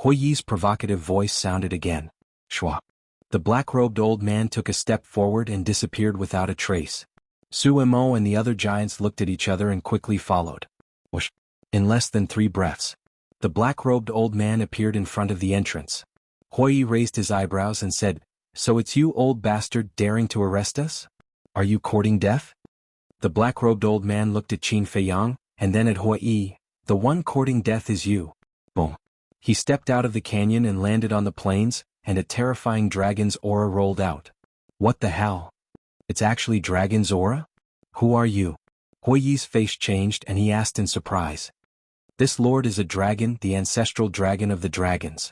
Hui's provocative voice sounded again. Shua. The black-robed old man took a step forward and disappeared without a trace. Su Mo and the other giants looked at each other and quickly followed. Whoosh. In less than 3 breaths, the black-robed old man appeared in front of the entrance. Huai raised his eyebrows and said, "So it's you, old bastard, daring to arrest us? Are you courting death?" The black-robed old man looked at Qin Feiyang, and then at Huai. "The one courting death is you." Boom. He stepped out of the canyon and landed on the plains, and a terrifying dragon's aura rolled out. "What the hell? It's actually dragon's aura? Who are you?" Hui's face changed and he asked in surprise. "This lord is a dragon, the ancestral dragon of the dragons,"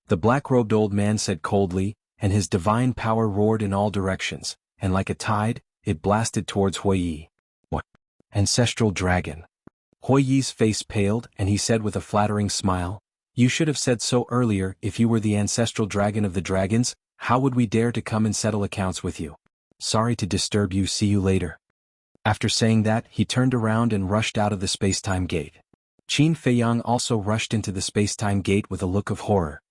the black-robed old man said coldly, and his divine power roared in all directions, and like a tide, it blasted towards Huiyi. What? Ancestral dragon. Huiyi's face paled and he said with a flattering smile, "You should have said so earlier. If you were the ancestral dragon of the dragons, how would we dare to come and settle accounts with you? Sorry to disturb you, see you later." After saying that, he turned around and rushed out of the space-time gate. Qin Feiyang also rushed into the space-time gate with a look of horror.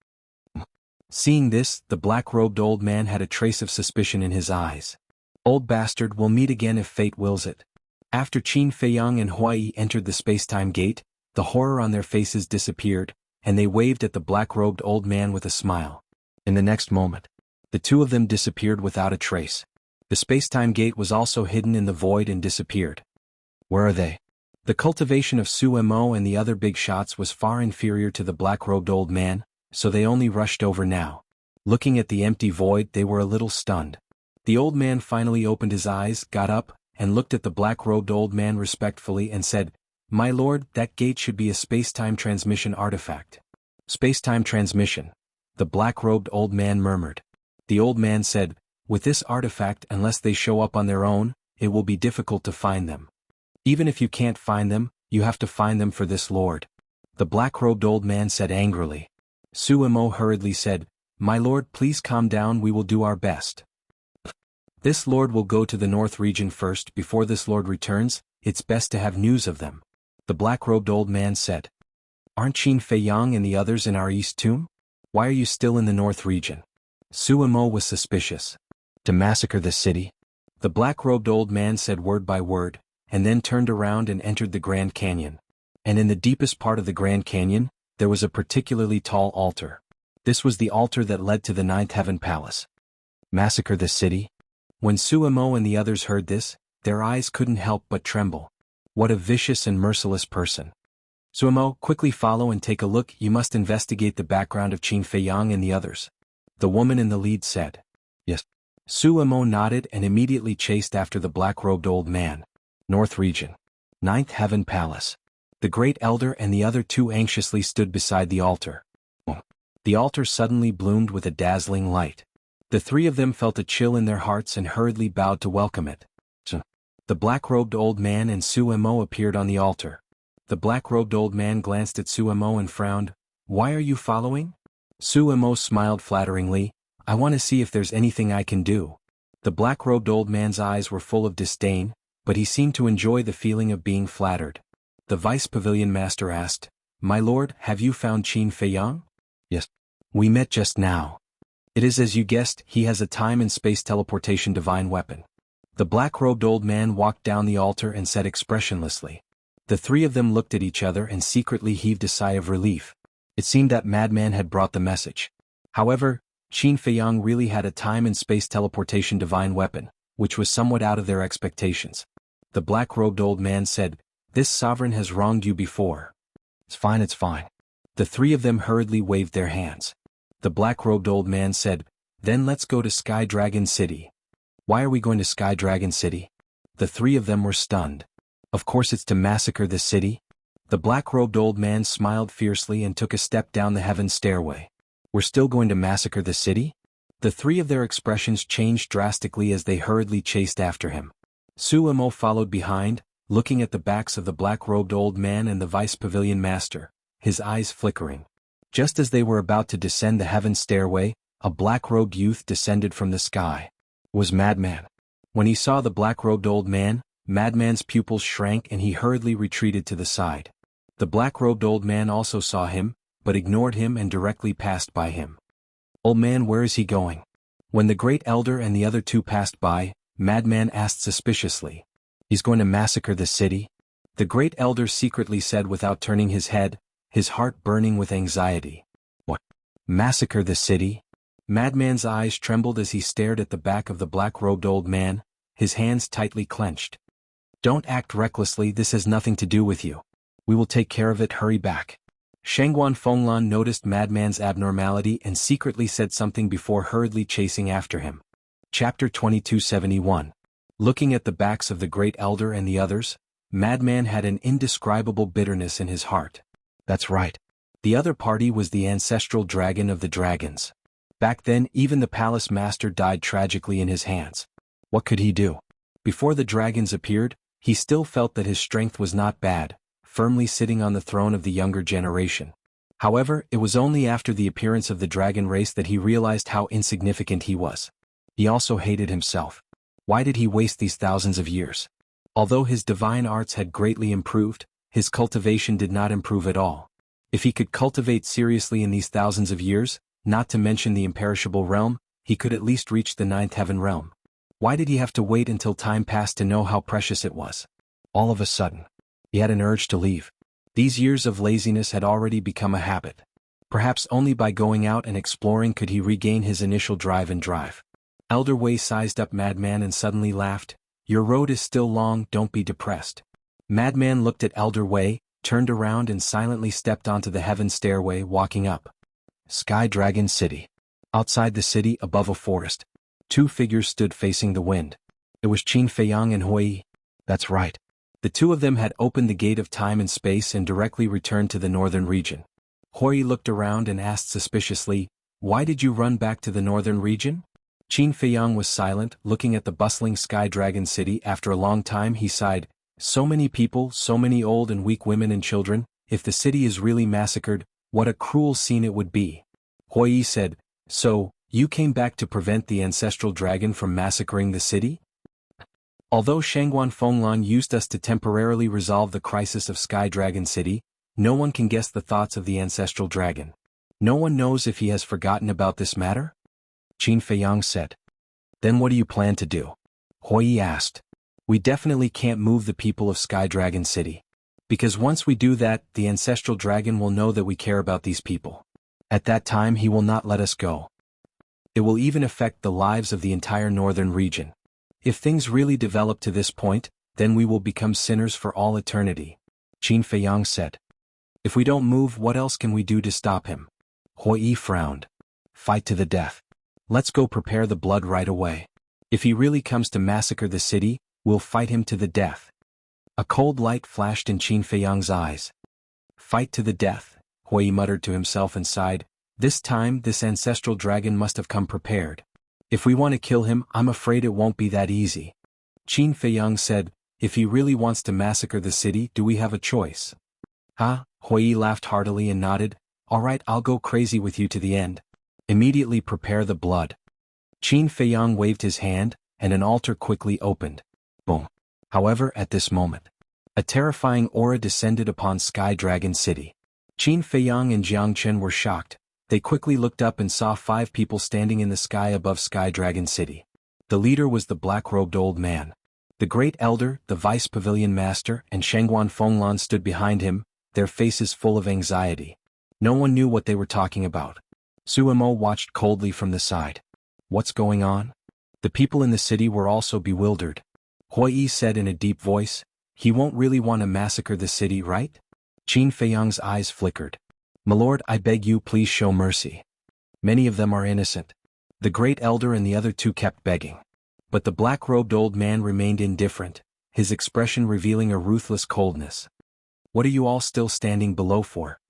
Seeing this, the black-robed old man had a trace of suspicion in his eyes. "Old bastard, we'll meet again if fate wills it." After Qin Feiyang and Huiyi entered the space-time gate, the horror on their faces disappeared, and they waved at the black-robed old man with a smile. In the next moment, the two of them disappeared without a trace. The space-time gate was also hidden in the void and disappeared. Where are they? The cultivation of Su Mo and the other big shots was far inferior to the black-robed old man, so they only rushed over now. Looking at the empty void, they were a little stunned. The old man finally opened his eyes, got up, and looked at the black-robed old man respectfully and said, "My lord, that gate should be a space-time transmission artifact." "Space-time transmission," the black-robed old man murmured. The old man said, "With this artifact, unless they show up on their own, it will be difficult to find them. Even if you can't find them, you have to find them for this lord." The black-robed old man said angrily. Su Mo hurriedly said, "My lord, please calm down, we will do our best. This lord will go to the north region first. Before this lord returns, it's best to have news of them." The black-robed old man said. "Aren't Qin Feiyang and the others in our east tomb? Why are you still in the north region?" Su Mo was suspicious. "To massacre the city?" The black-robed old man said word by word, and then turned around and entered the Grand Canyon. And in the deepest part of the Grand Canyon, there was a particularly tall altar. This was the altar that led to the Ninth Heaven Palace. Massacre the city? When Su Mo and the others heard this, their eyes couldn't help but tremble. What a vicious and merciless person. "Su Mo, quickly follow and take a look. You must investigate the background of Qin Feiyang and the others," the woman in the lead said. "Yes." Su Mo nodded and immediately chased after the black-robed old man. North Region. Ninth Heaven Palace. The Great Elder and the other two anxiously stood beside the altar. The altar suddenly bloomed with a dazzling light. The three of them felt a chill in their hearts and hurriedly bowed to welcome it. The black-robed old man and Su Mo appeared on the altar. The black-robed old man glanced at Su Mo and frowned. "Why are you following?" Su Mo smiled flatteringly. "I want to see if there's anything I can do." The black-robed old man's eyes were full of disdain, but he seemed to enjoy the feeling of being flattered. The vice pavilion master asked, "My lord, have you found Qin Feiyang?" "Yes. We met just now. It is as you guessed, he has a time and space teleportation divine weapon." The black-robed old man walked down the altar and said expressionlessly. The three of them looked at each other and secretly heaved a sigh of relief. It seemed that Madman had brought the message. However, Qin Feiyang really had a time and space teleportation divine weapon, which was somewhat out of their expectations. The black-robed old man said, "This sovereign has wronged you before." It's fine, it's fine." The three of them hurriedly waved their hands. The black-robed old man said, "Then let's go to Sky Dragon City." "Why are we going to Sky Dragon City?" The three of them were stunned. "Of course it's to massacre the city." The black-robed old man smiled fiercely and took a step down the heaven stairway. "We're still going to massacre the city?" The three of their expressions changed drastically as they hurriedly chased after him. Su Mo followed behind, looking at the backs of the black-robed old man and the vice pavilion master, his eyes flickering. Just as they were about to descend the heaven stairway, a black-robed youth descended from the sky. It was Madman. When he saw the black-robed old man, Madman's pupils shrank and he hurriedly retreated to the side. The black-robed old man also saw him, but ignored him and directly passed by him. "Old man, where is he going?" When the Great Elder and the other two passed by, Madman asked suspiciously. "He's going to massacre the city?" The Great Elder secretly said without turning his head, his heart burning with anxiety. "What? Massacre the city?" Madman's eyes trembled as he stared at the back of the black-robed old man, his hands tightly clenched. "Don't act recklessly, this has nothing to do with you. We will take care of it, hurry back." Shangguan Fenglan noticed Madman's abnormality and secretly said something before hurriedly chasing after him. Chapter 2271. Looking at the backs of the Great Elder and the others, Madman had an indescribable bitterness in his heart. That's right. The other party was the ancestral dragon of the dragons. Back then even the palace master died tragically in his hands. What could he do? Before the dragons appeared, he still felt that his strength was not bad, firmly sitting on the throne of the younger generation. However, it was only after the appearance of the dragon race that he realized how insignificant he was. He also hated himself. Why did he waste these thousands of years? Although his divine arts had greatly improved, his cultivation did not improve at all. If he could cultivate seriously in these thousands of years, not to mention the imperishable realm, he could at least reach the ninth heaven realm. Why did he have to wait until time passed to know how precious it was? All of a sudden, he had an urge to leave. These years of laziness had already become a habit. Perhaps only by going out and exploring could he regain his initial drive and drive. Elder Wei sized up Madman and suddenly laughed. Your road is still long, don't be depressed. Madman looked at Elder Wei, turned around and silently stepped onto the heaven stairway, walking up. Sky Dragon City. Outside the city, above a forest, two figures stood facing the wind. It was Qin Feiyang and Hui. That's right. The two of them had opened the gate of time and space and directly returned to the northern region. Hui looked around and asked suspiciously, "Why did you run back to the northern region?" Qin Feiyang was silent, looking at the bustling Sky Dragon City. After a long time he sighed, "So many people, so many old and weak women and children, if the city is really massacred, what a cruel scene it would be." Hui said, "So, you came back to prevent the ancestral dragon from massacring the city?" Although Shangguan Fenglan used us to temporarily resolve the crisis of Sky Dragon City, no one can guess the thoughts of the ancestral dragon. No one knows if he has forgotten about this matter? Qin Feiyang said. Then what do you plan to do? Hui asked. We definitely can't move the people of Sky Dragon City. Because once we do that, the ancestral dragon will know that we care about these people. At that time he will not let us go. It will even affect the lives of the entire northern region. If things really develop to this point, then we will become sinners for all eternity, Qin Feiyang said. If we don't move, what else can we do to stop him? Hui frowned. Fight to the death. Let's go prepare the blood right away. If he really comes to massacre the city, we'll fight him to the death. A cold light flashed in Qin Feiyang's eyes. Fight to the death, Hui muttered to himself and sighed. This time this ancestral dragon must have come prepared. If we want to kill him, I'm afraid it won't be that easy. Qin Feiyang said, if he really wants to massacre the city, do we have a choice? Huh? Hui laughed heartily and nodded. All right, I'll go crazy with you to the end. Immediately prepare the blood. Qin Feiyang waved his hand, and an altar quickly opened. Boom. However, at this moment, a terrifying aura descended upon Sky Dragon City. Qin Feiyang and Jiang Chen were shocked. They quickly looked up and saw 5 people standing in the sky above Sky Dragon City. The leader was the black-robed old man. The Great Elder, the Vice Pavilion Master, and Shangguan Fenglan stood behind him, their faces full of anxiety. No one knew what they were talking about. Suemo watched coldly from the side. What's going on? The people in the city were also bewildered. Hui said in a deep voice, he won't really want to massacre the city, right? Qin Feiyang's eyes flickered. My lord, I beg you please show mercy. Many of them are innocent. The Great Elder and the other 2 kept begging. But the black-robed old man remained indifferent, his expression revealing a ruthless coldness. What are you all still standing below for?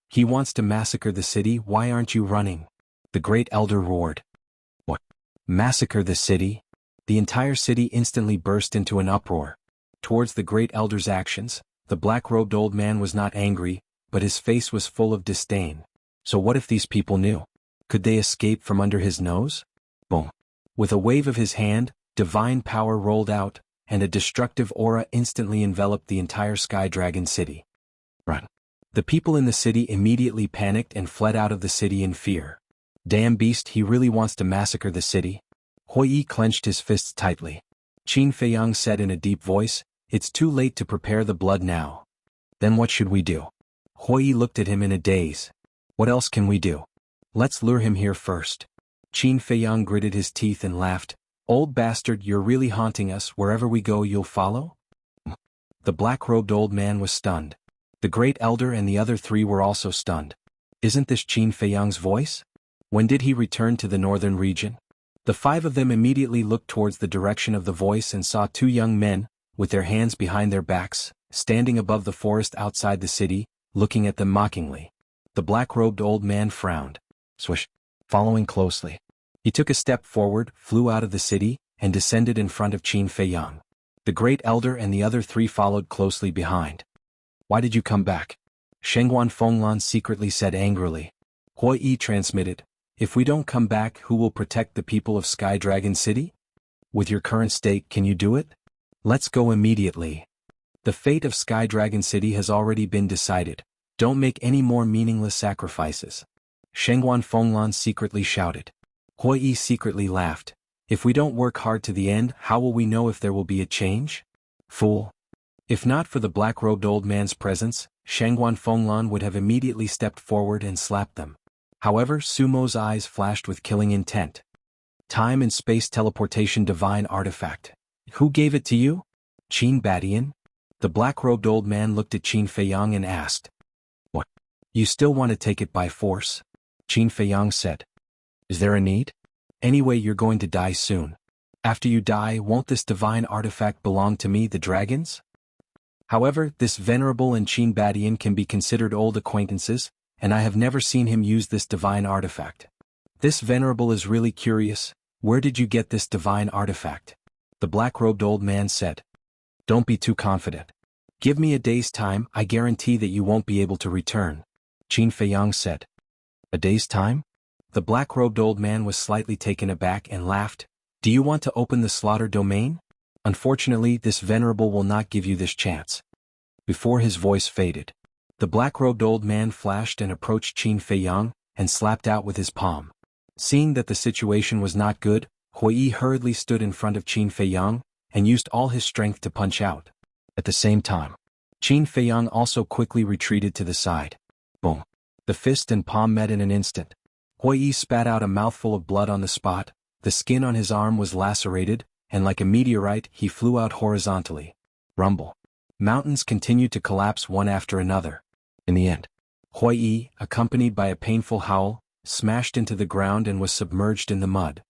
He wants to massacre the city, why aren't you running? The Great Elder roared. What? Massacre the city? The entire city instantly burst into an uproar. Towards the Great Elder's actions, the black-robed old man was not angry, but his face was full of disdain. So what if these people knew? Could they escape from under his nose? Boom. With a wave of his hand, divine power rolled out, and a destructive aura instantly enveloped the entire Sky Dragon City. Run. The people in the city immediately panicked and fled out of the city in fear. Damn beast, he really wants to massacre the city? Hui clenched his fists tightly. Qin Feiyang said in a deep voice, it's too late to prepare the blood now. Then what should we do? Hui looked at him in a daze. What else can we do? Let's lure him here first. Qin Feiyang gritted his teeth and laughed. Old bastard, you're really haunting us, wherever we go you'll follow? The black-robed old man was stunned. The Great Elder and the other 3 were also stunned. Isn't this Qin Feiyang's voice? When did he return to the northern region? The 5 of them immediately looked towards the direction of the voice and saw 2 young men, with their hands behind their backs, standing above the forest outside the city, looking at them mockingly. The black-robed old man frowned. Swish. Following closely. He took a step forward, flew out of the city, and descended in front of Qin Feiyang. The Great Elder and the other three followed closely behind. "Why did you come back?" Shengguan Fenglan secretly said angrily. Hui Yi transmitted, "If we don't come back, who will protect the people of Sky Dragon City? With your current state, can you do it? Let's go immediately. The fate of Sky Dragon City has already been decided. Don't make any more meaningless sacrifices." Shengguan Fenglan secretly shouted. Hui Yi secretly laughed. "If we don't work hard to the end, how will we know if there will be a change? Fool." If not for the black-robed old man's presence, Shengguan Fenglan would have immediately stepped forward and slapped them. However, Sumo's eyes flashed with killing intent. "Time and space teleportation divine artifact. Who gave it to you?" "Qin Badian." The black-robed old man looked at Qin Feiyang and asked. "What? You still want to take it by force?" Qin Feiyang said. "Is there a need? Anyway, you're going to die soon. After you die, won't this divine artifact belong to me, the dragons?" However, this venerable and Qin Badian can be considered old acquaintances, and I have never seen him use this divine artifact. This venerable is really curious. "Where did you get this divine artifact?" The black-robed old man said. "Don't be too confident. Give me a day's time, I guarantee that you won't be able to return," Qin Feiyang said. "A day's time?" The black-robed old man was slightly taken aback and laughed. "Do you want to open the slaughter domain? Unfortunately, this venerable will not give you this chance." Before his voice faded, the black-robed old man flashed and approached Qin Feiyang, and slapped out with his palm. Seeing that the situation was not good, Hui Yi hurriedly stood in front of Qin Feiyang, and used all his strength to punch out. At the same time, Qin Feiyang also quickly retreated to the side. Boom! The fist and palm met in an instant. Hui Yi spat out a mouthful of blood on the spot, the skin on his arm was lacerated, and like a meteorite he flew out horizontally. Rumble. Mountains continued to collapse one after another. In the end, Hui Yi, accompanied by a painful howl, smashed into the ground and was submerged in the mud.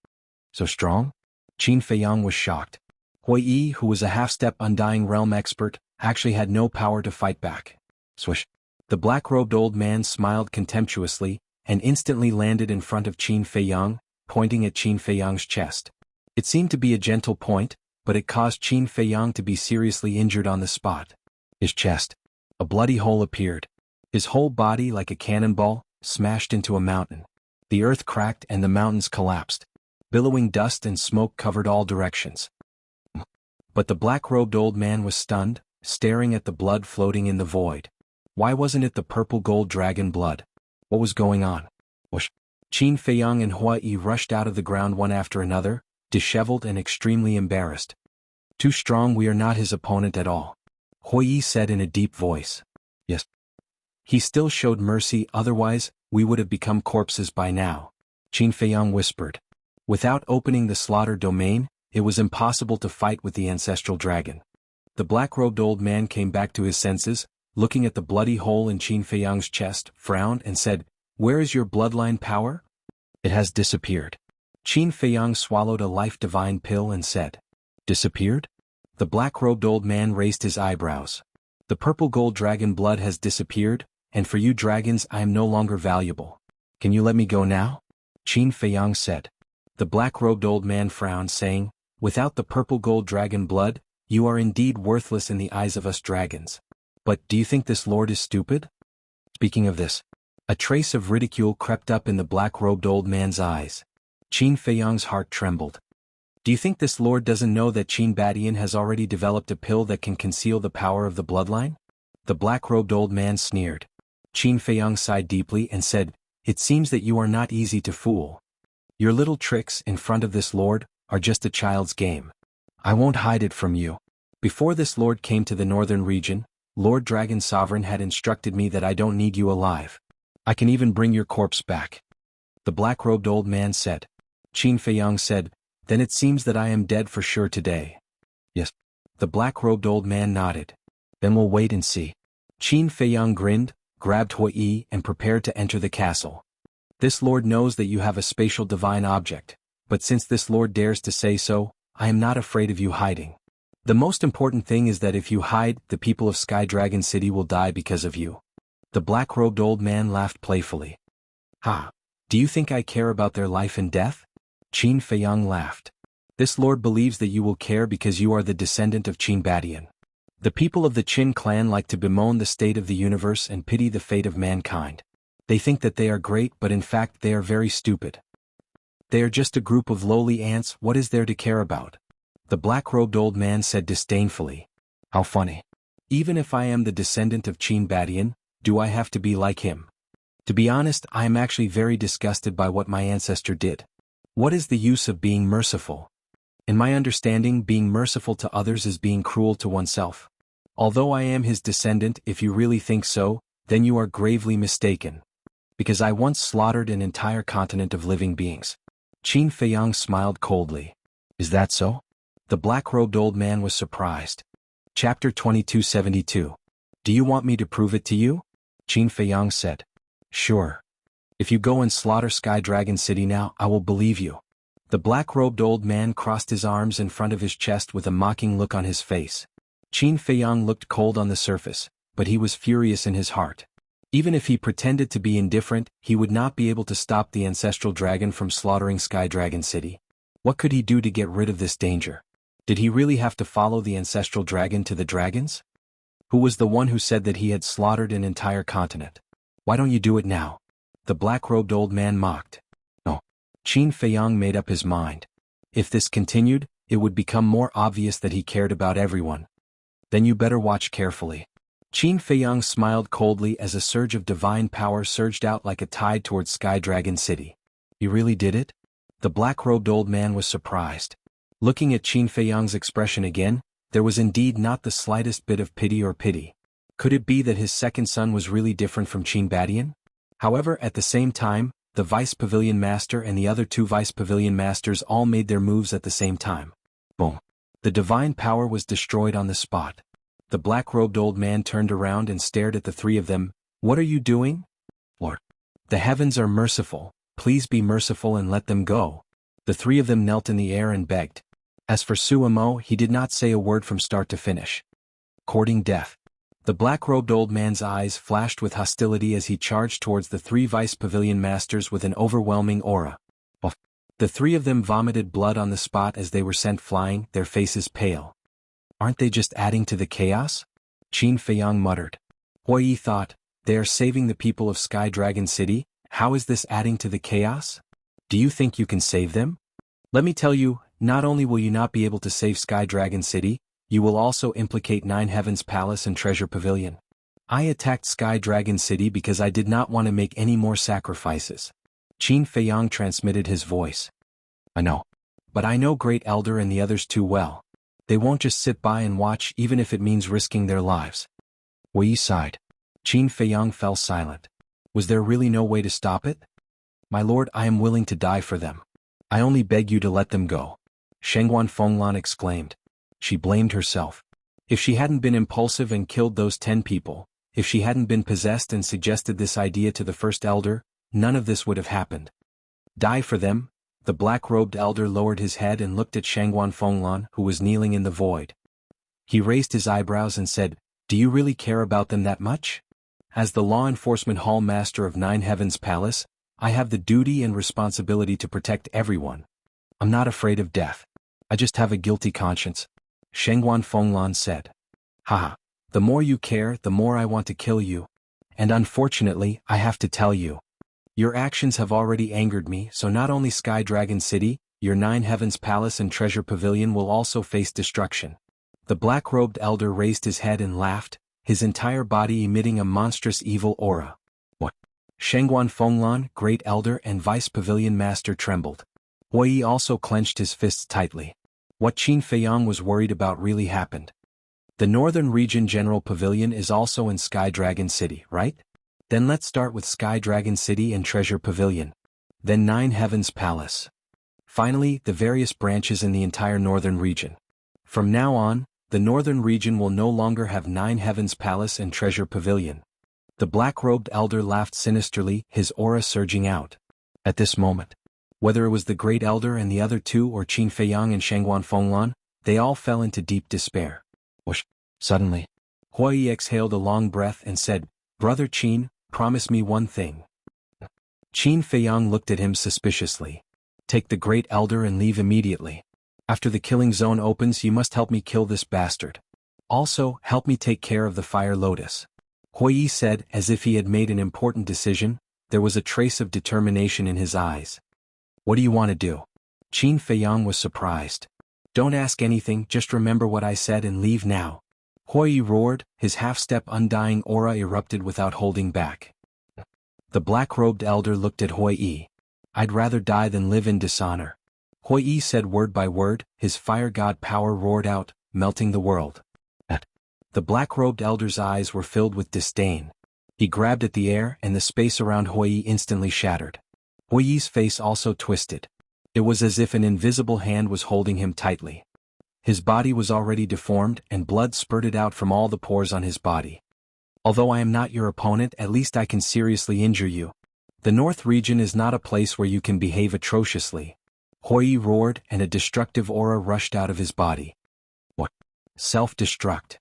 "So strong?" Qin Feiyang was shocked. Hui Yi, who was a half-step Undying Realm expert, actually had no power to fight back. Swish. The black-robed old man smiled contemptuously, and instantly landed in front of Qin Feiyang, pointing at Qin Feiyang's chest. It seemed to be a gentle point, but it caused Qin Feiyang to be seriously injured on the spot. His chest. A bloody hole appeared. His whole body, like a cannonball, smashed into a mountain. The earth cracked and the mountains collapsed. Billowing dust and smoke covered all directions. But the black-robed old man was stunned, staring at the blood floating in the void. Why wasn't it the purple gold dragon blood? What was going on? Whoosh. Qin Feiyang and Hui Yi rushed out of the ground one after another, disheveled and extremely embarrassed. "Too strong, we are not his opponent at all," Hui Yi said in a deep voice. "Yes. He still showed mercy, otherwise, we would have become corpses by now," Qin Feiyang whispered. Without opening the slaughter domain, it was impossible to fight with the ancestral dragon. The black-robed old man came back to his senses, looking at the bloody hole in Qin Feiyang's chest, frowned and said, "Where is your bloodline power?" "It has disappeared." Qin Feiyang swallowed a life-divine pill and said, "Disappeared?" The black-robed old man raised his eyebrows. "The purple gold dragon blood has disappeared, and for you dragons I am no longer valuable. Can you let me go now?" Qin Feiyang said. The black-robed old man frowned, saying, "Without the purple gold dragon blood, you are indeed worthless in the eyes of us dragons. But do you think this lord is stupid?" Speaking of this, a trace of ridicule crept up in the black-robed old man's eyes. Qin Feiyang's heart trembled. "Do you think this lord doesn't know that Qin Badian has already developed a pill that can conceal the power of the bloodline?" The black-robed old man sneered. Qin Feiyang sighed deeply and said, "It seems that you are not easy to fool. Your little tricks in front of this lord are just a child's game. I won't hide it from you. Before this lord came to the northern region, Lord Dragon Sovereign had instructed me that I don't need you alive. I can even bring your corpse back." The black-robed old man said. Qin Feiyang said, "Then it seems that I am dead for sure today." "Yes." The black-robed old man nodded. "Then we'll wait and see." Qin Feiyang grinned, grabbed Hui Yi and prepared to enter the castle. "This lord knows that you have a spatial divine object, but since this lord dares to say so, I am not afraid of you hiding. The most important thing is that if you hide, the people of Sky Dragon City will die because of you." The black-robed old man laughed playfully. "Ha! Do you think I care about their life and death?" Qin Feiyang laughed. This lord believes that you will care because you are the descendant of Qin Badian. The people of the Qin clan like to bemoan the state of the universe and pity the fate of mankind. They think that they are great, but in fact they are very stupid. They are just a group of lowly ants. What is there to care about? The black-robed old man said disdainfully. How funny. Even if I am the descendant of Qin Badian, do I have to be like him? To be honest, I am actually very disgusted by what my ancestor did. What is the use of being merciful? In my understanding, being merciful to others is being cruel to oneself. Although I am his descendant, if you really think so, then you are gravely mistaken. Because I once slaughtered an entire continent of living beings. Qin Feiyang smiled coldly. Is that so? The black-robed old man was surprised. Chapter 2272. Do you want me to prove it to you? Qin Feiyang said. Sure. If you go and slaughter Sky Dragon City now, I will believe you. The black-robed old man crossed his arms in front of his chest with a mocking look on his face. Qin Feiyang looked cold on the surface, but he was furious in his heart. Even if he pretended to be indifferent, he would not be able to stop the ancestral dragon from slaughtering Sky Dragon City. What could he do to get rid of this danger? Did he really have to follow the ancestral dragon to the dragons? Who was the one who said that he had slaughtered an entire continent? Why don't you do it now? The black-robed old man mocked. No. Qin Feiyang made up his mind. If this continued, it would become more obvious that he cared about everyone. Then you better watch carefully. Qin Feiyang smiled coldly as a surge of divine power surged out like a tide towards Sky Dragon City. You really did it? The black-robed old man was surprised. Looking at Qin Feiyang's expression again, there was indeed not the slightest bit of pity. Could it be that his second son was really different from Qin Badian? However, at the same time, the Vice Pavilion Master and the other two Vice Pavilion Masters all made their moves at the same time. Boom. The divine power was destroyed on the spot. The black-robed old man turned around and stared at the three of them. What are you doing? Lord. The heavens are merciful. Please be merciful and let them go. The three of them knelt in the air and begged. As for Suamo, he did not say a word from start to finish. Courting death. The black-robed old man's eyes flashed with hostility as he charged towards the three Vice Pavilion Masters with an overwhelming aura. The three of them vomited blood on the spot as they were sent flying, their faces pale. Aren't they just adding to the chaos? Qin Feiyang muttered. Hua Yi thought, they are saving the people of Sky Dragon City. How is this adding to the chaos? Do you think you can save them? Let me tell you, not only will you not be able to save Sky Dragon City, you will also implicate Nine Heavens Palace and Treasure Pavilion. I attacked Sky Dragon City because I did not want to make any more sacrifices. Qin Feiyang transmitted his voice. I know. But I know Great Elder and the others too well. They won't just sit by and watch even if it means risking their lives. Hua Yi sighed. Qin Feiyang fell silent. Was there really no way to stop it? My lord, I am willing to die for them. I only beg you to let them go. Shengguan Fenglan exclaimed. She blamed herself. If she hadn't been impulsive and killed those 10 people, if she hadn't been possessed and suggested this idea to the first elder, none of this would have happened. Die for them? The black-robed elder lowered his head and looked at Shengguan Fenglan, who was kneeling in the void. He raised his eyebrows and said, Do you really care about them that much? As the law enforcement hall master of Nine Heavens Palace, I have the duty and responsibility to protect everyone. I'm not afraid of death. I just have a guilty conscience. Shengguan Fenglan said. Haha, the more you care, the more I want to kill you. And unfortunately, I have to tell you. Your actions have already angered me, so not only Sky Dragon City, your Nine Heavens Palace and Treasure Pavilion will also face destruction. The black-robed elder raised his head and laughed, his entire body emitting a monstrous evil aura. What? Shengguan Fenglan, Great Elder and Vice Pavilion Master trembled. Hua Yi also clenched his fists tightly. What Qin Feiyang was worried about really happened. The Northern Region General Pavilion is also in Sky Dragon City, right? Then let's start with Sky Dragon City and Treasure Pavilion. Then Nine Heavens Palace. Finally, the various branches in the entire Northern Region. From now on, the Northern Region will no longer have Nine Heavens Palace and Treasure Pavilion. The black-robed elder laughed sinisterly, his aura surging out. At this moment, whether it was the Great Elder and the other two or Qin Feiyang and Shengguan Fenglan, they all fell into deep despair. Whoosh! Suddenly, Hua Yi exhaled a long breath and said, Brother Qin, promise me one thing. Qin Feiyang looked at him suspiciously. Take the Great Elder and leave immediately. After the killing zone opens, you must help me kill this bastard. Also, help me take care of the fire lotus. Hui said, as if he had made an important decision. There was a trace of determination in his eyes. What do you want to do? Qin Feiyang was surprised. Don't ask anything, just remember what I said and leave now. Hui roared, his half-step undying aura erupted without holding back. The black-robed elder looked at Hui. I'd rather die than live in dishonor. Hui said word by word, his fire god power roared out, melting the world. The black-robed elder's eyes were filled with disdain. He grabbed at the air and the space around Hui instantly shattered. Hui's face also twisted. It was as if an invisible hand was holding him tightly. His body was already deformed and blood spurted out from all the pores on his body. Although I am not your opponent, at least I can seriously injure you. The North region is not a place where you can behave atrociously. Hui roared and a destructive aura rushed out of his body. What? Self-destruct.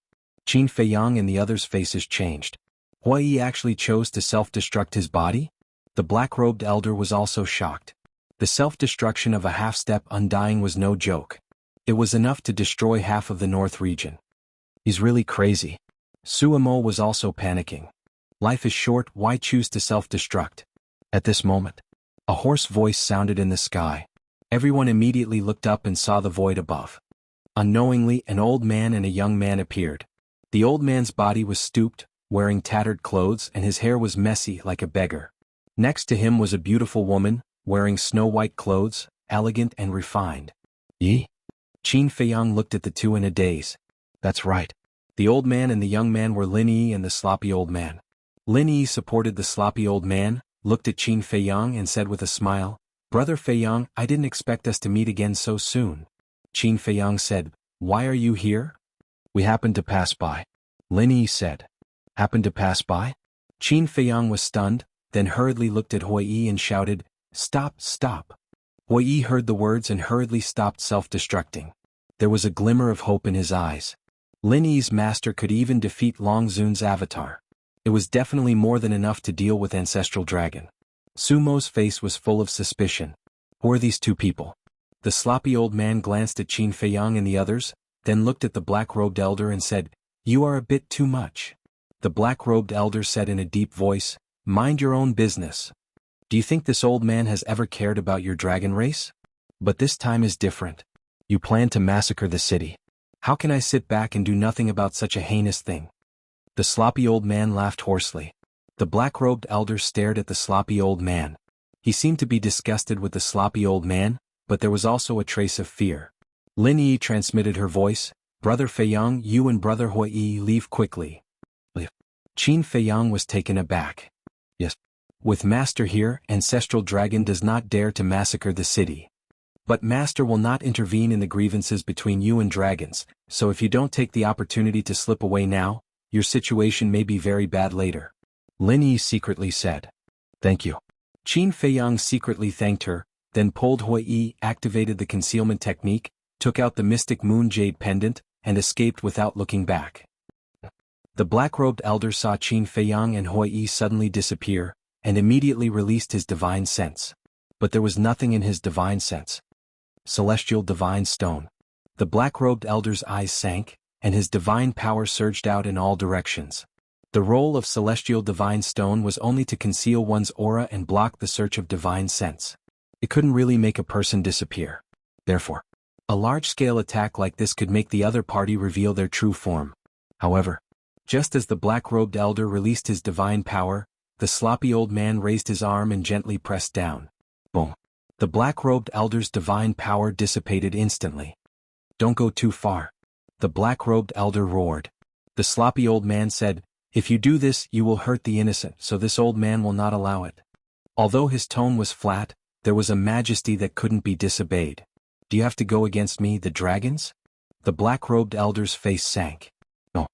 Qin Feiyang and the others' faces changed. Hui actually chose to self-destruct his body? The black-robed elder was also shocked. The self-destruction of a half-step undying was no joke. It was enough to destroy half of the North region. He's really crazy. Suemo was also panicking. Life is short, why choose to self-destruct? At this moment, a hoarse voice sounded in the sky. Everyone immediately looked up and saw the void above. Unknowingly, an old man and a young man appeared. The old man's body was stooped, wearing tattered clothes, and his hair was messy like a beggar. Next to him was a beautiful woman, wearing snow-white clothes, elegant and refined. Yi? Qin Feiyang looked at the two in a daze. That's right. The old man and the young man were Lin Yi and the sloppy old man. Lin Yi supported the sloppy old man, looked at Qin Feiyang and said with a smile, Brother Feiyang, I didn't expect us to meet again so soon. Qin Feiyang said, Why are you here? We happened to pass by. Lin Yi said. Happened to pass by? Qin Feiyang was stunned, then hurriedly looked at Hui and shouted, Stop, stop. Hui heard the words and hurriedly stopped self-destructing. There was a glimmer of hope in his eyes. Lin Yi's master could even defeat Long Zun's avatar. It was definitely more than enough to deal with Ancestral Dragon. Sumo's face was full of suspicion. Who are these two people? The sloppy old man glanced at Qin Feiyang and the others, then looked at the black-robed elder and said, You are a bit too much. The black-robed elder said in a deep voice, Mind your own business. Do you think this old man has ever cared about your dragon race? But this time is different. You plan to massacre the city. How can I sit back and do nothing about such a heinous thing? The sloppy old man laughed hoarsely. The black-robed elder stared at the sloppy old man. He seemed to be disgusted with the sloppy old man, but there was also a trace of fear. Lin Yi transmitted her voice, Brother Feiyang, you and Brother Hui leave quickly. Qin Feiyang was taken aback. Yes. With Master here, Ancestral Dragon does not dare to massacre the city. But Master will not intervene in the grievances between you and dragons, so if you don't take the opportunity to slip away now, your situation may be very bad later. Lin Yi secretly said. Thank you. Qin Feiyang secretly thanked her, then pulled Hui, activated the concealment technique, took out the mystic moon jade pendant, and escaped without looking back. The black-robed elder saw Qin Feiyang and Hui suddenly disappear, and immediately released his divine sense. But there was nothing in his divine sense. Celestial Divine Stone. The black-robed elder's eyes sank, and his divine power surged out in all directions. The role of Celestial Divine Stone was only to conceal one's aura and block the search of divine sense. It couldn't really make a person disappear. Therefore, a large-scale attack like this could make the other party reveal their true form. However, just as the black-robed elder released his divine power, the sloppy old man raised his arm and gently pressed down. Boom. The black-robed elder's divine power dissipated instantly. Don't go too far. The black-robed elder roared. The sloppy old man said, If you do this, you will hurt the innocent, so this old man will not allow it. Although his tone was flat, there was a majesty that couldn't be disobeyed. Do you have to go against me, the dragons? The black-robed elder's face sank. No.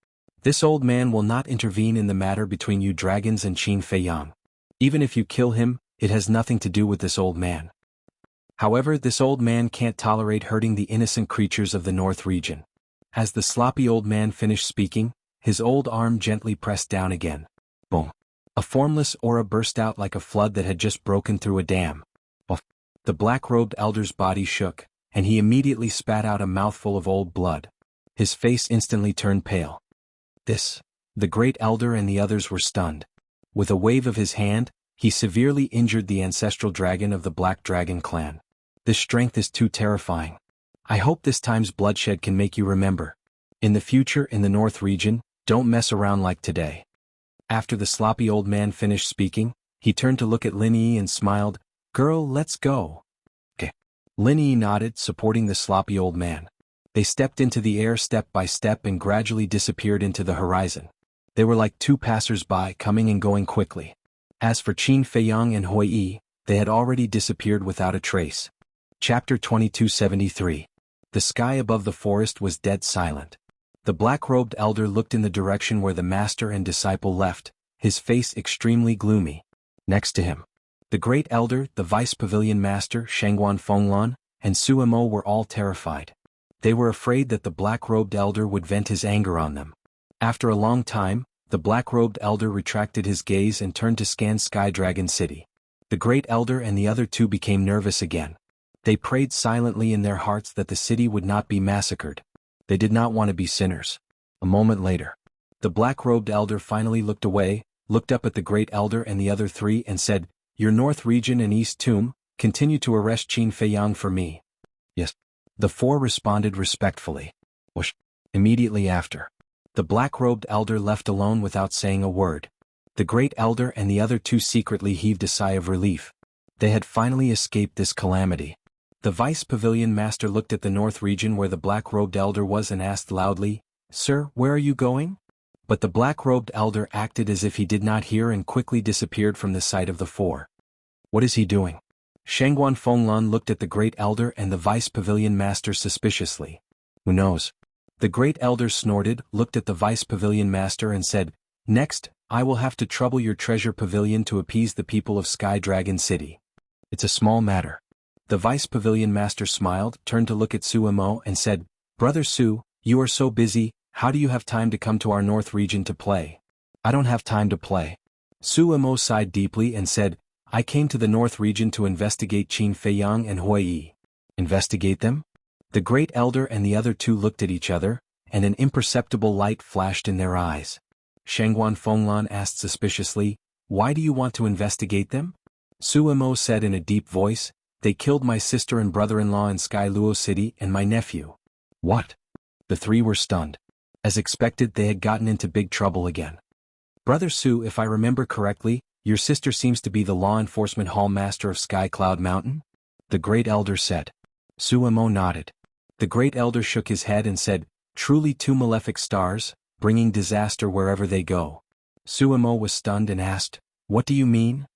This old man will not intervene in the matter between you dragons and Qin Feiyang. Even if you kill him, it has nothing to do with this old man. However, this old man can't tolerate hurting the innocent creatures of the North region. As the sloppy old man finished speaking, his old arm gently pressed down again. Boom. A formless aura burst out like a flood that had just broken through a dam. The black-robed elder's body shook, and he immediately spat out a mouthful of old blood. His face instantly turned pale. The great elder and the others were stunned. With a wave of his hand, he severely injured the ancestral dragon of the Black Dragon clan. This strength is too terrifying. I hope this time's bloodshed can make you remember. In the future in the North region, don't mess around like today. After the sloppy old man finished speaking, he turned to look at Lin Yi and smiled, "Girl, let's go." Okay. Lin Yi nodded, supporting the sloppy old man. They stepped into the air step by step and gradually disappeared into the horizon. They were like two passers-by coming and going quickly. As for Qin Feiyang and Hui Yi, they had already disappeared without a trace. Chapter 2273. The sky above the forest was dead silent. The black-robed elder looked in the direction where the master and disciple left, his face extremely gloomy. Next to him, the great elder, the vice pavilion master Shangguan Fenglan, and Suemo were all terrified. They were afraid that the black-robed elder would vent his anger on them. After a long time, the black-robed elder retracted his gaze and turned to scan Sky Dragon City. The great elder and the other two became nervous again. They prayed silently in their hearts that the city would not be massacred. They did not want to be sinners. A moment later, the black-robed elder finally looked away, looked up at the great elder and the other three and said, "Your North Region and East Tomb, continue to arrest Qin Feiyang for me." "Yes." The four responded respectfully. Whoosh. Immediately after, the black-robed elder left alone without saying a word. The great elder and the other two secretly heaved a sigh of relief. They had finally escaped this calamity. The vice pavilion master looked at the North region where the black-robed elder was and asked loudly, "Sir, where are you going?" But the black-robed elder acted as if he did not hear and quickly disappeared from the sight of the four. "What is he doing?" Shangguan Fenglan looked at the great elder and the vice pavilion master suspiciously. "Who knows?" The great elder snorted, looked at the vice pavilion master and said, "Next, I will have to trouble your treasure pavilion to appease the people of Sky Dragon City. It's a small matter." The vice pavilion master smiled, turned to look at Suemo and said, "Brother Su, you are so busy, how do you have time to come to our North region to play?" "I don't have time to play." Suemo sighed deeply and said, "I came to the North region to investigate Qin Feiyang and Hui Yi." "Investigate them?" The great elder and the other two looked at each other, and an imperceptible light flashed in their eyes. Shangguan Fenglan asked suspiciously, "Why do you want to investigate them?" Suemo said in a deep voice, "They killed my sister and brother-in-law in Sky Luo City and my nephew." "What?" The three were stunned. As expected, they had gotten into big trouble again. "Brother Su, if I remember correctly, your sister seems to be the law enforcement hall master of Sky Cloud Mountain?" the great elder said. Suemo nodded. The great elder shook his head and said, "Truly two malefic stars, bringing disaster wherever they go." Suemo was stunned and asked, "What do you mean?"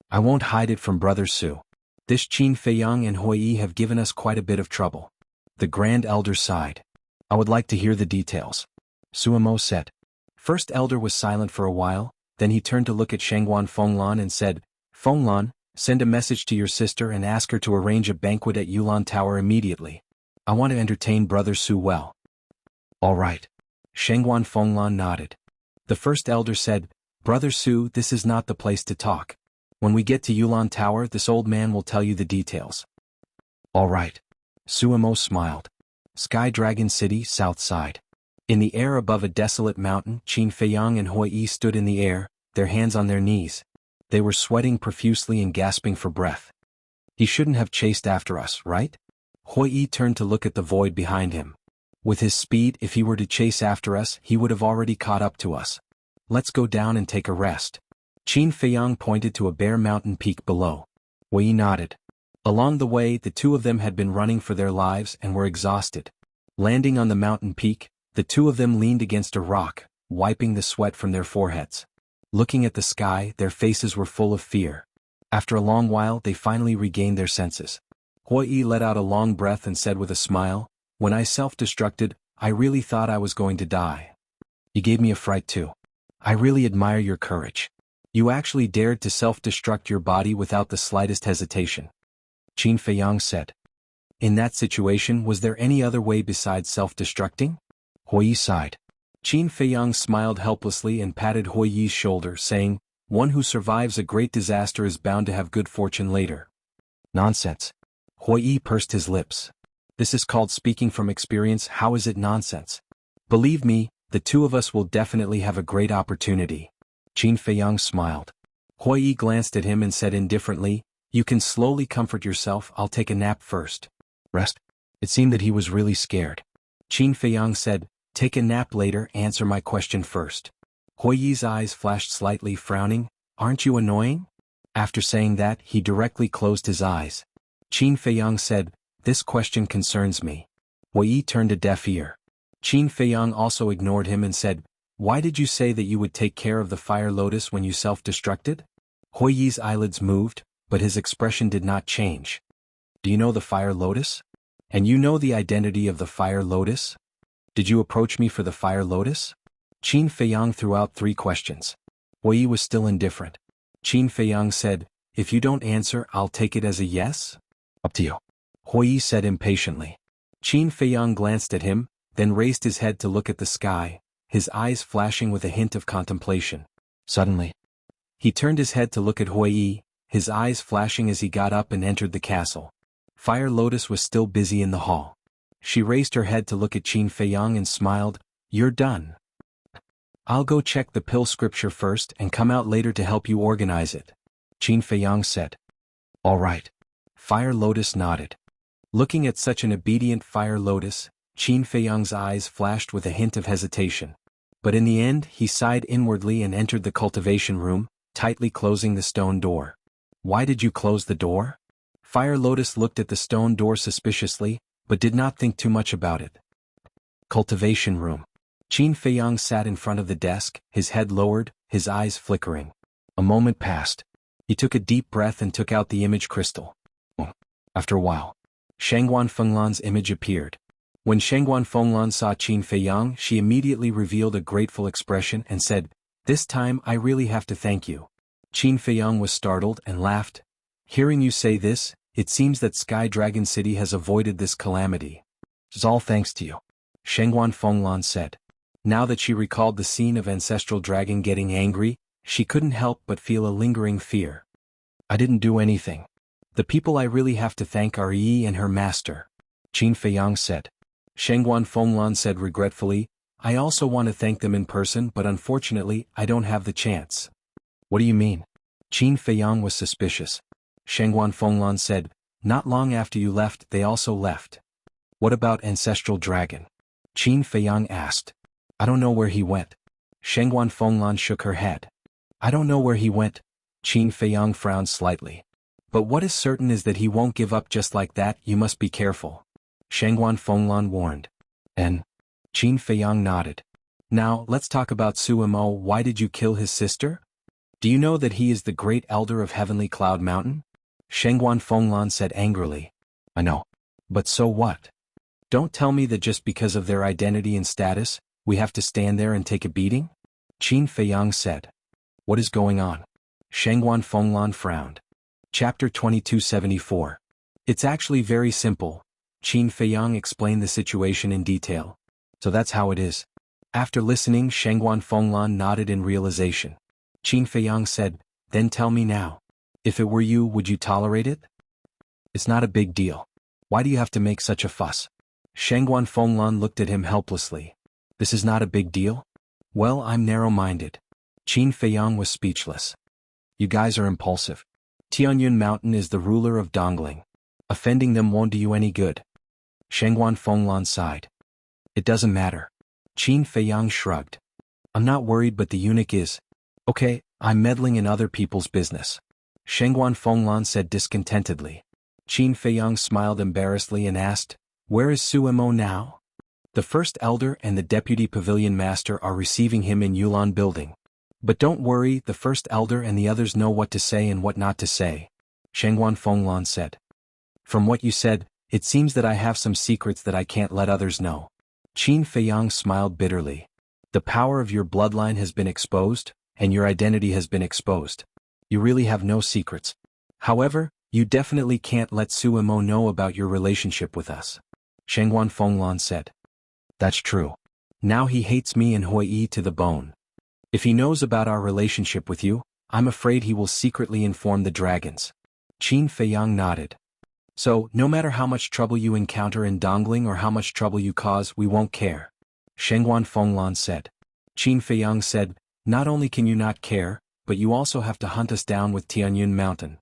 "I won't hide it from Brother Su. This Qin Feiyang and Hui Yi have given us quite a bit of trouble." The grand elder sighed. "I would like to hear the details." Suemo said. First elder was silent for a while, then he turned to look at Shangguan Fenglan and said, "Fenglan, send a message to your sister and ask her to arrange a banquet at Yulan Tower immediately. I want to entertain Brother Su well." "All right." Shangguan Fenglan nodded. The first elder said, "Brother Su, this is not the place to talk. When we get to Yulan Tower, this old man will tell you the details." "All right." Suemo smiled. Sky Dragon City, south side. In the air above a desolate mountain, Qin Feiyang and Hui Yi stood in the air, their hands on their knees. They were sweating profusely and gasping for breath. "He shouldn't have chased after us, right?" Hui Yi turned to look at the void behind him. "With his speed, if he were to chase after us, he would have already caught up to us. Let's go down and take a rest." Qin Feiyang pointed to a bare mountain peak below. Hui Yi nodded. Along the way, the two of them had been running for their lives and were exhausted. Landing on the mountain peak, the two of them leaned against a rock, wiping the sweat from their foreheads. Looking at the sky, their faces were full of fear. After a long while, they finally regained their senses. Hui Yi let out a long breath and said with a smile, "When I self-destructed, I really thought I was going to die. You gave me a fright too. I really admire your courage. You actually dared to self-destruct your body without the slightest hesitation." Qin Feiyang said. "In that situation, was there any other way besides self-destructing?" Hui Yi sighed. Qin Feiyang smiled helplessly and patted Hui Yi's shoulder, saying, "One who survives a great disaster is bound to have good fortune later." "Nonsense." Hui Yi pursed his lips. This is called speaking from experience. How is it nonsense? Believe me, the two of us will definitely have a great opportunity. Qin Feiyang smiled. Hui Yi glanced at him and said indifferently, you can slowly comfort yourself, I'll take a nap first. Rest? It seemed that he was really scared. Qin Feiyang said, take a nap later, answer my question first. Hui Yi's eyes flashed slightly, frowning, aren't you annoying? After saying that, he directly closed his eyes. Qin Feiyang said, this question concerns me. Hui Yi turned a deaf ear. Qin Feiyang also ignored him and said, why did you say that you would take care of the fire lotus when you self-destructed? Hui Yi's eyelids moved, but his expression did not change. Do you know the fire lotus? And you know the identity of the fire lotus? Did you approach me for the fire lotus? Qin Feiyang threw out 3 questions. Hui Yi was still indifferent. Qin Feiyang said, if you don't answer, I'll take it as a yes? Up to you. Hui Yi said impatiently. Qin Feiyang glanced at him, then raised his head to look at the sky, his eyes flashing with a hint of contemplation. Suddenly, he turned his head to look at Hui Yi, his eyes flashing as he got up and entered the castle. Fire Lotus was still busy in the hall. She raised her head to look at Qin Feiyang and smiled, you're done. I'll go check the pill scripture first and come out later to help you organize it. Qin Feiyang said. All right. Fire Lotus nodded. Looking at such an obedient Fire Lotus, Qin Feiyang's eyes flashed with a hint of hesitation. But in the end he sighed inwardly and entered the cultivation room, tightly closing the stone door. Why did you close the door? Fire Lotus looked at the stone door suspiciously, but did not think too much about it. Cultivation room. Qin Feiyang sat in front of the desk, his head lowered, his eyes flickering. A moment passed. He took a deep breath and took out the image crystal. After a while, Shangguan Fenglan's image appeared. When Shangguan Fenglan saw Qin Feiyang, she immediately revealed a grateful expression and said, this time I really have to thank you. Qin Feiyang was startled and laughed. Hearing you say this, it seems that Sky Dragon City has avoided this calamity. It's all thanks to you. Shangguan Fenglan said. Now that she recalled the scene of Ancestral Dragon getting angry, she couldn't help but feel a lingering fear. I didn't do anything. The people I really have to thank are Yi and her master. Qin Feiyang said. Shangguan Fenglan said regretfully, I also want to thank them in person, but unfortunately, I don't have the chance. What do you mean? Qin Feiyang was suspicious. Shangguan Fenglan said, not long after you left, they also left. What about Ancestral Dragon? Qin Feiyang asked. I don't know where he went. Shangguan Fenglan shook her head. I don't know where he went. Qin Feiyang frowned slightly. But what is certain is that he won't give up just like that, you must be careful. Shangguan Fenglan warned. And? Qin Feiyang nodded. Now, let's talk about Su Mo. Why did you kill his sister? Do you know that he is the great elder of Heavenly Cloud Mountain? Shangguan Fenglan said angrily. I know. But so what? Don't tell me that just because of their identity and status, we have to stand there and take a beating? Qin Feiyang said. What is going on? Shangguan Fenglan frowned. Chapter 2274. It's actually very simple. Qin Feiyang explained the situation in detail. So that's how it is. After listening, Shangguan Fenglan nodded in realization. Qin Feiyang said, then tell me now. If it were you, would you tolerate it? It's not a big deal. Why do you have to make such a fuss? Shangguan Fenglan looked at him helplessly. This is not a big deal? Well, I'm narrow-minded. Qin Feiyang was speechless. You guys are impulsive. Tianyun Mountain is the ruler of Dongling. Offending them won't do you any good. Shangguan Fenglan sighed. It doesn't matter. Qin Feiyang shrugged. I'm not worried, but the eunuch is. Okay, I'm meddling in other people's business. Shangguan Fenglan said discontentedly. Qin Feiyang smiled embarrassedly and asked, where is Su Mo now? The first elder and the deputy pavilion master are receiving him in Yulan building. But don't worry, the first elder and the others know what to say and what not to say. Shangguan Fenglan said. From what you said, it seems that I have some secrets that I can't let others know. Qin Feiyang smiled bitterly. The power of your bloodline has been exposed, and your identity has been exposed. You really have no secrets. However, you definitely can't let Su Mo know about your relationship with us. Shangguan Fenglan said. That's true. Now he hates me and Hui Yi to the bone. If he knows about our relationship with you, I'm afraid he will secretly inform the dragons. Qin Feiyang nodded. So, no matter how much trouble you encounter in Dongling or how much trouble you cause, we won't care. Shengguan Fenglan said. Qin Feiyang said, not only can you not care, but you also have to hunt us down with Tianyun Mountain.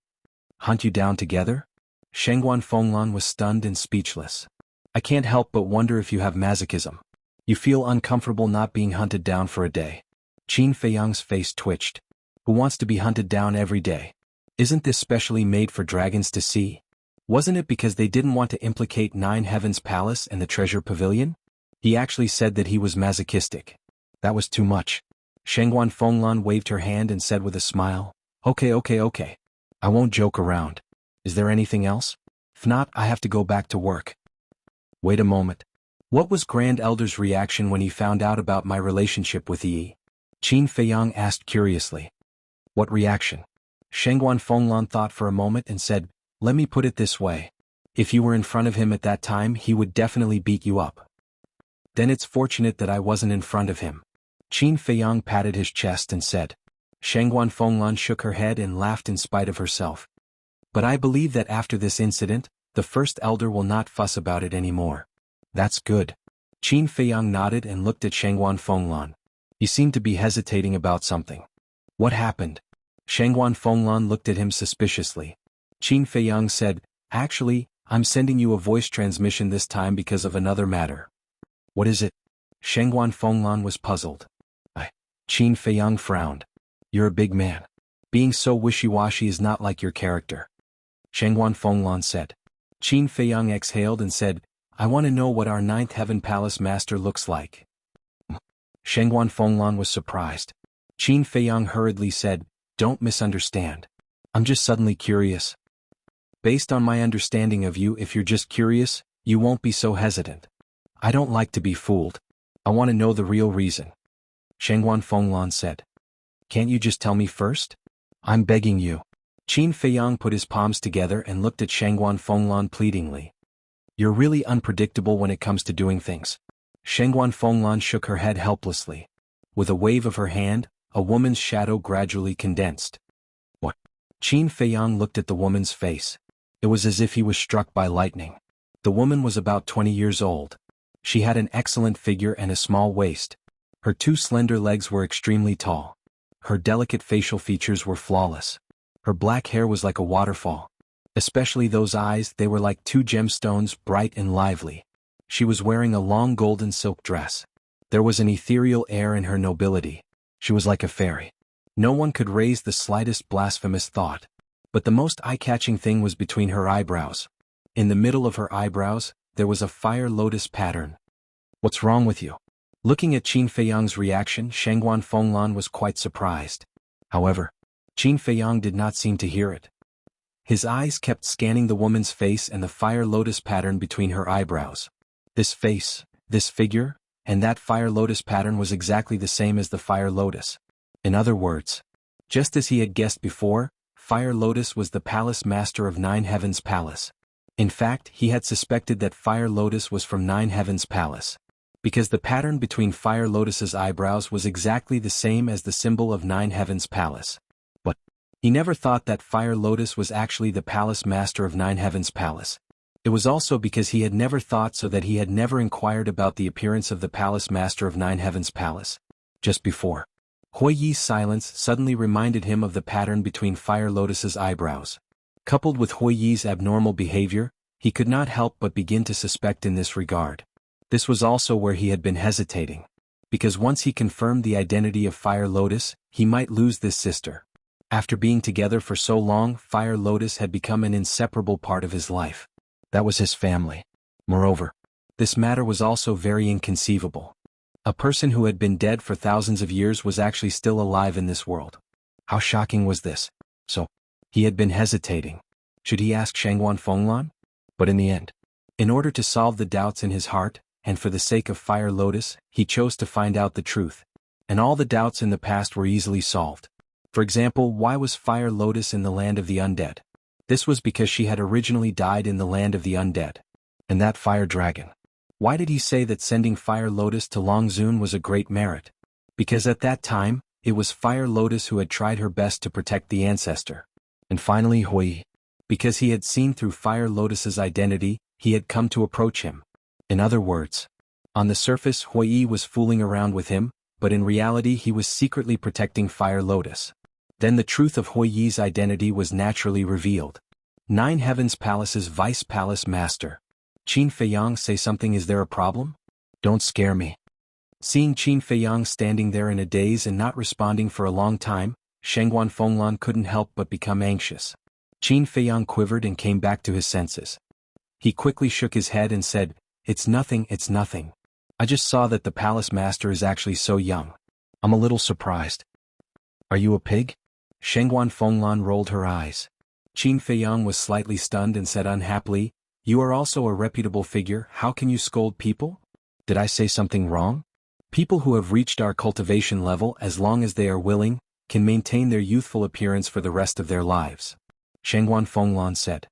Hunt you down together? Shengguan Fenglan was stunned and speechless. I can't help but wonder if you have masochism. You feel uncomfortable not being hunted down for a day. Qin Feiyang's face twitched. Who wants to be hunted down every day? Isn't this specially made for dragons to see? Wasn't it because they didn't want to implicate Nine Heavens Palace and the Treasure Pavilion? He actually said that he was masochistic. That was too much. Shengguan Fenglan waved her hand and said with a smile, Okay. I won't joke around. Is there anything else? If not, I have to go back to work. Wait a moment. What was Grand Elder's reaction when he found out about my relationship with Yi? Qin Feiyang asked curiously. What reaction? Shengguan Fenglan thought for a moment and said, let me put it this way. If you were in front of him at that time, he would definitely beat you up. Then it's fortunate that I wasn't in front of him. Qin Feiyang patted his chest and said. Shengguan Fenglan shook her head and laughed in spite of herself. But I believe that after this incident, the first elder will not fuss about it anymore. That's good. Qin Feiyang nodded and looked at Shengguan Fenglan. He seemed to be hesitating about something. What happened? Shengguan Fenglan looked at him suspiciously. Qin Feiyang said, actually, I'm sending you a voice transmission this time because of another matter. What is it? Shengguan Fenglan was puzzled. Qin Feiyang frowned. You're a big man. Being so wishy-washy is not like your character. Shengguan Fenglan said. Qin Feiyang exhaled and said, I want to know what our Ninth Heaven Palace Master looks like. Shengguan Fenglan was surprised. Qin Feiyang hurriedly said, don't misunderstand. I'm just suddenly curious. Based on my understanding of you, if you're just curious, you won't be so hesitant. I don't like to be fooled. I want to know the real reason. Shengguan Fenglan said. Can't you just tell me first? I'm begging you. Qin Feiyang put his palms together and looked at Shengguan Fenglan pleadingly. You're really unpredictable when it comes to doing things. Shengguan Fenglan shook her head helplessly. With a wave of her hand, a woman's shadow gradually condensed. What? Qin Feiyang looked at the woman's face. It was as if he was struck by lightning. The woman was about 20 years old. She had an excellent figure and a small waist. Her two slender legs were extremely tall. Her delicate facial features were flawless. Her black hair was like a waterfall. Especially those eyes, they were like two gemstones, bright and lively. She was wearing a long golden silk dress. There was an ethereal air in her nobility. She was like a fairy. No one could raise the slightest blasphemous thought. But the most eye-catching thing was between her eyebrows. In the middle of her eyebrows, there was a fire lotus pattern. What's wrong with you? Looking at Qin Feiyang's reaction, Shengguan Fenglan was quite surprised. However, Qin Feiyang did not seem to hear it. His eyes kept scanning the woman's face and the fire lotus pattern between her eyebrows. This face, this figure, and that fire lotus pattern was exactly the same as the fire lotus. In other words, just as he had guessed before, Fire Lotus was the palace master of Nine Heavens Palace. In fact, he had suspected that Fire Lotus was from Nine Heavens Palace, because the pattern between Fire Lotus's eyebrows was exactly the same as the symbol of Nine Heavens Palace. But he never thought that Fire Lotus was actually the palace master of Nine Heavens Palace. It was also because he had never thought so that he had never inquired about the appearance of the palace master of Nine Heavens Palace. Just before, Hui Yi's silence suddenly reminded him of the pattern between Fire Lotus's eyebrows. Coupled with Hui Yi's abnormal behavior, he could not help but begin to suspect in this regard. This was also where he had been hesitating. Because once he confirmed the identity of Fire Lotus, he might lose this sister. After being together for so long, Fire Lotus had become an inseparable part of his life. That was his family. Moreover, this matter was also very inconceivable. A person who had been dead for thousands of years was actually still alive in this world. How shocking was this? So, he had been hesitating. Should he ask Shengguan Fenglan? But in the end, in order to solve the doubts in his heart, and for the sake of Fire Lotus, he chose to find out the truth. And all the doubts in the past were easily solved. For example, why was Fire Lotus in the land of the undead? This was because she had originally died in the land of the undead. And that fire dragon. Why did he say that sending Fire Lotus to Longzun was a great merit? Because at that time, it was Fire Lotus who had tried her best to protect the ancestor. And finally Hui. Because he had seen through Fire Lotus's identity, he had come to approach him. In other words, on the surface Hui was fooling around with him, but in reality he was secretly protecting Fire Lotus. Then the truth of Hui's identity was naturally revealed. Nine Heavens Palace's Vice Palace Master. Qin Feiyang, say something. Is there a problem? Don't scare me. Seeing Qin Feiyang standing there in a daze and not responding for a long time, Shengguan Fenglan couldn't help but become anxious. Qin Feiyang quivered and came back to his senses. He quickly shook his head and said, It's nothing. I just saw that the palace master is actually so young. I'm a little surprised. Are you a pig? Shengguan Fenglan rolled her eyes. Qin Feiyang was slightly stunned and said unhappily, You are also a reputable figure. How can you scold people? Did I say something wrong? People who have reached our cultivation level, as long as they are willing, can maintain their youthful appearance for the rest of their lives. Shengguan Fenglan said.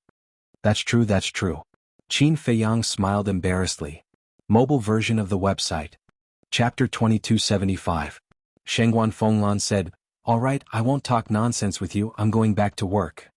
That's true. Qin Feiyang smiled embarrassedly. Mobile version of the website. Chapter 2275. Shengguan Fenglan said, All right, I won't talk nonsense with you. I'm going back to work.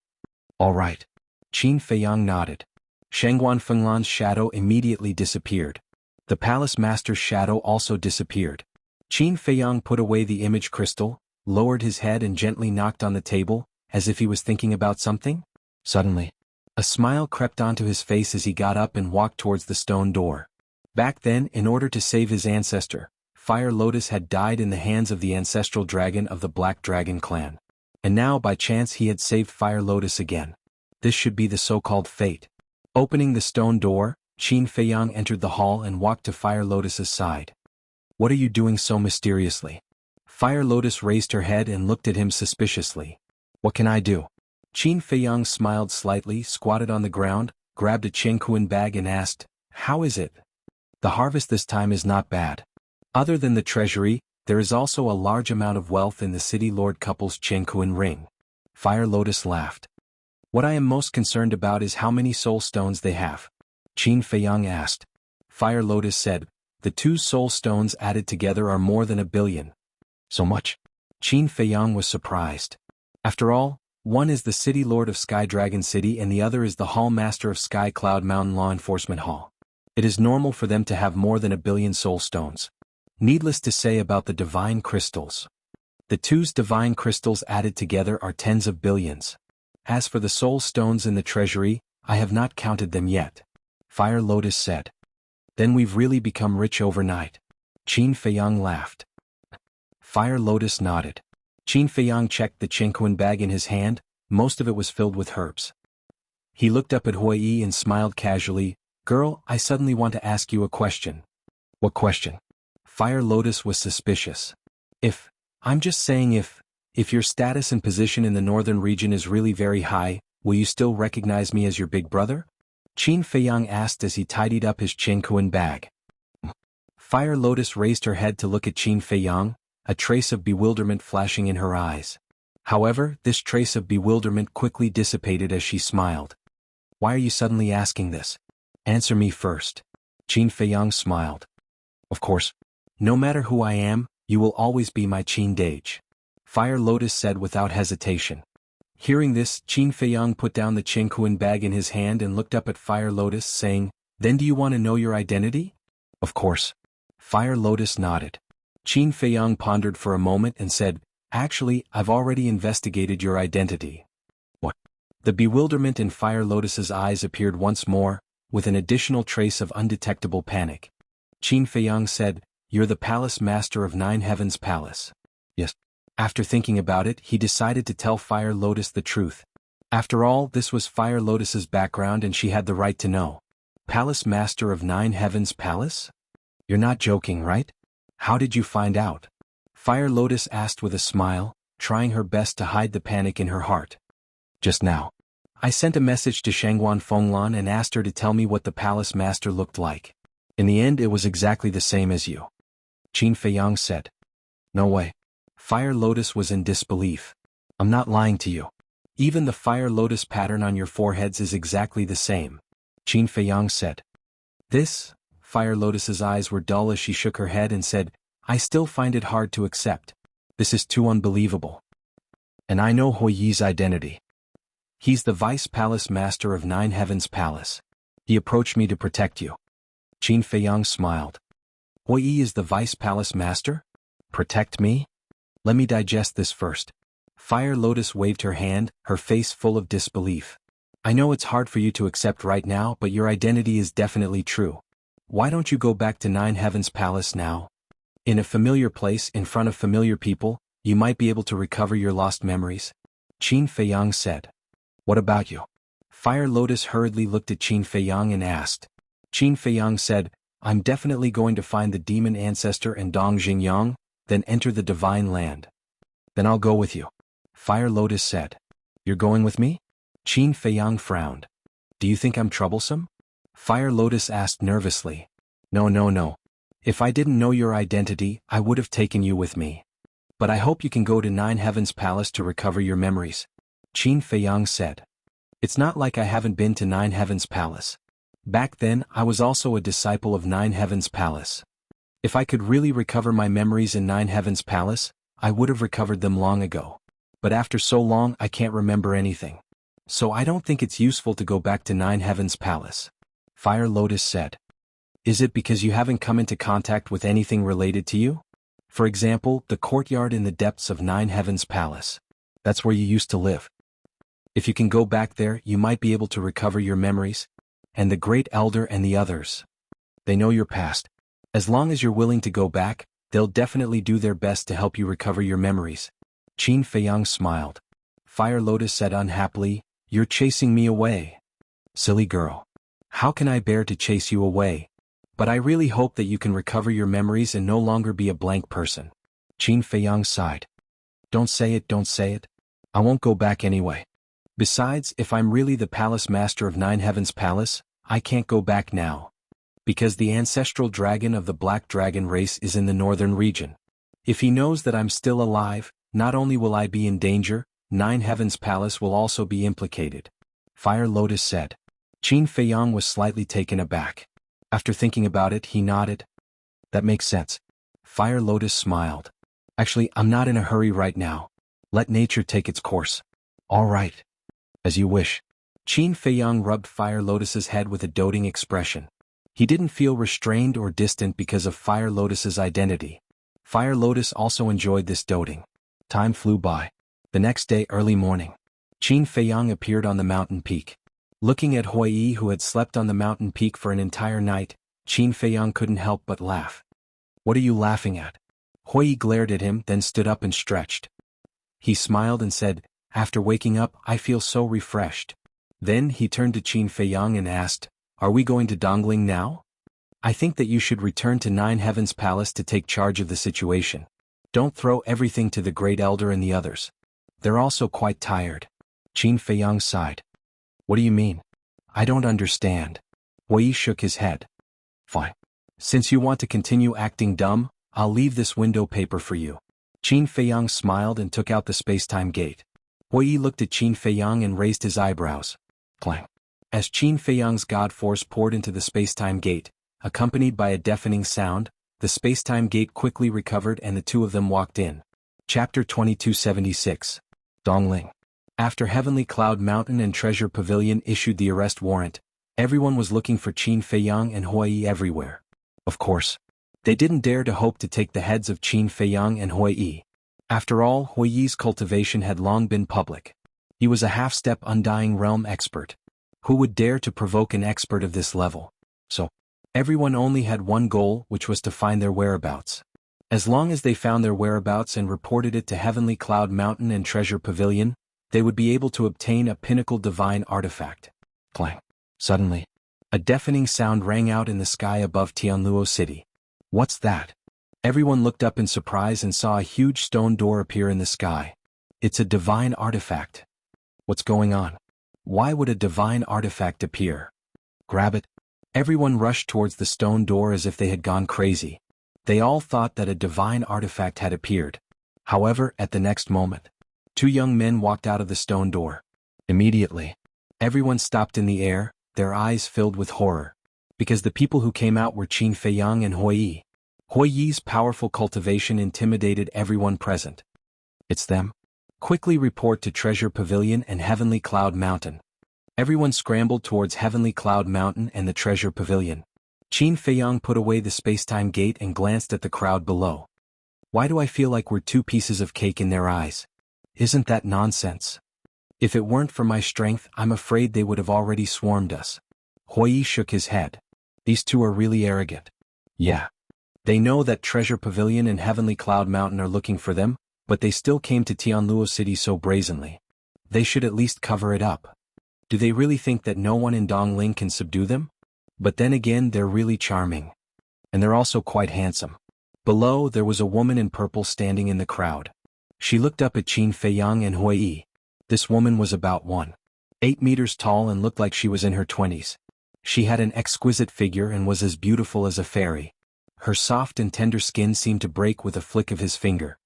All right. Qin Feiyang nodded. Shengguan Fenglan's shadow immediately disappeared. The palace master's shadow also disappeared. Qin Feiyang put away the image crystal, lowered his head and gently knocked on the table, as if he was thinking about something. Suddenly, a smile crept onto his face as he got up and walked towards the stone door. Back then, in order to save his ancestor, Fire Lotus had died in the hands of the ancestral dragon of the Black Dragon clan. And now by chance he had saved Fire Lotus again. This should be the so-called fate. Opening the stone door, Qin Feiyang entered the hall and walked to Fire Lotus's side. What are you doing so mysteriously? Fire Lotus raised her head and looked at him suspiciously. What can I do? Qin Feiyang smiled slightly, squatted on the ground, grabbed a Jianghu bag and asked, How is it? The harvest this time is not bad. Other than the treasury, there is also a large amount of wealth in the city lord couple's Jianghu ring. Fire Lotus laughed. What I am most concerned about is how many soul stones they have. Qin Feiyang asked. Fire Lotus said, The 2 soul stones added together are more than 1 billion. So much? Qin Feiyang was surprised. After all, one is the city lord of Sky Dragon City and the other is the hall master of Sky Cloud Mountain Law Enforcement Hall. It is normal for them to have more than 1 billion soul stones. Needless to say about the divine crystals. The 2's divine crystals added together are tens of billions. As for the soul stones in the treasury, I have not counted them yet. Fire Lotus said. Then we've really become rich overnight. Qin Feiyang laughed. Fire Lotus nodded. Qin Feiyang checked the Jianghu bag in his hand, most of it was filled with herbs. He looked up at Hui and smiled casually. Girl, I suddenly want to ask you a question. What question? Fire Lotus was suspicious. I'm just saying if your status and position in the northern region is really very high, will you still recognize me as your big brother? Qin Feiyang asked as he tidied up his Jianghu bag. Fire Lotus raised her head to look at Qin Feiyang, a trace of bewilderment flashing in her eyes. However, this trace of bewilderment quickly dissipated as she smiled. Why are you suddenly asking this? Answer me first. Qin Feiyang smiled. Of course. No matter who I am, you will always be my Qin Dage. Fire Lotus said without hesitation. Hearing this, Qin Feiyang put down the Jianghu bag in his hand and looked up at Fire Lotus saying, Then do you want to know your identity? Of course. Fire Lotus nodded. Qin Feiyang pondered for a moment and said, Actually, I've already investigated your identity. What? The bewilderment in Fire Lotus's eyes appeared once more, with an additional trace of undetectable panic. Qin Feiyang said, You're the palace master of Nine Heavens Palace. Yes. After thinking about it, he decided to tell Fire Lotus the truth. After all, this was Fire Lotus's background and she had the right to know. Palace master of Nine Heavens Palace? You're not joking, right? How did you find out? Fire Lotus asked with a smile, trying her best to hide the panic in her heart. Just now. I sent a message to Shengguan Fenglan and asked her to tell me what the palace master looked like. In the end, it was exactly the same as you. Qin Feiyang said. No way. Fire Lotus was in disbelief. I'm not lying to you. Even the Fire Lotus pattern on your foreheads is exactly the same. Qin Feiyang said. This? Fire Lotus's eyes were dull as she shook her head and said, I still find it hard to accept. This is too unbelievable. And I know Hui's identity. He's the Vice Palace Master of Nine Heavens Palace. He approached me to protect you. Qin Feiyang smiled. Hoi Yi is the Vice Palace Master? Protect me? Let me digest this first. Fire Lotus waved her hand, her face full of disbelief. I know it's hard for you to accept right now, but your identity is definitely true. Why don't you go back to Nine Heavens Palace now? In a familiar place, in front of familiar people, you might be able to recover your lost memories. Qin Feiyang said. What about you? Fire Lotus hurriedly looked at Qin Feiyang and asked. Qin Feiyang said, I'm definitely going to find the demon ancestor and Dong Xingyang, then enter the divine land. Then I'll go with you. Fire Lotus said. You're going with me? Qin Feiyang frowned. Do you think I'm troublesome? Fire Lotus asked nervously. No. If I didn't know your identity, I would have taken you with me. But I hope you can go to Nine Heavens Palace to recover your memories. Qin Feiyang said. It's not like I haven't been to Nine Heavens Palace. Back then, I was also a disciple of Nine Heavens Palace. If I could really recover my memories in Nine Heavens Palace, I would have recovered them long ago. But after so long, I can't remember anything. So I don't think it's useful to go back to Nine Heavens Palace. Fire Lotus said. Is it because you haven't come into contact with anything related to you? For example, the courtyard in the depths of Nine Heavens Palace. That's where you used to live. If you can go back there, you might be able to recover your memories. And the Great Elder and the others. They know your past. As long as you're willing to go back, they'll definitely do their best to help you recover your memories. Qin Feiyang smiled. Fire Lotus said unhappily, You're chasing me away. Silly girl. How can I bear to chase you away? But I really hope that you can recover your memories and no longer be a blank person. Qin Feiyang sighed. Don't say it. I won't go back anyway. Besides, if I'm really the Palace Master of Nine Heavens Palace, I can't go back now. Because the ancestral dragon of the Black Dragon race is in the northern region. If he knows that I'm still alive, not only will I be in danger, Nine Heavens Palace will also be implicated. Fire Lotus said. Qin Feiyang was slightly taken aback. After thinking about it, he nodded. That makes sense. Fire Lotus smiled. Actually, I'm not in a hurry right now. Let nature take its course. All right. As you wish. Qin Feiyang rubbed Fire Lotus's head with a doting expression. He didn't feel restrained or distant because of Fire Lotus's identity. Fire Lotus also enjoyed this doting. Time flew by. The next day early morning. Qin Feiyang appeared on the mountain peak. Looking at Hoi Yi, who had slept on the mountain peak for an entire night, Qin Feiyang couldn't help but laugh. What are you laughing at? Hoi Yi glared at him, then stood up and stretched. He smiled and said, After waking up, I feel so refreshed. Then he turned to Qin Feiyang and asked, Are we going to Dongling now? I think that you should return to Nine Heavens Palace to take charge of the situation. Don't throw everything to the Great Elder and the others. They're also quite tired. Qin Feiyang sighed. What do you mean? I don't understand. Hoi Yi shook his head. Fine. Since you want to continue acting dumb, I'll leave this window paper for you. Qin Feiyang smiled and took out the space-time gate. Hoi Yi looked at Qin Feiyang and raised his eyebrows. Clang. As Qin Feiyang's god force poured into the space-time gate, accompanied by a deafening sound, the space-time gate quickly recovered and the two of them walked in. Chapter 2276. Dongling. After Heavenly Cloud Mountain and Treasure Pavilion issued the arrest warrant, everyone was looking for Qin Feiyang and Hoi Yi everywhere. Of course. They didn't dare to hope to take the heads of Qin Feiyang and Hoi Yi. After all, Hoi Yi's cultivation had long been public. He was a half-step Undying Realm expert. Who would dare to provoke an expert of this level? So, everyone only had one goal, which was to find their whereabouts. As long as they found their whereabouts and reported it to Heavenly Cloud Mountain and Treasure Pavilion, they would be able to obtain a pinnacle divine artifact. Clang. Suddenly, a deafening sound rang out in the sky above Tianluo City. What's that? Everyone looked up in surprise and saw a huge stone door appear in the sky. It's a divine artifact. What's going on? Why would a divine artifact appear? Grab it. Everyone rushed towards the stone door as if they had gone crazy. They all thought that a divine artifact had appeared. However, at the next moment, two young men walked out of the stone door. Immediately, everyone stopped in the air, their eyes filled with horror. Because the people who came out were Qin Feiyang and Hoi Yi. Hoi Yi's powerful cultivation intimidated everyone present. It's them. Quickly report to Treasure Pavilion and Heavenly Cloud Mountain. Everyone scrambled towards Heavenly Cloud Mountain and the Treasure Pavilion. Qin Feiyang put away the space-time gate and glanced at the crowd below. Why do I feel like we're two pieces of cake in their eyes? Isn't that nonsense? If it weren't for my strength, I'm afraid they would have already swarmed us. Huiyi shook his head. These two are really arrogant. Yeah. They know that Treasure Pavilion and Heavenly Cloud Mountain are looking for them, but they still came to Tianluo City so brazenly. They should at least cover it up. Do they really think that no one in Dongling can subdue them? But then again, they're really charming. And they're also quite handsome. Below, there was a woman in purple standing in the crowd. She looked up at Qin Feiyang and Huiyi. This woman was about 1.8 meters tall and looked like she was in her 20s. She had an exquisite figure and was as beautiful as a fairy. Her soft and tender skin seemed to break with a flick of his finger.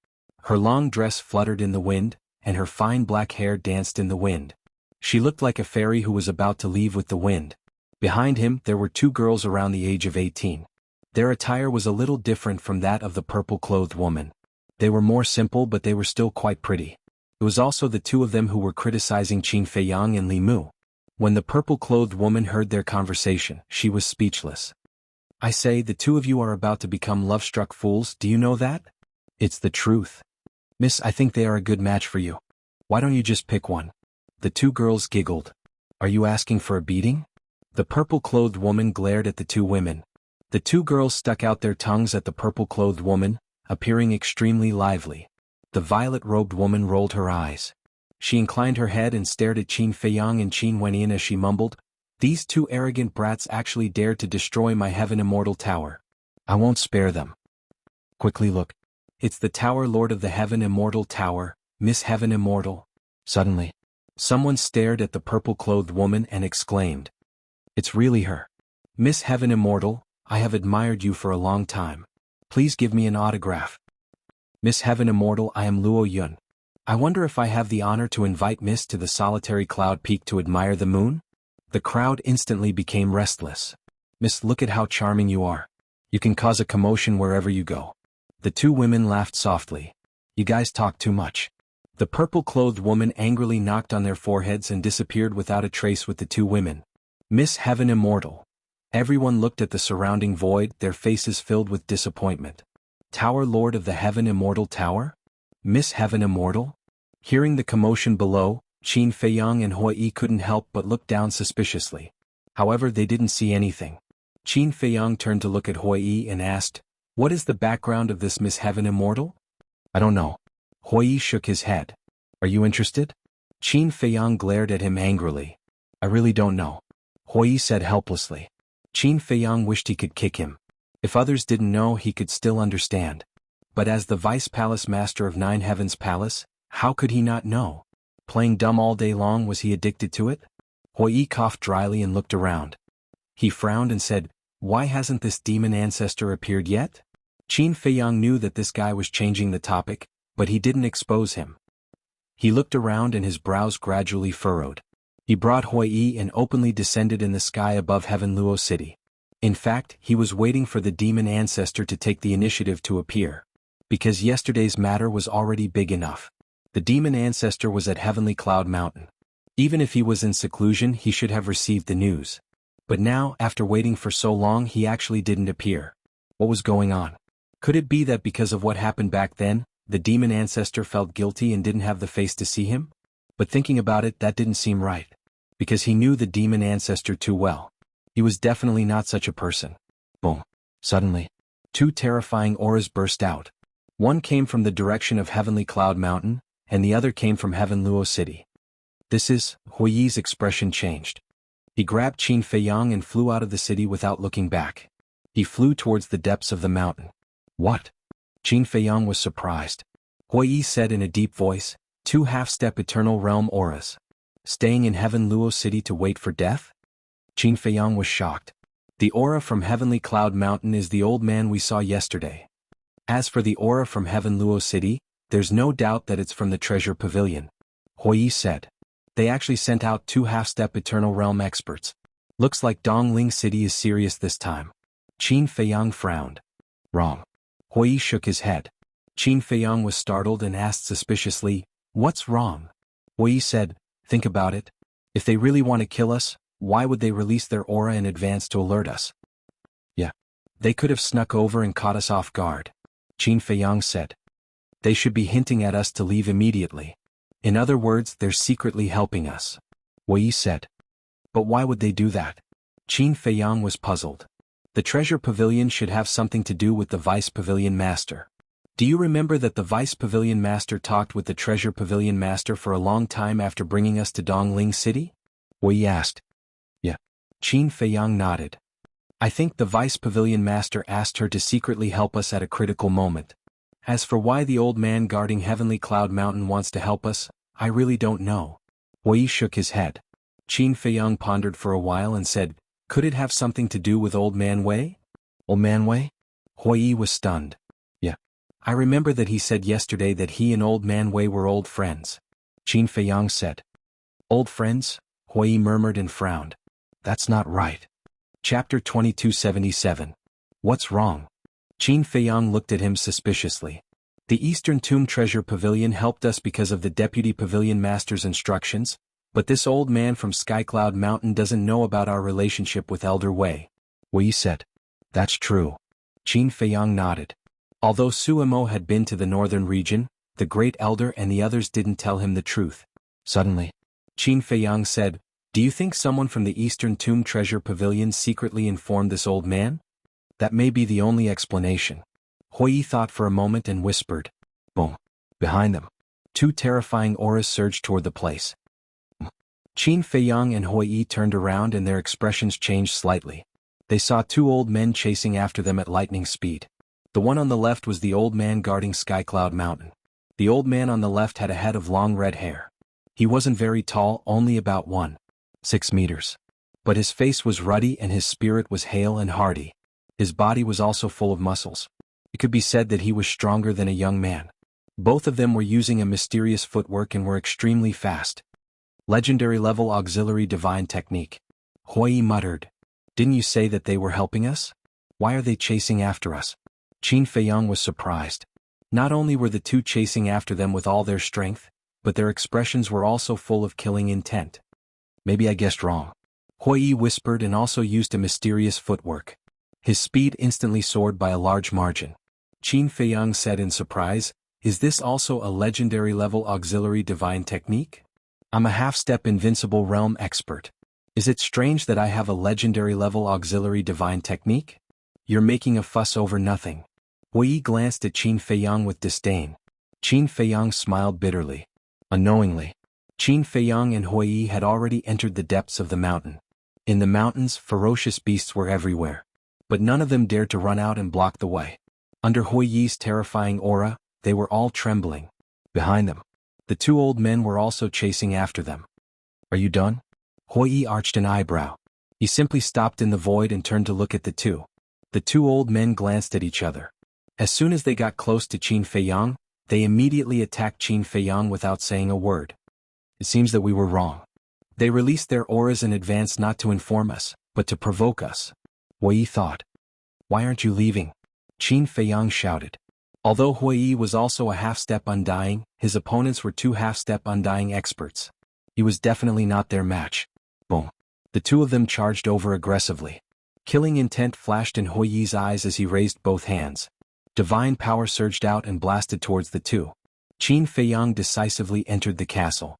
Her long dress fluttered in the wind, and her fine black hair danced in the wind. She looked like a fairy who was about to leave with the wind. Behind him, there were two girls around the age of 18. Their attire was a little different from that of the purple-clothed woman. They were more simple, but they were still quite pretty. It was also the two of them who were criticizing Qin Feiyang and Li Mu. When the purple-clothed woman heard their conversation, she was speechless. I say, the two of you are about to become love-struck fools, do you know that? It's the truth. Miss, I think they are a good match for you. Why don't you just pick one? The two girls giggled. Are you asking for a beating? The purple-clothed woman glared at the two women. The two girls stuck out their tongues at the purple-clothed woman, appearing extremely lively. The violet-robed woman rolled her eyes. She inclined her head and stared at Qin Feiyang and Qin Wenyan as she mumbled, "These two arrogant brats actually dared to destroy my Heaven Immortal Tower. I won't spare them." Quickly look. It's the Tower Lord of the Heaven Immortal Tower, Miss Heaven Immortal. Suddenly, someone stared at the purple-clothed woman and exclaimed, "It's really her. Miss Heaven Immortal, I have admired you for a long time. Please give me an autograph." "Miss Heaven Immortal, I am Luo Yun. I wonder if I have the honor to invite Miss to the solitary cloud peak to admire the moon?" The crowd instantly became restless. "Miss, look at how charming you are. You can cause a commotion wherever you go." The two women laughed softly. "You guys talk too much." The purple-clothed woman angrily knocked on their foreheads and disappeared without a trace with the two women. Miss Heaven Immortal. Everyone looked at the surrounding void, their faces filled with disappointment. Tower Lord of the Heaven Immortal Tower? Miss Heaven Immortal? Hearing the commotion below, Qin Feiyang and Huiyi couldn't help but look down suspiciously. However, they didn't see anything. Qin Feiyang turned to look at Huiyi and asked, "What is the background of this Miss Heaven Immortal?" "I don't know." Huiyi shook his head. "Are you interested?" Qin Feiyang glared at him angrily. "I really don't know," Huiyi said helplessly. Qin Feiyang wished he could kick him. If others didn't know, he could still understand. But as the Vice Palace Master of Nine Heavens Palace, how could he not know? Playing dumb all day long, was he addicted to it? Huiyi coughed dryly and looked around. He frowned and said, "Why hasn't this demon ancestor appeared yet?" Qin Feiyang knew that this guy was changing the topic, but he didn't expose him. He looked around and his brows gradually furrowed. He brought Huiyi and openly descended in the sky above Heaven Luo City. In fact, he was waiting for the demon ancestor to take the initiative to appear. Because yesterday's matter was already big enough. The demon ancestor was at Heavenly Cloud Mountain. Even if he was in seclusion, he should have received the news. But now, after waiting for so long, he actually didn't appear. What was going on? Could it be that because of what happened back then, the demon ancestor felt guilty and didn't have the face to see him? But thinking about it, that didn't seem right. Because he knew the demon ancestor too well. He was definitely not such a person. Boom. Suddenly, two terrifying auras burst out. One came from the direction of Heavenly Cloud Mountain, and the other came from Heaven Luo City. Huiyi's expression changed. He grabbed Qin Feiyang and flew out of the city without looking back. He flew towards the depths of the mountain. "What?" Qin Feiyang was surprised. Huiyi said in a deep voice, "Two half-step eternal realm auras. Staying in Heaven Luo City to wait for death?" Qin Feiyang was shocked. "The aura from Heavenly Cloud Mountain is the old man we saw yesterday. As for the aura from Heaven Luo City, there's no doubt that it's from the Treasure Pavilion," Huiyi said. "They actually sent out two half-step eternal realm experts. Looks like Dongling City is serious this time." Qin Feiyang frowned. "Wrong." Huiyi shook his head. Qin Feiyang was startled and asked suspiciously, What's wrong? Wei said, think about it. If they really want to kill us, why would they release their aura in advance to alert us? Yeah. They could have snuck over and caught us off guard. Qin Feiyang said. They should be hinting at us to leave immediately. In other words, they're secretly helping us. Wei said. But why would they do that? Qin Feiyang was puzzled. The treasure pavilion should have something to do with the vice pavilion master. Do you remember that the vice pavilion master talked with the treasure pavilion master for a long time after bringing us to Dongling City? Wei asked. Yeah. Qin Feiyang nodded. I think the vice pavilion master asked her to secretly help us at a critical moment. As for why the old man guarding Heavenly Cloud Mountain wants to help us, I really don't know. Wei shook his head. Qin Feiyang pondered for a while and said, could it have something to do with Old Man Wei? Old Man Wei? Wei was stunned. Yeah. I remember that he said yesterday that he and Old Man Wei were old friends. Qin Feiyang said. Old friends? Wei murmured and frowned. That's not right. Chapter 2277. What's wrong? Qin Feiyang looked at him suspiciously. The Eastern Tomb Treasure Pavilion helped us because of the Deputy Pavilion Master's instructions, but this old man from Skycloud Mountain doesn't know about our relationship with Elder Wei. Wei said. That's true. Qin Feiyang nodded. Although Suemo had been to the northern region, the Great Elder and the others didn't tell him the truth. Suddenly, Qin Feiyang said, do you think someone from the Eastern Tomb Treasure Pavilion secretly informed this old man? That may be the only explanation. Hui thought for a moment and whispered. Boom. Behind them. Two terrifying auras surged toward the place. Qin Feiyang and Hui turned around and their expressions changed slightly. They saw two old men chasing after them at lightning speed. The one on the left was the old man guarding Skycloud Mountain. The old man on the left had a head of long red hair. He wasn't very tall, only about 1.6 meters. But his face was ruddy and his spirit was hale and hearty. His body was also full of muscles. It could be said that he was stronger than a young man. Both of them were using a mysterious footwork and were extremely fast. Legendary level auxiliary divine technique. Hui muttered. Didn't you say that they were helping us? Why are they chasing after us? Qin Feiyang was surprised. Not only were the two chasing after them with all their strength, but their expressions were also full of killing intent. Maybe I guessed wrong. Hui whispered and also used a mysterious footwork. His speed instantly soared by a large margin. Qin Feiyang said in surprise, is this also a legendary level auxiliary divine technique? I'm a half-step invincible realm expert. Is it strange that I have a legendary level auxiliary divine technique? You're making a fuss over nothing. Hui glanced at Qin Feiyang with disdain. Qin Feiyang smiled bitterly. Unknowingly, Qin Feiyang and Hui had already entered the depths of the mountain. In the mountains, ferocious beasts were everywhere. But none of them dared to run out and block the way. Under Hui's terrifying aura, they were all trembling. Behind them, the two old men were also chasing after them. Are you done? Hui arched an eyebrow. He simply stopped in the void and turned to look at the two. The two old men glanced at each other. As soon as they got close to Qin Feiyang, they immediately attacked Qin Feiyang without saying a word. It seems that we were wrong. They released their auras in advance not to inform us, but to provoke us. Hui thought. Why aren't you leaving? Qin Feiyang shouted. Although Hui was also a half-step undying, his opponents were two half-step undying experts. He was definitely not their match. Boom. The two of them charged over aggressively. Killing intent flashed in Hui's eyes as he raised both hands. Divine power surged out and blasted towards the two. Qin Feiyang decisively entered the castle.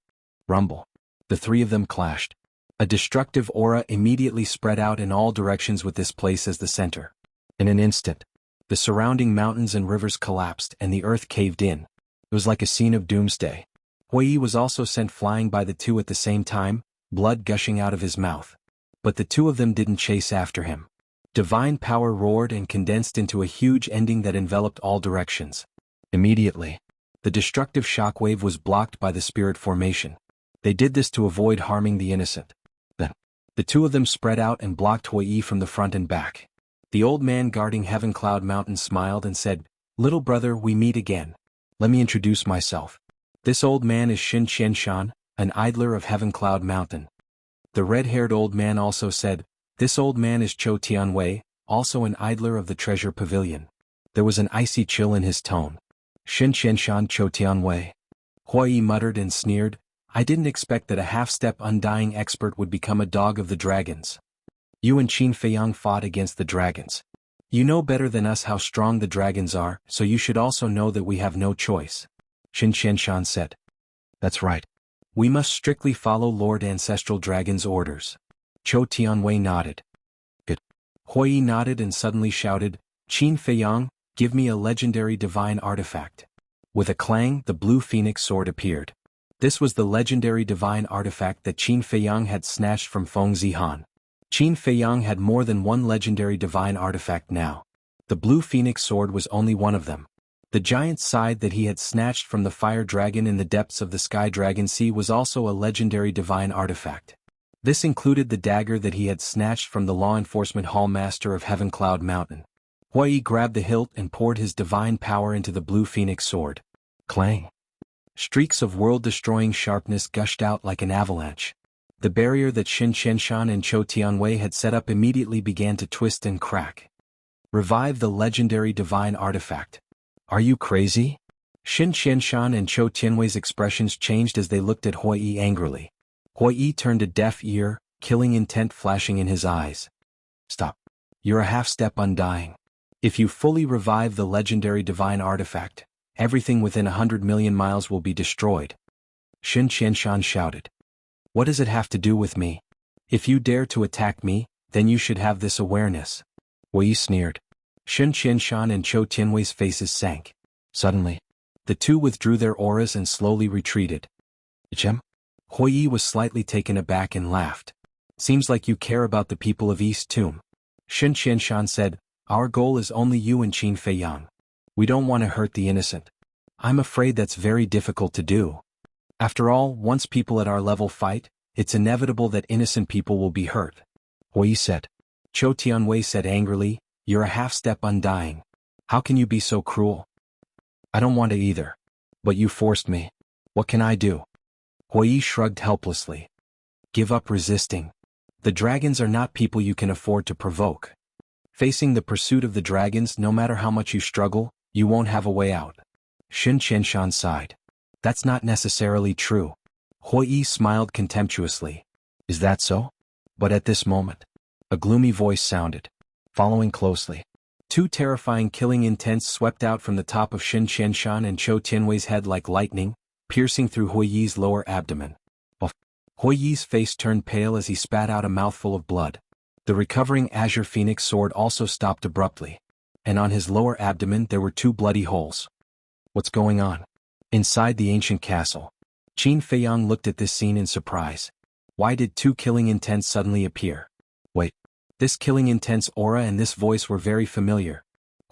Rumble. The three of them clashed. A destructive aura immediately spread out in all directions with this place as the center. In an instant, the surrounding mountains and rivers collapsed and the earth caved in. It was like a scene of doomsday. Hui was also sent flying by the two at the same time, blood gushing out of his mouth. But the two of them didn't chase after him. Divine power roared and condensed into a huge ending that enveloped all directions. Immediately, the destructive shockwave was blocked by the spirit formation. They did this to avoid harming the innocent. Then, the two of them spread out and blocked Hui from the front and back. The old man guarding Heaven Cloud Mountain smiled and said, "Little brother, we meet again. Let me introduce myself. This old man is Xin Qianshan, an idler of Heaven Cloud Mountain." The red-haired old man also said, "This old man is Chou Tianwei, also an idler of the Treasure Pavilion." There was an icy chill in his tone. Xin Qianshan Chou Tianwei. Yi muttered and sneered, I didn't expect that a half-step undying expert would become a dog of the dragons. You and Qin Feiyang fought against the dragons. You know better than us how strong the dragons are, so you should also know that we have no choice. Qin Qianshan said. That's right. We must strictly follow Lord Ancestral Dragon's orders. Zhou Tianwei nodded. Good. Yi nodded and suddenly shouted, Qin Feiyang, give me a legendary divine artifact. With a clang, the blue phoenix sword appeared. This was the legendary divine artifact that Qin Feiyang had snatched from Feng Zihan. Qin Feiyang had more than one legendary divine artifact now. The blue phoenix sword was only one of them. The giant scythe that he had snatched from the fire dragon in the depths of the sky dragon sea was also a legendary divine artifact. This included the dagger that he had snatched from the law enforcement hall master of Heaven Cloud Mountain. Yi grabbed the hilt and poured his divine power into the blue phoenix sword. Clang! Streaks of world-destroying sharpness gushed out like an avalanche. The barrier that Qin Qianshan and Zhou Tianwei had set up immediately began to twist and crack. Revive the legendary divine artifact. Are you crazy? Qin Qianshan and Zhou Tianwei's expressions changed as they looked at Yi angrily. Yi turned a deaf ear, killing intent flashing in his eyes. Stop. You're a half-step undying. If you fully revive the legendary divine artifact, everything within 100 million miles will be destroyed. Qin Qianshan shouted. What does it have to do with me? If you dare to attack me, then you should have this awareness. Yi sneered. Qin Qianshan and Zhou Tianwei's faces sank. Suddenly, the two withdrew their auras and slowly retreated. Chem? Yi was slightly taken aback and laughed. Seems like you care about the people of East Tomb. Qin Qianshan said, Our goal is only you and Qin Feiyang. We don't want to hurt the innocent. I'm afraid that's very difficult to do. After all, once people at our level fight, it's inevitable that innocent people will be hurt. Yi said. Zhou Tianwei said angrily, You're a half-step undying. How can you be so cruel? I don't want to either. But you forced me. What can I do? Yi shrugged helplessly. Give up resisting. The dragons are not people you can afford to provoke. Facing the pursuit of the dragons, no matter how much you struggle, you won't have a way out. Qin Qianshan sighed. That's not necessarily true. Yi smiled contemptuously. Is that so? But at this moment, a gloomy voice sounded. Following closely, two terrifying killing intents swept out from the top of Qin Qianshan and Zhou Tianwei's head like lightning, piercing through Yi's lower abdomen. Yi's face turned pale as he spat out a mouthful of blood. The recovering Azure Phoenix sword also stopped abruptly. And on his lower abdomen there were two bloody holes. What's going on? Inside the ancient castle. Qin Feiyang looked at this scene in surprise. Why did two killing intents suddenly appear? Wait. This killing intense aura and this voice were very familiar.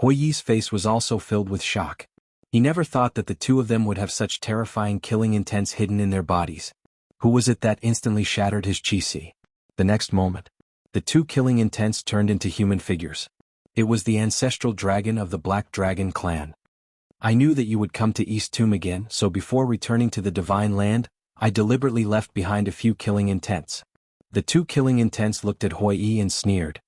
Yi's face was also filled with shock. He never thought that the two of them would have such terrifying killing intents hidden in their bodies. Who was it that instantly shattered his qi? The next moment, the two killing intents turned into human figures. It was the ancestral dragon of the Black Dragon clan. I knew that you would come to East Tomb again, so before returning to the Divine Land, I deliberately left behind a few killing intents. The two killing intents looked at Yi and sneered.